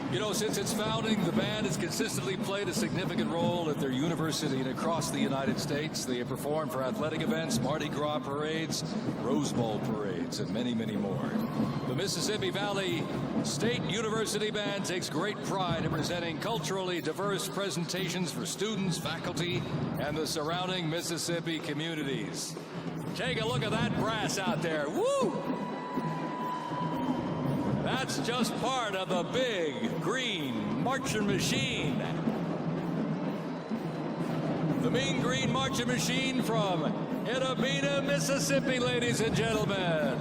You know, since its founding, the band has consistently played a significant role at their university and across the United States. They have performed for athletic events, Mardi Gras parades, Rose Bowl parades, and many, many more. The Mississippi Valley State University Band takes great pride in presenting culturally diverse presentations for students, faculty, and the surrounding Mississippi communities. Take a look at that brass out there. Woo! That's just part of the big green marching machine. The Mean Green Marching Machine from Itta, Mississippi, ladies and gentlemen.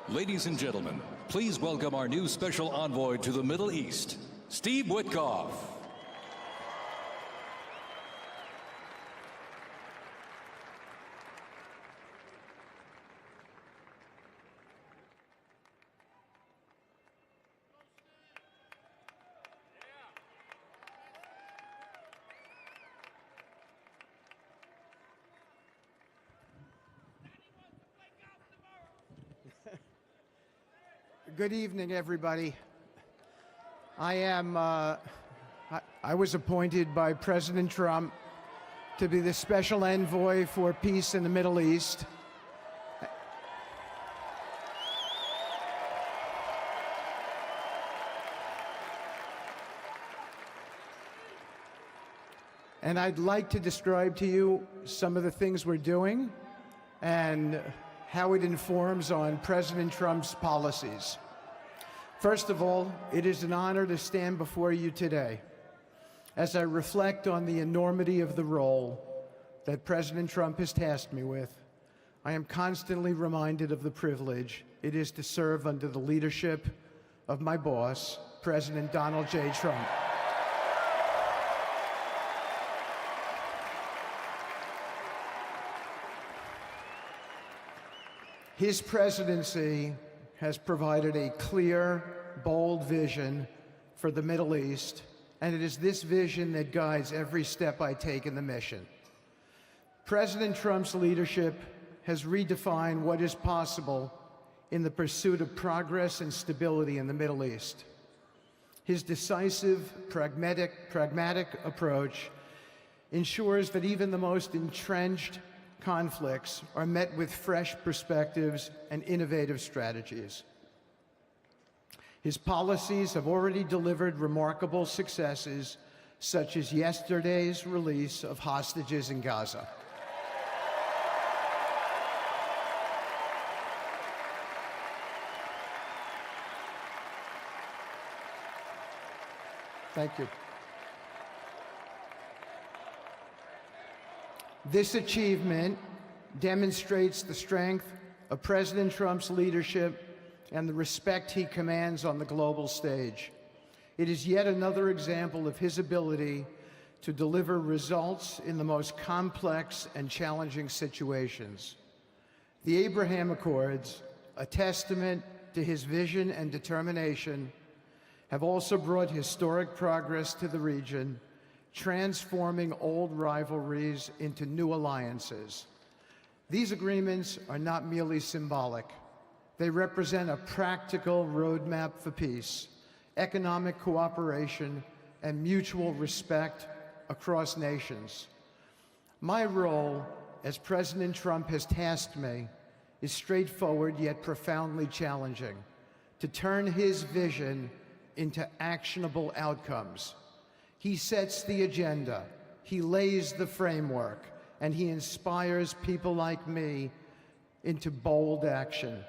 Ladies and gentlemen, please welcome our new special envoy to the Middle East, Steve Witkoff. Good evening, everybody. I was appointed by President Trump to be the special envoy for peace in the Middle East. And I'd like to describe to you some of the things we're doing and how it informs on President Trump's policies. First of all, it is an honor to stand before you today as I reflect on the enormity of the role that President Trump has tasked me with. I am constantly reminded of the privilege it is to serve under the leadership of my boss, President Donald J. Trump. His presidency has provided a clear, bold vision for the Middle East, and it is this vision that guides every step I take in the mission. President Trump's leadership has redefined what is possible in the pursuit of progress and stability in the Middle East. His decisive, pragmatic approach ensures that even the most entrenched conflicts are met with fresh perspectives and innovative strategies. His policies have already delivered remarkable successes, such as yesterday's release of hostages in Gaza. Thank you. This achievement demonstrates the strength of President Trump's leadership and the respect he commands on the global stage. It is yet another example of his ability to deliver results in the most complex and challenging situations. The Abraham Accords, a testament to his vision and determination, have also brought historic progress to the region, transforming old rivalries into new alliances. These agreements are not merely symbolic. They represent a practical roadmap for peace, economic cooperation, and mutual respect across nations. My role, as President Trump has tasked me, is straightforward yet profoundly challenging: to turn his vision into actionable outcomes. He sets the agenda, he lays the framework, and he inspires people like me into bold action.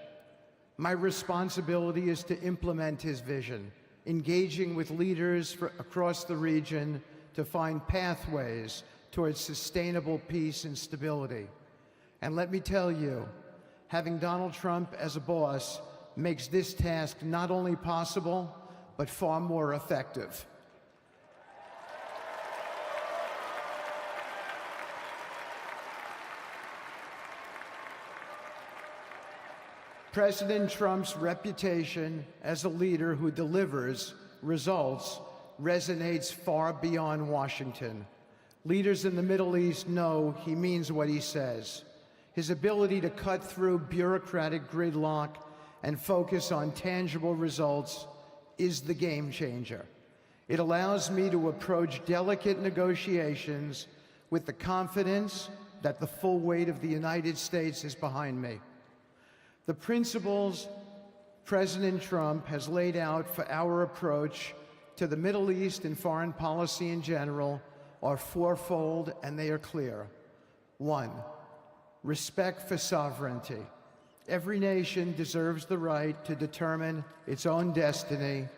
My responsibility is to implement his vision, engaging with leaders across the region to find pathways towards sustainable peace and stability. And let me tell you, having Donald Trump as a boss makes this task not only possible, but far more effective. President Trump's reputation as a leader who delivers results resonates far beyond Washington. Leaders in the Middle East know he means what he says. His ability to cut through bureaucratic gridlock and focus on tangible results is the game changer. It allows me to approach delicate negotiations with the confidence that the full weight of the United States is behind me. The principles President Trump has laid out for our approach to the Middle East and foreign policy in general are fourfold, and they are clear. 1, respect for sovereignty. Every nation deserves the right to determine its own destiny,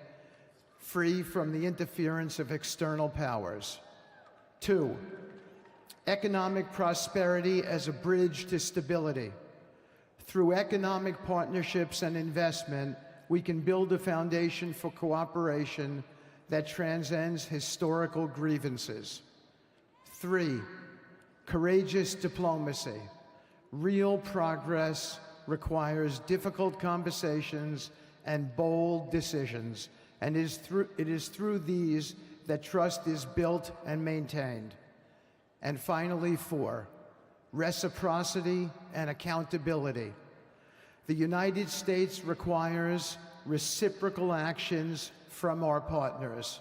free from the interference of external powers. 2, economic prosperity as a bridge to stability. Through economic partnerships and investment, we can build a foundation for cooperation that transcends historical grievances. 3, courageous diplomacy. Real progress requires difficult conversations and bold decisions, and it is through these that trust is built and maintained. And finally, 4, reciprocity and accountability. The United States requires reciprocal actions from our partners.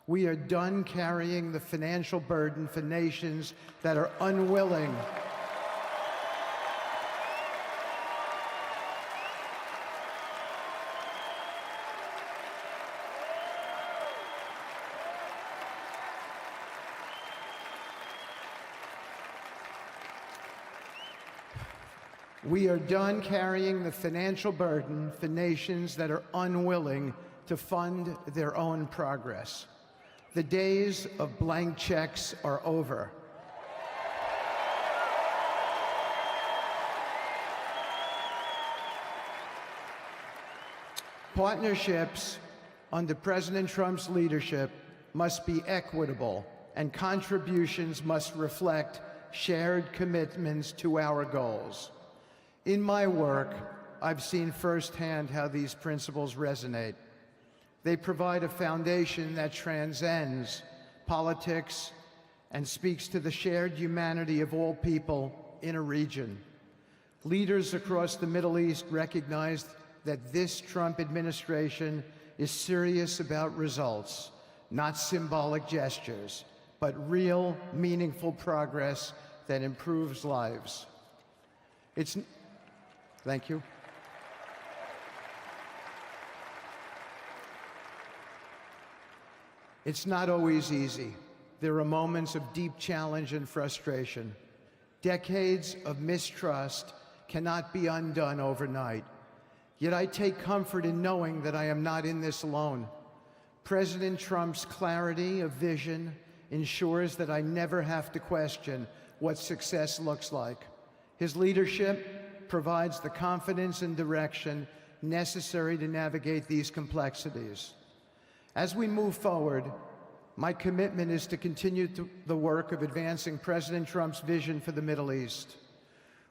We are done carrying the financial burden for nations that are unwilling We are done carrying the financial burden for nations that are unwilling to fund their own progress. The days of blank checks are over. Partnerships under President Trump's leadership must be equitable, and contributions must reflect shared commitments to our goals. In my work, I've seen firsthand how these principles resonate. They provide a foundation that transcends politics and speaks to the shared humanity of all people in a region. Leaders across the Middle East recognize that this Trump administration is serious about results, not symbolic gestures, but real, meaningful progress that improves lives. Thank you. It's not always easy. There are moments of deep challenge and frustration. Decades of mistrust cannot be undone overnight. Yet I take comfort in knowing that I am not in this alone. President Trump's clarity of vision ensures that I never have to question what success looks like. His leadership provides the confidence and direction necessary to navigate these complexities. As we move forward, my commitment is to continue the work of advancing President Trump's vision for the Middle East.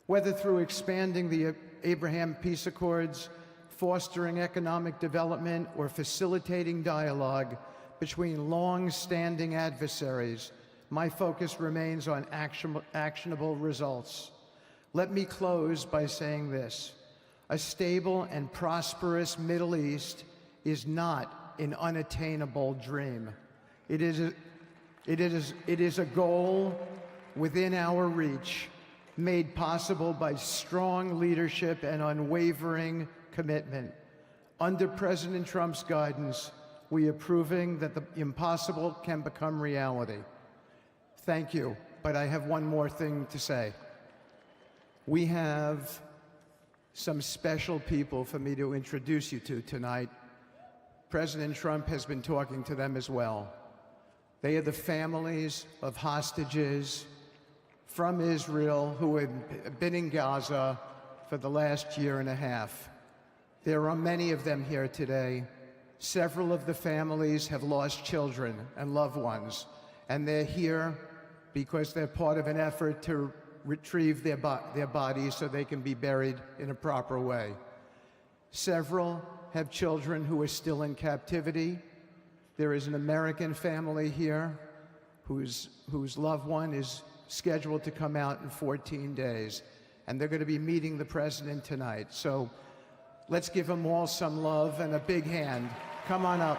Whether through expanding the Abraham Peace Accords, fostering economic development, or facilitating dialogue between long-standing adversaries, my focus remains on actionable results. Let me close by saying this: a stable and prosperous Middle East is not an unattainable dream. It is a goal within our reach, made possible by strong leadership and unwavering commitment. Under President Trump's guidance, we are proving that the impossible can become reality. Thank you, but I have one more thing to say. We have some special people for me to introduce you to tonight. President Trump has been talking to them as well. They are the families of hostages from Israel who have been in Gaza for the last year and a half. There are many of them here today. Several of the families have lost children and loved ones, and they're here because they're part of an effort to retrieve their bodies so they can be buried in a proper way. Several have children who are still in captivity. There is an American family here whose loved one is scheduled to come out in 14 days, and they're going to be meeting the president tonight. So let's give them all some love and a big hand. Come on up.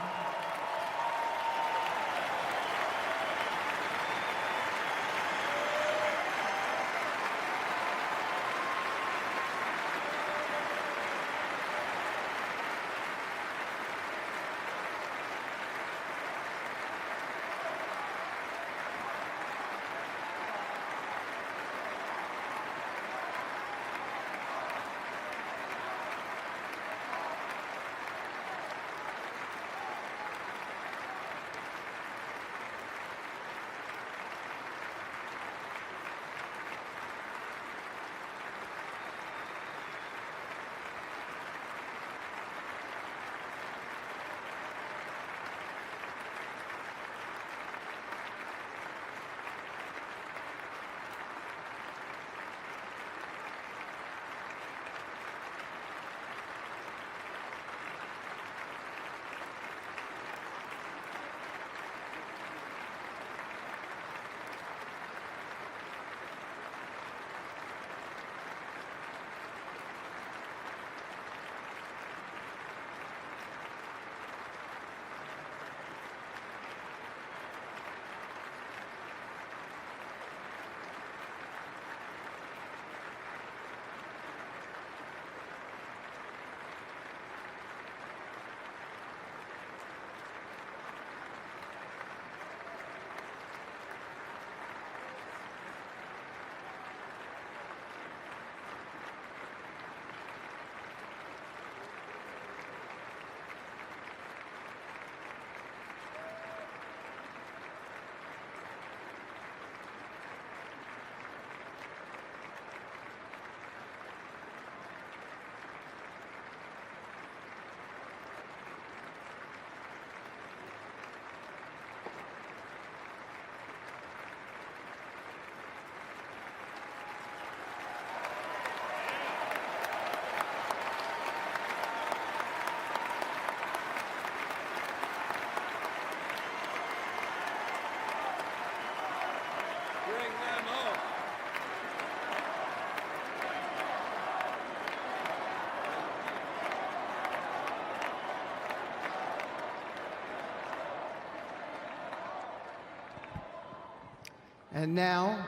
And now,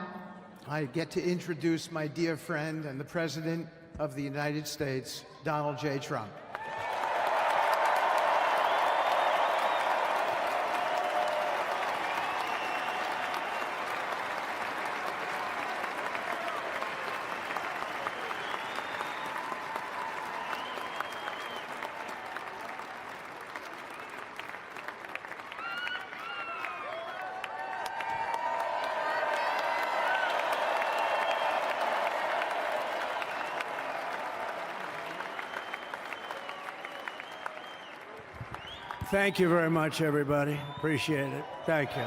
I get to introduce my dear friend and the President of the United States, Donald J. Trump. Thank you very much, everybody. Appreciate it. Thank you.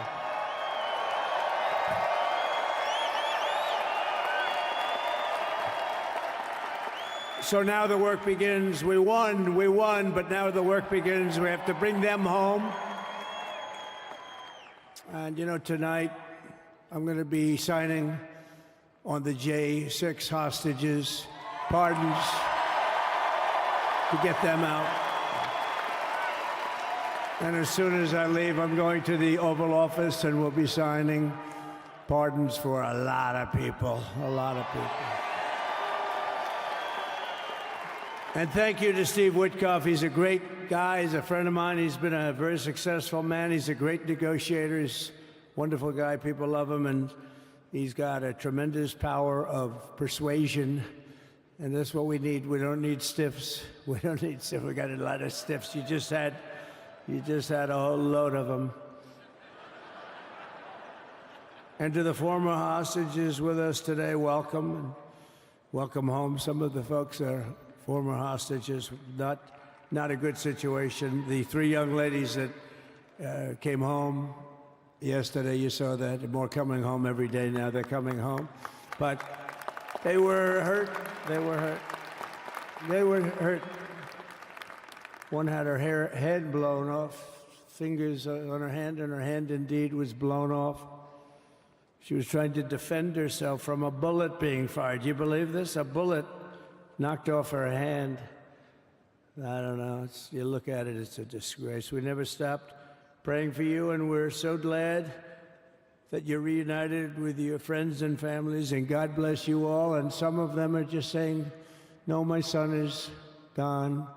So now the work begins. We won, but now the work begins. We have to bring them home. And you know, tonight I'm going to be signing on the J6 hostages, pardons, to get them out. And as soon as I leave, I'm going to the Oval Office and we'll be signing pardons for a lot of people, a lot of people. And thank you to Steve Witkoff. He's a great guy. He's a friend of mine. He's been a very successful man. He's a great negotiator. He's a wonderful guy. People love him. And he's got a tremendous power of persuasion. And that's what we need. We don't need stiffs. We don't need stiffs. We got a lot of stiffs. You just had a whole load of them. And to the former hostages with us today, welcome. And welcome home. Some of the folks are former hostages. Not a good situation. The 3 young ladies that came home yesterday, you saw that. They're more coming home every day now. They're coming home. But they were hurt. They were hurt. They were hurt. One had her head blown off, fingers on her hand, and her hand indeed was blown off. She was trying to defend herself from a bullet being fired. Do you believe this? A bullet knocked off her hand. I don't know. You look at it, it's a disgrace. We never stopped praying for you, and we're so glad that you're reunited with your friends and families, and God bless you all. And some of them are just saying, no, my son is gone.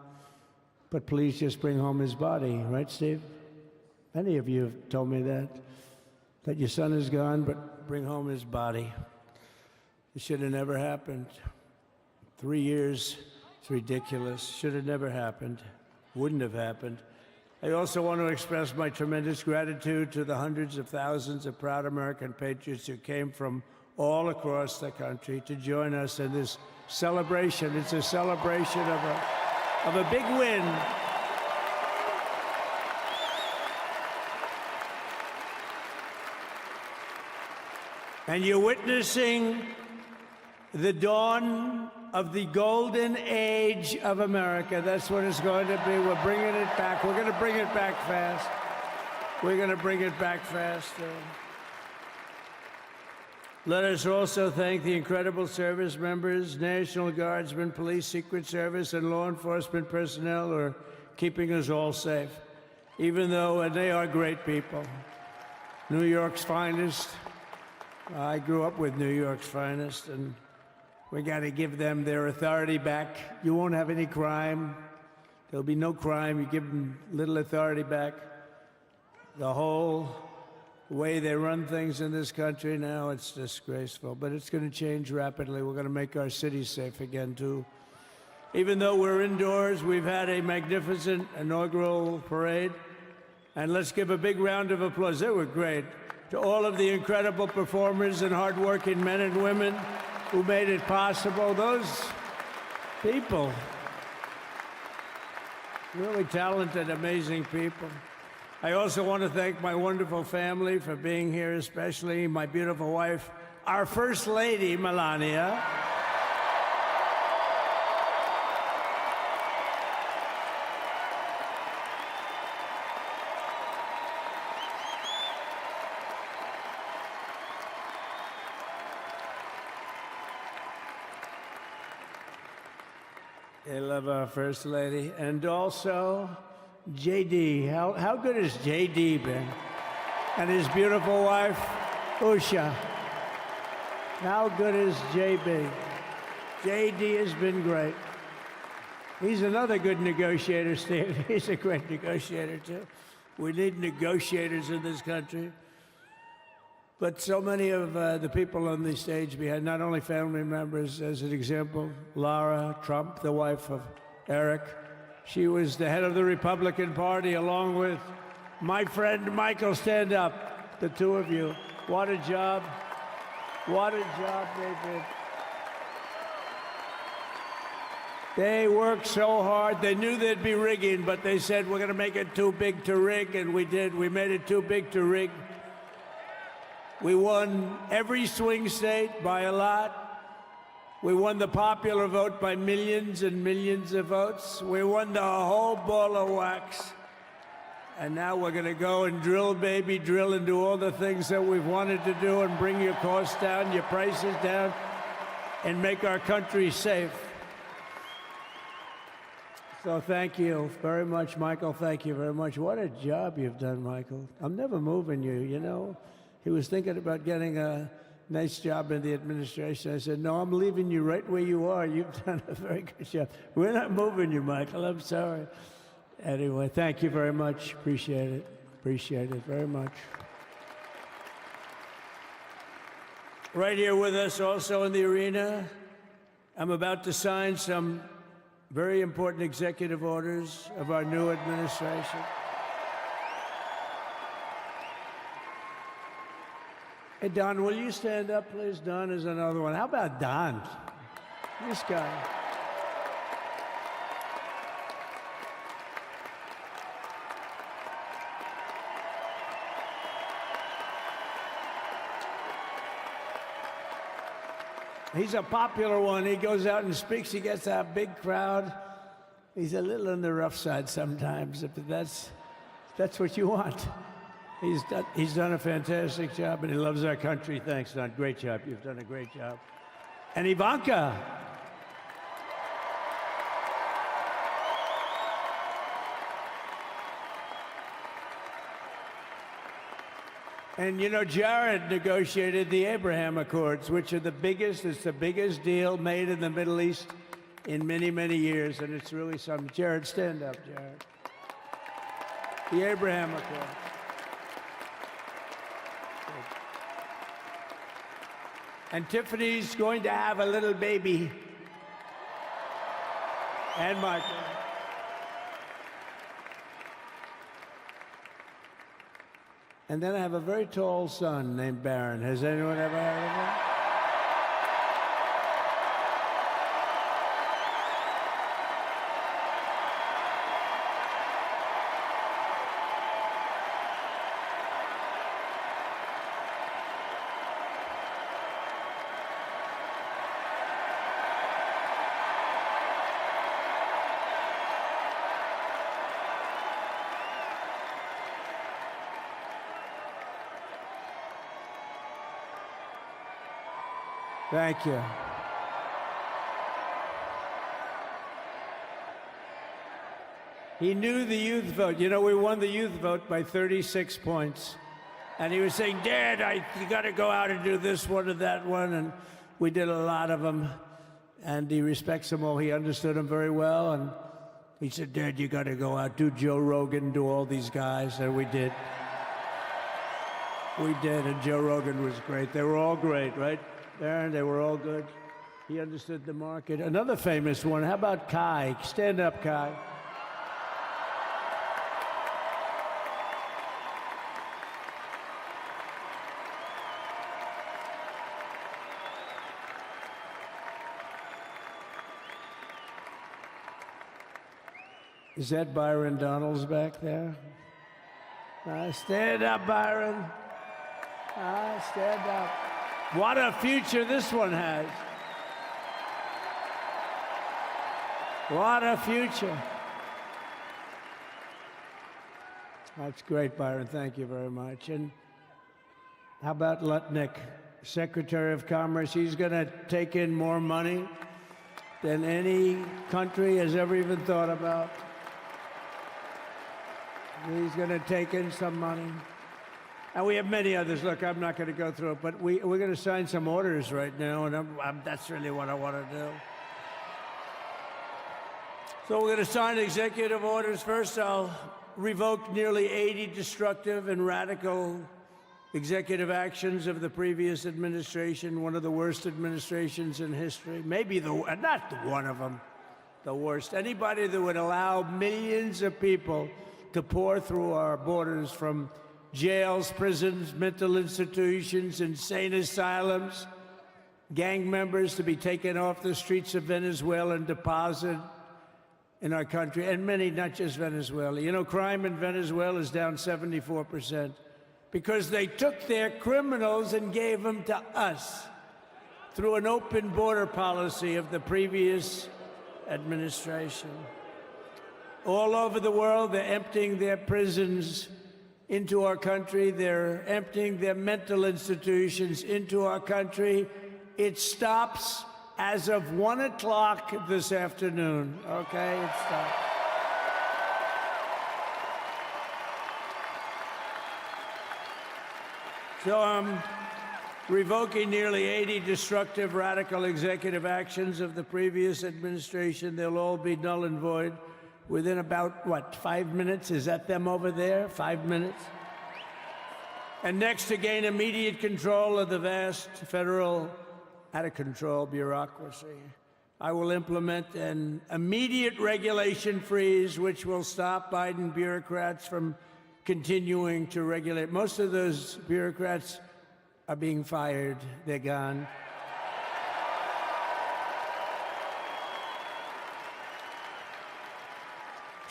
But please just bring home his body, right, Steve? Many of you have told me that your son is gone, but bring home his body. It should have never happened. 3 years, it's ridiculous. Should have never happened. Wouldn't have happened. I also want to express my tremendous gratitude to the hundreds of thousands of proud American patriots who came from all across the country to join us in this celebration. It's a celebration of a big win. And you're witnessing the dawn of the golden age of America. That's what it's going to be. We're bringing it back. We're going to bring it back fast. We're going to bring it back fast. Let us also thank the incredible service members, National Guardsmen, Police, Secret Service, and law enforcement personnel who are keeping us all safe, even though they are great people. New York's finest. I grew up with New York's finest, and we got to give them their authority back. You won't have any crime. There'll be no crime. You give them little authority back. The whole way they run things in this country now, it's disgraceful. But it's going to change rapidly. We're going to make our cities safe again, too. Even though we're indoors, we've had a magnificent inaugural parade. And let's give a big round of applause. They were great. To all of the incredible performers and hardworking men and women who made it possible. Those people, really talented, amazing people. I also want to thank my wonderful family for being here, especially my beautiful wife, our First Lady, Melania. They love our First Lady. And also, JD. How good has JD been? And his beautiful wife, Usha. How good is JB? JD has been great. He's another good negotiator, Steve. He's a great negotiator, too. We need negotiators in this country. But so many of the people on the stage behind, not only family members, as an example, Lara Trump, the wife of Eric. She was the head of the Republican Party, along with my friend Michael. Stand up, the two of you. What a job. What a job they did. They worked so hard. They knew they'd be rigging, but they said, we're going to make it too big to rig, and we did. We made it too big to rig. We won every swing state by a lot. We won the popular vote by millions and millions of votes. We won the whole ball of wax. And now we're going to go and drill, baby, drill, and do all the things that we've wanted to do and bring your costs down, your prices down, and make our country safe. So thank you very much, Michael. Thank you very much. What a job you've done, Michael. I'm never moving you, you know. He was thinking about getting a nice job in the administration. I said, no, I'm leaving you right where you are. You've done a very good job. We're not moving you, Michael. I'm sorry. Anyway, thank you very much. Appreciate it. Appreciate it very much. Right here with us also in the arena, I'm about to sign some very important executive orders of our new administration. Hey, Don, will you stand up, please? Don is another one. How about Don? This guy. He's a popular one. He goes out and speaks. He gets a big crowd. He's a little on the rough side sometimes, but that's what you want. He's done a fantastic job, and he loves our country. Thanks, Don. Great job. You've done a great job. And Ivanka. And, you know, Jared negotiated the Abraham Accords, which are the biggest, it's the biggest deal made in the Middle East in many, many years, and it's really something. Jared, stand up, Jared. The Abraham Accords. And Tiffany's going to have a little baby. And Michael. And then I have a very tall son named Barron. Has anyone ever heard of him? Thank you. He knew the youth vote. You know, we won the youth vote by 36 points. And he was saying, Dad, you got to go out and do this one or that one. And we did a lot of them. And he respects them all. He understood them very well. And he said, Dad, you got to go out, do Joe Rogan, do all these guys. And we did. We did. And Joe Rogan was great. They were all great, right? Aaron, they were all good. He understood the market. Another famous one, how about Kai? Stand up, Kai. Is that Byron Donalds back there? Stand up, Byron. Stand up. What a future this one has. What a future. That's great, Byron. Thank you very much. And how about Lutnick, Secretary of Commerce? He's going to take in more money than any country has ever even thought about. He's going to take in some money. And we have many others. Look, I'm not going to go through it, but we're going to sign some orders right now, and that's really what I want to do. So we're going to sign executive orders. First, I'll revoke nearly 80 destructive and radical executive actions of the previous administration, one of the worst administrations in history. Maybe not one of them, the worst. Anybody that would allow millions of people to pour through our borders from jails, prisons, mental institutions, insane asylums, gang members to be taken off the streets of Venezuela and deposited in our country, and many, not just Venezuela. You know, crime in Venezuela is down 74% because they took their criminals and gave them to us through an open border policy of the previous administration. All over the world, they're emptying their prisons into our country. They're emptying their mental institutions into our country. It stops as of 1 o'clock this afternoon, okay? It stops. So I'm revoking nearly 80 destructive, radical executive actions of the previous administration. They'll all be null and void within about, what, 5 minutes? Is that them over there? 5 minutes? And next, to gain immediate control of the vast federal out-of-control bureaucracy, I will implement an immediate regulation freeze, which will stop Biden bureaucrats from continuing to regulate. Most of those bureaucrats are being fired. They're gone.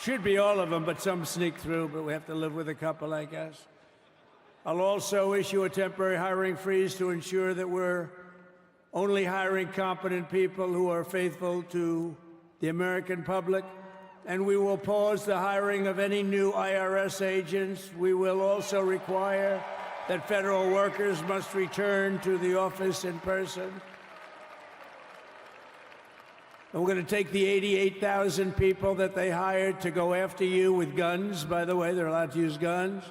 Should be all of them, but some sneak through, but we have to live with a couple, I guess. I'll also issue a temporary hiring freeze to ensure that we're only hiring competent people who are faithful to the American public, and we will pause the hiring of any new IRS agents. We will also require that federal workers must return to the office in person. And we're going to take the 88,000 people that they hired to go after you with guns. By the way, they're allowed to use guns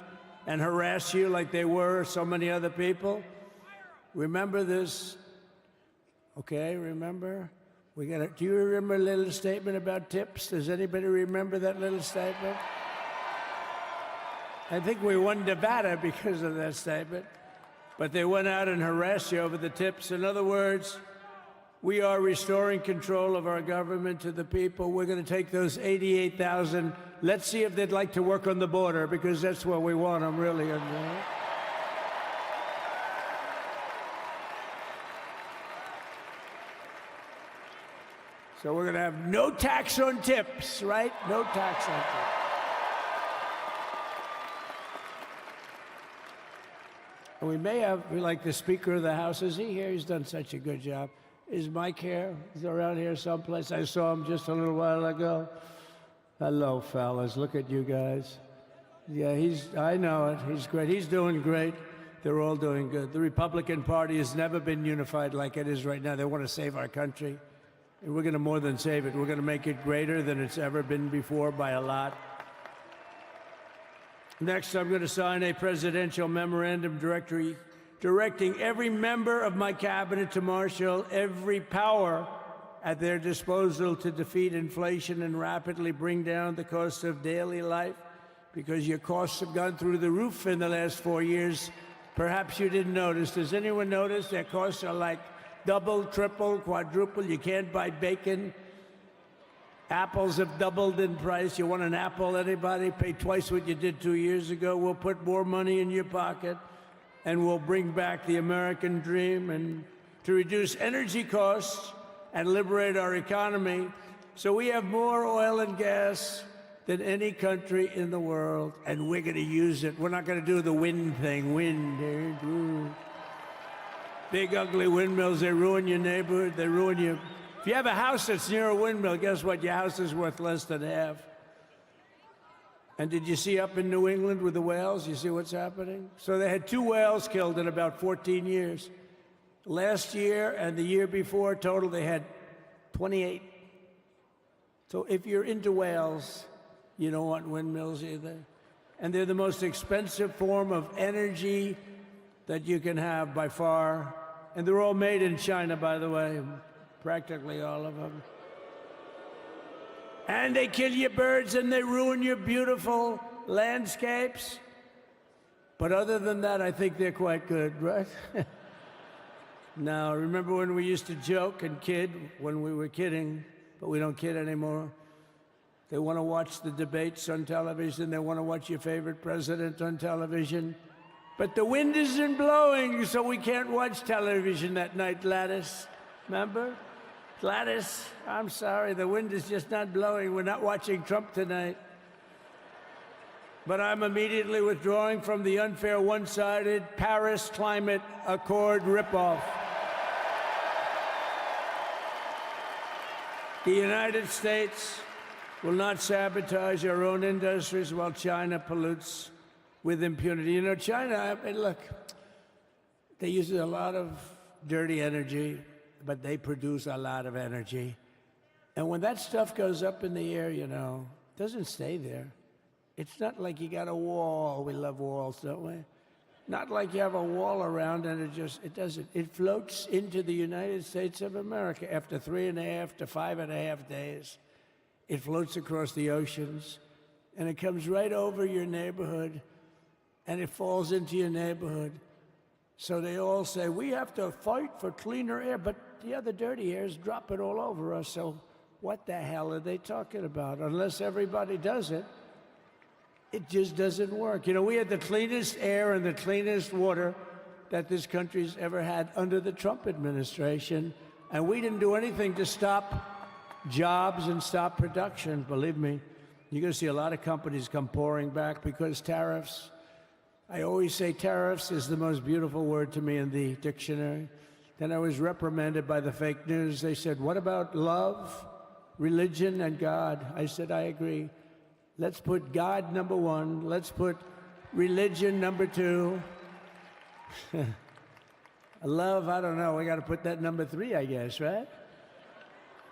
and harass you like they were so many other people. Remember this. Okay, remember? Do you remember a little statement about tips? Does anybody remember that little statement? I think we won Nevada because of that statement. But they went out and harassed you over the tips. In other words, we are restoring control of our government to the people. We're going to take those 88,000. Let's see if they'd like to work on the border, because that's where we want them, really. So we're going to have no tax on tips, right? No tax on tips. And we may have, like the Speaker of the House, is he here? He's done such a good job. Is Mike here? He's around here someplace. I saw him just a little while ago. Hello, fellas. Look at you guys. Yeah, I know it. He's great. He's doing great. They're all doing good. The Republican Party has never been unified like it is right now. They want to save our country. And we're going to more than save it. We're going to make it greater than it's ever been before by a lot. Next, I'm going to sign a presidential memorandum directing every member of my cabinet to marshal every power at their disposal to defeat inflation and rapidly bring down the cost of daily life, because your costs have gone through the roof in the last 4 years. Perhaps you didn't notice. Does anyone notice their costs are like double, triple, quadruple? You can't buy bacon. Apples have doubled in price. You want an apple, anybody? Pay twice what you did 2 years ago. We'll put more money in your pocket, and we'll bring back the American dream and to reduce energy costs and liberate our economy. So we have more oil and gas than any country in the world, and we're going to use it. We're not going to do the wind thing. Wind. Big, ugly windmills, they ruin your neighborhood. They ruin you. If you have a house that's near a windmill, guess what? Your house is worth less than half. And did you see up in New England with the whales? You see what's happening? So they had 2 whales killed in about 14 years. Last year and the year before, total, they had 28. So if you're into whales, you don't want windmills either. and they're the most expensive form of energy that you can have by far. And they're all made in China, by the way, practically all of them. And they kill your birds and they ruin your beautiful landscapes. But other than that, I think they're quite good, right? Now, remember when we used to joke and kid when we were kidding, but we don't kid anymore? They want to watch the debates on television. They want to watch your favorite president on television. But the wind isn't blowing, so we can't watch television that night, Gladys. Remember? Gladys, I'm sorry, the wind is just not blowing. We're not watching Trump tonight. But I'm immediately withdrawing from the unfair, one-sided Paris Climate Accord ripoff. The United States will not sabotage our own industries while China pollutes with impunity. You know, China, I mean, look, they use a lot of dirty energy, but they produce a lot of energy. And when that stuff goes up in the air, you know, it doesn't stay there. It's not like you got a wall. We love walls, don't we? Not like you have a wall around and it doesn't. It floats into the United States of America after 3.5 to 5.5 days. It floats across the oceans and it comes right over your neighborhood and it falls into your neighborhood. So they all say, we have to fight for cleaner air, but the other dirty air is dropping all over us. So what the hell are they talking about? Unless everybody does it, it just doesn't work. You know, we had the cleanest air and the cleanest water that this country's ever had under the Trump administration, and we didn't do anything to stop jobs and stop production. Believe me, you're going to see a lot of companies come pouring back because tariffs. I always say tariffs is the most beautiful word to me in the dictionary. Then I was reprimanded by the fake news. They said, what about love, religion, and God? I said, I agree. Let's put God number one. Let's put religion number two. Love, I don't know. We got to put that number 3, I guess, right?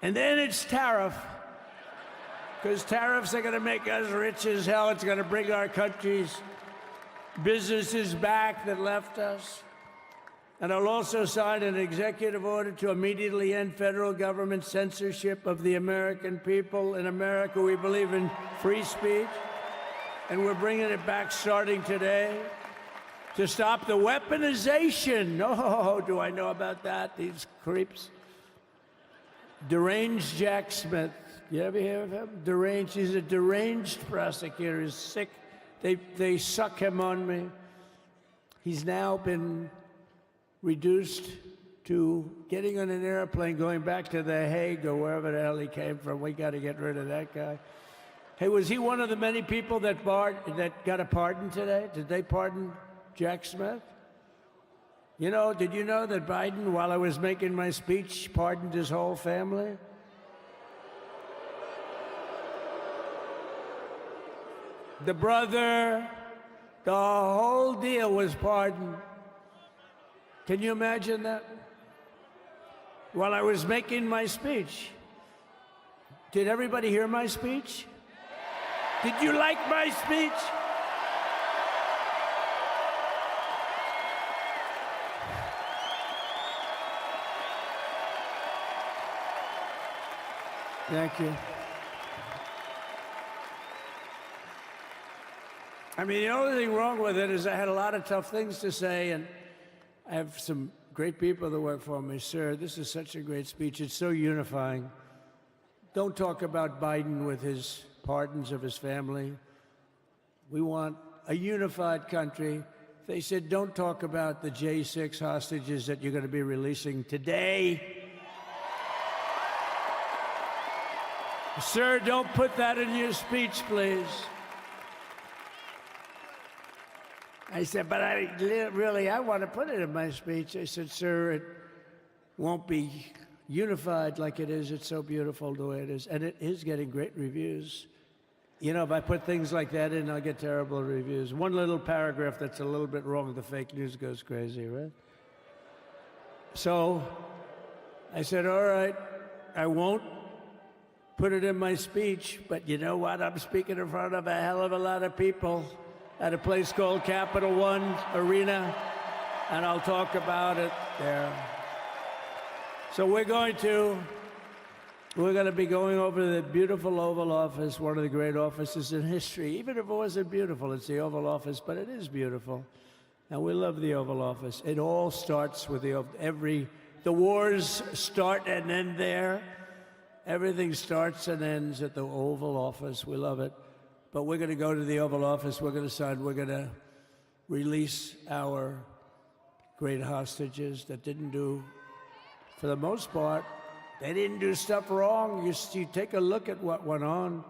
And then it's tariff. Because tariffs are going to make us rich as hell. It's going to bring our country's businesses back that left us. And I'll also sign an executive order to immediately end federal government censorship of the American people. In America, we believe in free speech, and we're bringing it back starting today to stop the weaponization. Oh, do I know about that? These creeps. Deranged Jack Smith. You ever hear of him? Deranged. He's a deranged prosecutor. He's sick. They suck him on me. He's now been reduced to getting on an airplane, going back to The Hague or wherever the hell he came from. We got to get rid of that guy. Hey, was he one of the many people that got a pardon today? Did they pardon Jack Smith? You know, did you know that Biden, while I was making my speech, pardoned his whole family? The brother, the whole deal was pardoned. Can you imagine that? While I was making my speech. Did everybody hear my speech? Did you like my speech? Thank you. I mean, the only thing wrong with it is I had a lot of tough things to say, and I have some great people that work for me. Sir, this is such a great speech. It's so unifying. Don't talk about Biden with his pardons of his family. We want a unified country. They said, don't talk about the J6 hostages that you're going to be releasing today. Sir, don't put that in your speech, please. I said, but I want to put it in my speech. I said, sir, it won't be unified like it is. It's so beautiful the way it is. And it is getting great reviews. You know, if I put things like that in, I'll get terrible reviews. One little paragraph that's a little bit wrong, the fake news goes crazy, right? So I said, all right, I won't put it in my speech, but you know what? I'm speaking in front of a hell of a lot of people. at a place called Capital One Arena, and I'll talk about it there. So we're going to be going over the beautiful Oval Office, one of the great offices in history. Even if it wasn't beautiful, it's the Oval Office, but it is beautiful. And we love the Oval Office. It all starts with the wars start and end there. Everything starts and ends at the Oval Office. We love it. But we're going to go to the Oval Office. We're going to sign. We're going to release our great hostages that didn't do, for the most part, they didn't do stuff wrong. You take a look at what went on,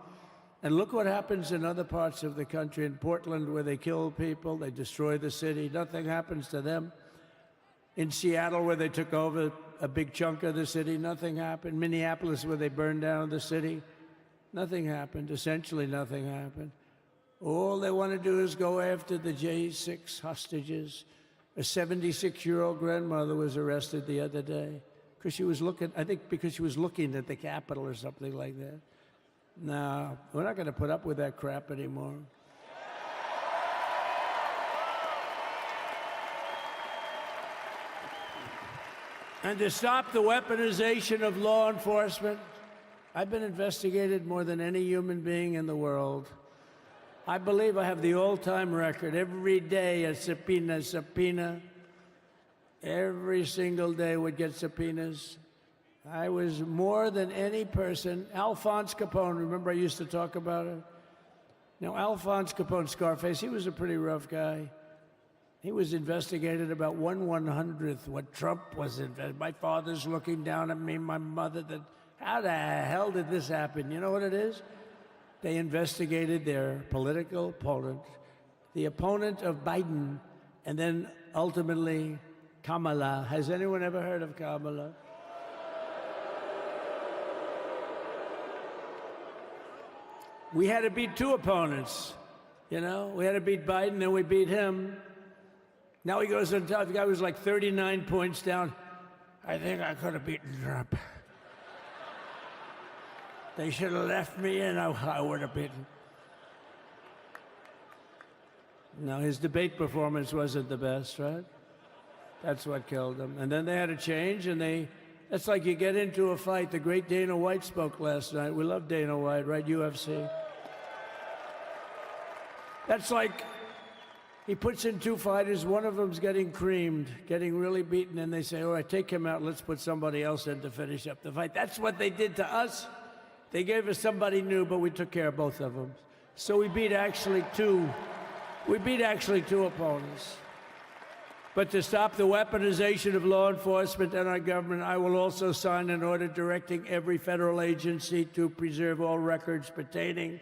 and look what happens in other parts of the country. In Portland, where they kill people, they destroy the city, nothing happens to them. In Seattle, where they took over a big chunk of the city, nothing happened. Minneapolis, where they burned down the city, nothing happened. Essentially nothing happened. All they want to do is go after the J6 hostages. A 76-year-old grandmother was arrested the other day because she was looking, I think because she was looking at the Capitol or something like that. No, we're not going to put up with that crap anymore. And to stop the weaponization of law enforcement, I've been investigated more than any human being in the world. I believe I have the all-time record. Every day a subpoena. Every single day would get subpoenas. I was more than any person. Alphonse Capone, remember I used to talk about it? Now, Alphonse Capone, Scarface, he was a pretty rough guy. He was investigated about 1/100th what Trump was investigated. My father's looking down at me, my mother, how the hell did this happen? You know what it is? They investigated their political opponent, the opponent of Biden, and then ultimately Kamala. Has anyone ever heard of Kamala? We had to beat two opponents, you know? We had to beat Biden, then we beat him. Now he goes on top. The guy was like 39 points down. I think I could have beaten Trump. They should have left me in. I would have beaten. No, his debate performance wasn't the best, right? That's what killed him. And then they had a change, and that's like you get into a fight. The great Dana White spoke last night. We love Dana White, right? UFC. That's like he puts in two fighters. One of them's getting creamed, getting really beaten, and they say, all right, take him out. Let's put somebody else in to finish up the fight. That's what they did to us. They gave us somebody new, but we took care of both of them. So we beat actually two opponents. But to stop the weaponization of law enforcement and our government, I will also sign an order directing every federal agency to preserve all records pertaining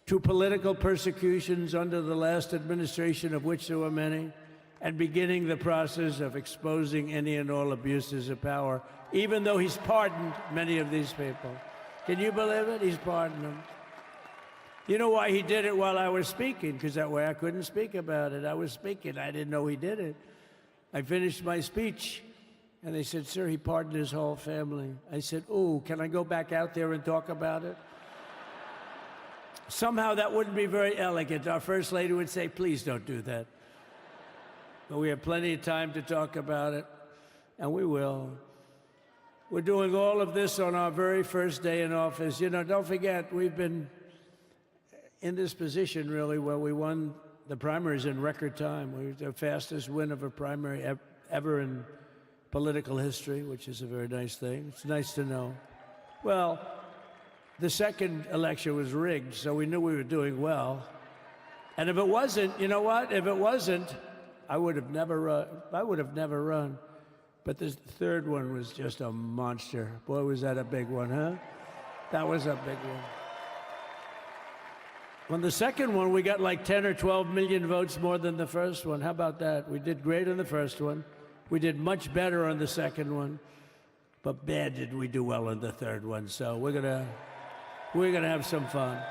to political persecutions under the last administration, of which there were many, and beginning the process of exposing any and all abuses of power, even though he's pardoned many of these people. Can you believe it? He's pardoned them. You know why he did it while I was speaking? Because that way I couldn't speak about it. I was speaking. I didn't know he did it. I finished my speech, and they said, sir, he pardoned his whole family. I said, ooh, can I go back out there and talk about it? Somehow that wouldn't be very elegant. Our First Lady would say, please don't do that. But we have plenty of time to talk about it, and we will. We're doing all of this on our very first day in office. You know, don't forget, we've been in this position, really, where we won the primaries in record time. We were the fastest win of a primary ever in political history, which is a very nice thing. It's nice to know. Well, the second election was rigged, so we knew we were doing well. And if it wasn't, you know what? If it wasn't, I would have never run. But this third one was just a monster. Boy, was that a big one, huh? That was a big one. On the second one, we got like 10 or 12 million votes more than the first one. How about that? We did great on the first one. We did much better on the second one. But bad did we do well on the third one. So we're gonna have some fun.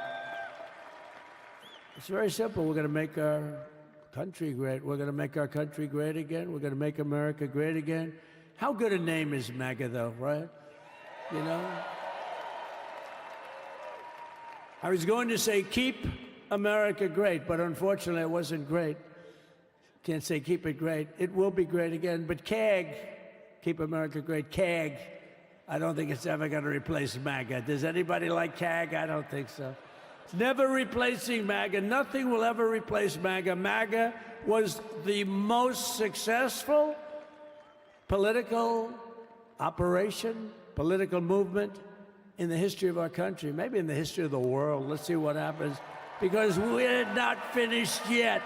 It's very simple. We're gonna make our country great. We're gonna make our country great again. We're gonna make America great again. How good a name is MAGA, though, right? You know? I was going to say keep America great, but unfortunately it wasn't great. Can't say keep it great. It will be great again, but CAG, keep America great, CAG, I don't think it's ever going to replace MAGA. Does anybody like CAG? I don't think so. It's never replacing MAGA. Nothing will ever replace MAGA. MAGA was the most successful political operation, political movement in the history of our country, maybe in the history of the world. Let's see what happens, because we're not finished yet.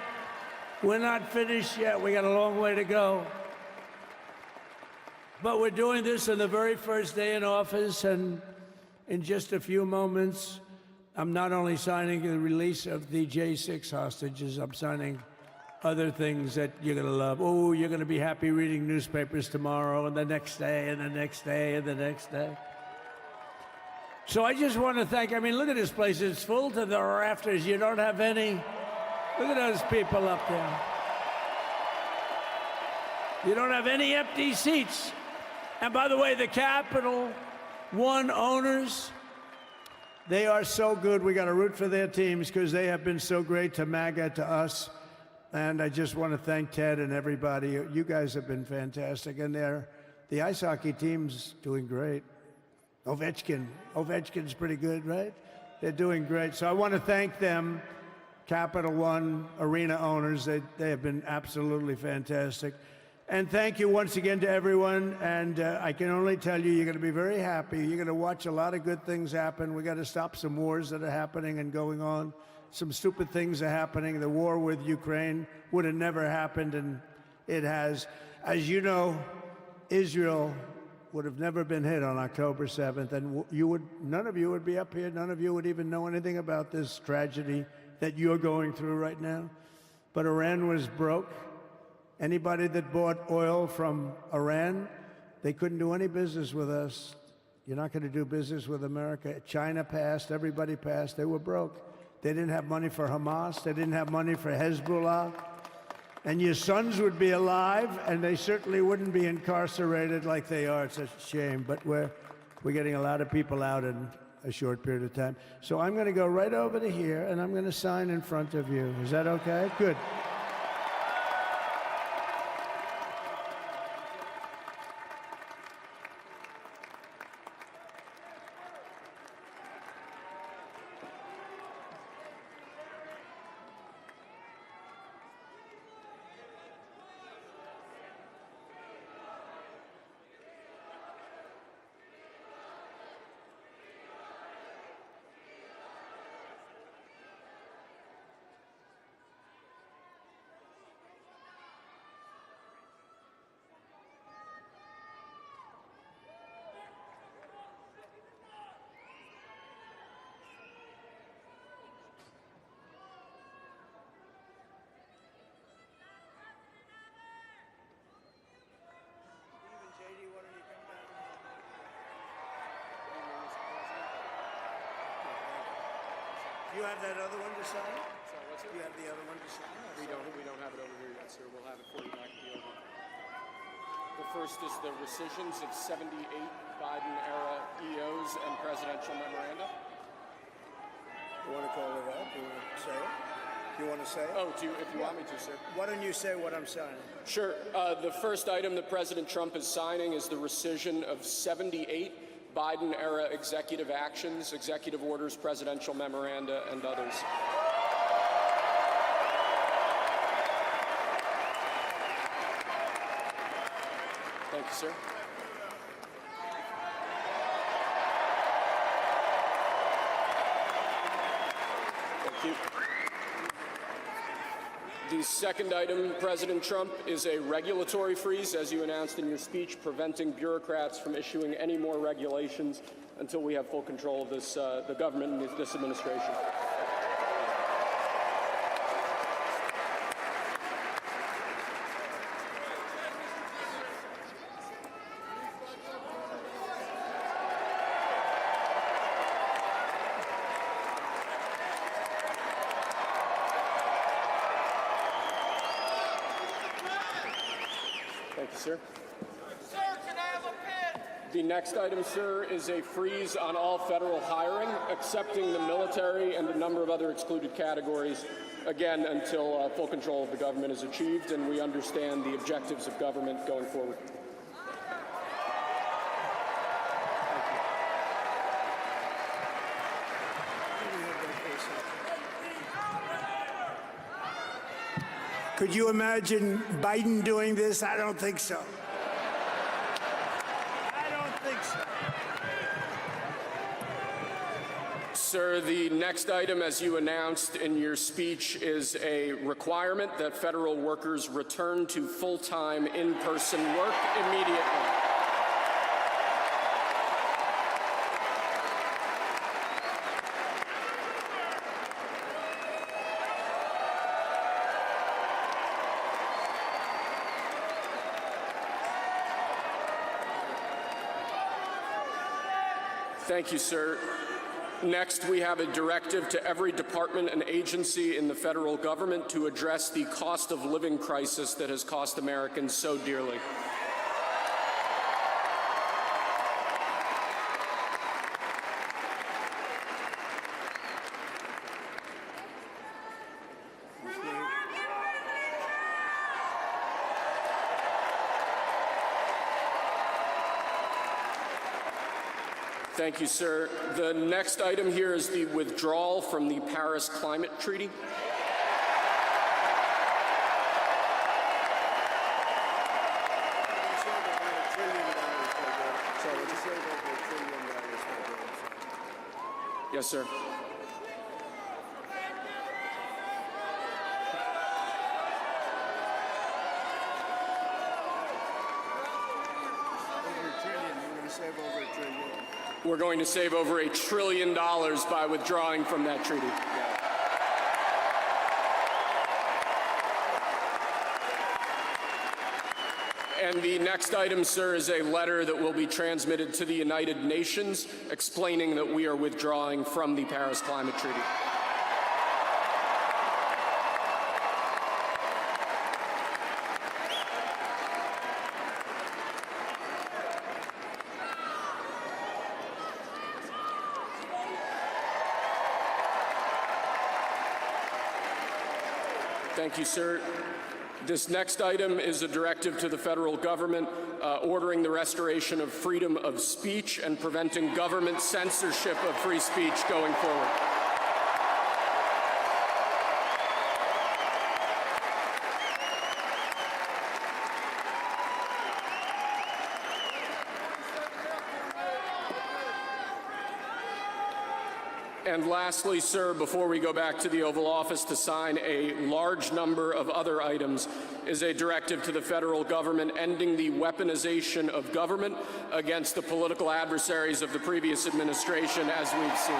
We're not finished yet. We got a long way to go. But we're doing this on the very first day in office, and in just a few moments, I'm not only signing the release of the J6 hostages, I'm signing other things that you're going to love. Oh, you're going to be happy reading newspapers tomorrow, and the next day, and the next day, and the next day. So I just want to thank, I mean, look at this place. It's full to the rafters. You don't have any. Look at those people up there. You don't have any empty seats. And by the way, the Capital One owners, they are so good. We got to root for their teams because they have been so great to MAGA, to us. And I just want to thank Ted and everybody. You guys have been fantastic. And the ice hockey team's doing great. Ovechkin's pretty good, right? They're doing great. So I want to thank them, Capital One arena owners. They have been absolutely fantastic. And thank you once again to everyone. And I can only tell you, you're going to be very happy. You're going to watch a lot of good things happen. We got to stop some wars that are happening and going on. Some stupid things are happening. The war with Ukraine would have never happened, and it has. As you know, Israel would have never been hit on October 7th, and none of you would be up here. None of you would even know anything about this tragedy that you're going through right now. But Iran was broke. Anybody that bought oil from Iran, they couldn't do any business with us. You're not going to do business with America. China passed. Everybody passed. They were broke. They didn't have money for Hamas. They didn't have money for Hezbollah. And your sons would be alive, and they certainly wouldn't be incarcerated like they are. It's a shame, but we're getting a lot of people out in a short period of time. So I'm going to go right over to here, and I'm going to sign in front of you. Is that okay? Good. Do you have that other one to sign? Sorry, what's it? Do you have the other one to sign? We don't have it over here yet, sir. We'll have it for you back at the oval. The first is the rescissions of 78 Biden-era EOs and presidential memoranda. You want to call it up? You want to say it? You want to say it? Oh, if you want me to, sir. Why don't you say what I'm signing? Sure. The first item that President Trump is signing is the rescission of 78 Biden-era executive actions, executive orders, presidential memoranda, and others. Thank you, sir. Thank you. The second item, President Trump, is a regulatory freeze, as you announced in your speech, preventing bureaucrats from issuing any more regulations until we have full control of this, the government and this administration. Thank you, sir. Sir, can I have a pen? The next item, sir, is a freeze on all federal hiring, excepting the military and a number of other excluded categories, again, until full control of the government is achieved and we understand the objectives of government going forward. Could you imagine Biden doing this? I don't think so. I don't think so. Sir, the next item, as you announced in your speech, is a requirement that federal workers return to full-time in-person work immediately. Thank you, sir. Next, we have a directive to every department and agency in the federal government to address the cost of living crisis that has cost Americans so dearly. Thank you, sir. The next item here is the withdrawal from the Paris Climate Treaty. Yes, sir. We're going to save over $1 trillion by withdrawing from that treaty. And the next item, sir, is a letter that will be transmitted to the United Nations explaining that we are withdrawing from the Paris Climate Treaty. Thank you, sir. This next item is a directive to the federal government ordering the restoration of freedom of speech and preventing government censorship of free speech going forward. And lastly, sir, before we go back to the Oval Office to sign a large number of other items, is a directive to the federal government ending the weaponization of government against the political adversaries of the previous administration, as we've seen.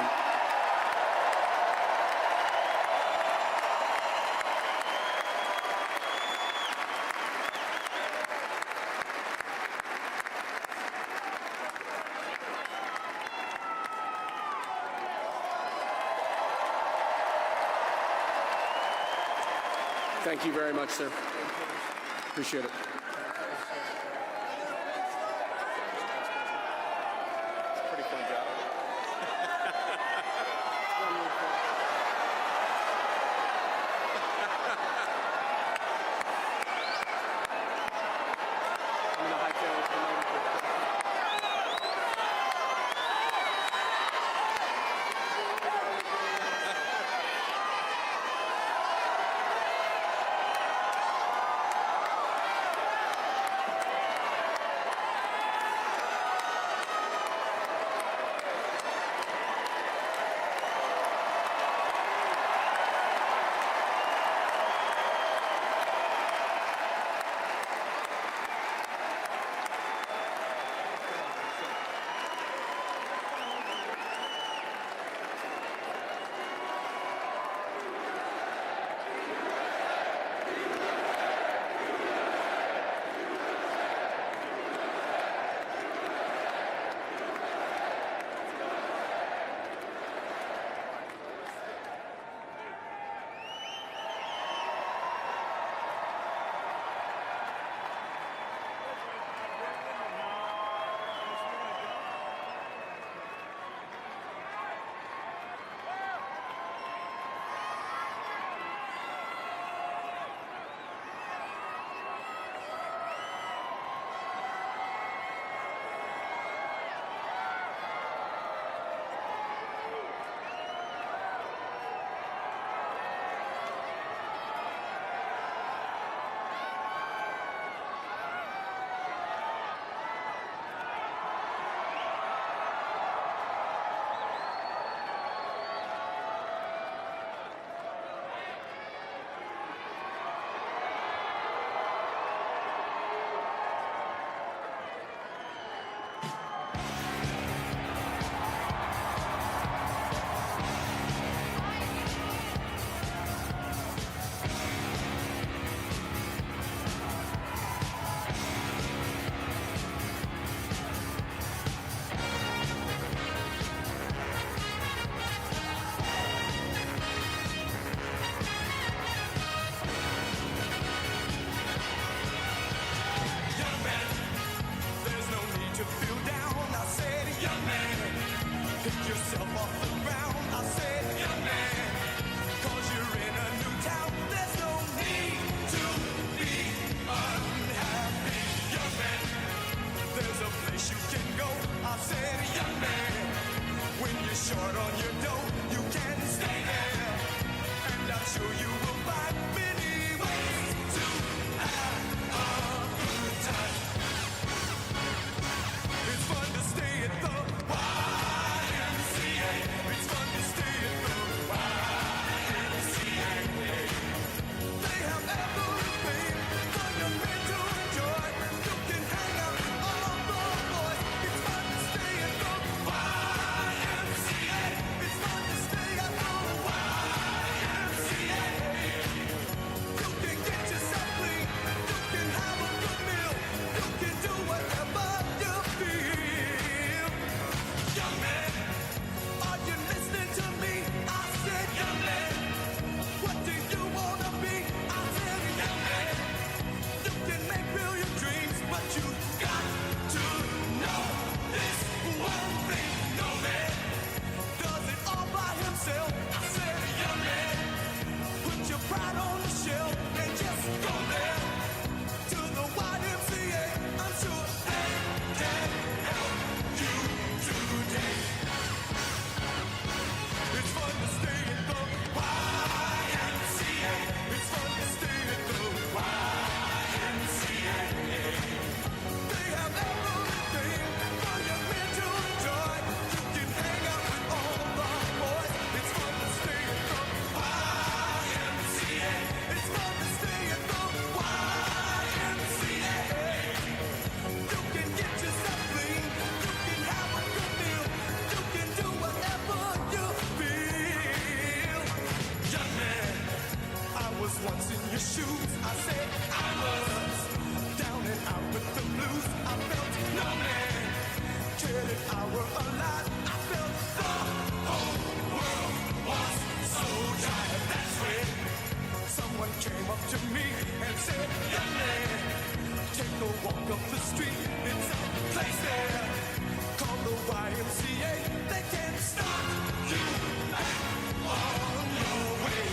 Thank you very much, sir. Appreciate it. Pretty fun job. I'm gonna hightail it tonight. I were alive, I felt the whole world was so tired. That's when someone came up to me and said, young man, take a walk up the street. It's a place there called the YMCA. They can't stop you on your way.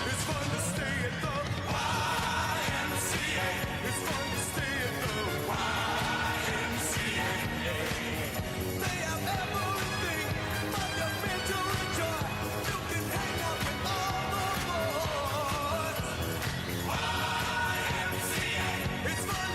It's fun to stay at the YMCA. It's fun to stay at the YMCA. They have everything for your mental enjoy. You can hang out with all the boys. YMCA. It's fun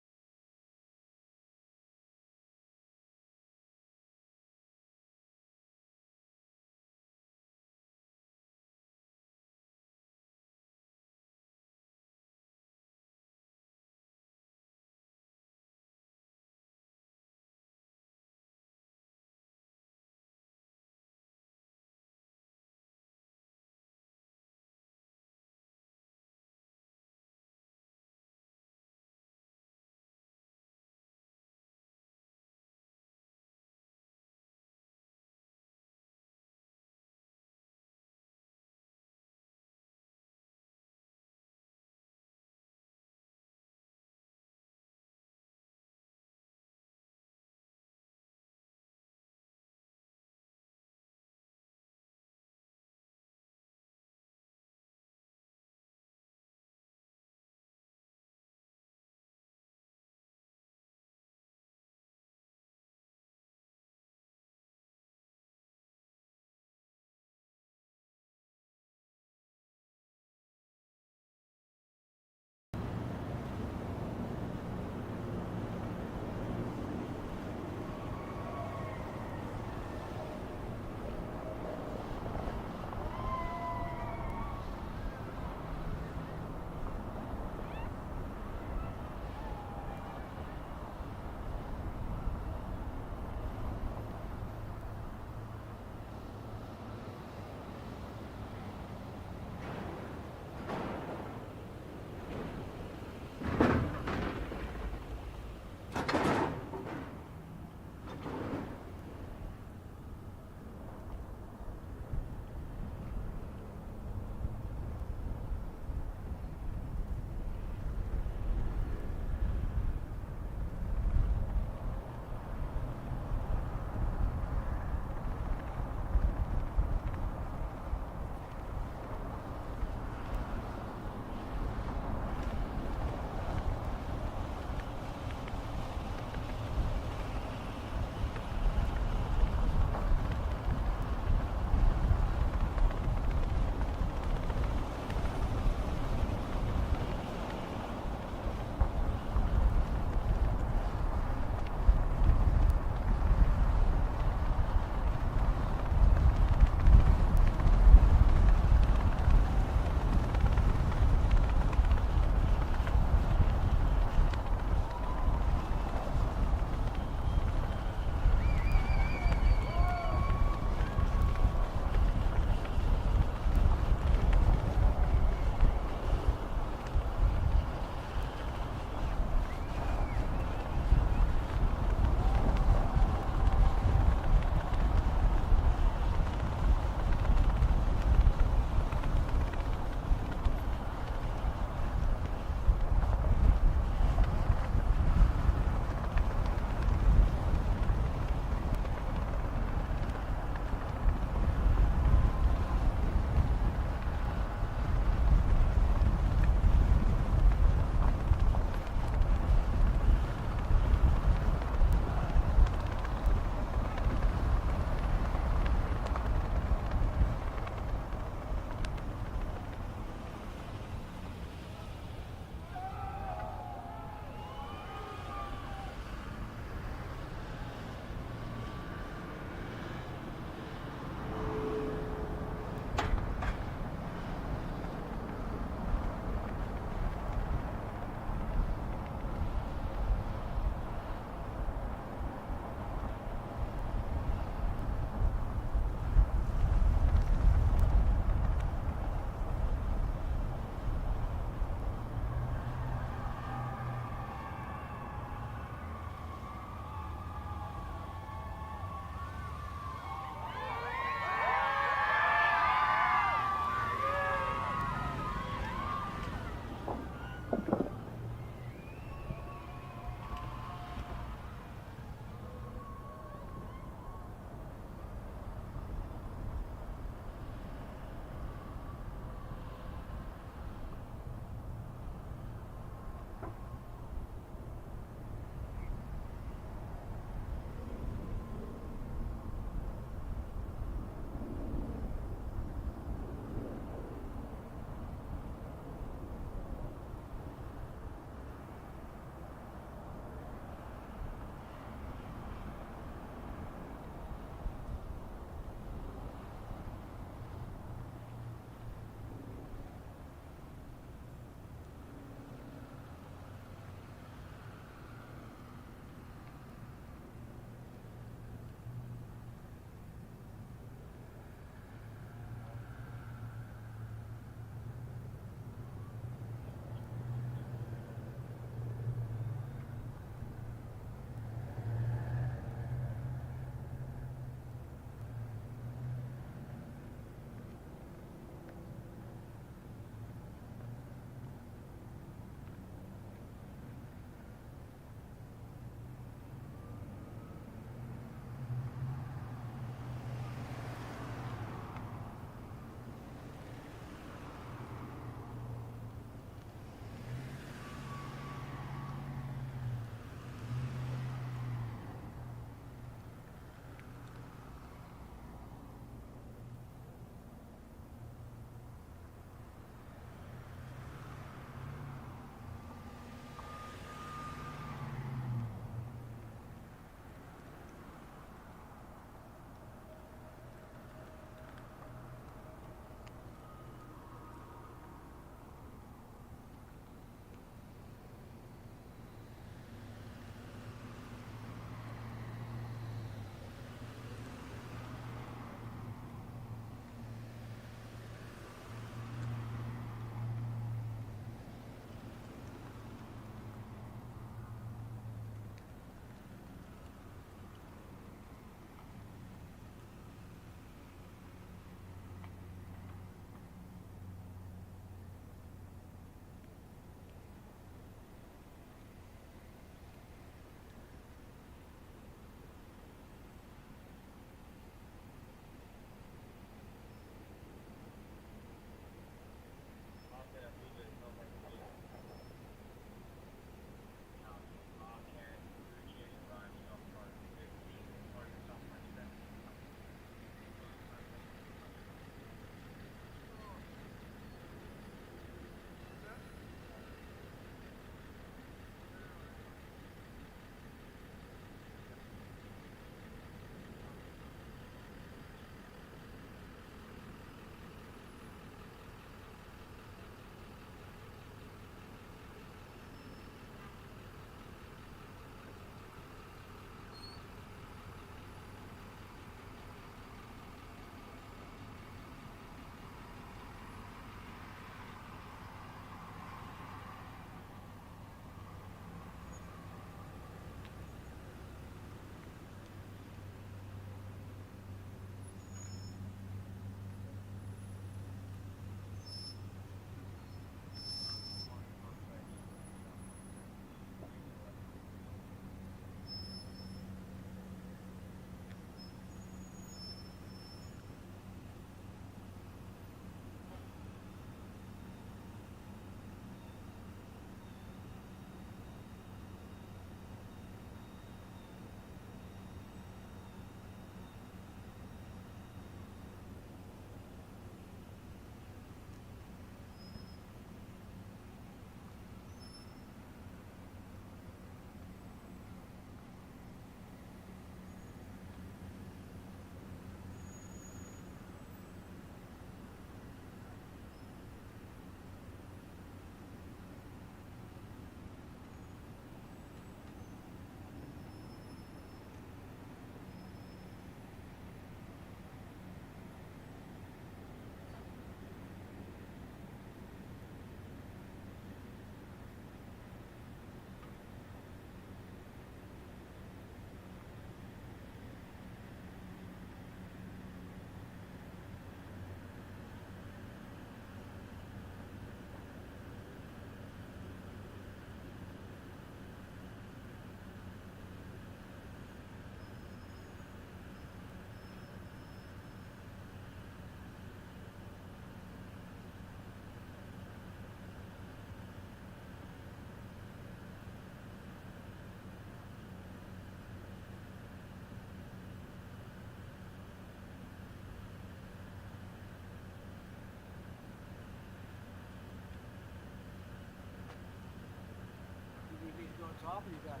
off or you got it?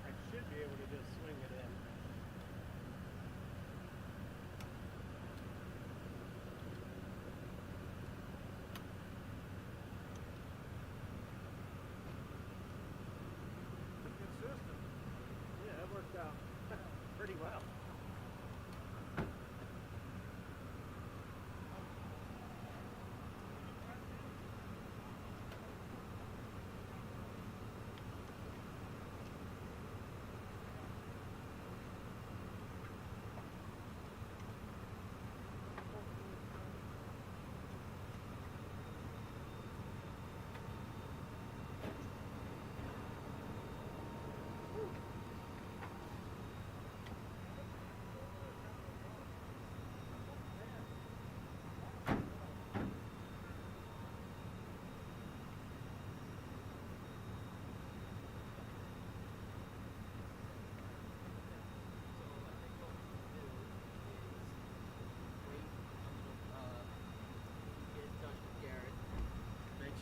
I should be able to just swing it in. Good system. Yeah, that worked out pretty well.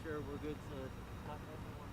Sure we're good to cut everyone.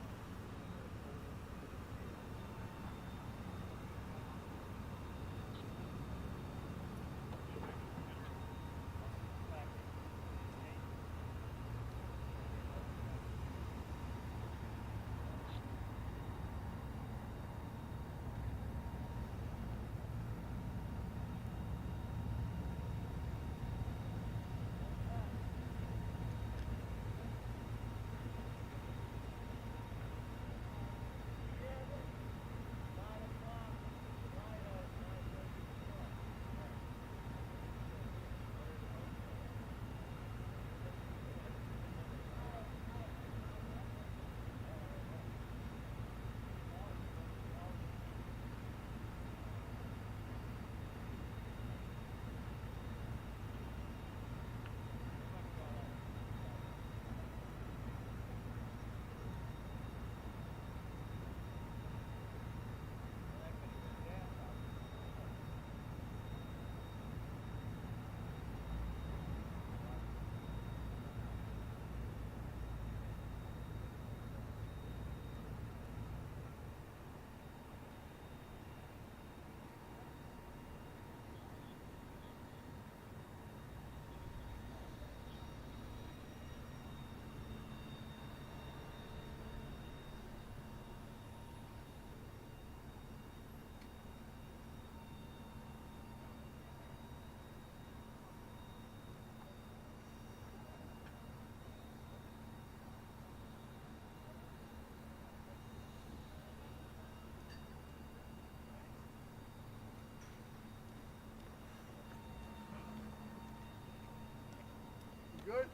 Good?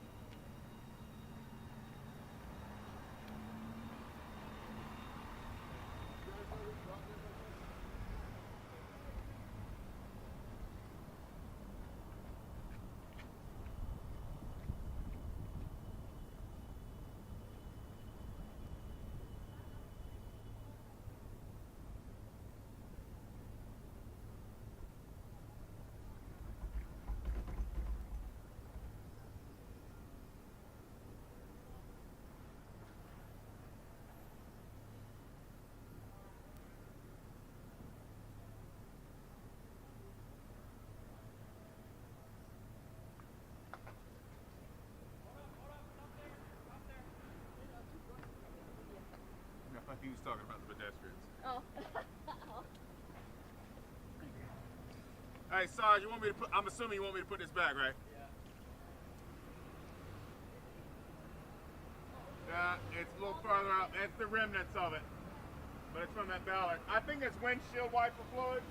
He was talking about the pedestrians. Oh. Hey, Sarge, you want me to put? I'm assuming you want me to put this back, right? Yeah. It's a little further up. It's the remnants of it, but it's from that ballard. I think it's windshield wiper fluid.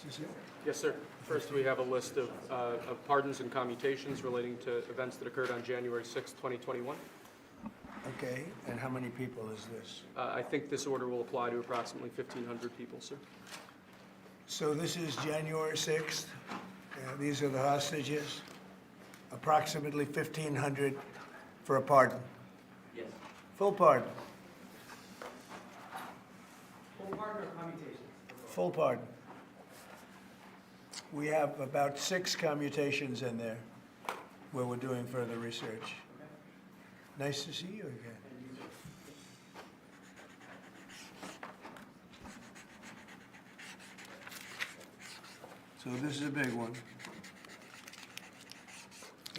Is it? Yes, sir. First, we have a list of pardons and commutations relating to events that occurred on January 6, 2021. Okay, and how many people is this? I think this order will apply to approximately 1,500 people, sir. So this is January 6th. These are the hostages. Approximately 1,500 for a pardon. Yes. Full pardon. Full pardon or commutations? Full pardon. We have about 6 commutations in there where we're doing further research. Nice to see you again. So this is a big one.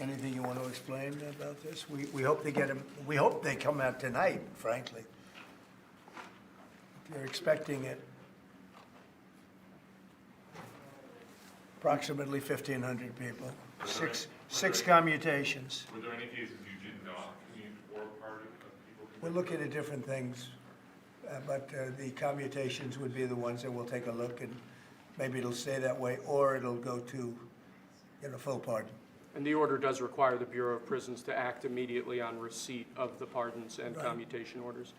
Anything you want to explain about this? We hope they get them. We hope they come out tonight, frankly. They're expecting it. Approximately 1,500 people. Six commutations. Were there any cases you did not commute or pardon people? We're looking at different things, but the commutations would be the ones that we'll take a look, and maybe it'll stay that way, or it'll go to, full pardon. And the order does require the Bureau of Prisons to act immediately on receipt of the pardons and commutation orders.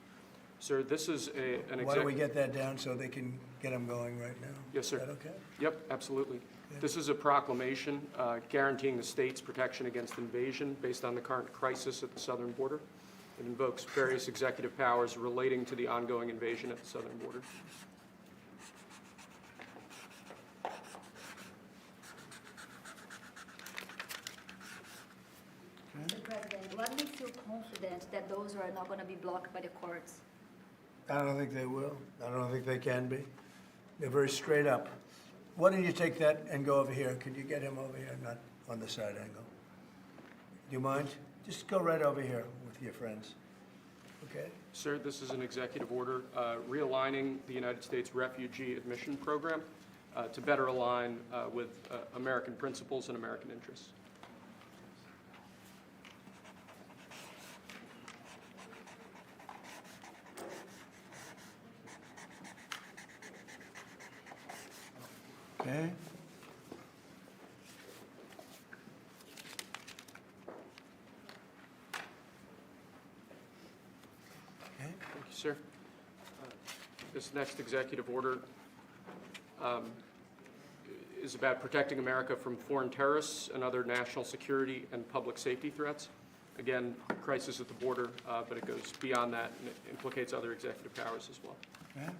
Sir, this is an Why don't we get that down so they can get them going right now? Yes, sir. Is that okay? Yep, absolutely. This is a proclamation guaranteeing the state's protection against invasion based on the current crisis at the southern border. It invokes various executive powers relating to the ongoing invasion at the southern border. Mr. President, what makes you confident that those are not going to be blocked by the courts? I don't think they will. I don't think they can be. They're very straight up. Why don't you take that and go over here? Could you get him over here, not on the side angle? Do you mind? Just go right over here with your friends. Okay? Sir, this is an executive order realigning the United States refugee admission program to better align with American principles and American interests. Okay? Thank you, sir. This next executive order is about protecting America from foreign terrorists and other national security and public safety threats. Again, crisis at the border, but it goes beyond that and it implicates other executive powers as well. Okay.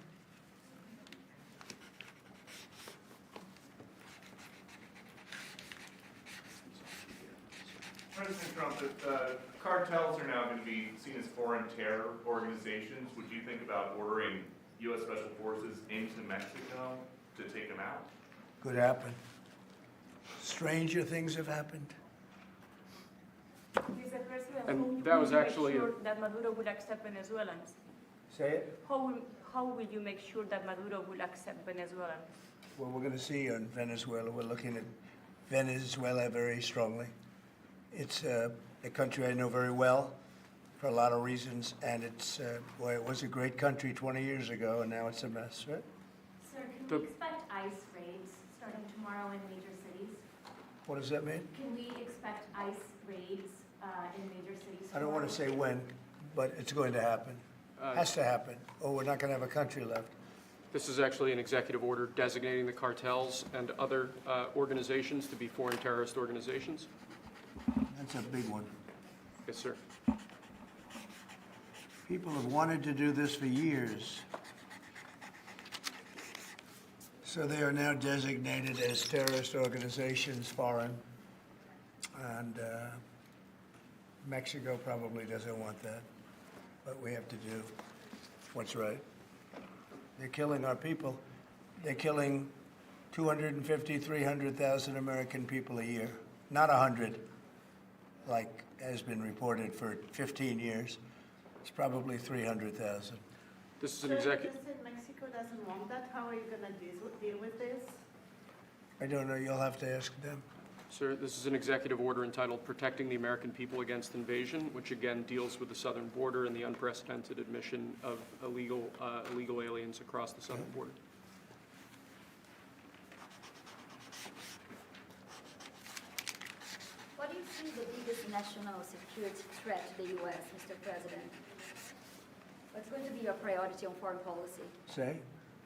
President Trump, if cartels are now going to be seen as foreign terror organizations, would you think about ordering U.S. Special Forces into Mexico to take them out? Could happen. Stranger things have happened. Mr. President, And that was actually sure that Maduro will accept Venezuelans? Say it. How will you make sure that Maduro will accept Venezuelans? Well, we're going to see on Venezuela. We're looking at Venezuela very strongly. It's a country I know very well for a lot of reasons, and it's, boy, it was a great country 20 years ago, and now it's a mess, right? Sir, can we expect ICE raids starting tomorrow in major cities? What does that mean? Can we expect ICE raids in major cities? I don't want to say when, but it's going to happen. Has to happen, or we're not going to have a country left. This is actually an executive order designating the cartels and other organizations to be foreign terrorist organizations. That's a big one. Yes, sir. People have wanted to do this for years. So they are now designated as terrorist organizations, foreign. And Mexico probably doesn't want that. But we have to do what's right. They're killing our people. They're killing 250, 300,000 American people a year. Not 100, like has been reported for 15 years. It's probably 300,000. This is an executive. You said Mexico doesn't want that. How are you going to deal with this? I don't know. You'll have to ask them. Sir, this is an executive order entitled Protecting the American People Against Invasion, which again deals with the southern border and the unprecedented admission of illegal aliens across the southern border. the biggest national security threat to the U.S., Mr. President? What's going to be your priority on foreign policy? Say?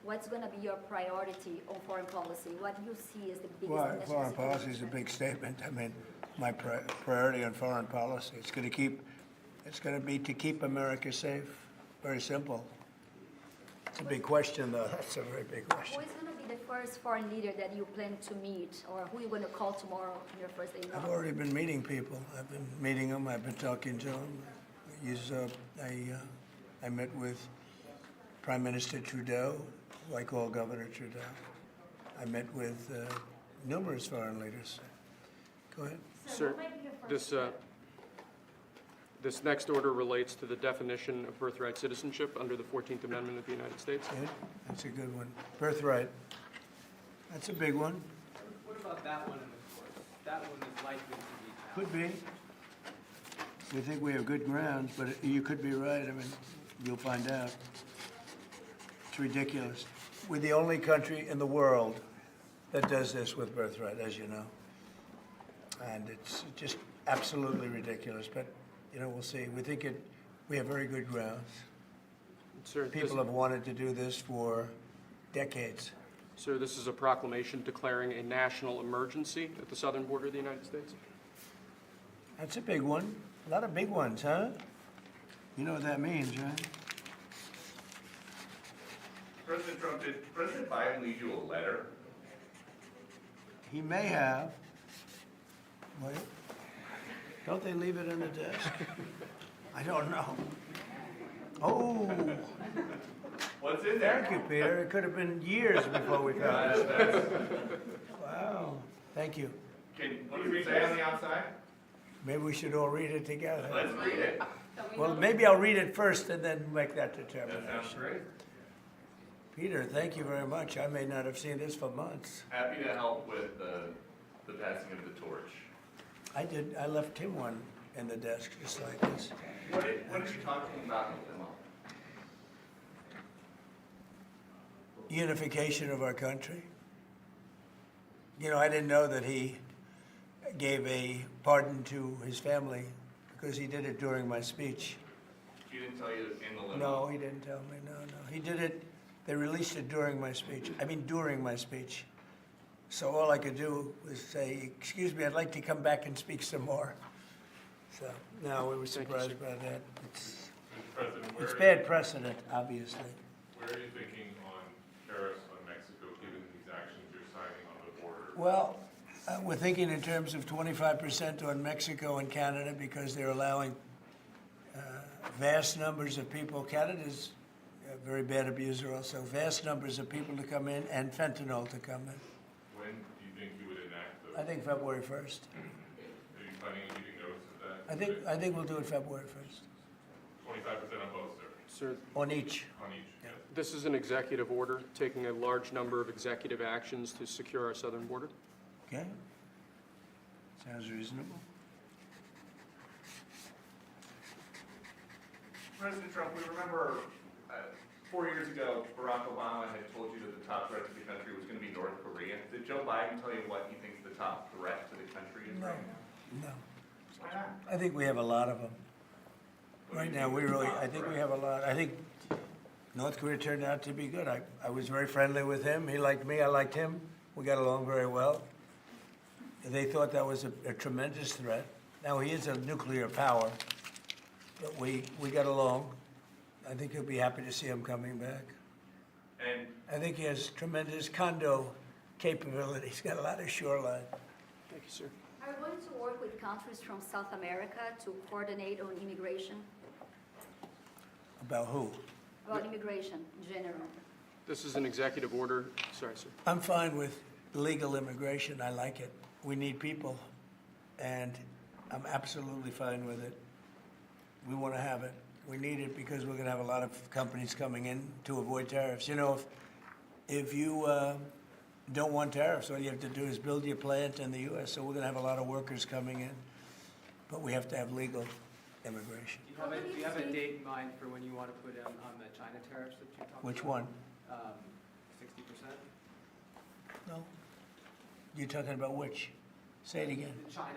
What's going to be your priority on foreign policy? What do you see as the biggest Well, national foreign security policy is a threat? big statement. I mean, my priority on foreign policy, it's going to be to keep America safe. Very simple. It's a big question, though. That's a very big question. Who is going to be the first foreign leader that you plan to meet, or who are you going to call tomorrow on your first day in I've office? already been meeting people. I've been meeting them. I've been talking to them. I met with Prime Minister Trudeau, like all Governor Trudeau. I met with numerous foreign leaders. Go ahead. Sir, this next order relates to the definition of birthright citizenship under the 14th Amendment of the United States. Good. That's a good one. Birthright. That's a big one. What about that one in the course? That one is likely to be challenged. Could be. We think we have good grounds, but you could be right. I mean, you'll find out. It's ridiculous. We're the only country in the world that does this with birthright, as you know. And it's just absolutely ridiculous. But, you know, we'll see. We have very good grounds. Sir, People have wanted to do this for decades. Sir, this is a proclamation declaring a national emergency at the southern border of the United States. That's a big one. A lot of big ones, huh? You know what that means, right? President Trump, did President Biden leave you a letter? He may have. Wait. Don't they leave it in the desk? I don't know. Oh. What's in there? Thank you, Peter. It could have been years before we found it. Wow. Thank you. What does it say on the outside? Maybe we should all read it together. Let's read it. Well, maybe I'll read it first and then make that determination. That sounds great. Peter, thank you very much. I may not have seen this for months. Happy to help with the passing of the torch. I did. I left him one in the desk just like this. What did you talk to him about in the limo? Unification of our country. You know, I didn't know that he gave a pardon to his family because he did it during my speech. He didn't tell you in the limo? No, he didn't tell me. No. He did it. They released it during my speech. I mean, during my speech. So all I could do was say, excuse me, I'd like to come back and speak some more. So, no, we were surprised by that. It's bad precedent, obviously. Where are you thinking on tariffs on Mexico, given these actions you're signing on the border? Well, we're thinking in terms of 25% on Mexico and Canada because they're allowing vast numbers of people. Canada's a very bad abuser also. Vast numbers of people to come in and fentanyl to come in. When do you think you would enact those? I think February 1st. Are you planning on giving notice of that? I think we'll do it February 1st. 25% on both, sir? Sir, On each. On each, yes. this is an executive order taking a large number of executive actions to secure our southern border. Okay. Sounds reasonable. President Trump, we remember 4 years ago, Barack Obama had told you that the top threat to the country was going to be North Korea. Did Joe Biden tell you what he thinks the top threat to the country is right now? No. Why not? I think we have a lot of them. Right now, I think we have a lot. I think North Korea turned out to be good. I was very friendly with him. He liked me. I liked him. We got along very well. They thought that was a tremendous threat. Now, he is a nuclear power, but we got along. I think he'll be happy to see him coming back. And I think he has tremendous condo capability. He's got a lot of shoreline. Thank you, sir. Are we going to work with countries from South America to coordinate on immigration? About who? About immigration in general. This is an executive order. Sorry, sir. I'm fine with legal immigration. I like it. We need people, and I'm absolutely fine with it. We want to have it. We need it because we're going to have a lot of companies coming in to avoid tariffs. You know, if you don't want tariffs, all you have to do is build your plant in the U.S. So we're going to have a lot of workers coming in, but we have to have legal immigration. Do you have a date in mind for when you want to put on the China tariffs that you talked about? Which one? 60%? No. You're talking about which? Say it again. The China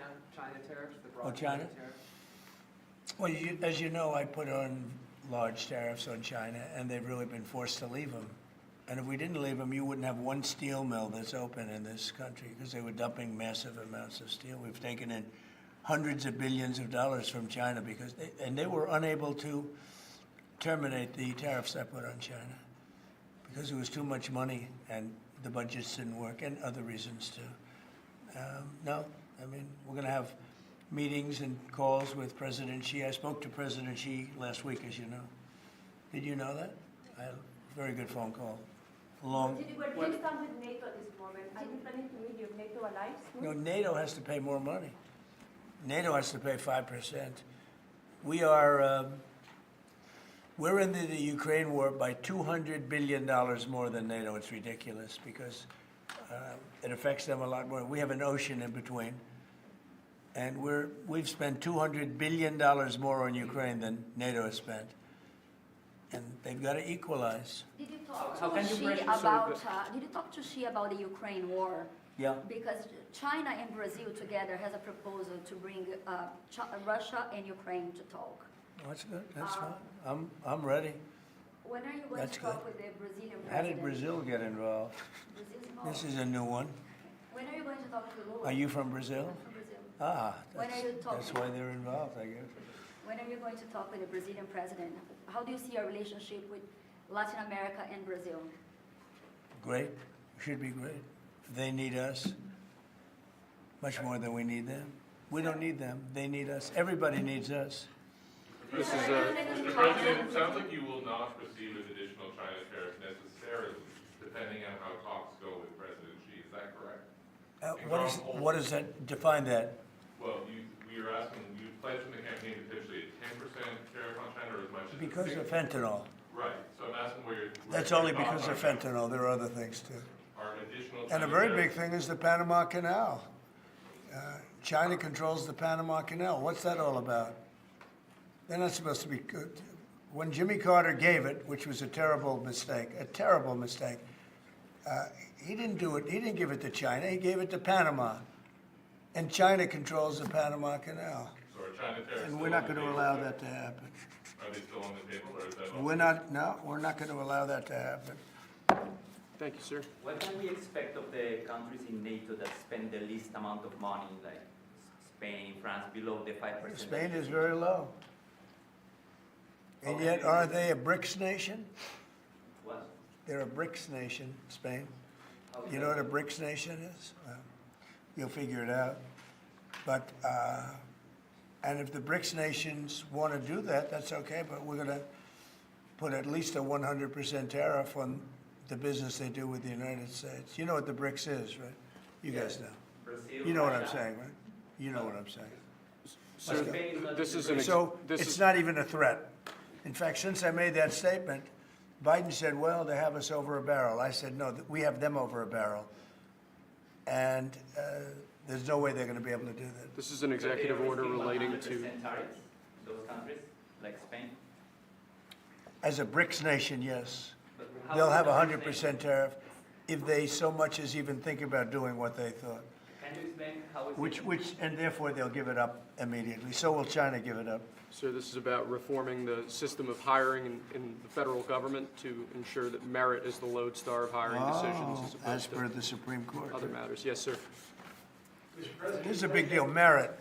tariffs, the broad Oh, China? tariffs. Well, as you know, I put on large tariffs on China, and they've really been forced to leave them. And if we didn't leave them, you wouldn't have one steel mill that's open in this country because they were dumping massive amounts of steel. We've taken in hundreds of billions of dollars from China because they were unable to terminate the tariffs I put on China because it was too much money and the budgets didn't work and other reasons too. No, I mean, we're going to have meetings and calls with President Xi. I spoke to President Xi last week, as you know. Did you know that? I had a very good phone call. We're just done with NATO at this moment. Are you planning to meet your NATO allies soon? No, NATO has to pay more money. NATO has to pay 5%. We are, we're in the Ukraine war by $200 billion more than NATO. It's ridiculous because it affects them a lot more. We have an ocean in between. And we've spent $200 billion more on Ukraine than NATO has spent. And they've got to equalize. Did you talk to Xi about? Did you talk to Xi about the Ukraine war? Yeah. Because China and Brazil together has a proposal to bring Russia and Ukraine to talk. That's good. That's fine. I'm ready. When are you going to talk with the Brazilian president? How did Brazil get involved? Brazil's involved. This is a new one. When are you going to talk to Lula? Are you from Brazil? I'm from Brazil. Ah, When are you talking? that's why they're involved, I guess. When are you going to talk with the Brazilian president? How do you see your relationship with Latin America and Brazil? Great. Should be great. They need us much more than we need them. We don't need them. They need us. Everybody needs us. This is Mr. President, it sounds like you will not proceed with additional China tariffs necessarily, depending on how talks go with President Xi. Is that correct? What does that define that? Well, we are asking, you pledged in the campaign potentially a 10% tariff on China or as much as Because of fentanyl. Right. So I'm asking where you're. That's only because of fentanyl. There are other things too. Are additional And a very big thing is the Panama Canal. China controls the Panama Canal. What's that all about? They're not supposed to be good. When Jimmy Carter gave it, which was a terrible mistake, he didn't do it. He didn't give it to China. He gave it to Panama. And China controls the Panama Canal. So are China tariffs And we're not going to allow that to happen. Are they still on the table or is that? We're not going to allow that to happen. Thank you, sir. What can we expect of the countries in NATO that spend the least amount of money, like Spain, France, below the 5%? Spain is very low. And yet, are they a BRICS nation? What? They're a BRICS nation, Spain. You know what a BRICS nation is? Well, you'll figure it out. But, and if the BRICS nations want to do that, that's okay, but we're going to put at least a 100% tariff on the business they do with the United States. You know what the BRICS is, right? You guys know. Brazil, You know what I'm Russia. saying, right? You know what I'm saying. Sir, this is an So it's not even a threat. In fact, since I made that statement, Biden said, well, they have us over a barrel. I said, no, we have them over a barrel. And there's no way they're going to be able to do that. This is an executive order relating to. Tariffs, those countries, like Spain? As a BRICS nation, yes. But how They'll is have the 100% tariff if they so much as even think about doing what they thought. Can you explain how is And therefore they'll give it up immediately. So will China give it up. Sir, this is about reforming the system of hiring in the federal government to ensure that merit is the lodestar of hiring decisions As per opposed the Supreme Court. to other matters. Yes, sir. This is a big deal, merit.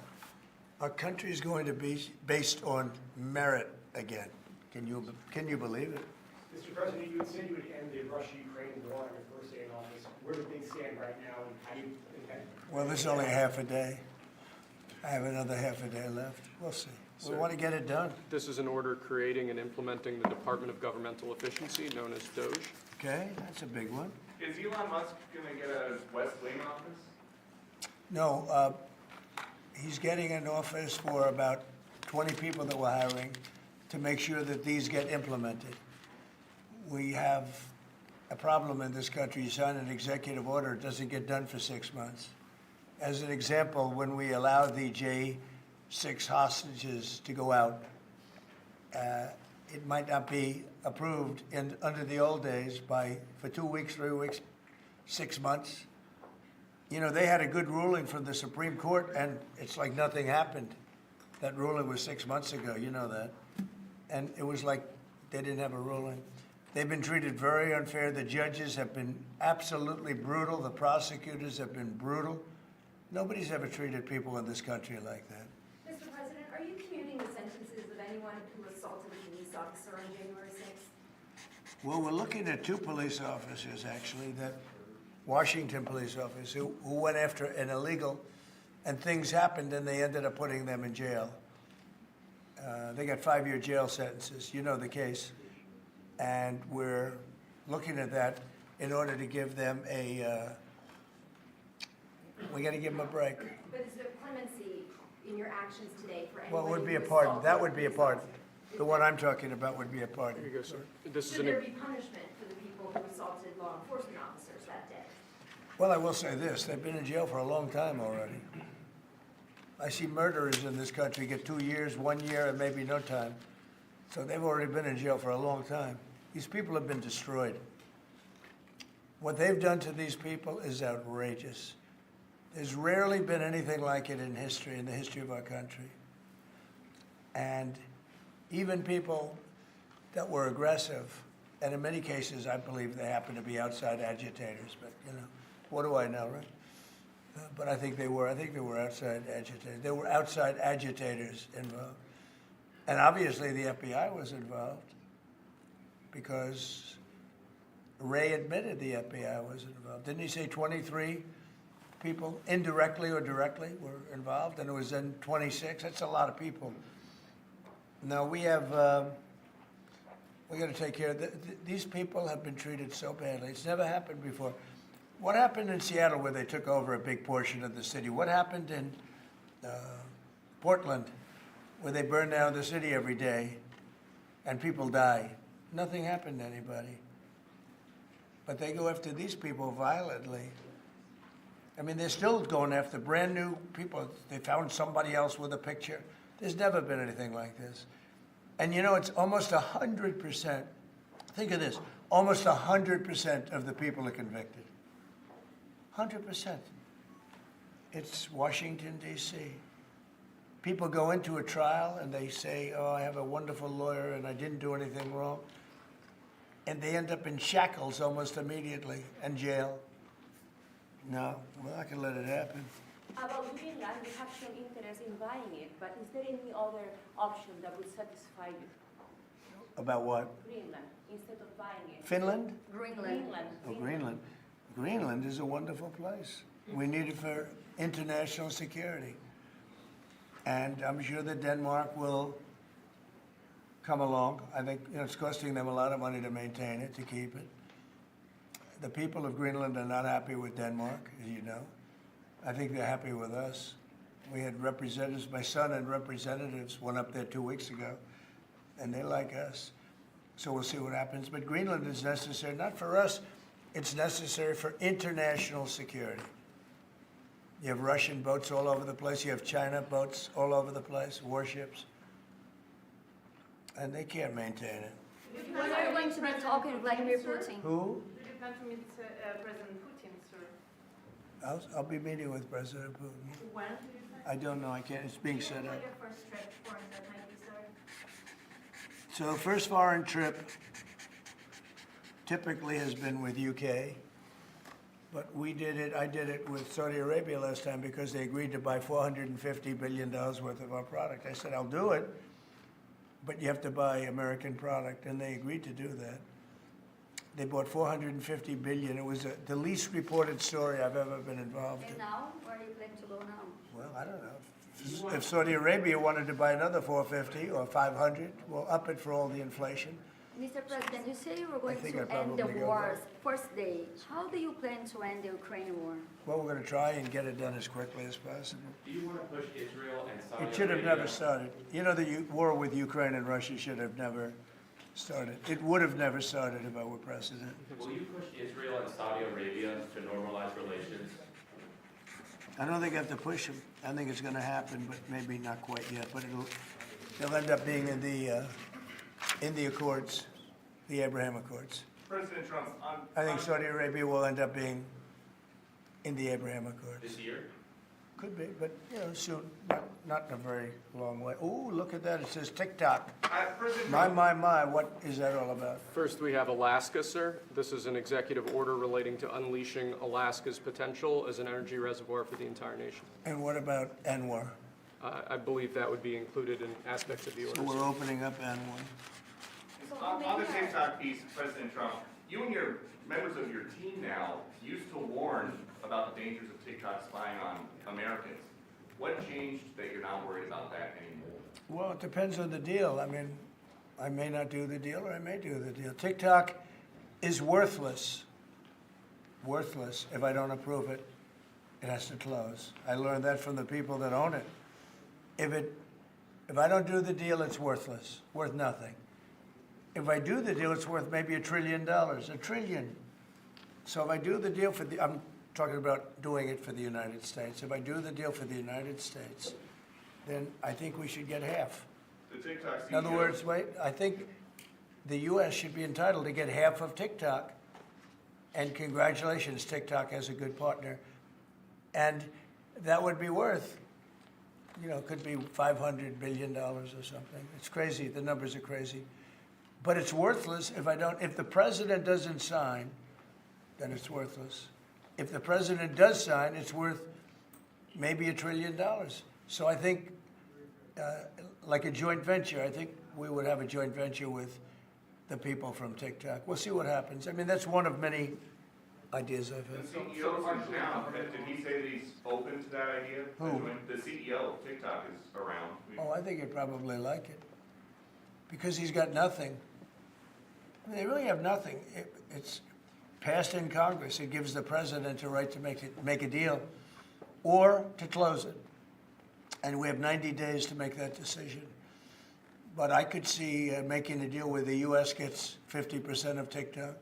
Our country is going to be based on merit again. Can you believe it? Mr. President, you had said you would end the Russia-Ukraine war on your first day in office. Where do things stand right now, and how do you intend? Well, this is only half a day. I have another half a day left. We'll see. We want to get it done. This is an order creating and implementing the Department of Governmental Efficiency, known as DOGE. Okay, that's a big one. Is Elon Musk going to get a West Wing office? No, he's getting an office for about 20 people that we're hiring to make sure that these get implemented. We have a problem in this country. You sign an executive order, it doesn't get done for 6 months. As an example, when we allowed the J6 hostages to go out, it might not be approved under the old days for 2 weeks, 3 weeks, 6 months. You know, they had a good ruling from the Supreme Court, and it's like nothing happened. That ruling was 6 months ago, you know that. And it was like they didn't have a ruling. They've been treated very unfair. The judges have been absolutely brutal. The prosecutors have been brutal. Nobody's ever treated people in this country like that. Mr. President, are you commuting the sentences of anyone who assaulted a police officer on January 6th? Well, we're looking at 2 police officers, actually, that Washington police officers who went after an illegal, and things happened, and they ended up putting them in jail. They got 5-year jail sentences. You know the case. And we're looking at that in order to give them we got to give them a break. But is there clemency in your actions today for anyone? Well, it would be a who pardon. assaulted That would be a police pardon. officer? The one I'm talking about would be a pardon. Here you go, sir. This is Should an there be punishment for the people who assaulted law enforcement officers that day? Well, I will say this. They've been in jail for a long time already. I see murderers in this country get 2 years, 1 year, and maybe no time. So they've already been in jail for a long time. These people have been destroyed. What they've done to these people is outrageous. There's rarely been anything like it in history, in the history of our country. And even people that were aggressive, and in many cases, I believe they happen to be outside agitators, but, you know, what do I know, right? But I think they were outside agitators. There were outside agitators involved. And obviously the FBI was involved because Ray admitted the FBI was involved. Didn't he say 23 people, indirectly or directly, were involved? And it was then 26. That's a lot of people. Now we have, we got to take care of these people have been treated so badly. It's never happened before. What happened in Seattle where they took over a big portion of the city? What happened in Portland where they burn down the city every day and people die? Nothing happened to anybody. But they go after these people violently. I mean, they're still going after brand new people. They found somebody else with a picture. There's never been anything like this. And you know, it's almost 100%. Think of this. Almost 100% of the people are convicted. 100%. It's Washington, D.C. People go into a trial and they say, oh, I have a wonderful lawyer and I didn't do anything wrong. And they end up in shackles almost immediately and jail. No, we're not going to let it happen. About Greenland, you have shown interest in buying it, but is there any other option that would satisfy you? About what? Greenland, instead of buying it. Finland? Greenland. Oh, Greenland. Greenland is a wonderful place. We need it for international security. And I'm sure that Denmark will come along. I think it's costing them a lot of money to maintain it, to keep it. The people of Greenland are not happy with Denmark, as you know. I think they're happy with us. We had representatives, my son and representatives went up there 2 weeks ago, and they like us. So we'll see what happens. But Greenland is necessary, not for us, it's necessary for international security. You have Russian boats all over the place. You have China boats all over the place, warships. And they can't maintain it. When are you going to be talking to Vladimir Putin? Who? Do you plan to meet President Putin, sir? I'll be meeting with President Putin. When do you plan? I don't know. I can't. It's being set up. Your first trip, foreign trip might be, sir. So the first foreign trip typically has been with UK, but I did it with Saudi Arabia last time because they agreed to buy $450 billion worth of our product. I said, I'll do it, but you have to buy American product, and they agreed to do that. They bought $450 billion. It was the least reported story I've ever been involved in. And now, where are you planning to go now? Well, I don't know. If Saudi Arabia wanted to buy another 450 or 500, we'll up it for all the inflation. Mr. President, you say you were going think to I'd end the probably go war's first day. How do you plan to end the Ukraine war? Well, we're going to try and get it done as quickly as possible. Do you want to push Israel and Saudi Arabia? It should have never started. You know, the war with Ukraine and Russia should have never started. It would have never started if I were president. Will you push Israel and Saudi Arabia to normalize relations? I don't think I have to push them. I think it's going to happen, but maybe not quite yet. But they'll end up being in the Accords, the Abraham Accords. President Trump, I think Saudi Arabia will end up being in the Abraham Accords. This year? Could be, but, soon, not in a very long way. Ooh, look at that, it says TikTok. President My, what is that all about? First, we have Alaska, sir. This is an executive order relating to unleashing Alaska's potential as an energy reservoir for the entire nation. And what about Anwar? I believe that would be included in aspects of the order. So we're opening up Anwar. On the TikTok piece, President Trump, you and your members of your team now used to warn about the dangers of TikTok spying on Americans. What changed that you're not worried about that anymore? Well, it depends on the deal. I mean, I may not do the deal or I may do the deal. TikTok is worthless. Worthless. If I don't approve it, it has to close. I learned that from the people that own it. If I don't do the deal, it's worthless, worth nothing. If I do the deal, it's worth maybe $1 trillion, $1 trillion. So if I do the deal I'm talking about doing it for the United States. If I do the deal for the United States, then I think we should get half. The TikTok CEO, In other words, I think the U.S. should be entitled to get half of TikTok. And congratulations, TikTok has a good partner. And that would be worth, could be $500 billion or something. It's crazy. The numbers are crazy. But it's worthless if the president doesn't sign, then it's worthless. If the president does sign, it's worth maybe $1 trillion. So I think, like a joint venture, I think we would have a joint venture with the people from TikTok. We'll see what happens. I mean, that's one of many ideas I've had. The CEO now, did he say that he's open to that idea? Who? The CEO of TikTok is around. Oh, I think he'd probably like it. Because he's got nothing. I mean, they really have nothing. It's passed in Congress. It gives the president a right to make a deal or to close it. And we have 90 days to make that decision. But I could see making a deal where the U.S. gets 50% of TikTok,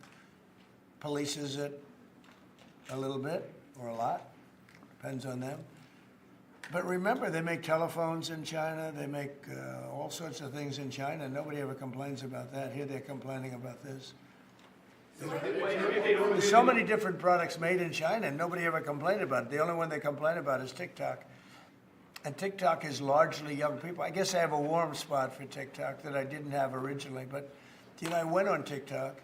polices it a little bit or a lot, depends on them. But remember, they make telephones in China. They make all sorts of things in China. Nobody ever complains about that. Here they're complaining about this. There's so many different products made in China, and nobody ever complained about it. The only one they complain about is TikTok. And TikTok is largely young people. I guess I have a warm spot for TikTok that I didn't have originally. But, I went on TikTok,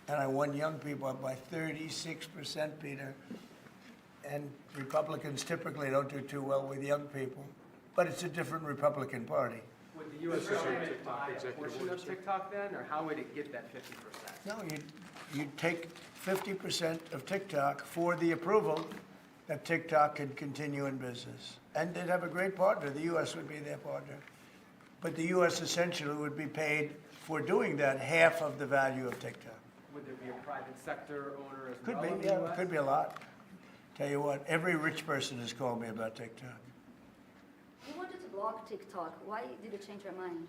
and I won young people up by 36%, Peter. And Republicans typically don't do too well with young people. But it's a different Republican Party. Would the U.S. government buy a portion of TikTok then, or how would it get that 50%? No, you'd take 50% of TikTok for the approval that TikTok could continue in business. And they'd have a great partner. The U.S. would be their partner. But the U.S. essentially would be paid for doing that half of the value of TikTok. Would there be a private sector owner as Could well in be, the yeah, US? could be a lot. Tell you what, every rich person has called me about TikTok You wanted to block TikTok. Why did you change your mind?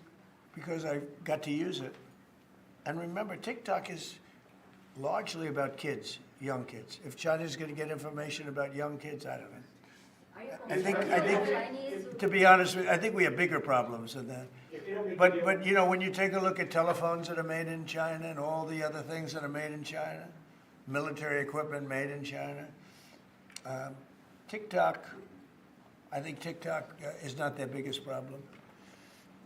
because I got to use it. And remember, TikTok is largely about kids, young kids. If China's going to get information about young kids, I don't know. I think, to be honest with you, I think we have bigger problems than that. But when you take a look at telephones that are made in China and all the other things that are made in China, military equipment made in China, TikTok, I think TikTok is not their biggest problem.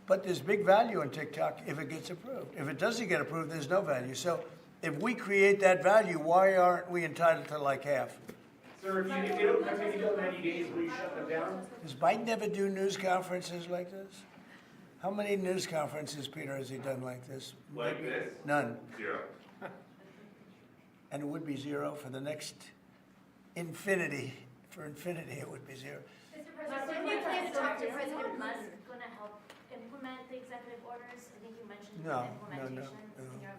But there's big value in TikTok if it gets approved. If it doesn't get approved, there's no value. So if we create that value, why aren't we entitled to like half? Sir, if they don't take the deal in 90 days, will you shut them down? Does Biden ever do news conferences like this? How many news conferences, Peter, has he done like this? Like this? None. 0. And it would be 0 for the next infinity. For infinity, it would be 0. Mr. President, you plan to talk to President Musk going to help implement the executive orders? I think you mentioned No. implementation.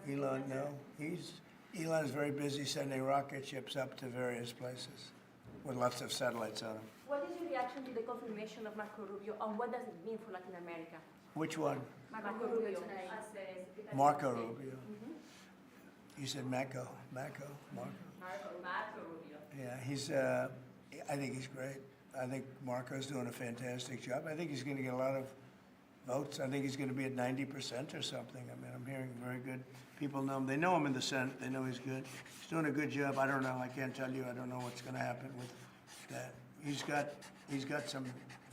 Elon, no. Elon's very busy sending rocket ships up to various places with lots of satellites on them. What is your reaction to the confirmation of Marco Rubio, and what does it mean for Latin America? Which one? Marco Rubio. Marco Rubio. You said Marco. Marco. Rubio. Yeah, I think he's great. I think Marco's doing a fantastic job. I think he's going to get a lot of votes. I think he's going to be at 90% or something. I mean, I'm hearing very good. People know him. They know him in the Senate. They know he's good. He's doing a good job. I don't know. I can't tell you. I don't know what's going to happen with that. He's got some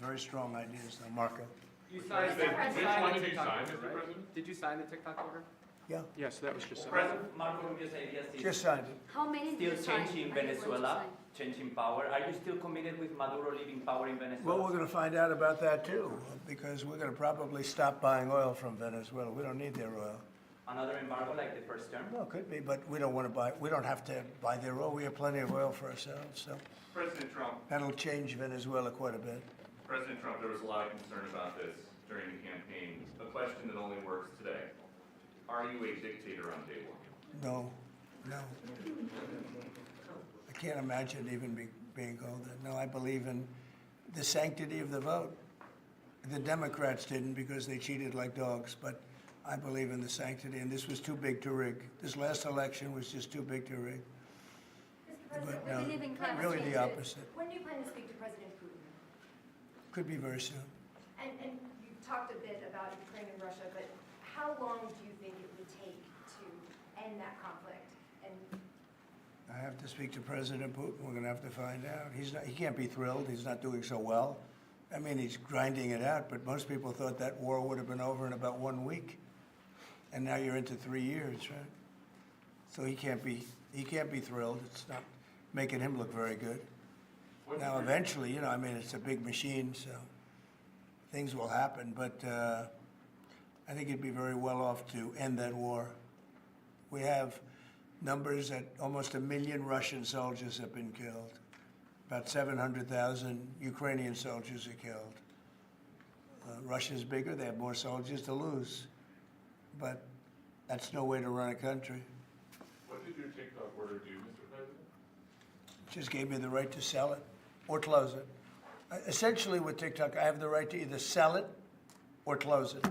very strong ideas, though. Marco. You signed the Which one did you sign, Mr. President? Did you sign the TikTok order? Yeah. Yes, that was just. President Marco Rubio's ideas is Just signed it. How many still did you sign? changing Are you going to Venezuela, sign? changing power. Are you still committed with Maduro leaving power in Venezuela? Well, we're going to find out about that, too, because we're going to probably stop buying oil from Venezuela. We don't need their oil. Another embargo like the first term? Well, it could be, but we don't want to buy, we don't have to buy their oil. We have plenty of oil for ourselves, so President Trump, that'll change Venezuela quite a bit. President Trump, there was a lot of concern about this during the campaign. A question that only works today. Are you a dictator on day one? No. I can't imagine even being called that. No, I believe in the sanctity of the vote. The Democrats didn't because they cheated like dogs, but I believe in the sanctity, and this was too big to rig. This last election was just too big to rig. Mr. President, But no, we live in climate really change. the opposite. When do you plan to speak to President Putin? Could be very soon. And you talked a bit about Ukraine and Russia, but how long do you think it would take to end that conflict? And I have to speak to President Putin. We're going to have to find out. He can't be thrilled. He's not doing so well. I mean, he's grinding it out, but most people thought that war would have been over in about 1 week. And now you're into 3 years, right? So he can't be thrilled. It's not making him look very good. Now, eventually, you know, I mean, it's a big machine, so things will happen. But I think he'd be very well off to end that war. We have numbers that almost 1 million Russian soldiers have been killed. About 700,000 Ukrainian soldiers are killed. Russia's bigger. They have more soldiers to lose. But that's no way to run a country. What did your TikTok order do, Mr. President? Just gave me the right to sell it or close it. Essentially with TikTok, I have the right to either sell it or close it.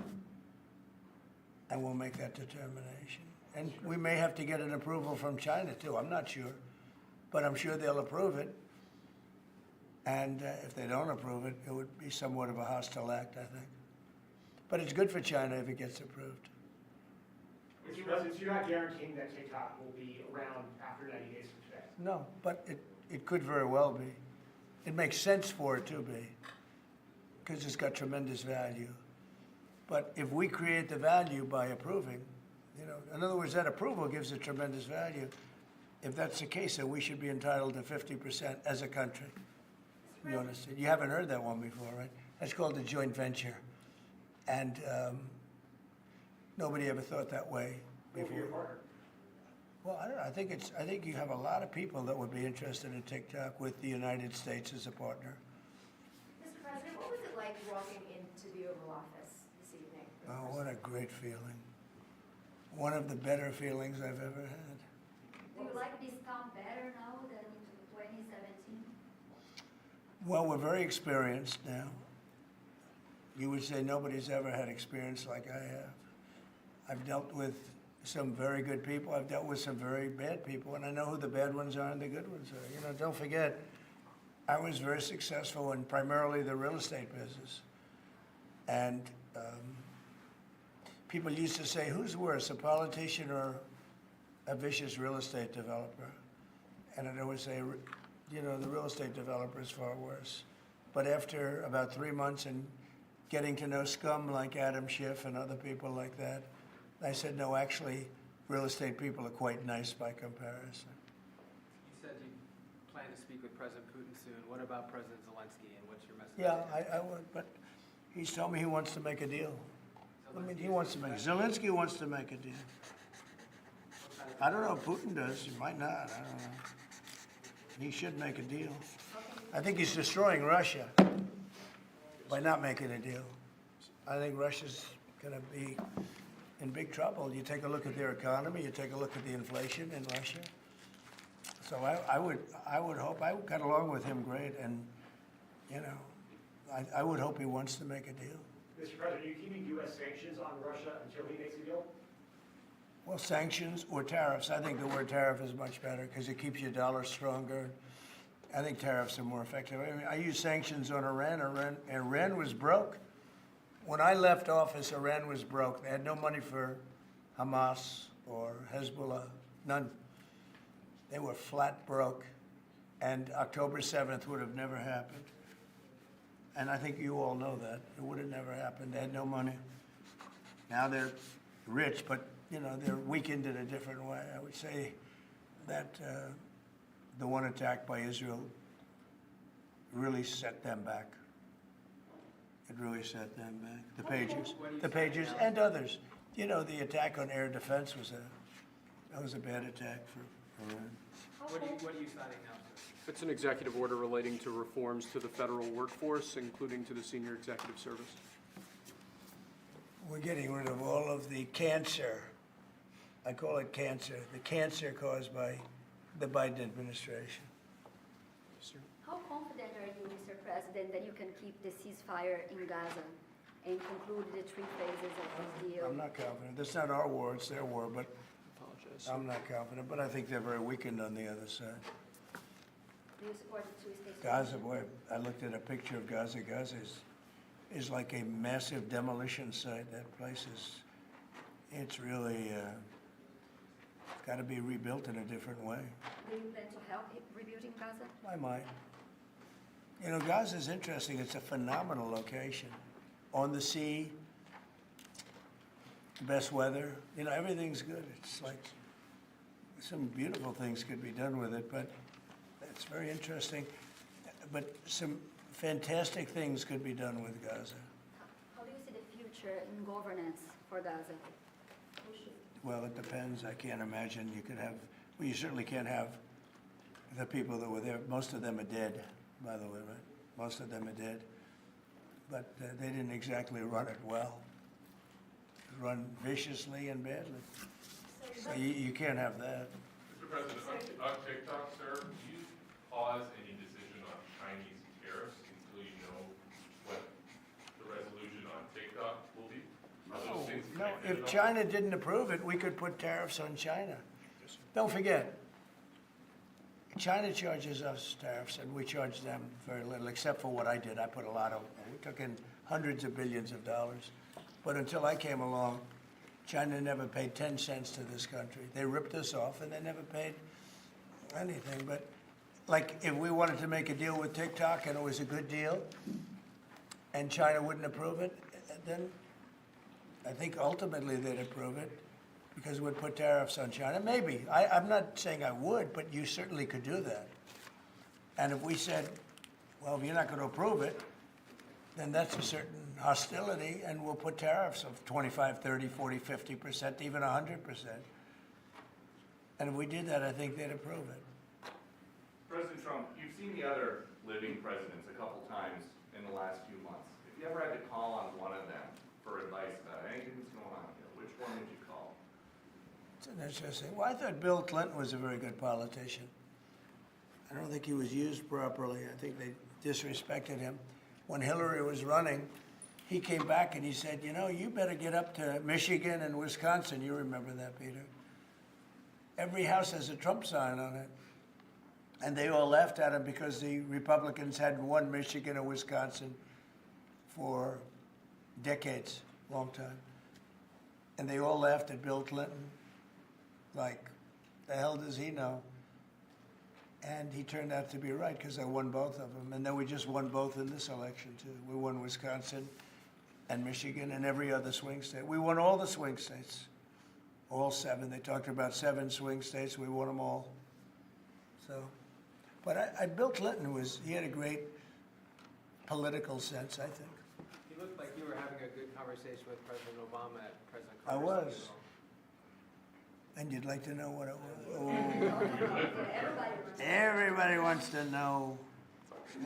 And we'll make that determination. And we may have to get an approval from China too, I'm not sure. But I'm sure they'll approve it. And if they don't approve it, it would be somewhat of a hostile act, I think. But it's good for China if it gets approved. Mr. President, so you're not guaranteeing that TikTok will be around after 90 days from today? No, but it could very well be. It makes sense for it to be, because it's got tremendous value. But if we create the value by approving, you know, in other words, that approval gives it tremendous value. If that's the case, then we should be entitled to 50% as a country. You understand? You haven't heard that one before, right? That's called a joint venture. And nobody ever thought that way before. Well, I don't know. I think you have a lot of people that would be interested in TikTok with the United States as a partner. Mr. President, what was it like walking into the Oval Office this evening? Oh, what a great feeling. One of the better feelings I've ever had. Do you like this town better now than in 2017? Well, we're very experienced now. You would say nobody's ever had experience like I have. I've dealt with some very good people. I've dealt with some very bad people, and I know who the bad ones are and the good ones are. You know, don't forget, I was very successful in primarily the real estate business. And people used to say, who's worse, a politician or a vicious real estate developer? And I'd always say, you know, the real estate developer is far worse. But after about 3 months and getting to know scum like Adam Schiff and other people like that, I said, no, actually, real estate people are quite nice by comparison. You said you plan to speak with President Putin soon. What about President Zelensky, and what's your message? Yeah, I would, but he's told me he wants to make a deal. I mean, he wants to make, Zelensky wants to make a deal. I don't know if Putin does, he might not, I don't know. He should make a deal. I think he's destroying Russia by not making a deal. I think Russia's going to be in big trouble. You take a look at their economy, you take a look at the inflation in Russia. So I would hope, I got along with him great, and, you know, I would hope he wants to make a deal. Mr. President, are you keeping U.S. sanctions on Russia until he makes a deal? Well, sanctions or tariffs. I think the word tariff is much better because it keeps your dollar stronger. I think tariffs are more effective. I mean, I use sanctions on Iran. Iran was broke. When I left office, Iran was broke. They had no money for Hamas or Hezbollah, none. They were flat broke, and October 7th would have never happened. And I think you all know that. It would have never happened. They had no money. Now they're rich, but, you know, they're weakened in a different way. I would say that the one attack by Israel really set them back. It really set them back. The Pages, and others. You know, the attack on air defense was a bad attack for Iran. What are you signing now, sir? It's an executive order relating to reforms to the federal workforce, including to the senior executive service. We're getting rid of all of the cancer. I call it cancer. The cancer caused by the Biden administration. How confident are you, Mr. President, that you can keep the ceasefire in Gaza and conclude the 3 phases of this deal? I'm not confident. That's not our war, it's their war, but I'm not confident. But I think they're very weakened on the other side. Do you support the 2-state Gaza, solution? boy, I looked at a picture of Gaza. Gaza is like a massive demolition site. That place it's really got to be rebuilt in a different way. Do you plan to help rebuilding Gaza? I might. You know, Gaza is interesting. It's a phenomenal location. On the sea, best weather. You know, everything's good. It's like some beautiful things could be done with it, but it's very interesting. But some fantastic things could be done with Gaza. How do you see the future in governance for Gaza? Well, it depends. I can't imagine you could have, well, you certainly can't have the people that were there. Most of them are dead, by the way, right? Most of them are dead. But they didn't exactly run it well. Run viciously and badly. So you can't have that. Mr. President, on TikTok, sir, do you pause any decision on Chinese tariffs until you know what the resolution on TikTok will be? Are those things No, connected if at all? China didn't approve it, we could put tariffs on China. Don't forget, China charges us tariffs, and we charge them very little, except for what I did. I put a lot of, we took in hundreds of billions of dollars. But until I came along, China never paid 10 cents to this country. They ripped us off, and they never paid anything. But like, if we wanted to make a deal with TikTok, and it was a good deal, and China wouldn't approve it, then I think ultimately they'd approve it, because we'd put tariffs on China. Maybe. I'm not saying I would, but you certainly could do that. And if we said, well, if you're not going to approve it, then that's a certain hostility, and we'll put tariffs of 25, 30, 40, 50%, even 100%. And if we did that, I think they'd approve it. President Trump, you've seen the other living presidents a couple times in the last few months. If you ever had to call on one of them for advice about anything that's going on here, which one would you call? It's an interesting. Well, I thought Bill Clinton was a very good politician. I don't think he was used properly. I think they disrespected him. When Hillary was running, he came back and he said, you know, you better get up to Michigan and Wisconsin. You remember that, Peter. Every house has a Trump sign on it. And they all laughed at him because the Republicans hadn't won Michigan or Wisconsin for decades, long time. And they all laughed at Bill Clinton. Like, the hell does he know? And he turned out to be right, because I won both of them. And then we just won both in this election, too. We won Wisconsin and Michigan and every other swing state. We won all the swing states, all 7. They talked about 7 swing states. We won them all. So, but Bill Clinton he had a great political sense, I think. You looked like you were having a good conversation with President Obama at President I Carter's was. funeral. And you'd like to know what it was? Everybody wants to know.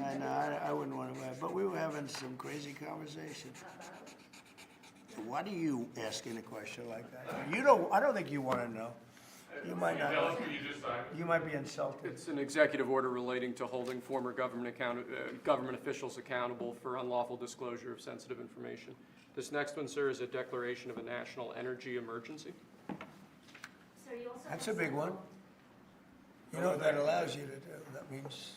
I know, I wouldn't want to, but we were having some crazy conversation. Why do you asking a question like that? I don't think you want to know. You might not. Tell us what you just signed. You might be insulted. It's an executive order relating to holding former government officials accountable for unlawful disclosure of sensitive information. This next one, sir, is a declaration of a national energy emergency. So you also That's a big one. You know what that allows you to do? That means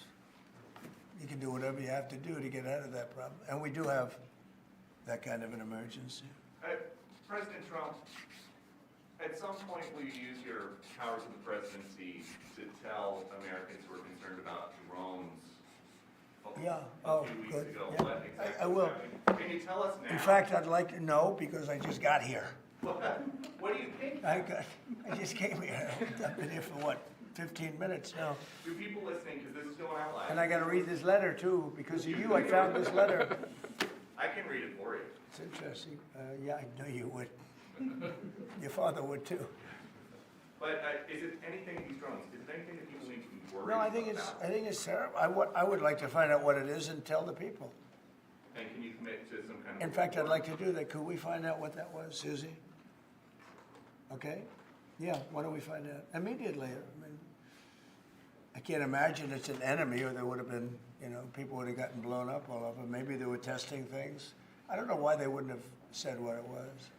you can do whatever you have to do to get out of that problem. And we do have that kind of an emergency. President Trump, at some point will you use your powers of the presidency to tell Americans who are concerned about drones? Yeah, A few weeks good. ago, Yeah. what exactly I was will. happening? Can you tell us now? In fact, I'd like to know because I just got here. What do you think? I just came here. I've been here for what, 15 minutes now. Do people listening, because this is going out live. And I got to read this letter too. Because of you, I found this letter. I can read it for you. It's interesting. Yeah, I know you would. Your father would too. But is it anything, these drones, is it anything that people need to be worried No, about? I think it's terrible. I would like to find out what it is and tell the people. And can you commit to some kind of... In fact, I'd like to do that. Could we find out what that was, Susie? Okay? Yeah, why don't we find out? Immediately. I mean, I can't imagine it's an enemy or there would have been, people would have gotten blown up all over. Maybe they were testing things. I don't know why they wouldn't have said what it was.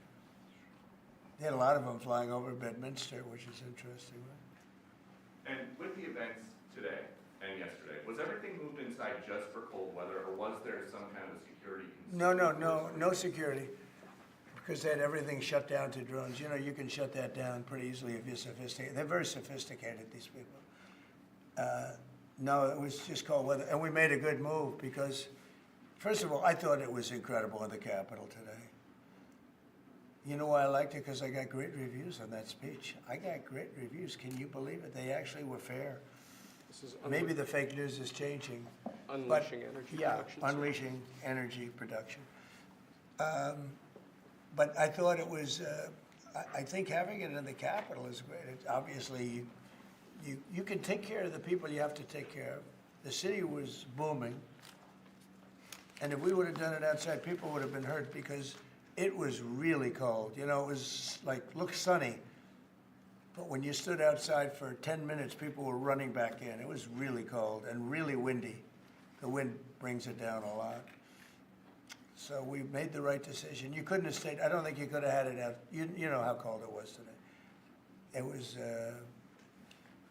They had a lot of them flying over Bedminster, which is interesting, right? And with the events today and yesterday, was everything moved inside just for cold weather, or was there some kind of security concern? No security. Because they had everything shut down to drones. You can shut that down pretty easily if you're sophisticated. They're very sophisticated, these people. No, it was just cold weather. And we made a good move because, first of all, I thought it was incredible in the Capitol today. You know why I liked it? Because I got great reviews on that speech. I got great reviews. Can you believe it? They actually were fair. Maybe the fake news is changing. Unleashing energy production. Unleashing energy production. But I thought it was, I think having it in the Capitol is great. Obviously, you can take care of the people you have to take care of. The city was booming. And if we would have done it outside, people would have been hurt because it was really cold. It was looked sunny. But when you stood outside for 10 minutes, people were running back in. It was really cold and really windy. The wind brings it down a lot. So we made the right decision. You couldn't have stayed. I don't think you could have had it out. You know how cold it was today. It was,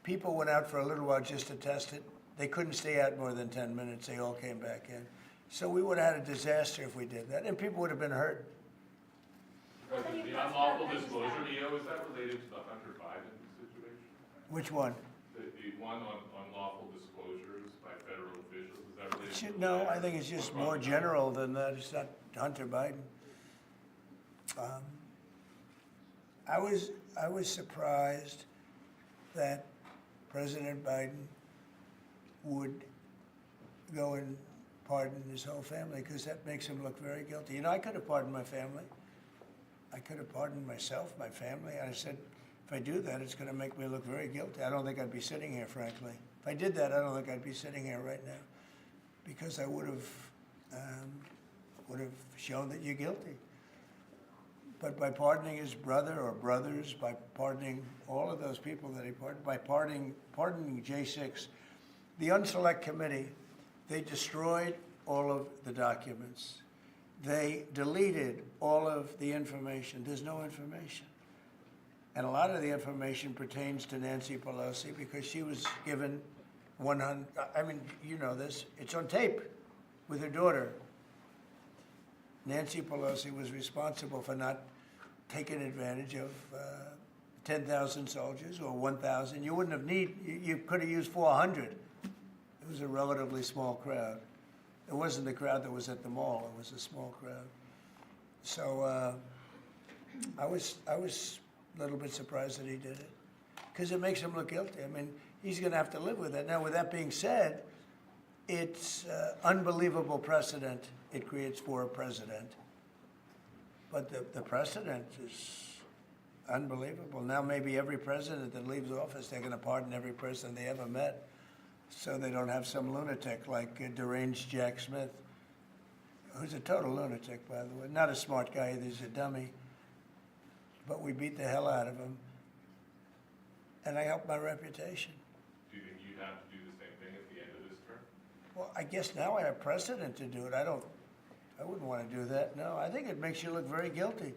people went out for a little while just to test it. They couldn't stay out more than 10 minutes. They all came back in. So we would have had a disaster if we did that, and people would have been hurt. President, the unlawful disclosure, EO, is that related to the Hunter Biden situation? Which one? The one on unlawful disclosures by federal officials, is that related to No, I think it's just more general than that. It's not Hunter Biden. I was surprised that President Biden would go and pardon his whole family because that makes him look very guilty. I could have pardoned my family. I could have pardoned myself, my family. I said, if I do that, it's going to make me look very guilty. I don't think I'd be sitting here, frankly. If I did that, I don't think I'd be sitting here right now because I would have shown that you're guilty. But by pardoning his brother or brothers, by pardoning all of those people that he pardoned, by pardoning J6, the Unselect Committee, they destroyed all of the documents. They deleted all of the information. There's no information. And a lot of the information pertains to Nancy Pelosi because she was given 100, I mean, you know this, it's on tape with her daughter. Nancy Pelosi was responsible for not taking advantage of 10,000 soldiers or 1,000. You wouldn't have you could have used 400. It was a relatively small crowd. It wasn't the crowd that was at the mall. It was a small crowd. So I was a little bit surprised that he did it because it makes him look guilty. I mean, he's going to have to live with it. Now, with that being said, it's unbelievable precedent it creates for a president. But the precedent is unbelievable. Now maybe every president that leaves office, they're going to pardon every person they ever met so they don't have some lunatic like deranged Jack Smith, who's a total lunatic, by the way. Not a smart guy either, he's a dummy. But we beat the hell out of him. And I helped my reputation. Do you think you'd have to do the same thing at the end of this term? Well, I guess now I have precedent to do it. I wouldn't want to do that. No, I think it makes you look very guilty.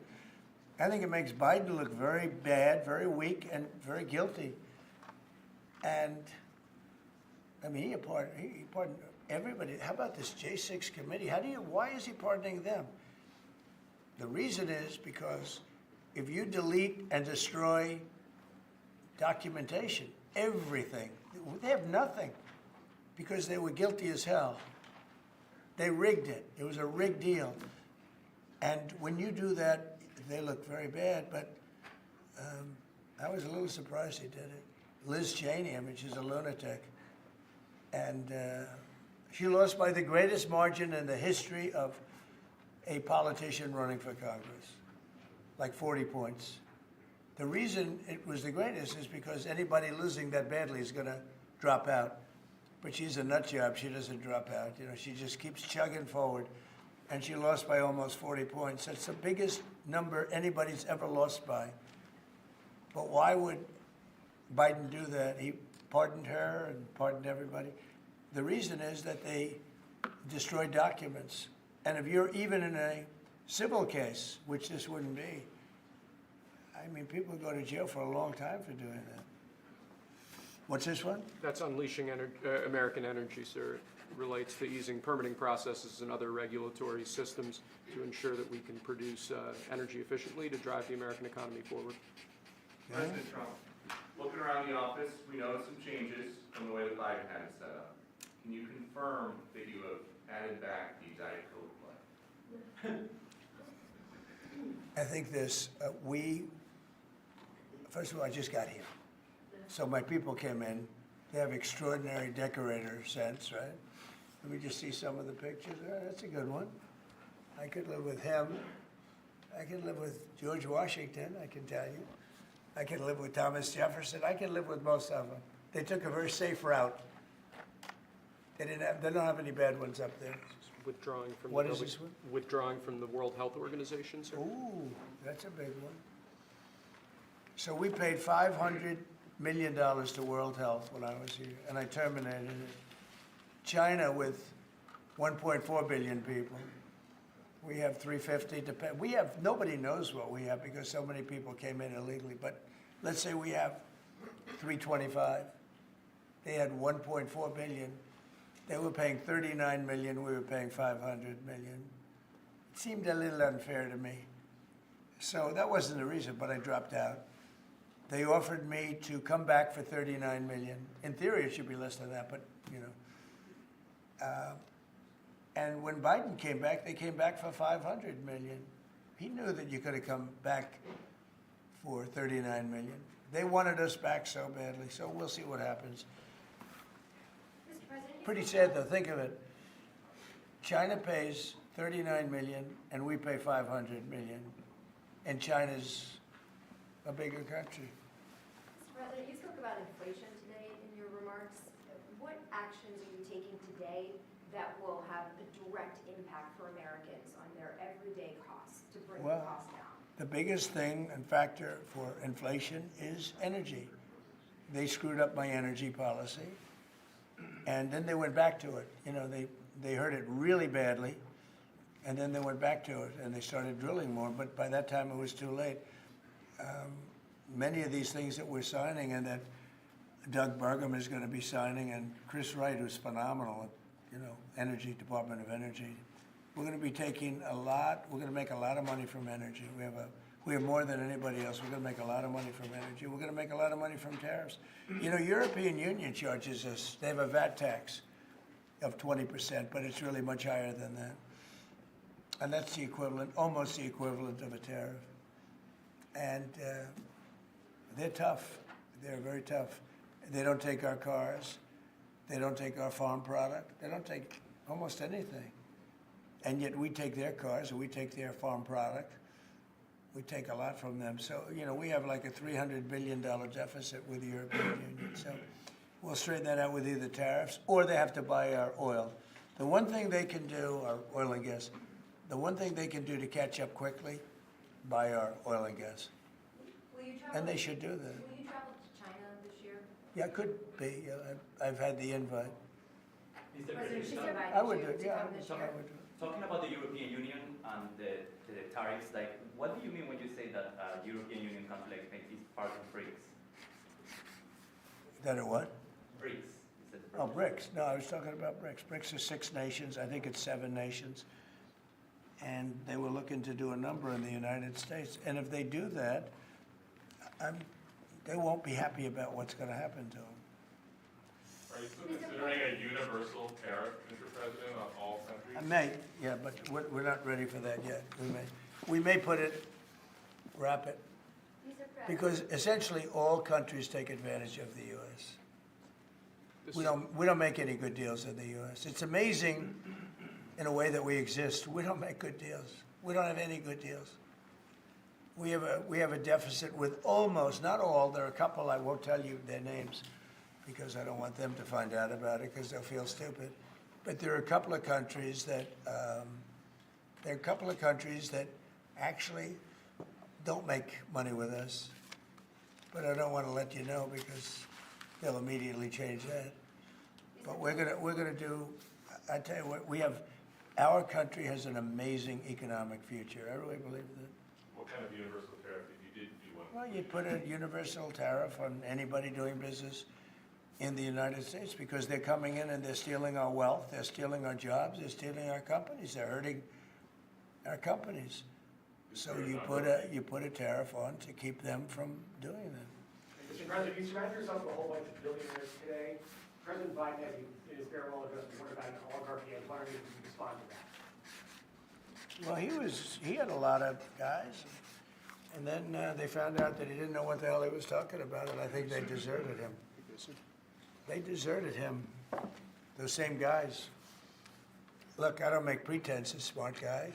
I think it makes Biden look very bad, very weak, and very guilty. And, I mean, he pardoned everybody. How about this J6 committee? Why is he pardoning them? The reason is because if you delete and destroy documentation, everything, they have nothing because they were guilty as hell. They rigged it. It was a rigged deal. And when you do that, they look very bad, but I was a little surprised he did it. Liz Cheney, I mean, she's a lunatic. And she lost by the greatest margin in the history of a politician running for Congress, like 40 points. The reason it was the greatest is because anybody losing that badly is going to drop out. But she's a nut job. She doesn't drop out. You know, she just keeps chugging forward. And she lost by almost 40 points. That's the biggest number anybody's ever lost by. But why would Biden do that? He pardoned her and pardoned everybody. The reason is that they destroyed documents. And if you're even in a civil case, which this wouldn't be, I mean, people go to jail for a long time for doing that. What's this one? That's unleashing American energy, sir. It relates to easing permitting processes and other regulatory systems to ensure that we can produce energy efficiently to drive the American economy forward. President Trump, looking around the office, we noticed some changes from the way that Biden had it set up. Can you confirm that you have added back the Diet Coke play? I think this, first of all, I just got here. So my people came in. They have extraordinary decorator sense, right? Let me just see some of the pictures. Oh, that's a good one. I could live with him. I could live with George Washington, I can tell you. I could live with Thomas Jefferson. I could live with most of them. They took a very safe route. They don't have any bad ones up there. Withdrawing from What is this one? Withdrawing from the World Health Organization, sir. Ooh, that's a big one. So we paid $500 million to World Health when I was here, and I terminated it. China, with 1.4 billion people, we have 350 to pay. We have, nobody knows what we have because so many people came in illegally, but let's say we have 325. They had 1.4 billion. They were paying 39 million, we were paying 500 million. It seemed a little unfair to me. So that wasn't the reason, but I dropped out. They offered me to come back for 39 million. In theory, it should be less than that, but you know. And when Biden came back, they came back for 500 million. He knew that you could have come back for 39 million. They wanted us back so badly, so we'll see what happens. Pretty sad though, think of it. China pays 39 million and we pay 500 million. And China's a bigger country. Mr. President, you spoke about inflation today in your remarks. What actions are you taking today that will have a direct impact for Americans on their everyday costs to bring the costs down? The biggest thing and factor for inflation is energy. They screwed up my energy policy. And then they went back to it. You know, they heard it really badly, and then they went back to it, and they started drilling more, but by that time it was too late. Many of these things that we're signing and that Doug Burgum is going to be signing, and Chris Wright, who's phenomenal, you know, Energy, Department of Energy, we're going to be taking a lot, we're going to make a lot of money from energy. We have more than anybody else. We're going to make a lot of money from energy. We're going to make a lot of money from tariffs. You know, European Union charges us, they have a VAT tax of 20%, but it's really much higher than that. And that's the equivalent, almost the equivalent of a tariff. And they're tough. They're very tough. They don't take our cars. They don't take our farm product. They don't take almost anything. And yet we take their cars and we take their farm product. We take a lot from them. So, you know, we have like a $300 billion deficit with the European Union. So we'll straighten that out with either tariffs or they have to buy our oil. The one thing they can do, our oil and gas, the one thing they can do to catch up quickly, buy our oil and gas. Will you travel, And they should do that. Will you travel to China this year? Yeah, it could be. I've had the invite. Mr. President, she's President, invited I would you do it, to yeah. come this year. I would do it. talking about the European Union and the tariffs, like, what do you mean when you say that European Union country like Spain is part of BRICS? That are what? BRICS. Oh, BRICS. No, I was talking about BRICS. BRICS is 6 nations. I think it's 7 nations. and they were looking to do a number in the United States. And if they do that, they won't be happy about what's going to happen to them. Are you still considering a universal tariff, Mr. President, on all countries? I may, yeah, but we're not ready for that yet. We may wrap it, because essentially all countries take advantage of the U.S. We don't make any good deals in the U.S. It's amazing in a way that we exist. We don't make good deals. We don't have any good deals. We have a deficit with almost, not all, there are a couple, I won't tell you their names because I don't want them to find out about it because they'll feel stupid. But there are a couple of countries that actually don't make money with us. But I don't want to let you know because they'll immediately change that. But we're gonna do. I tell you what, our country has an amazing economic future. I really believe that. What kind of universal tariff if you did do one? Well, you'd put a universal tariff on anybody doing business in the United States because they're coming in and they're stealing our wealth, they're stealing our jobs, they're stealing our companies, they're hurting our companies. So you put a tariff on to keep them from doing that. Mr. President, you surround yourself with a whole bunch of billionaires today. President Biden, in his farewell address, warned about oligarchy. I was wondering if you could respond to that. Well, he had a lot of guys, and then they found out that he didn't know what the hell he was talking about, and I think they deserted him. They deserted him, those same guys. Look, I don't make pretenses, smart guys,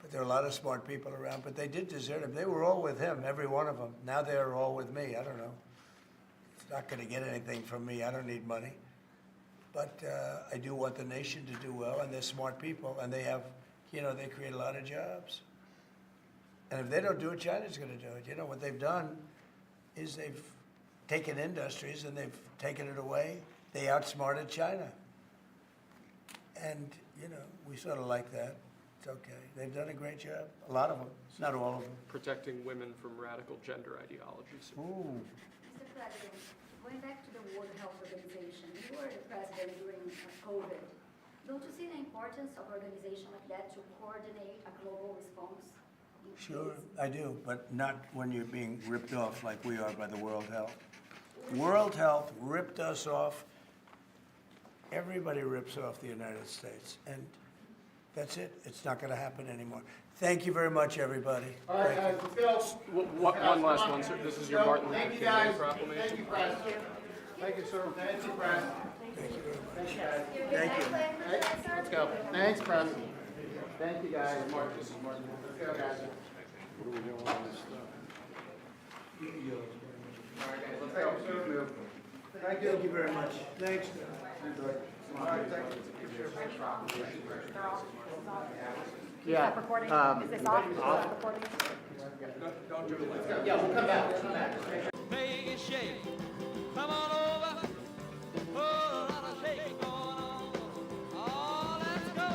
but there are a lot of smart people around, but they did desert him. They were all with him, every one of them. Now they're all with me. I don't know. It's not going to get anything from me. I don't need money. But I do want the nation to do well, and they're smart people, and they have, they create a lot of jobs. And if they don't do it, China's going to do it. What they've done is they've taken industries and they've taken it away. They outsmarted China. And, we sort of like that. It's okay. They've done a great job. A lot of them, not all of them. Protecting women from radical gender ideologies. Ooh. Mr. President, going back to the World Health Organization, you were the president during COVID. Don't you see the importance of organization like that to coordinate a global response? Sure, I do, but not when you're being ripped off like we are by the World Health. World Health ripped us off. Everybody rips off the United States, and that's it. It's not going to happen anymore. Thank you very much, everybody. All right, guys, let's go. One last one, sir. This is your Martin Luther King Day proclamation. Thank you, Press. Thank you, sir. Thank you, Press. Thank you very much. Thank you, guys. Thank you. Let's go. Thanks, Press. Thank you, guys. This is Martin. Let's go, guys. What are we doing on this stuff? All right, guys, let's go. Thank you very much. Thanks. All right, thank you. Yeah. Recording? Is this off? Recording? Don't do it. Yeah, we'll come back. We'll come back. Make it shake. Come on over. Oh, a lot of shake going on. Oh, let's go.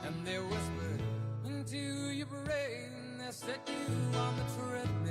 And they whispered into your parade, and they set you on the treadmill.